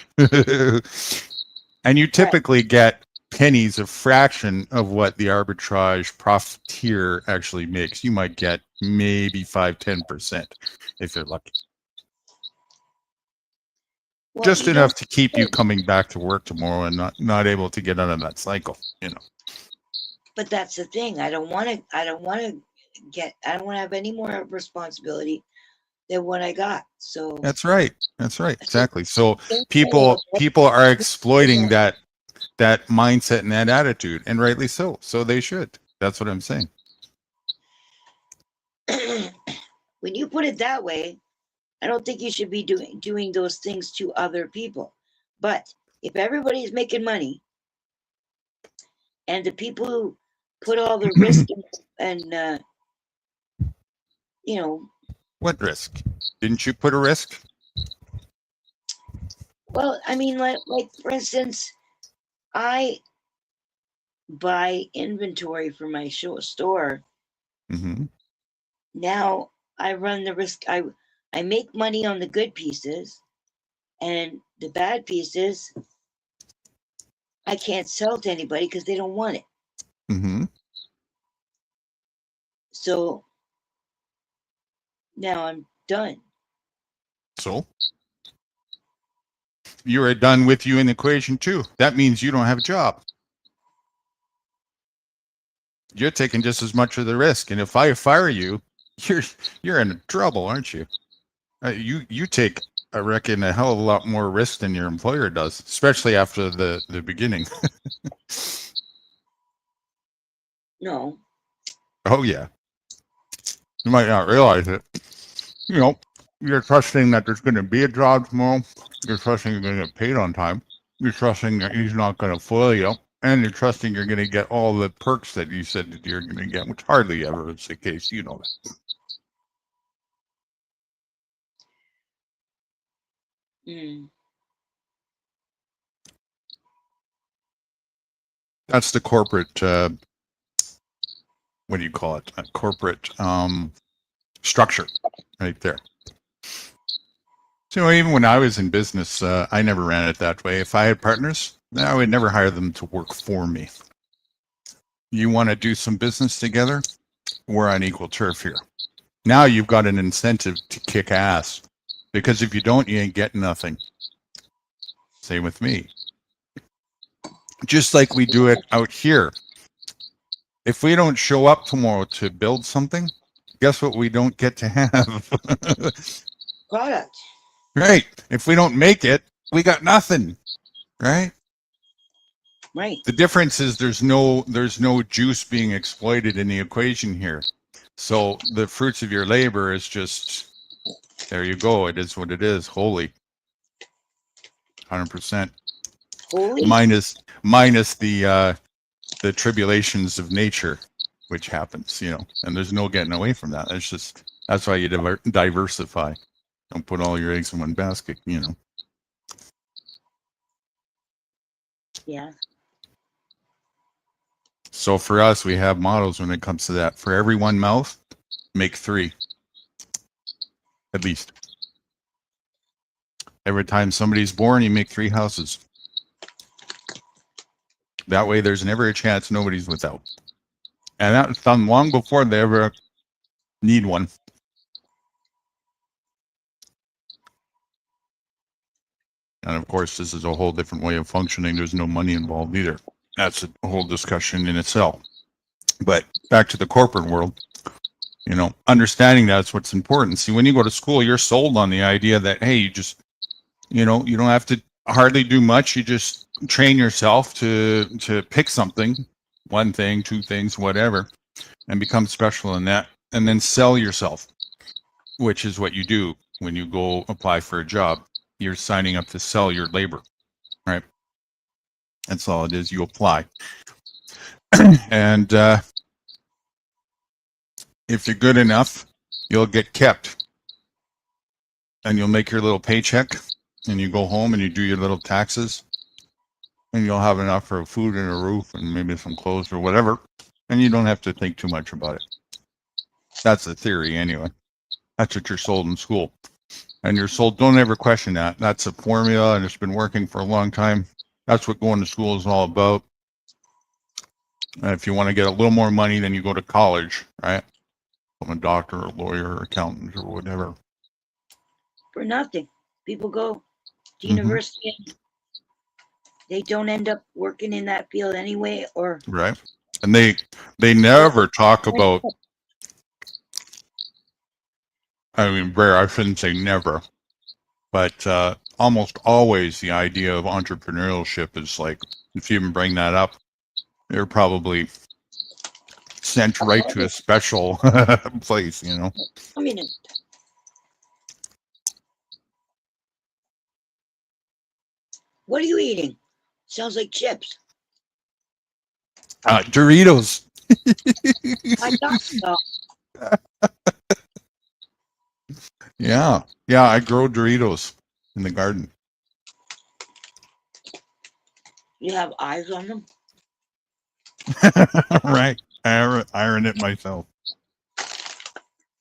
And you typically get pennies, a fraction of what the arbitrage profiteer actually makes. You might get maybe 5-10% if you're lucky. Well, just enough to keep you coming back to work tomorrow and not able to get out of that cycle, you know. But that's the thing. I don't want to have any more responsibility than what I got. So That's right. Exactly. So people are exploiting that mindset and that attitude, and rightly so. So they should. That's what I'm saying. When you put it that way, I don't think you should be doing those things to other people. But if everybody is making money, and the people who put all the risk and what risk? Didn't you put a risk? Well, I mean, like for instance, I buy inventory for my store. Mm-hmm. Now I run the risk. I make money on the good pieces, and the bad pieces I can't sell to anybody because they don't want it. Mm-hmm. So now I'm done. So you're done with you in the equation too. That means you don't have a job. You're taking just as much of the risk, and if I fire you, you're in trouble, aren't you? You take, I reckon, a hell of a lot more risk than your employer does, especially after the beginning. No. Oh yeah. You might not realize it. You know, you're trusting that there's going to be a job tomorrow. You're trusting you're going to get paid on time. You're trusting that he's not going to foil you. And you're trusting you're going to get all the perks that you said that you're going to get, which hardly ever is the case. You know that. That's the corporate. What do you call it? A corporate structure, right there. So even when I was in business, I never ran it that way. If I had partners, I would never hire them to work for me. You want to do some business together? We're on equal turf here. Now you've got an incentive to kick ass, because if you don't, you ain't getting nothing. Same with me. Just like we do it out here. If we don't show up tomorrow to build something, guess what we don't get to have? Product. Right. If we don't make it, we got nothing. Right? Right. The difference is there's no juice being exploited in the equation here. So the fruits of your labor is just, there you go. It is what it is. Holy. 100%. Holy? Minus the tribulations of nature, which happens, and there's no getting away from that. It's just, that's why you diversify. Don't put all your eggs in one basket, Yeah. So for us, we have models when it comes to that. For every one mouth, make 3. At least. Every time somebody's born, you make 3 houses. That way there's never a chance nobody's without. And that was done long before they ever need one. And of course, this is a whole different way of functioning. There's no money involved either. That's a whole discussion in itself. But back to the corporate world, understanding that's what's important. See, when you go to school, you're sold on the idea that, hey, you just, you don't have to hardly do much. You just train yourself to pick something, 1 thing, 2 things, whatever, and become special in that, and then sell yourself, which is what you do when you go apply for a job. You're signing up to sell your labor, right? That's all it is. You apply. And if you're good enough, you'll get kept. And you'll make your little paycheck, and you go home and you do your little taxes, and you'll have enough for food and a roof and maybe some clothes or whatever, and you don't have to think too much about it. That's the theory anyway. That's what you're sold in school. And you're sold, don't ever question that. That's a formula, and it's been working for a long time. That's what going to school is all about. And if you want to get a little more money, then you go to college, right? Become a doctor or lawyer or accountant or whatever. For nothing. People go to university and they don't end up working in that field anyway, or right. And they never talk about, I shouldn't say never, but almost always the idea of entrepreneurship is like, if you even bring that up, they're probably sent right to a special place, I mean, what are you eating? Sounds like chips. Doritos. I thought so. Yeah, I grow Doritos in the garden. You have eyes on them? Right. I iron it myself.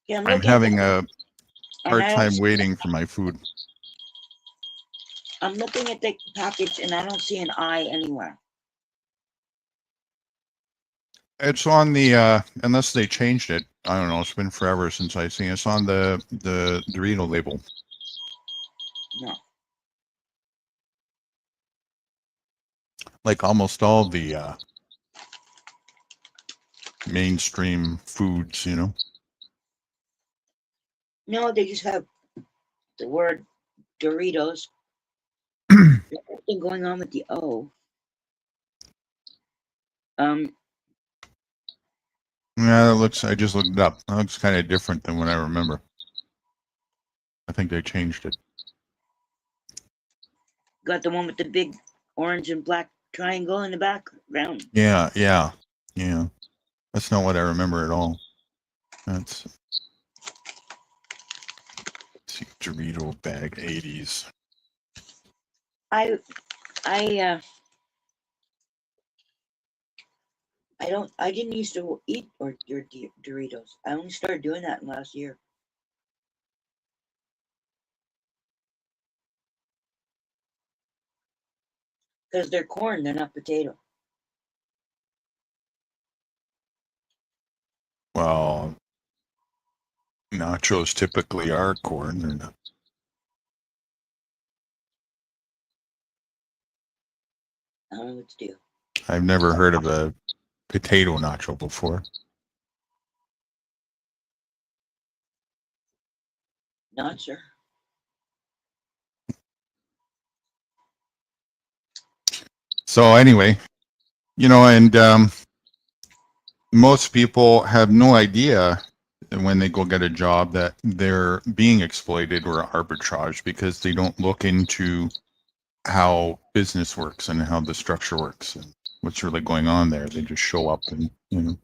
Yeah, I'm having a hard time waiting for my food. I'm looking at the package and I don't see an eye anywhere. It's on the unless they changed it. I don't know. It's been forever since I've seen it. It's on the Dorito label. No. Like almost all the mainstream foods, No, they just have the word Doritos. There's nothing going on with the O. Yeah, that looks. I just looked it up. That looks kind of different than what I remember. I think they changed it. Got the one with the big orange and black triangle in the background. Yeah. That's not what I remember at all. That's Dorito bag 80s. I I didn't used to eat your Doritos. I only started doing that in last year. Because they're corn, they're not potato. Well, nachos typically are corn. They're not. I don't know what to do. I've never heard of a potato nacho before. Not sure. So anyway, and most people have no idea when they go get a job that they're being exploited or arbitraged because they don't look into how business works and how the structure works and what's really going on there. They just show up and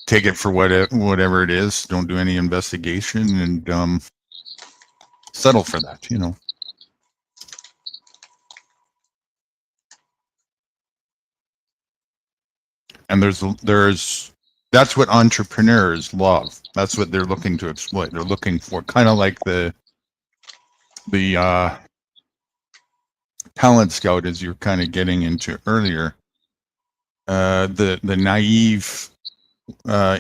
take it for whatever it is. Don't do any investigation and settle for that. And there's that's what entrepreneurs love. That's what they're looking to exploit. They're looking for kind of like the talent scout, as you're kind of getting into earlier. The naive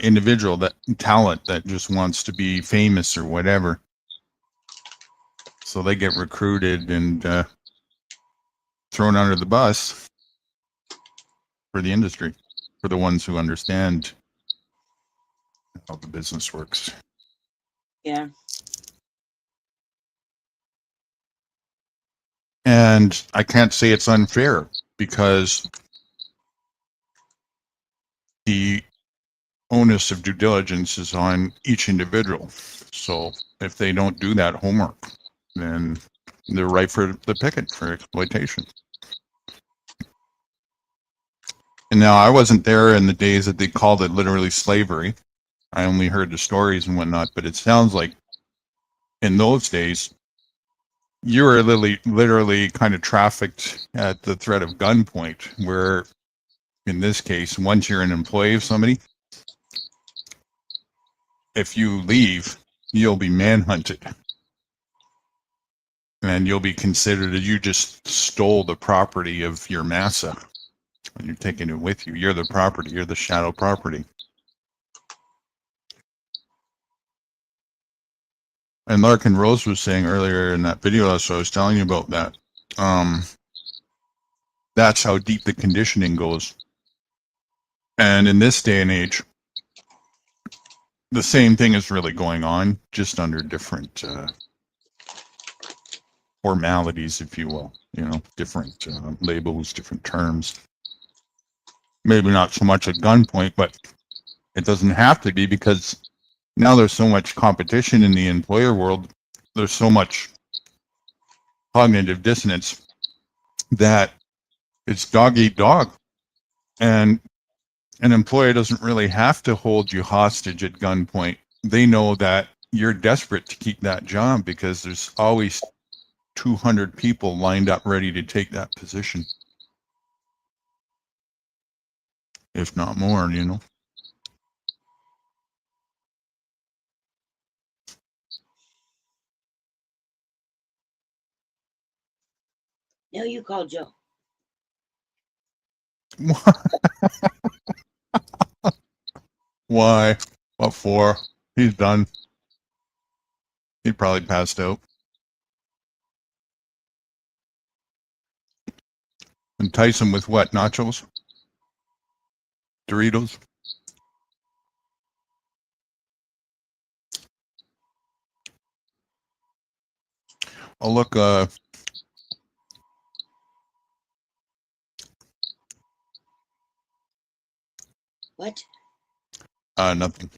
individual, that talent that just wants to be famous or whatever. So they get recruited and thrown under the bus for the industry, for the ones who understand how the business works. Yeah. And I can't say it's unfair because the onus of due diligence is on each individual. So if they don't do that homework, then they're ripe for the picket for exploitation. And now I wasn't there in the days that they called it literally slavery. I only heard the stories and whatnot, but it sounds like in those days, you were literally kind of trafficked at the threat of gunpoint, where in this case, once you're an employee of somebody, if you leave, you'll be manhunted. And you'll be considered that you just stole the property of your massa. And you're taking it with you. You're the property. You're the shadow property. And Larkin Rose was saying earlier in that video, so I was telling you about that. That's how deep the conditioning goes. And in this day and age, the same thing is really going on, just under different formalities, if you will. Different labels, different terms. Maybe not so much at gunpoint, but it doesn't have to be, because now there's so much competition in the employer world. There's so much cognitive dissonance that it's dog eat dog. And an employer doesn't really have to hold you hostage at gunpoint. They know that you're desperate to keep that job because there's always 200 people lined up ready to take that position. If not more, No, you call Joe. Why? What for? He's done. He probably passed out. Entice him with what? Nachos? Doritos? Oh, look, What? Nothing.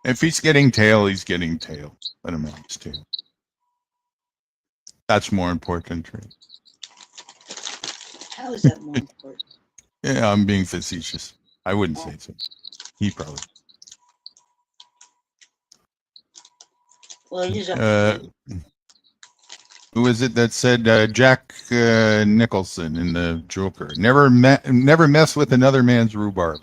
If he's getting tail, he's getting tail. Let him have his tail. That's more important, right? How is that more important? Yeah, I'm being facetious. I wouldn't say so. He probably. Well, it is up to him. Who is it that said Jack Nicholson in the Joker? Never mess with another man's rhubarb.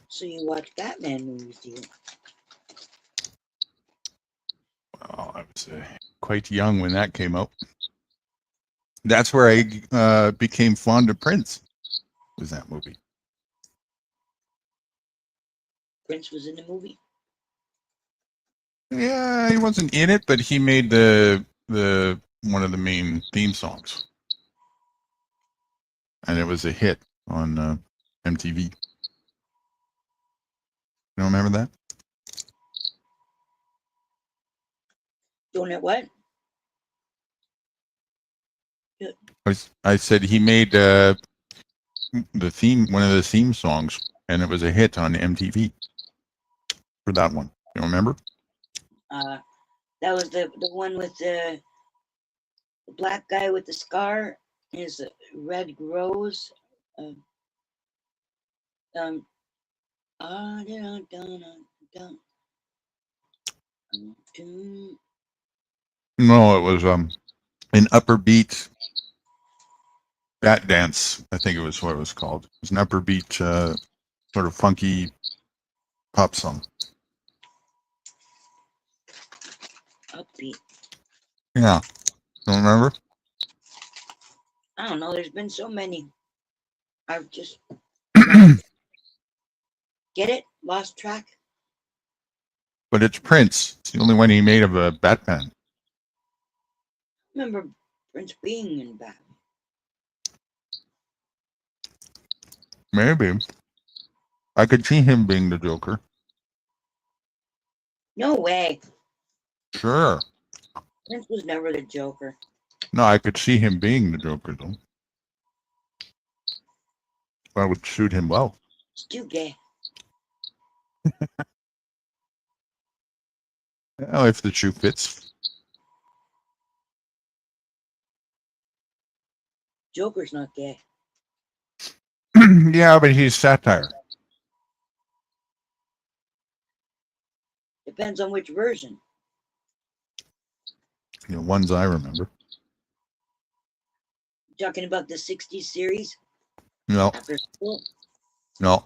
So you watch Batman movies, do you? Well, I was quite young when that came out. That's where I became fond of Prince. Was that movie? Prince was in the movie. Yeah, he wasn't in it, but he made the one of the main theme songs, and it was a hit on MTV. You don't remember that? Doing it what? I said he made the theme, one of the theme songs, and it was a hit on MTV for that one. You remember? That was the one with the black guy with the scar. His red rose. No, it was an upper beat bat dance. I think it was what it was called. It was an upper beat sort of funky pop song. Upbeat. Yeah, don't remember? I don't know. There's been so many. I've just get it, lost track. But it's Prince. It's the only one he made of a Batman. Remember Prince being in Batman? Maybe. I could see him being the Joker. No way. Sure. Prince was never the Joker. No, I could see him being the Joker, though. That would suit him well. He's too gay. Well, if the shoe fits. Joker's not gay. Yeah, but he's satire. Depends on which version. You know, ones I remember. Talking about the 60s series? No. After school? No.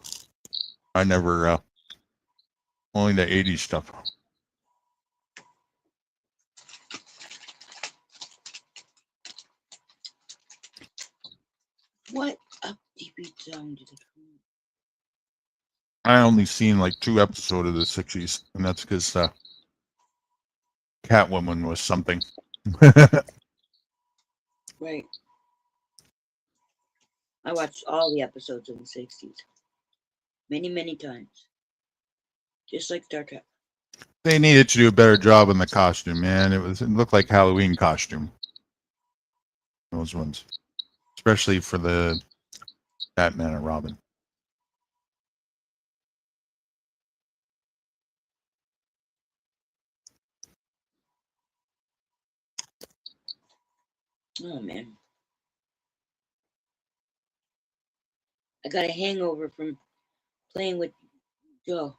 I never, only the 80s stuff. What upbeat song did it come? I only seen like 2 episodes of the 60s, and that's because Catwoman was something. Right. I watched all the episodes of the 60s. Many, many times. Just like Star Trek. They needed to do a better job in the costume, man. It looked like Halloween costume. Those ones. Especially for the Batman and Robin. Oh, man. I got a hangover from playing with Joe.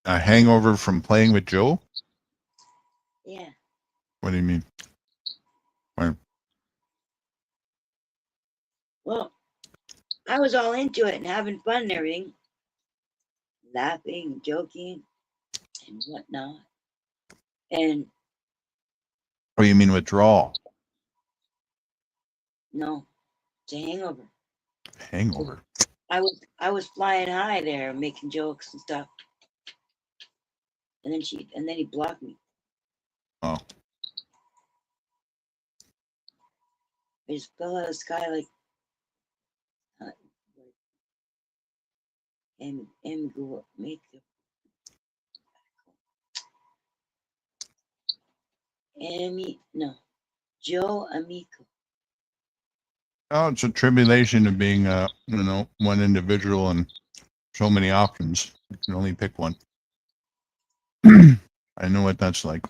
A hangover from playing with Joe? Yeah. What do you mean? Where? Well, I was all into it and having fun and everything. Laughing, joking, and whatnot. And Oh, you mean withdrawal? no, it's a hangover. Hangover. I was flying high there, making jokes and stuff. And then he blocked me. Oh. I just fell out of the sky like and go up, make the Joe Amico. Oh, it's a tribulation of being, one individual and so many options. You can only pick one. I know what that's like.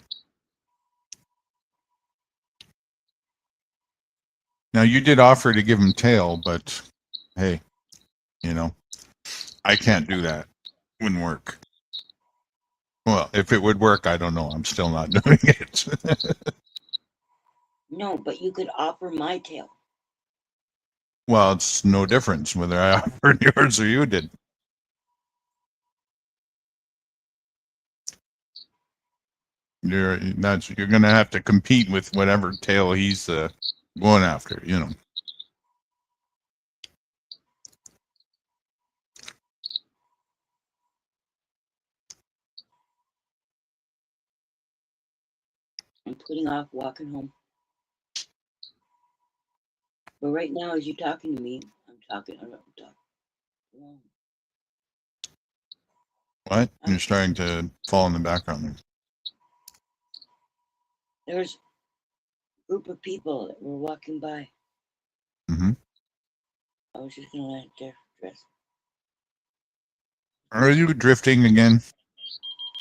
Now, you did offer to give him tail, but hey, I can't do that. Wouldn't work. Well, if it would work, I don't know. I'm still not doing it. No, but you could offer my tail. Well, it's no difference whether I offered yours or you did. You're going to have to compete with whatever tail he's going after, you know. I'm putting off walking home. But right now, as you're talking to me, I'm talking. Wrong. What? You're starting to fall in the background there. There's a group of people that were walking by. Mm-hmm. I was just going to let their dress. Are you drifting again?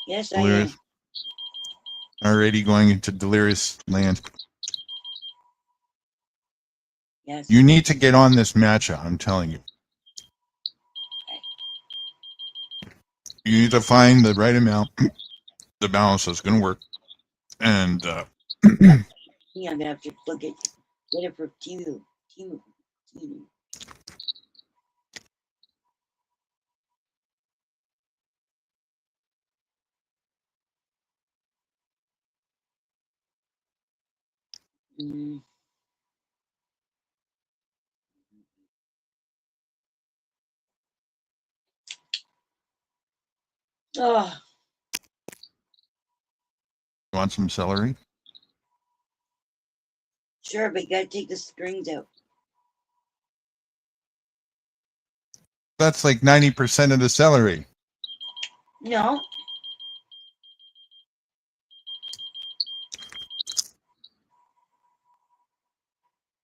Yes, Delirious. I am. Already going into delirious land. Yes. You need to get on this matcha, I'm telling you. You need to find the right amount, the balance that's going to work. And yeah, I'm going to have to get it for Timu. Mm. Oh, want some celery? sure, but you got to take the strings out. That's like 90% of the celery. No.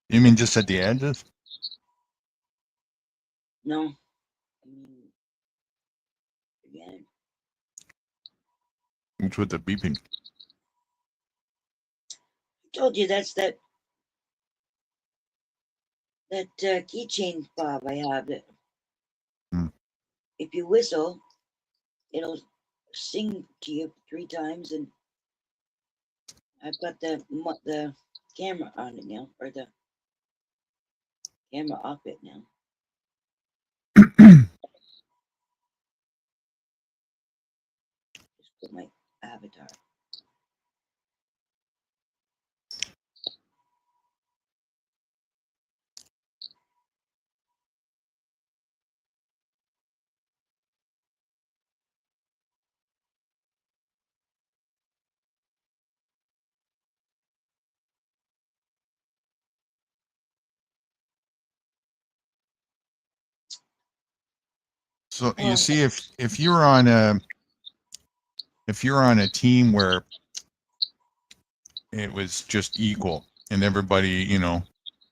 You mean just at the edges? No. Again. What's with the beeping? I told you that's that keychain fob I have. That if you whistle, it'll sing to you 3 times, and I've got the camera on it now, or the camera off it now. Just put my avatar. So you see, if you're on a team where it was just equal and everybody, you know,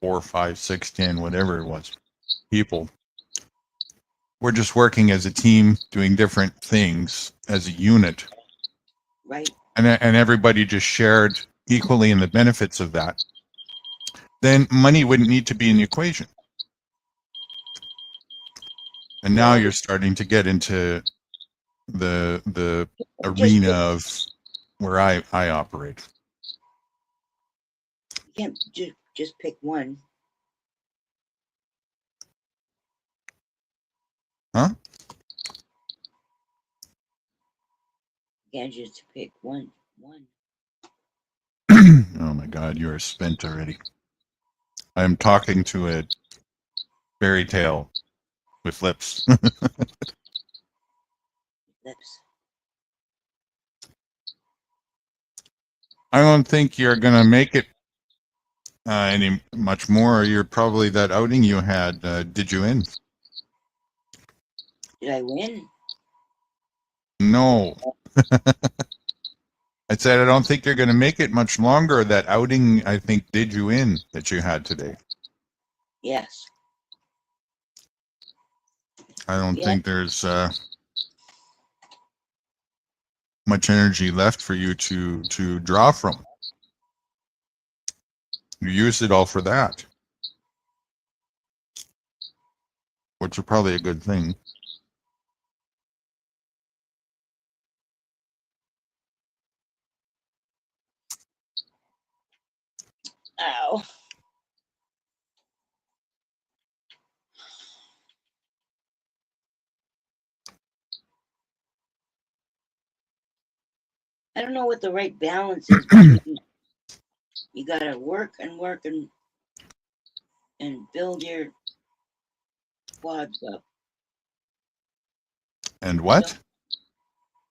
4, 5, 6, 10, whatever it was, people, we're just working as a team doing different things as a unit. Right. And everybody just shared equally in the benefits of that. Then money wouldn't need to be in the equation. And now you're starting to get into the arena of where I operate. You can't just pick one. Huh? You can't just pick one. Oh my God, you are spent already. I'm talking to a fairy tale with lips. Lips. I don't think you're gonna make it any much more. You're probably that outing you had. Did you win? Did I win? No. I said I don't think you're going to make it much longer. That outing, I think, did you in that you had today. Yes. I don't think there's much energy left for you to draw from. You used it all for that, which is probably a good thing. Ow. I don't know what the right balance is between you gotta work and build your quads up. And what?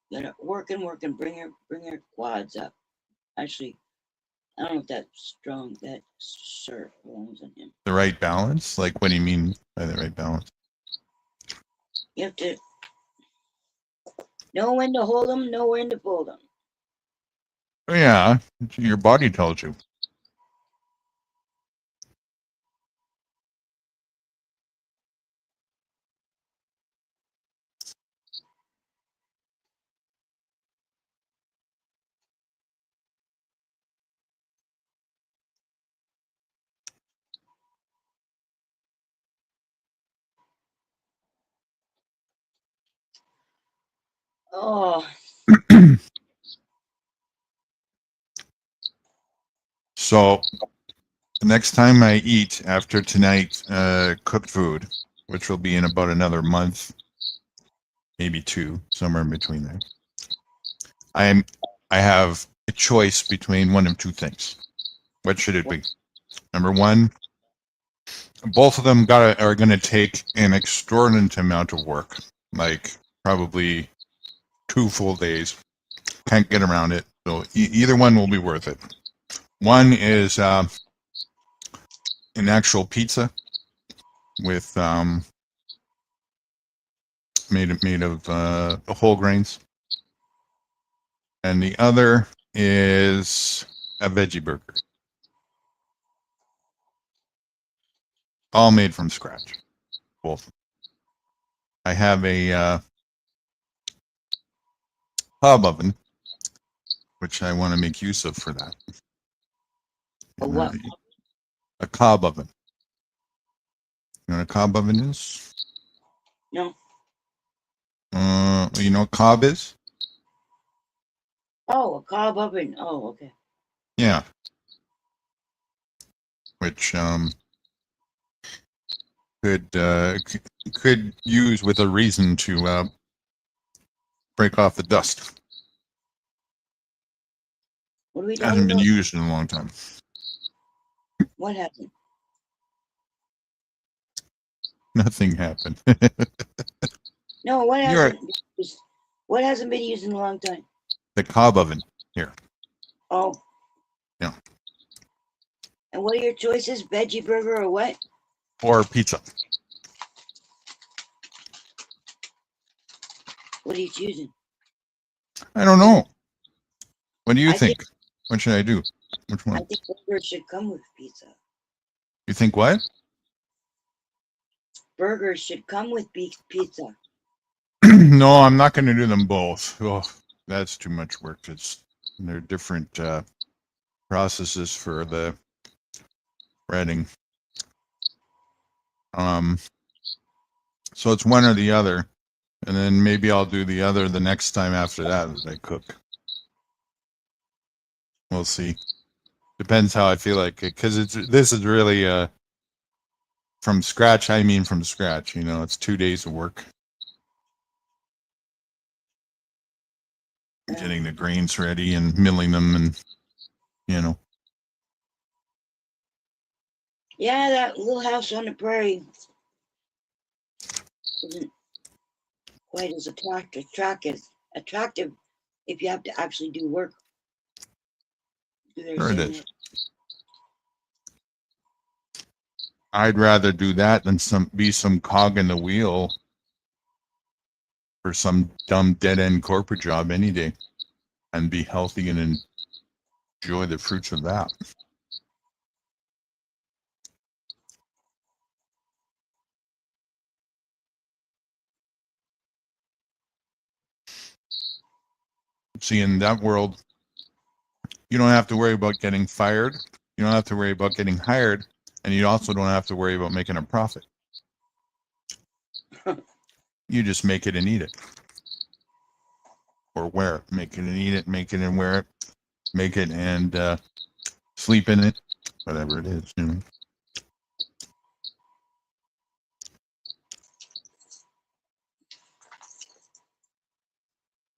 You gotta work and bring your quads up. Actually, I don't know if that's strong. That shirt belongs on him. The right balance? Like, what do you mean by the right balance? You have to know when to hold them, know when to pull them. Oh, yeah, your body tells you. Oh. So, the next time I eat after tonight, cooked food, which will be in about another month, maybe 2, somewhere in between there. I have a choice between one of 2 things. What should it be? Number 1, both of them are going to take an extraordinary amount of work, like probably 2 full days. Can't get around it. So either one will be worth it. One is an actual pizza with made of whole grains, and the other is a veggie burger, all made from scratch. Both. I have a hob oven, which I want to make use of for that. A what? A cob oven. You know what a cob oven is? No. You know what cob is? Oh, a cob oven. Oh, okay. Yeah. Which could use with a reason to break off the dust. What are we talking Hasn't been about? used in a long time. What happened? Nothing happened. No, what hasn't? What hasn't been used in a long time? The cob oven here. Oh. Yeah. And what are your choices? Veggie burger or what? Or pizza. What are you choosing? I don't know. What do you think? What should I do? Which one? I think burgers should come with pizza. You think what? Burgers should come with pizza. No, I'm not going to do them both. Oh, that's too much work. They're different processes for the breading. So it's one or the other, and then maybe I'll do the other the next time after that as I cook. We'll see. Depends how I feel like it, because this is really from scratch. I mean, from scratch. You know, it's 2 days of work. Getting the grains ready and milling them, and you know. Yeah, that little house on the prairie isn't quite as attractive if you have to actually do work. Sure it is. I'd rather do that than be some cog in the wheel for some dumb dead-end corporate job any day, and be healthy and enjoy the fruits of that. See, in that world, you don't have to worry about getting fired. You don't have to worry about getting hired, and you also don't have to worry about making a profit. You just make it and eat it. Or wear it. Make it and eat it, make it and wear it, make it and sleep in it, whatever it is, you know.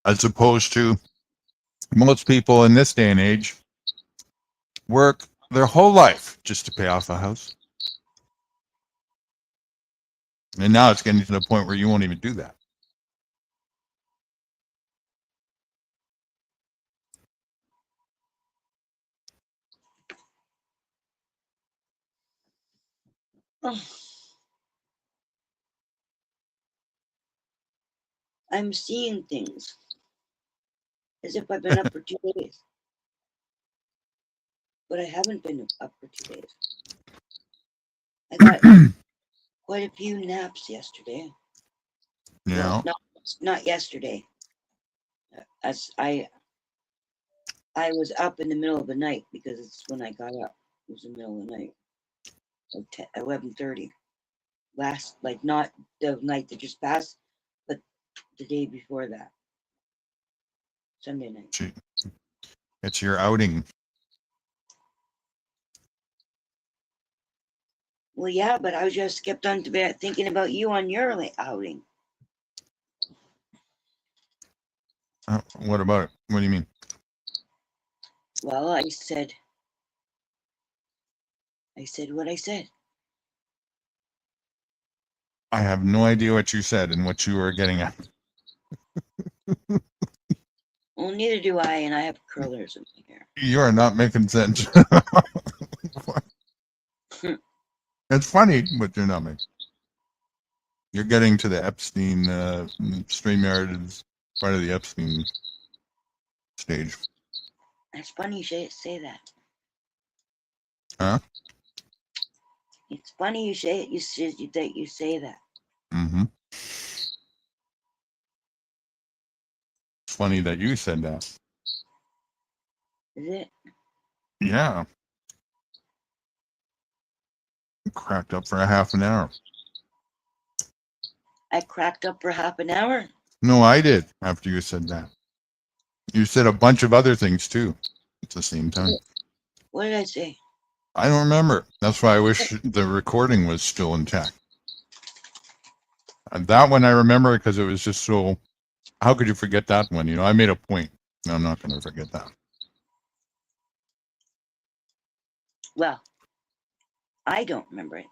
As opposed to most people in this day and age work their whole life just to pay off a house. And now it's getting to the point where you won't even do that. I'm seeing things as if I've been up for 2 days. But I haven't been up for 2 days. I got quite a few naps yesterday. Yeah. Well, not yesterday. As I was up in the middle of the night because it's when I got up. It was the middle of the night. 11:30. Like not the night that just passed, but the day before that. Sunday night. Gee, it's your outing. Well, yeah, but I was just skipped on to bed thinking about you on your outing. What about it? What do you mean? Well, I said what I said. I have no idea what you said and what you were getting at. Well, neither do I, and I have curlers in my hair. You are not making sense. It's funny, but you're not making. You're getting to the Epstein StreamYard is part of the Epstein stage. It's funny you say that. Huh? It's funny you say it. You say that. Mm-hmm. It's funny that you said that. Is it? Yeah. Cracked up for a half an hour. I cracked up for half an hour? No, I did after you said that. You said a bunch of other things too at the same time. What did I say? I don't remember. That's why I wish the recording was still intact. And that one I remember because it was just so. How could you forget that one? You know, I made a point. I'm not going to forget that. Well, I don't remember it,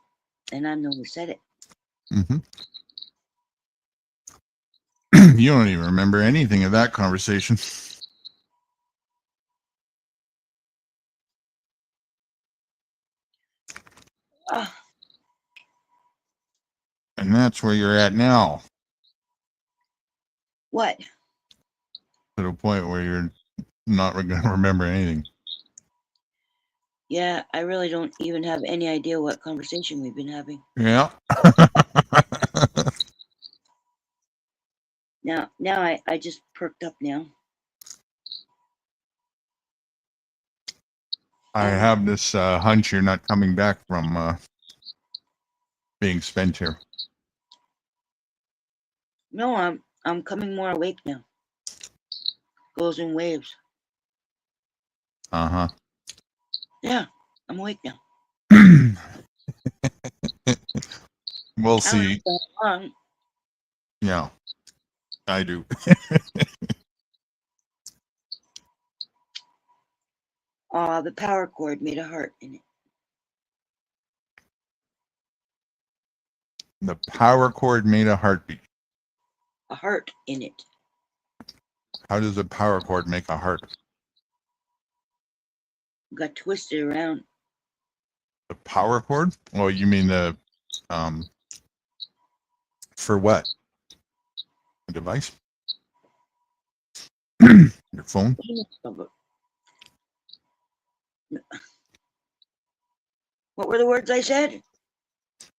and I'm the one who said it. Mm-hmm. You don't even remember anything of that conversation. And that's where you're at now. What? To the point where you're not going to remember anything. Yeah, I really don't even have any idea what conversation we've been having. Yeah. Now I just perked up now. I have this hunch you're not coming back from being spent here. No, I'm coming more awake now. Goes in waves. Uh-huh. Yeah, I'm awake now. We'll see. I Yeah, I do. The power cord made a heart in it. The power cord made a heartbeat. A heart in it. How does a power cord make a heart? Got twisted around. The power cord? Oh, you mean the for what? A device? Your phone? What were the words I said?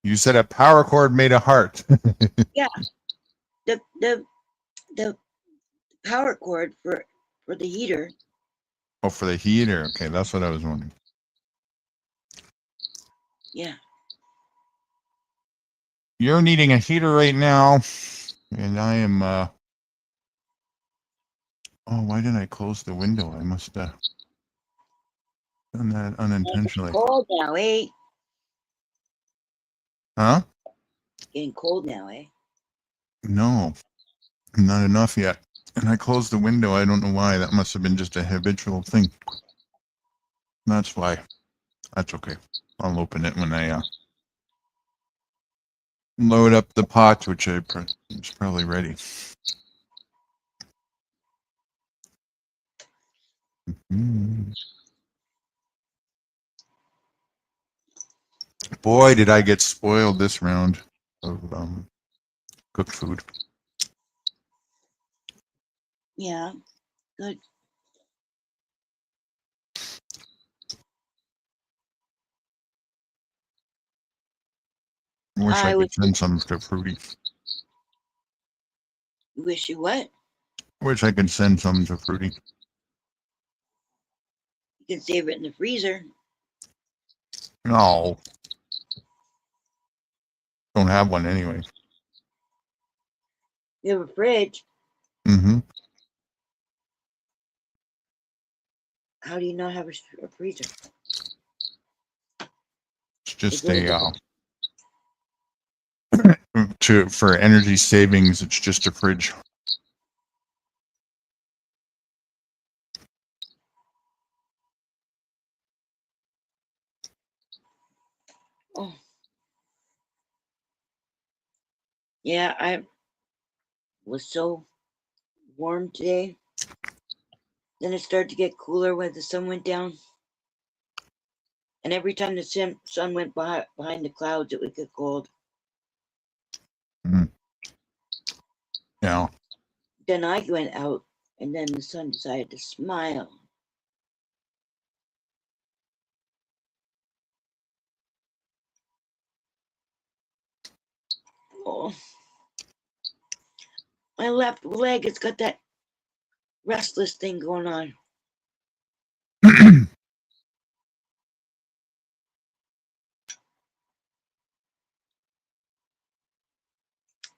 You said a power cord made a heart. Yeah. The power cord for the heater. Oh, for the heater. Okay, that's what I was wondering. Yeah. You're needing a heater right now, and I am. Oh, why didn't I close the window? I must. Done that unintentionally. Cold now, eh? Huh? Getting cold now, eh? No, not enough yet. And I closed the window. I don't know why. That must have been just a habitual thing. That's why. That's okay. I'll open it when I load up the pot, which is probably ready. Boy, did I get spoiled this round of cooked food. Yeah, good. I wish I could send some to Fruity. Wish you what? I wish I could send some to Fruity. You can save it in the freezer. No. Don't have one anyway. You have a fridge. Mm-hmm. How do you not have a freezer? It's just for energy savings, it's just a fridge. Oh. Yeah, I was so warm today. Then it started to get cooler when the sun went down. And every time the sun went behind the clouds, it would get cold. Mm. Yeah. Then I went out, and then the sun decided to smile. Oh. My left leg has got that restless thing going on.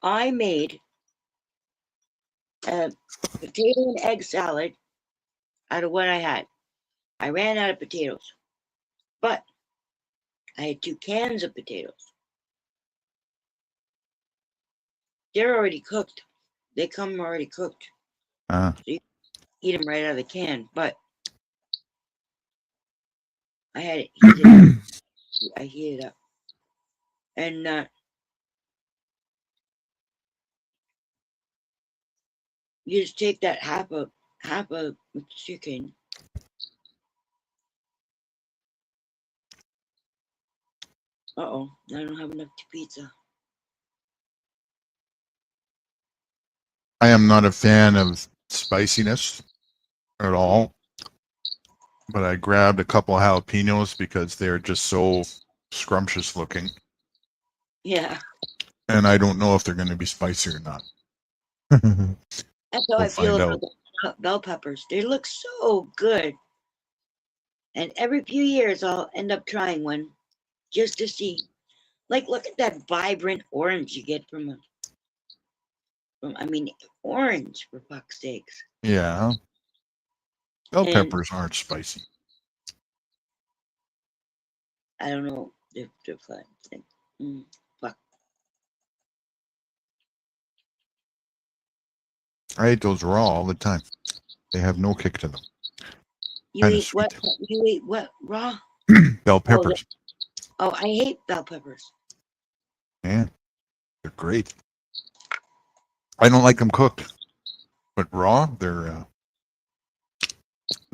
I made a potato and egg salad out of what I had. I ran out of potatoes, but I had 2 cans of potatoes. They're already cooked. They come already cooked. So you eat them right out of the can, but I had it heated up. I heated up. And you just take that half a chicken. Uh-oh, I don't have enough pizza. I am not a fan of spiciness at all, but I grabbed a couple jalapenos because they're just so scrumptious looking. Yeah. And I don't know if they're going to be spicy or not. That's how I feel about the bell peppers. They look so good. And every few years, I'll end up trying one just to see. Like, look at that vibrant orange you get from orange, for fuck's sakes. Yeah. Bell peppers aren't spicy. I don't know. They're fun. Fuck. I eat those raw all the time. They have no kick to them. You eat what? You eat what? Raw? Bell peppers. Oh, I hate bell peppers. Yeah. They're great. I don't like them cooked. But raw, they're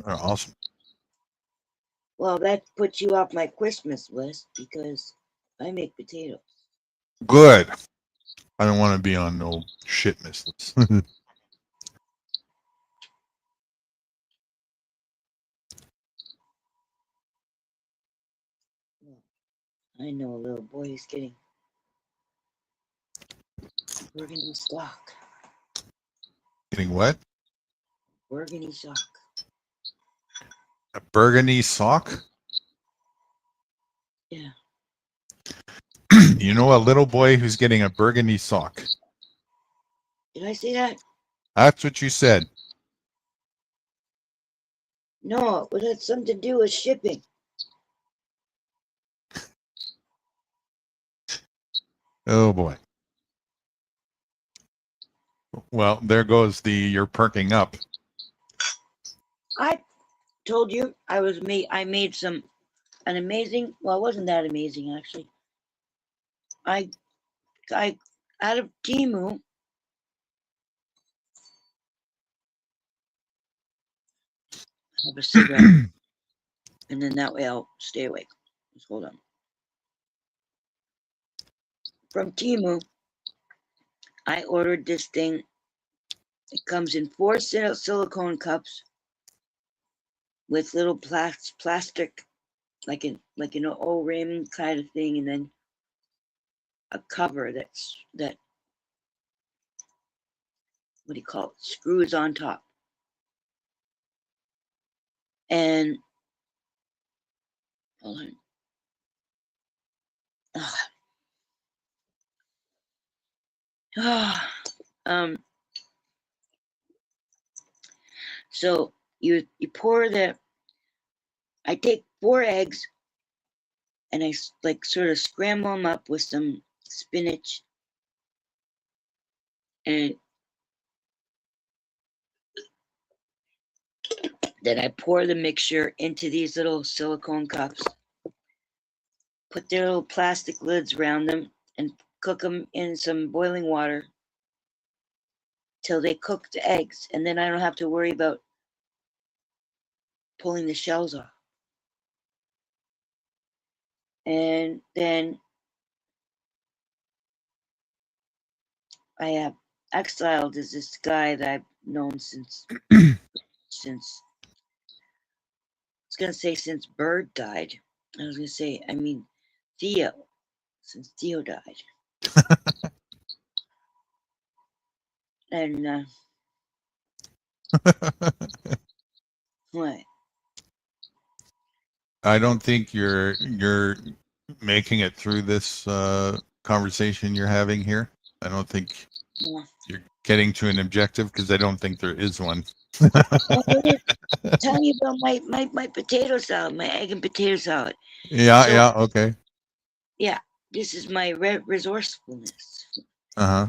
awesome. Well, that puts you off my Christmas list because I make potatoes. Good. I don't want to be on no shit list. I know a little boy who's getting burgundy sock. Getting what? Burgundy sock. A burgundy sock? Yeah. You know a little boy who's getting a burgundy sock. Did I say that? That's what you said. No, it had something to do with shipping. Oh boy. Well, there goes you're perking up. I told you I made an amazing, well, it wasn't that amazing actually. I out of Timu, have a cigarette, and then that way I'll stay awake. Just hold on. From Timu, I ordered this thing. It comes in 4 silicone cups with little plastic, like an O-ring kind of thing, and then a cover that what do you call it? Screws on top. And hold on. So you pour I take 4 eggs and I sort of scramble them up with some spinach, and then I pour the mixture into these little silicone cups, put their little plastic lids around them, and cook them in some boiling water till they cook the eggs, and then I don't have to worry about pulling the shells off. And then I have Exiled is this guy that I've known since I was gonna say since Bird died. I was gonna say, I mean Theo, since Theo died. And what? I don't think you're making it through this conversation you're having here. I don't think you're getting to an objective because I don't think there is one. Tell me about my potato salad, my egg and potato salad. Yeah, yeah, okay. Yeah, this is my resourcefulness. Uh-huh.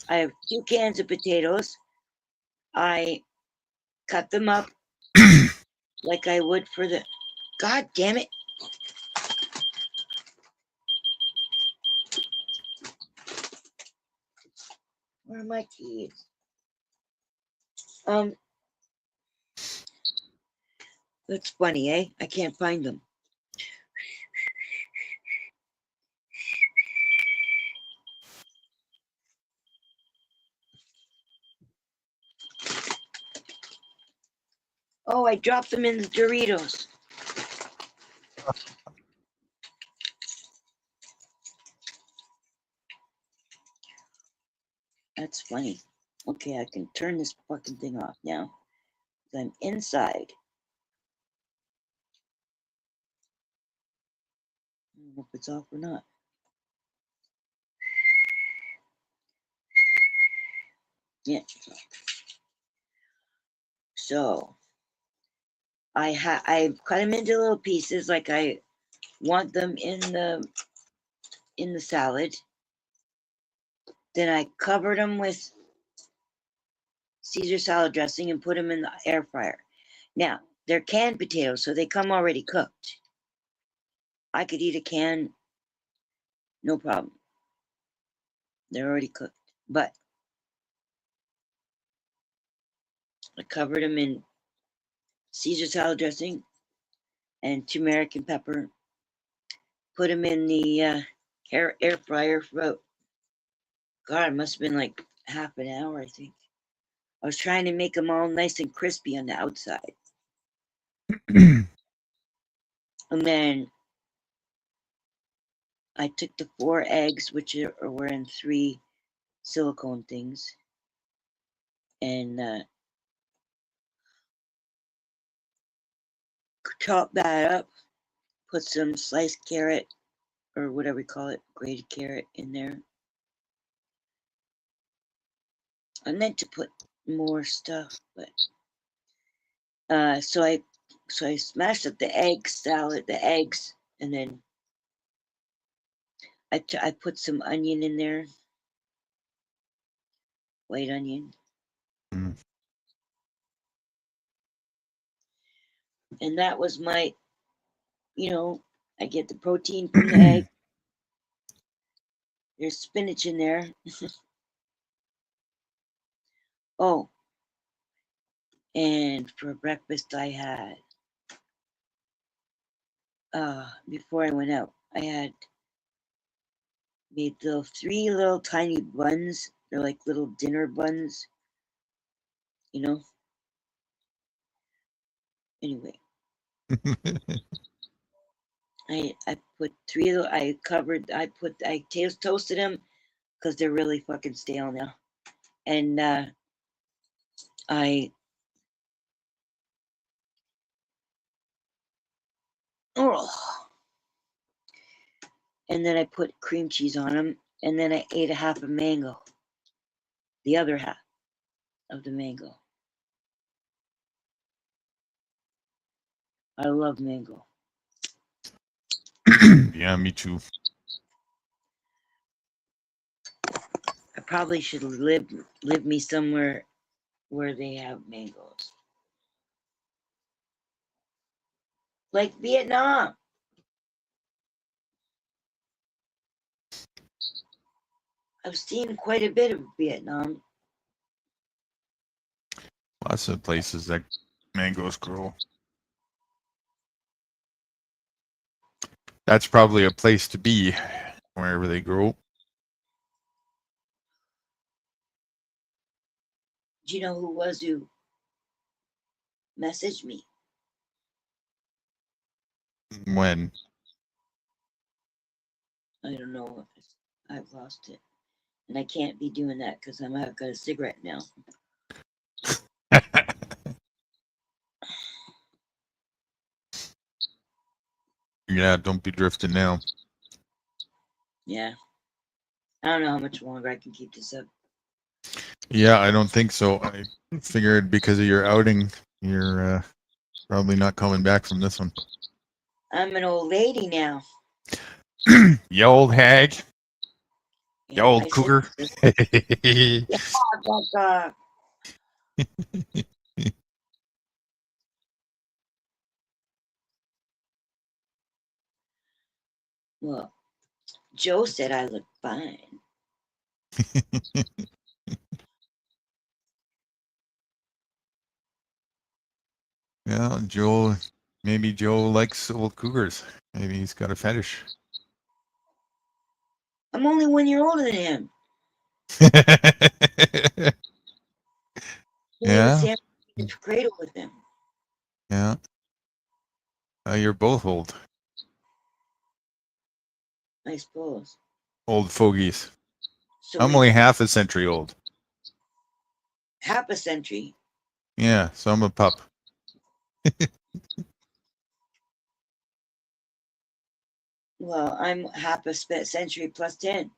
I have 2 cans of potatoes. I cut them up like I would for the... God damn it. Where are my keys? That's funny, eh? I can't find them. Oh, I dropped them in the Doritos. That's funny. Okay, I can turn this fucking thing off now. I'm inside. I don't know if it's off or not. Yeah, it's off. So I cut them into little pieces like I want them in the salad. Then I covered them with Caesar salad dressing and put them in the air fryer. Now, they're canned potatoes, so they come already cooked. I could eat a can, no problem. They're already cooked. But I covered them in Caesar salad dressing and turmeric and pepper. Put them in the air fryer for about, God, it must have been like half an hour, I think. I was trying to make them all nice and crispy on the outside. And then I took the 4 eggs, which were in 3 silicone things, and chopped that up, put some sliced carrot, or whatever we call it, grated carrot in there. I meant to put more stuff, but so I smashed up the egg salad, the eggs, and then I put some onion in there. White onion. Mm. And that was my, I get the protein from the egg. There's spinach in there. Oh, and for breakfast I had, before I went out, I had made the 3 little tiny buns. They're like little dinner buns, Anyway, I put 3 of the, I toasted them because they're really fucking stale now. And and then I put cream cheese on them, and then I ate a half a mango, the other half of the mango. I love mango. Yeah, me too. I probably should live me somewhere where they have mangoes. Like Vietnam. I've seen quite a bit of Vietnam. Lots of places that mangoes grow. That's probably a place to be, wherever they grow. Do you know who was who messaged me? When? I don't know. I've lost it. And I can't be doing that because I've got a cigarette now. Yeah, don't be drifting now. Yeah. I don't know how much longer I can keep this up. Yeah, I don't think so. I figured because of your outing, you're probably not coming back from this one. I'm an old lady now. You old hag. You old I cougar. Yeah, well, Joe said I look fine. Yeah, Joe. Maybe Joe likes old cougars. Maybe he's got a fetish. I'm only 1 year older than him. Yeah. In cradle with him. Yeah. You're both old. I suppose. Old fogies. So I'm only half a century old. Half a century. Yeah, so I'm a pup. Well, I'm half a century plus 10.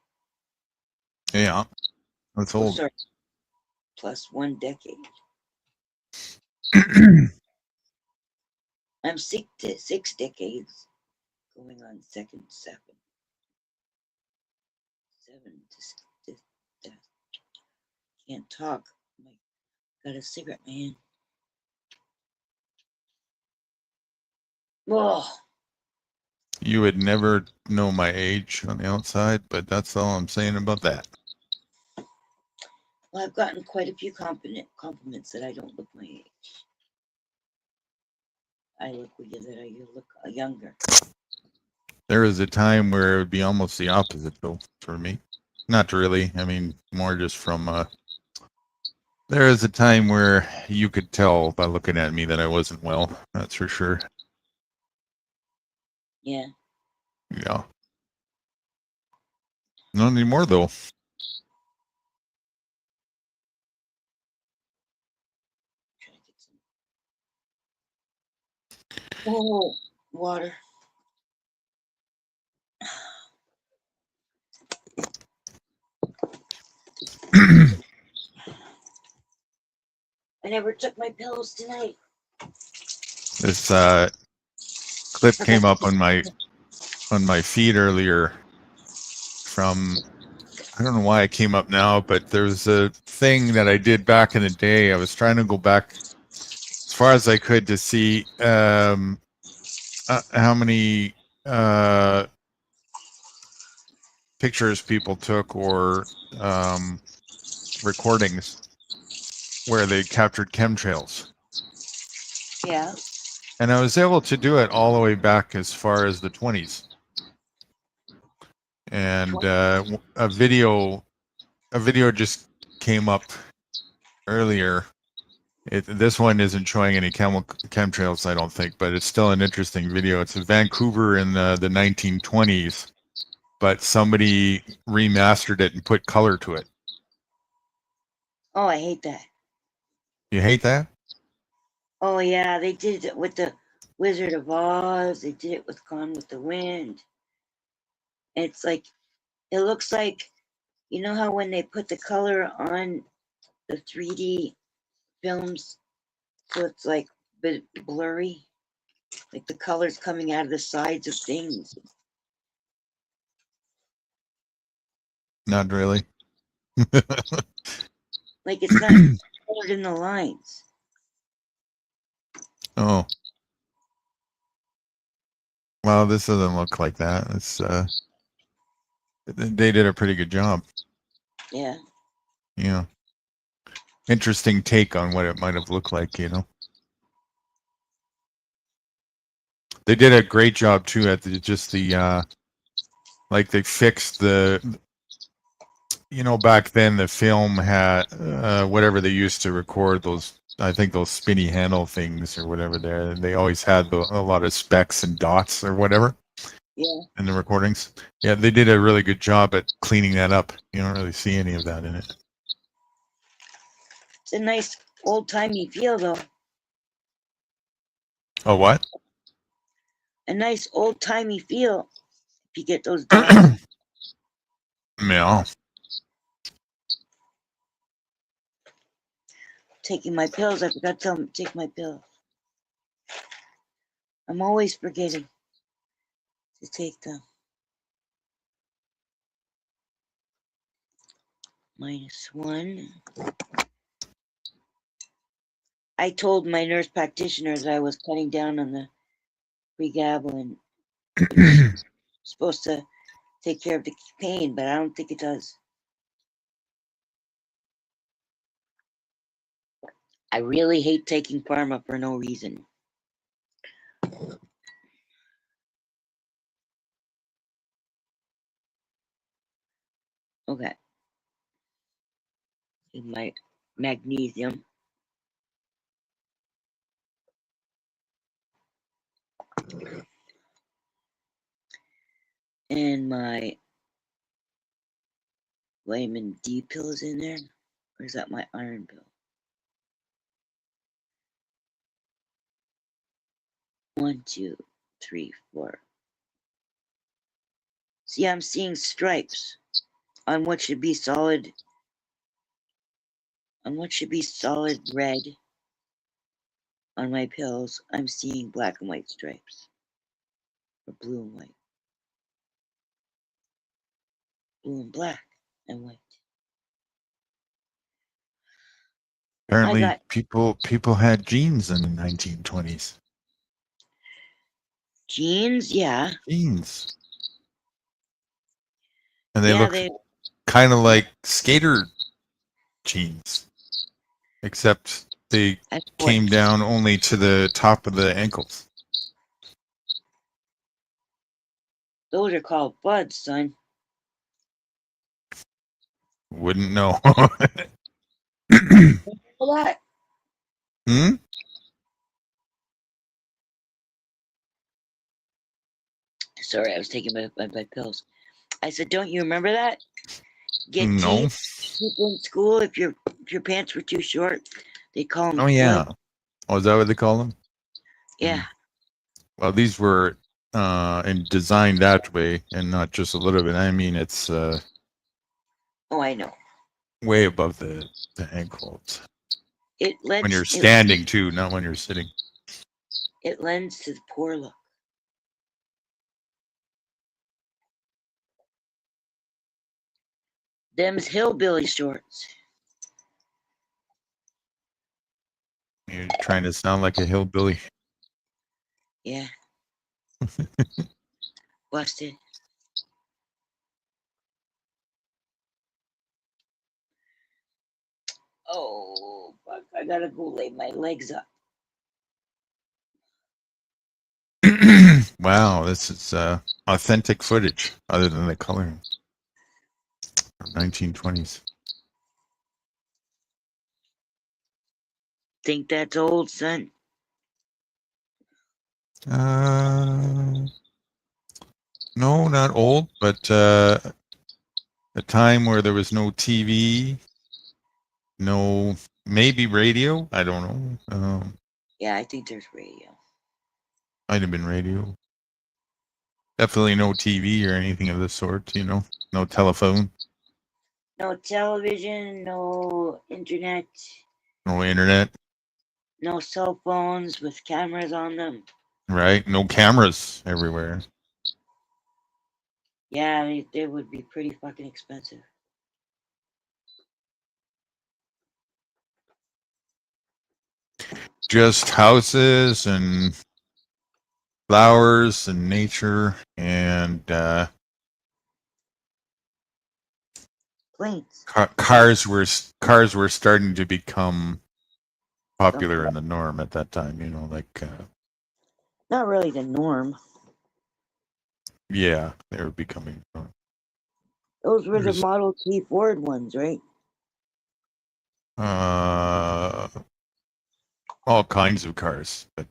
Yeah, that's old. Sorry. Plus 1 decade. I'm 6 decades. Going on second 7. 7 to can't talk. Got a cigarette, man. Oh. You would never know my age on the outside, but that's all I'm saying about that. Well, I've gotten quite a few compliments that I don't look my age. I look that you look younger. There was a time where it would be almost the opposite, though, for me. Not really. I mean, more just from. There was a time where you could tell by looking at me that I wasn't well. That's for sure. Yeah. Yeah. Not anymore, though. Oh, water. I never took my pills tonight. This clip came up on my feed earlier from, I don't know why it came up now, but there's a thing that I did back in the day. I was trying to go back as far as I could to see how many pictures people took or recordings where they captured chemtrails. Yeah. And I was able to do it all the way back as far as the 20s. And a video just came up earlier. This one isn't showing any chemtrails, I don't think, but it's still an interesting video. It's in Vancouver in the 1920s, but somebody remastered it and put color to it. Oh, I hate that. You hate that? Oh yeah, they did it with the Wizard of Oz. They did it with Gone with the Wind. It's like, it looks like, you know how when they put the color on the 3D films, so it's like a bit blurry, like the colors coming out of the sides of things. Not really. Like it's not colored in the lines. Oh. Well, this doesn't look like that. It's they did a pretty good job. Yeah. Yeah. Interesting take on what it might have looked like, you know. They did a great job too at the like they fixed the, you know, back then the film had whatever they used to record those, I think those spinny handle things or whatever there. They always had a lot of specks and dots or whatever. Yeah. In the recordings. Yeah, they did a really good job at cleaning that up. You don't really see any of that in it. It's a nice old-timey feel though. Oh, what? A nice old-timey feel if you get those dots. Yeah. Taking my pills. I forgot to tell them to take my pills. I'm always forgetting to take them. -1. I told my nurse practitioner that I was cutting down on the pregabalin. She's supposed to take care of the pain, but I don't think it does. I really hate taking pharma for no reason. Okay. My magnesium. And my vitamin D pill is in there. Or is that my iron pill? 1, 2, 3, 4. See, I'm seeing stripes on what should be solid. On what should be solid red on my pills, I'm seeing black and white stripes. Or blue and white. Blue and black and white. Apparently, people had genes in the 1920s. Genes, yeah. Genes. And they Yeah, look kind of like skater jeans, except they came down only to the top of the ankles. Those are called buds, son. Wouldn't know. What? Hmm? Sorry, I was taking my pills. I said, don't you remember that? Get No. people in school, if your pants were too short, they call them. Oh, yeah. Oh, is that what they call them? Yeah. Well, these were and designed that way and not just a little bit. I mean, it's Oh, I know. way above the ankles. When you're It standing too, not when you're sitting. It lends to the poor look. Them's hillbilly shorts. You're trying to sound like a hillbilly. Yeah. Busted. Oh, fuck. I gotta go lay my legs up. Wow, this is authentic footage other than the coloring from 1920s. Think that's old, son? No, not old, but a time where there was no TV, no, maybe radio. I don't know. Yeah, I think there's radio. Might have been radio. Definitely no TV or anything of the sort, you know, no telephone. No television, no internet. No internet. No cell phones with cameras on them. Right? No cameras everywhere. Yeah, they would be pretty fucking expensive. Just houses and flowers and nature and planes. Cars were starting to become popular and the norm at that time, you know, like not really the norm. Yeah, they were becoming Those were the Model T Ford ones, right? all kinds of cars, but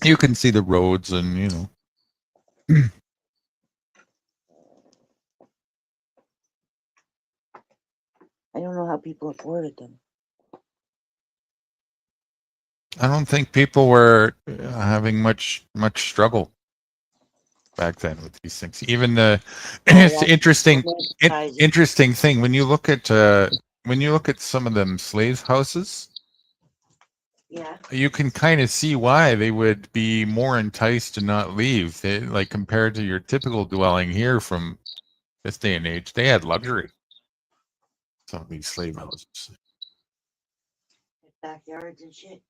you can see the roads and, you know. I don't know how people afforded them. I don't think people were having much struggle back then with these things. Even it's interesting thing when you look at some of them slave houses. Yeah. You can kind of see why they would be more enticed to not leave. They, like compared to your typical dwelling here from this day and age, they had luxury. Some of these slave houses. Backyards and shit.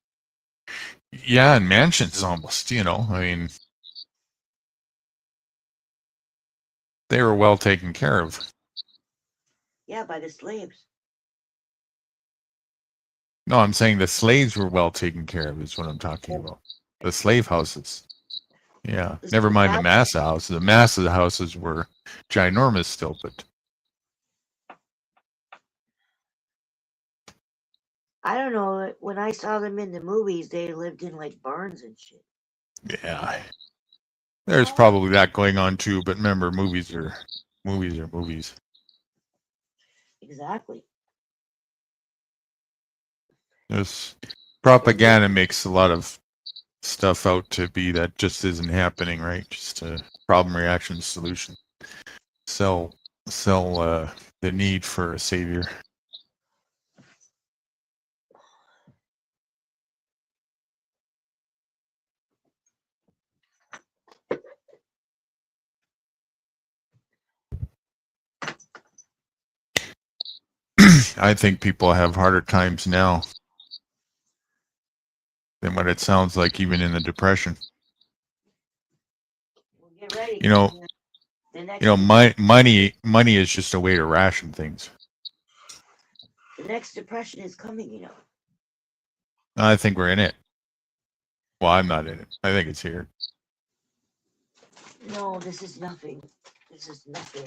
Yeah, and mansions almost, you know. I mean, they were well taken care of. Yeah, by the slaves. No, I'm saying the slaves were well taken care of is what I'm talking about. The slave houses. Yeah. Never mind the massa houses. The massa houses were ginormous still, but I don't know. When I saw them in the movies, they lived in like barns and shit. yeah. There's probably that going on too, but remember, movies are movies. Exactly. There's propaganda makes a lot of stuff out to be that just isn't happening, right? Just a problem, reaction, solution. Sell the need for a savior. I think people have harder times now than what it sounds like even in the Depression. Well, get ready. You know, money is just a way to ration things. The next depression is coming, you know. I think we're in it. Well, I'm not in it. I think it's here. No, this is nothing. This is nothing.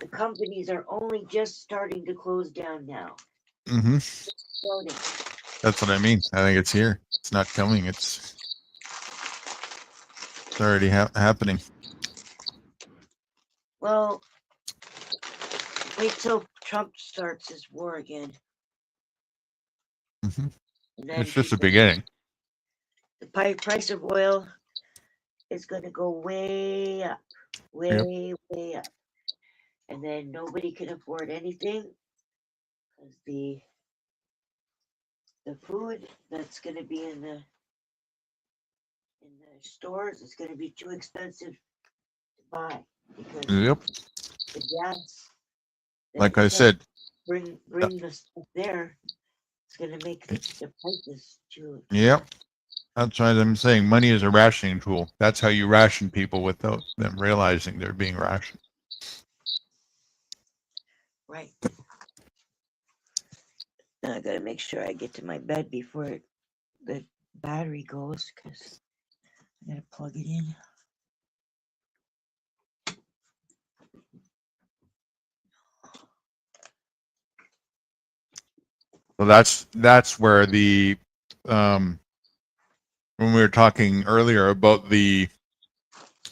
The companies are only just starting to close down now. Mm-hmm. That's what I mean. I think it's here. It's not coming. It's already happening. Well, wait till Trump starts his war again. Mm-hmm. It's just the beginning. The price of oil is going to go way up, way up. And then nobody can afford anything because the food that's going to be in the stores is going to be too expensive to buy. because Yep. the gas, Like I said, bring the stuff there. It's gonna make the prices too. yep. That's why I'm saying money is a rationing tool. That's how you ration people without them realizing they're being rationed. Right. Now I gotta make sure I get to my bed before the battery goes, because I gotta plug it in. So that's where the when we were talking earlier about the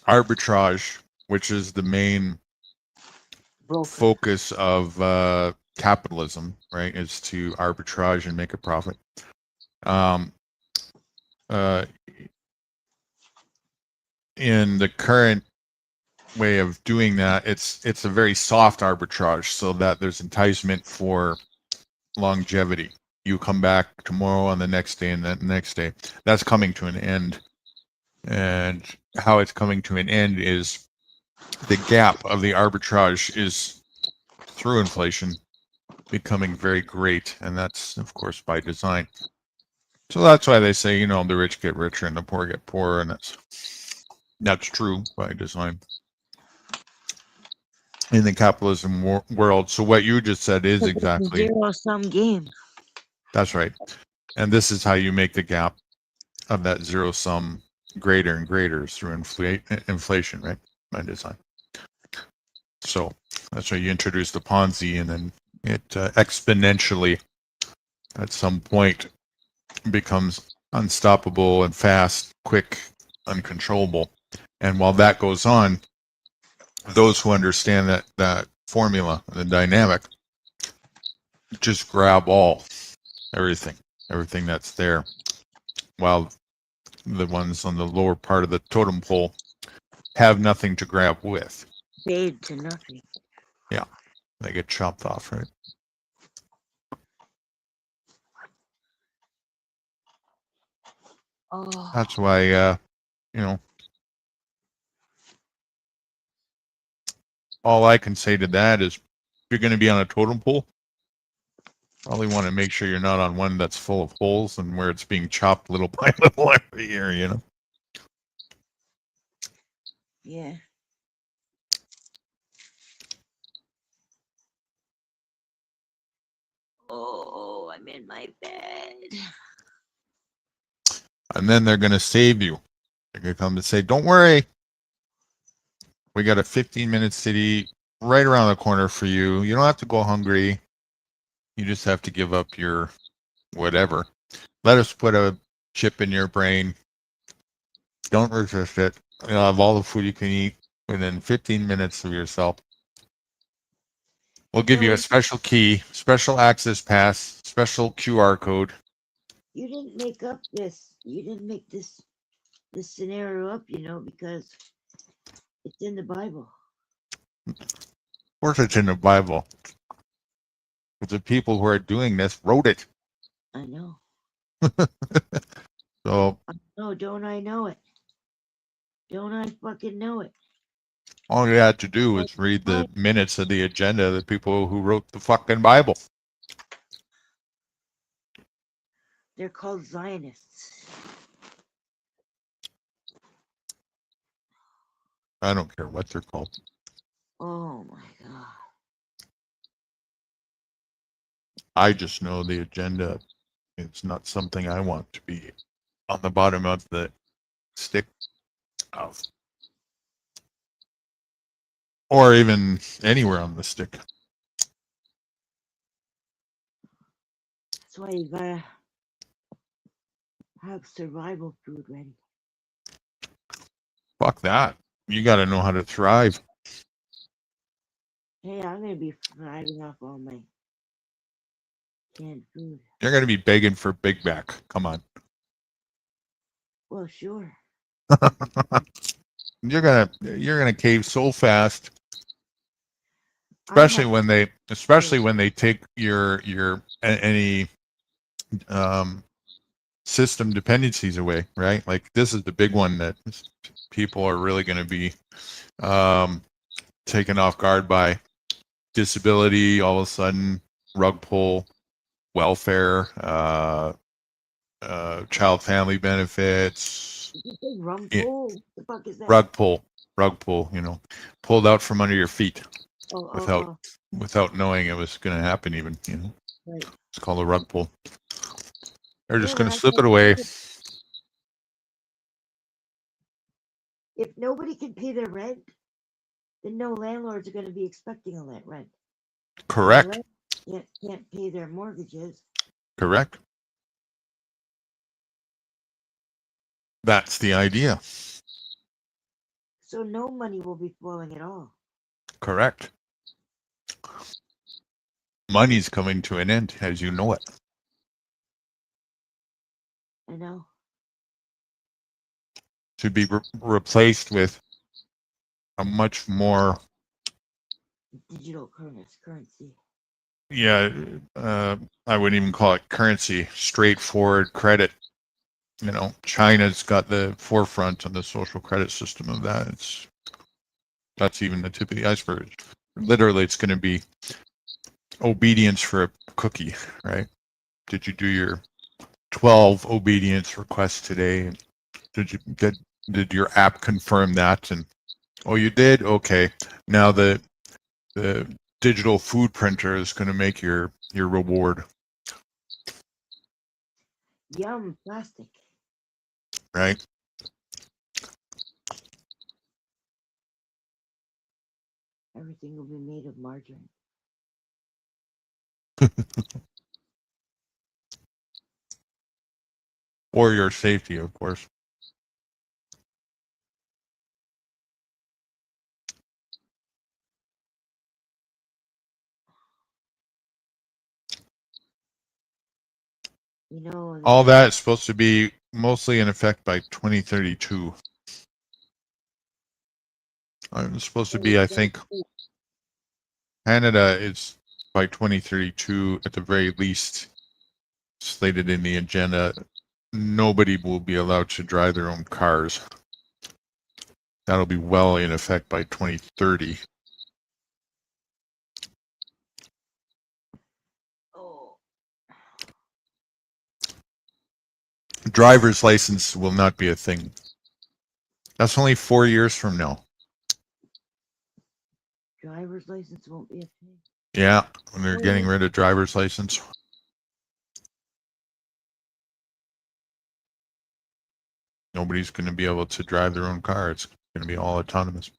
arbitrage, which is the main focus of capitalism, right? Is to arbitrage and make a profit. In the current way of doing that, it's a very soft arbitrage, so that there's enticement for longevity. You come back tomorrow and the next day and the next day. That's coming to an end. And how it's coming to an end is the gap of the arbitrage is through inflation becoming very great. And that's, of course, by design. So that's why they say, the rich get richer and the poor get poorer. And that's true by design in the capitalism world. So what you just said is exactly zero-sum game. That's right. And this is how you make the gap of that zero sum greater and greater through inflation, right? By design. So that's why you introduce the Ponzi, and then it exponentially at some point becomes unstoppable and fast, quick, uncontrollable. And while that goes on, those who understand that formula, the dynamic, just grab everything that's there, while the ones on the lower part of the totem pole have nothing to grab with. Fade to nothing. Yeah, they get chopped off, right? Oh. That's why, all I can say to that is, if you're going to be on a totem pole, probably want to make sure you're not on one that's full of holes and where it's being chopped little by little every year, Yeah. Oh, I'm in my bed. And then they're going to save you. They're going to come and say, don't worry. We got a 15-minute city right around the corner for you. You don't have to go hungry. You just have to give up your whatever. Let us put a chip in your brain. Don't resist it. You'll have all the food you can eat within 15 minutes of yourself. We'll give you a special key, special access pass, special QR code. You didn't make up this. You didn't make this scenario up, because it's in the Bible. Of course it's in the Bible. But the people who are doing this wrote it. I know. So. No, don't I know it? Don't I fucking know it? All you had to do was read the minutes of the agenda of the people who wrote the fucking Bible. They're called Zionists. I don't care what they're called. Oh my God. I just know the agenda. It's not something I want to be on the bottom of the stick of. Or even anywhere on the stick. That's why you gotta have survival food ready. Fuck that. You gotta know how to thrive. Hey, I'm gonna be thriving off all my canned food. You're gonna be begging for Big Mac. Come on. Well, sure. You're gonna cave so fast. Especially when they take your any system dependencies away, right? Like this is the big one that people are really going to be taken off guard by disability, all of a sudden, rug pull, welfare, child family benefits. Did you say rumple? The fuck is that? Rug pull, pulled out from under your feet Oh. without knowing it was going to happen. Even Right. it's called a rug pull. They're just Yeah, going to slip it away. If nobody can pay their rent, then no landlords are going to be expecting a rent. Correct. Can't pay their mortgages. Correct. That's the idea. So no money will be flowing at all. Correct. Money's coming to an end, as you know it. I know. To be replaced with a much more digital currency. Yeah, I wouldn't even call it currency. Straightforward credit. China's got the forefront on the social credit system of that. That's even the tip of the iceberg. Literally, it's going to be obedience for a cookie, right? Did you do your 12 obedience requests today? Did your app confirm that? And oh, you did? Okay. Now the digital food printer is going to make your reward. Yum, plastic. Right? Everything will be made of margarine. For your safety, of course. All that is supposed to be mostly in effect by 2032. It's supposed to be, I think, Canada is by 2032 at the very least slated in the agenda. Nobody will be allowed to drive their own cars. That'll be well in effect by 2030. Driver's license will not be a thing. That's only 4 years from now. Driver's license won't be a thing. Yeah, when they're getting rid of driver's license. Nobody's going to be able to drive their own car. It's going to be all autonomous.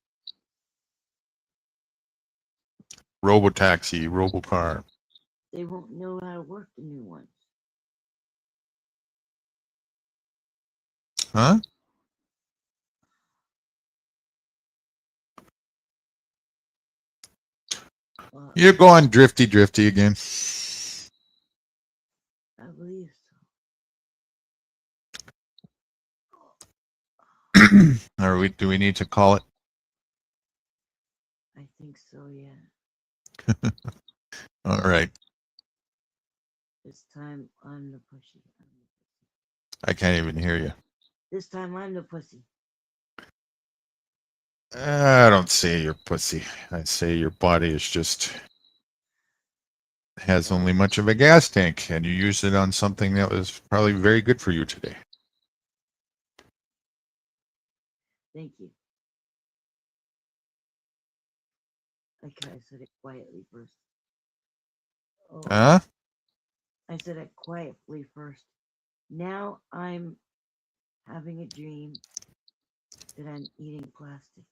Robotaxi, robocar. They won't know how to work the new ones. Huh? You're going drifty again. I believe so. Do we need to call it? I think so, yeah. All right. This time I'm the pussy. I can't even hear you. This time I'm the pussy. I don't say you're pussy. I say your body is just has only much of a gas tank, and you used it on something that was probably very good for you today. Thank you. Okay, I said it quietly first. Oh. Huh? I said it quietly first. Now I'm having a dream that I'm eating plastic.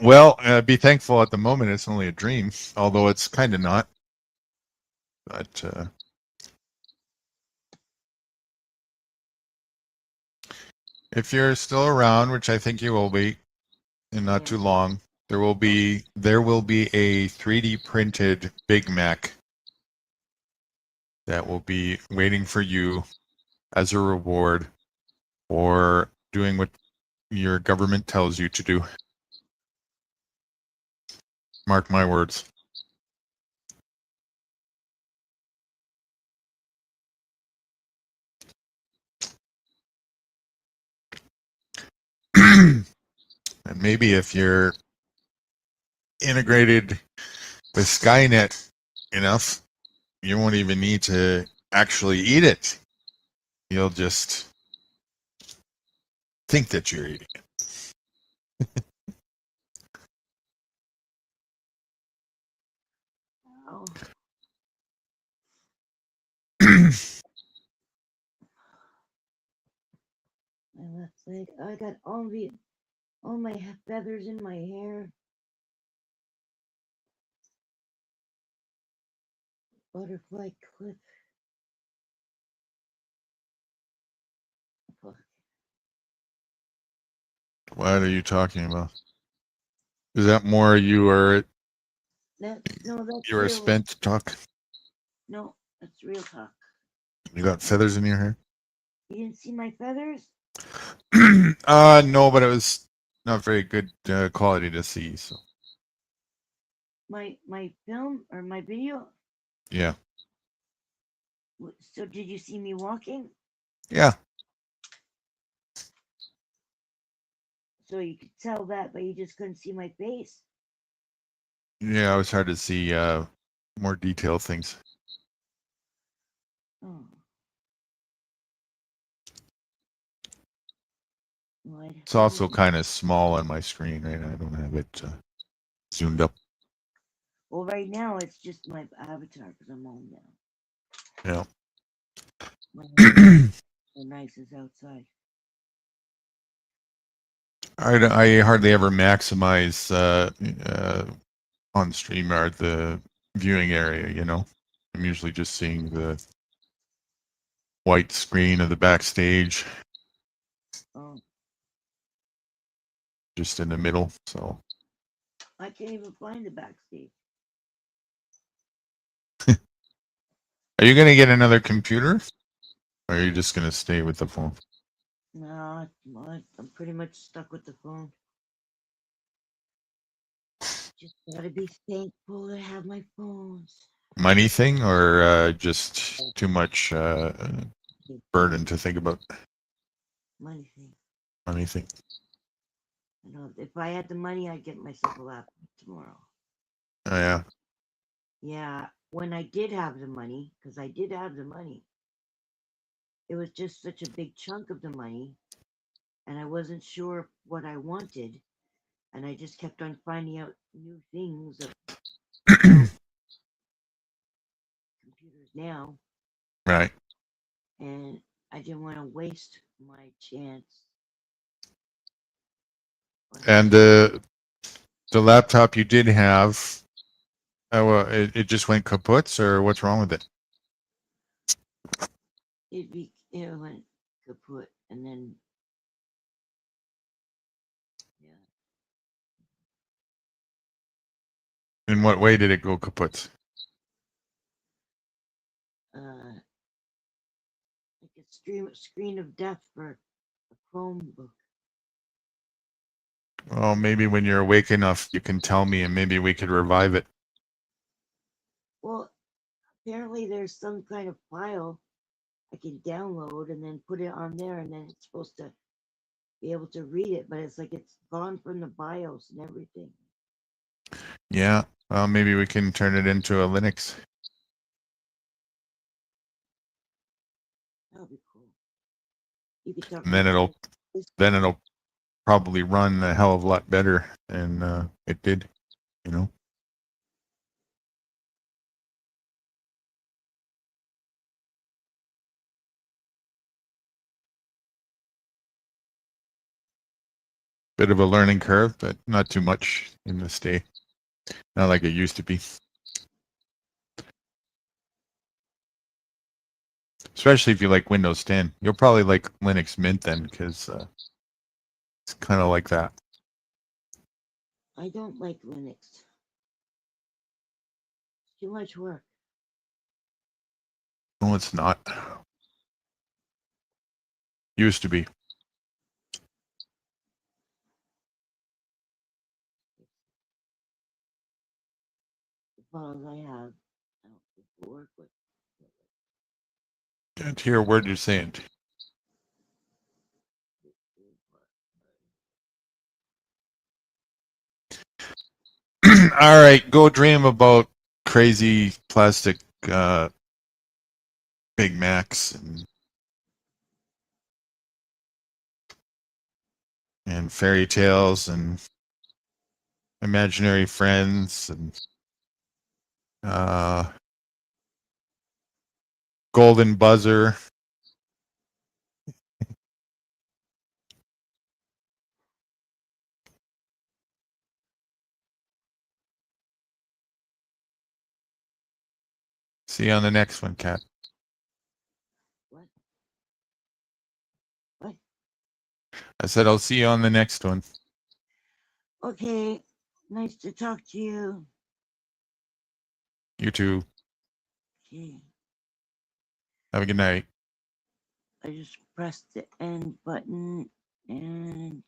Well, be thankful at the moment it's only a dream, although it's kind of not. But if you're still around, which I think you will be, in not too long, there will be a 3D printed Big Mac that will be waiting for you as a reward for doing what your government tells you to do. Mark my words. And maybe if you're integrated with Skynet enough, you won't even need to actually eat it. You'll just think that you're eating it. Oh. My left leg. I got all my feathers in my hair. Butterfly clip. Fuck. What are you talking about? Is that more you are That's you are real. spent to talk? No, that's real talk. You got feathers in your hair? You didn't see my feathers? No, but it was not very good quality to see. So My film or my video? yeah, So did you see me walking? yeah. So you could tell that, but you just couldn't see my face. Yeah, it was hard to see more detailed things. Oh. Well, It's also kind of small on my screen, right? I don't have it zoomed up. Well, right now it's just my avatar because I'm home now. Yeah. The nice is outside. I hardly ever maximize on StreamYard the viewing area, you know. I'm usually just seeing the white screen of the backstage. Oh. Just in the middle, so. I can't even find the backstage. Are you going to get another computer? Or are you just going to stay with the phone? No, I'm pretty much stuck with the phone. Just gotta be thankful to have my phones. Money thing or just too much burden to think about? Money thing. Money thing. You know, if I had the money, I'd get myself a laptop tomorrow. Oh, yeah. Yeah, when I did have the money, because I did have the money, it was just such a big chunk of the money, and I wasn't sure what I wanted, and I just kept on finding out new things about computers now. Right. And I didn't want to waste my chance. And the laptop you did have, it just went kaput, or what's wrong with it? It went kaput, and then In what way did it go kaput? like a screen of death for a Chromebook. Well, maybe when you're awake enough, you can tell me, and maybe we could revive it. Well, apparently there's some kind of file I can download and then put it on there, and then it's supposed to be able to read it, but it's like it's gone from the BIOS and everything. Yeah. Well, maybe we can turn it into a Linux. That'll be cool. You could talk. And then it'll probably run a hell of a lot better than it did, you know. Bit of a learning curve, but not too much in this day. Not like it used to be. Especially if you like Windows 10. You'll probably like Linux Mint then, because it's kind of like that. I don't like Linux. It's too much work. No, it's not. Used to be. The files I have, I don't think will work with. Can't hear a word you're saying. All right, go dream about crazy plastic Big Macs and fairy tales and imaginary friends and golden buzzer. See you on the next one, Kat. What? What? I said I'll see you on the next one. Okay. Nice to talk to you. You too. Okay. Have a good night. I just pressed the end button and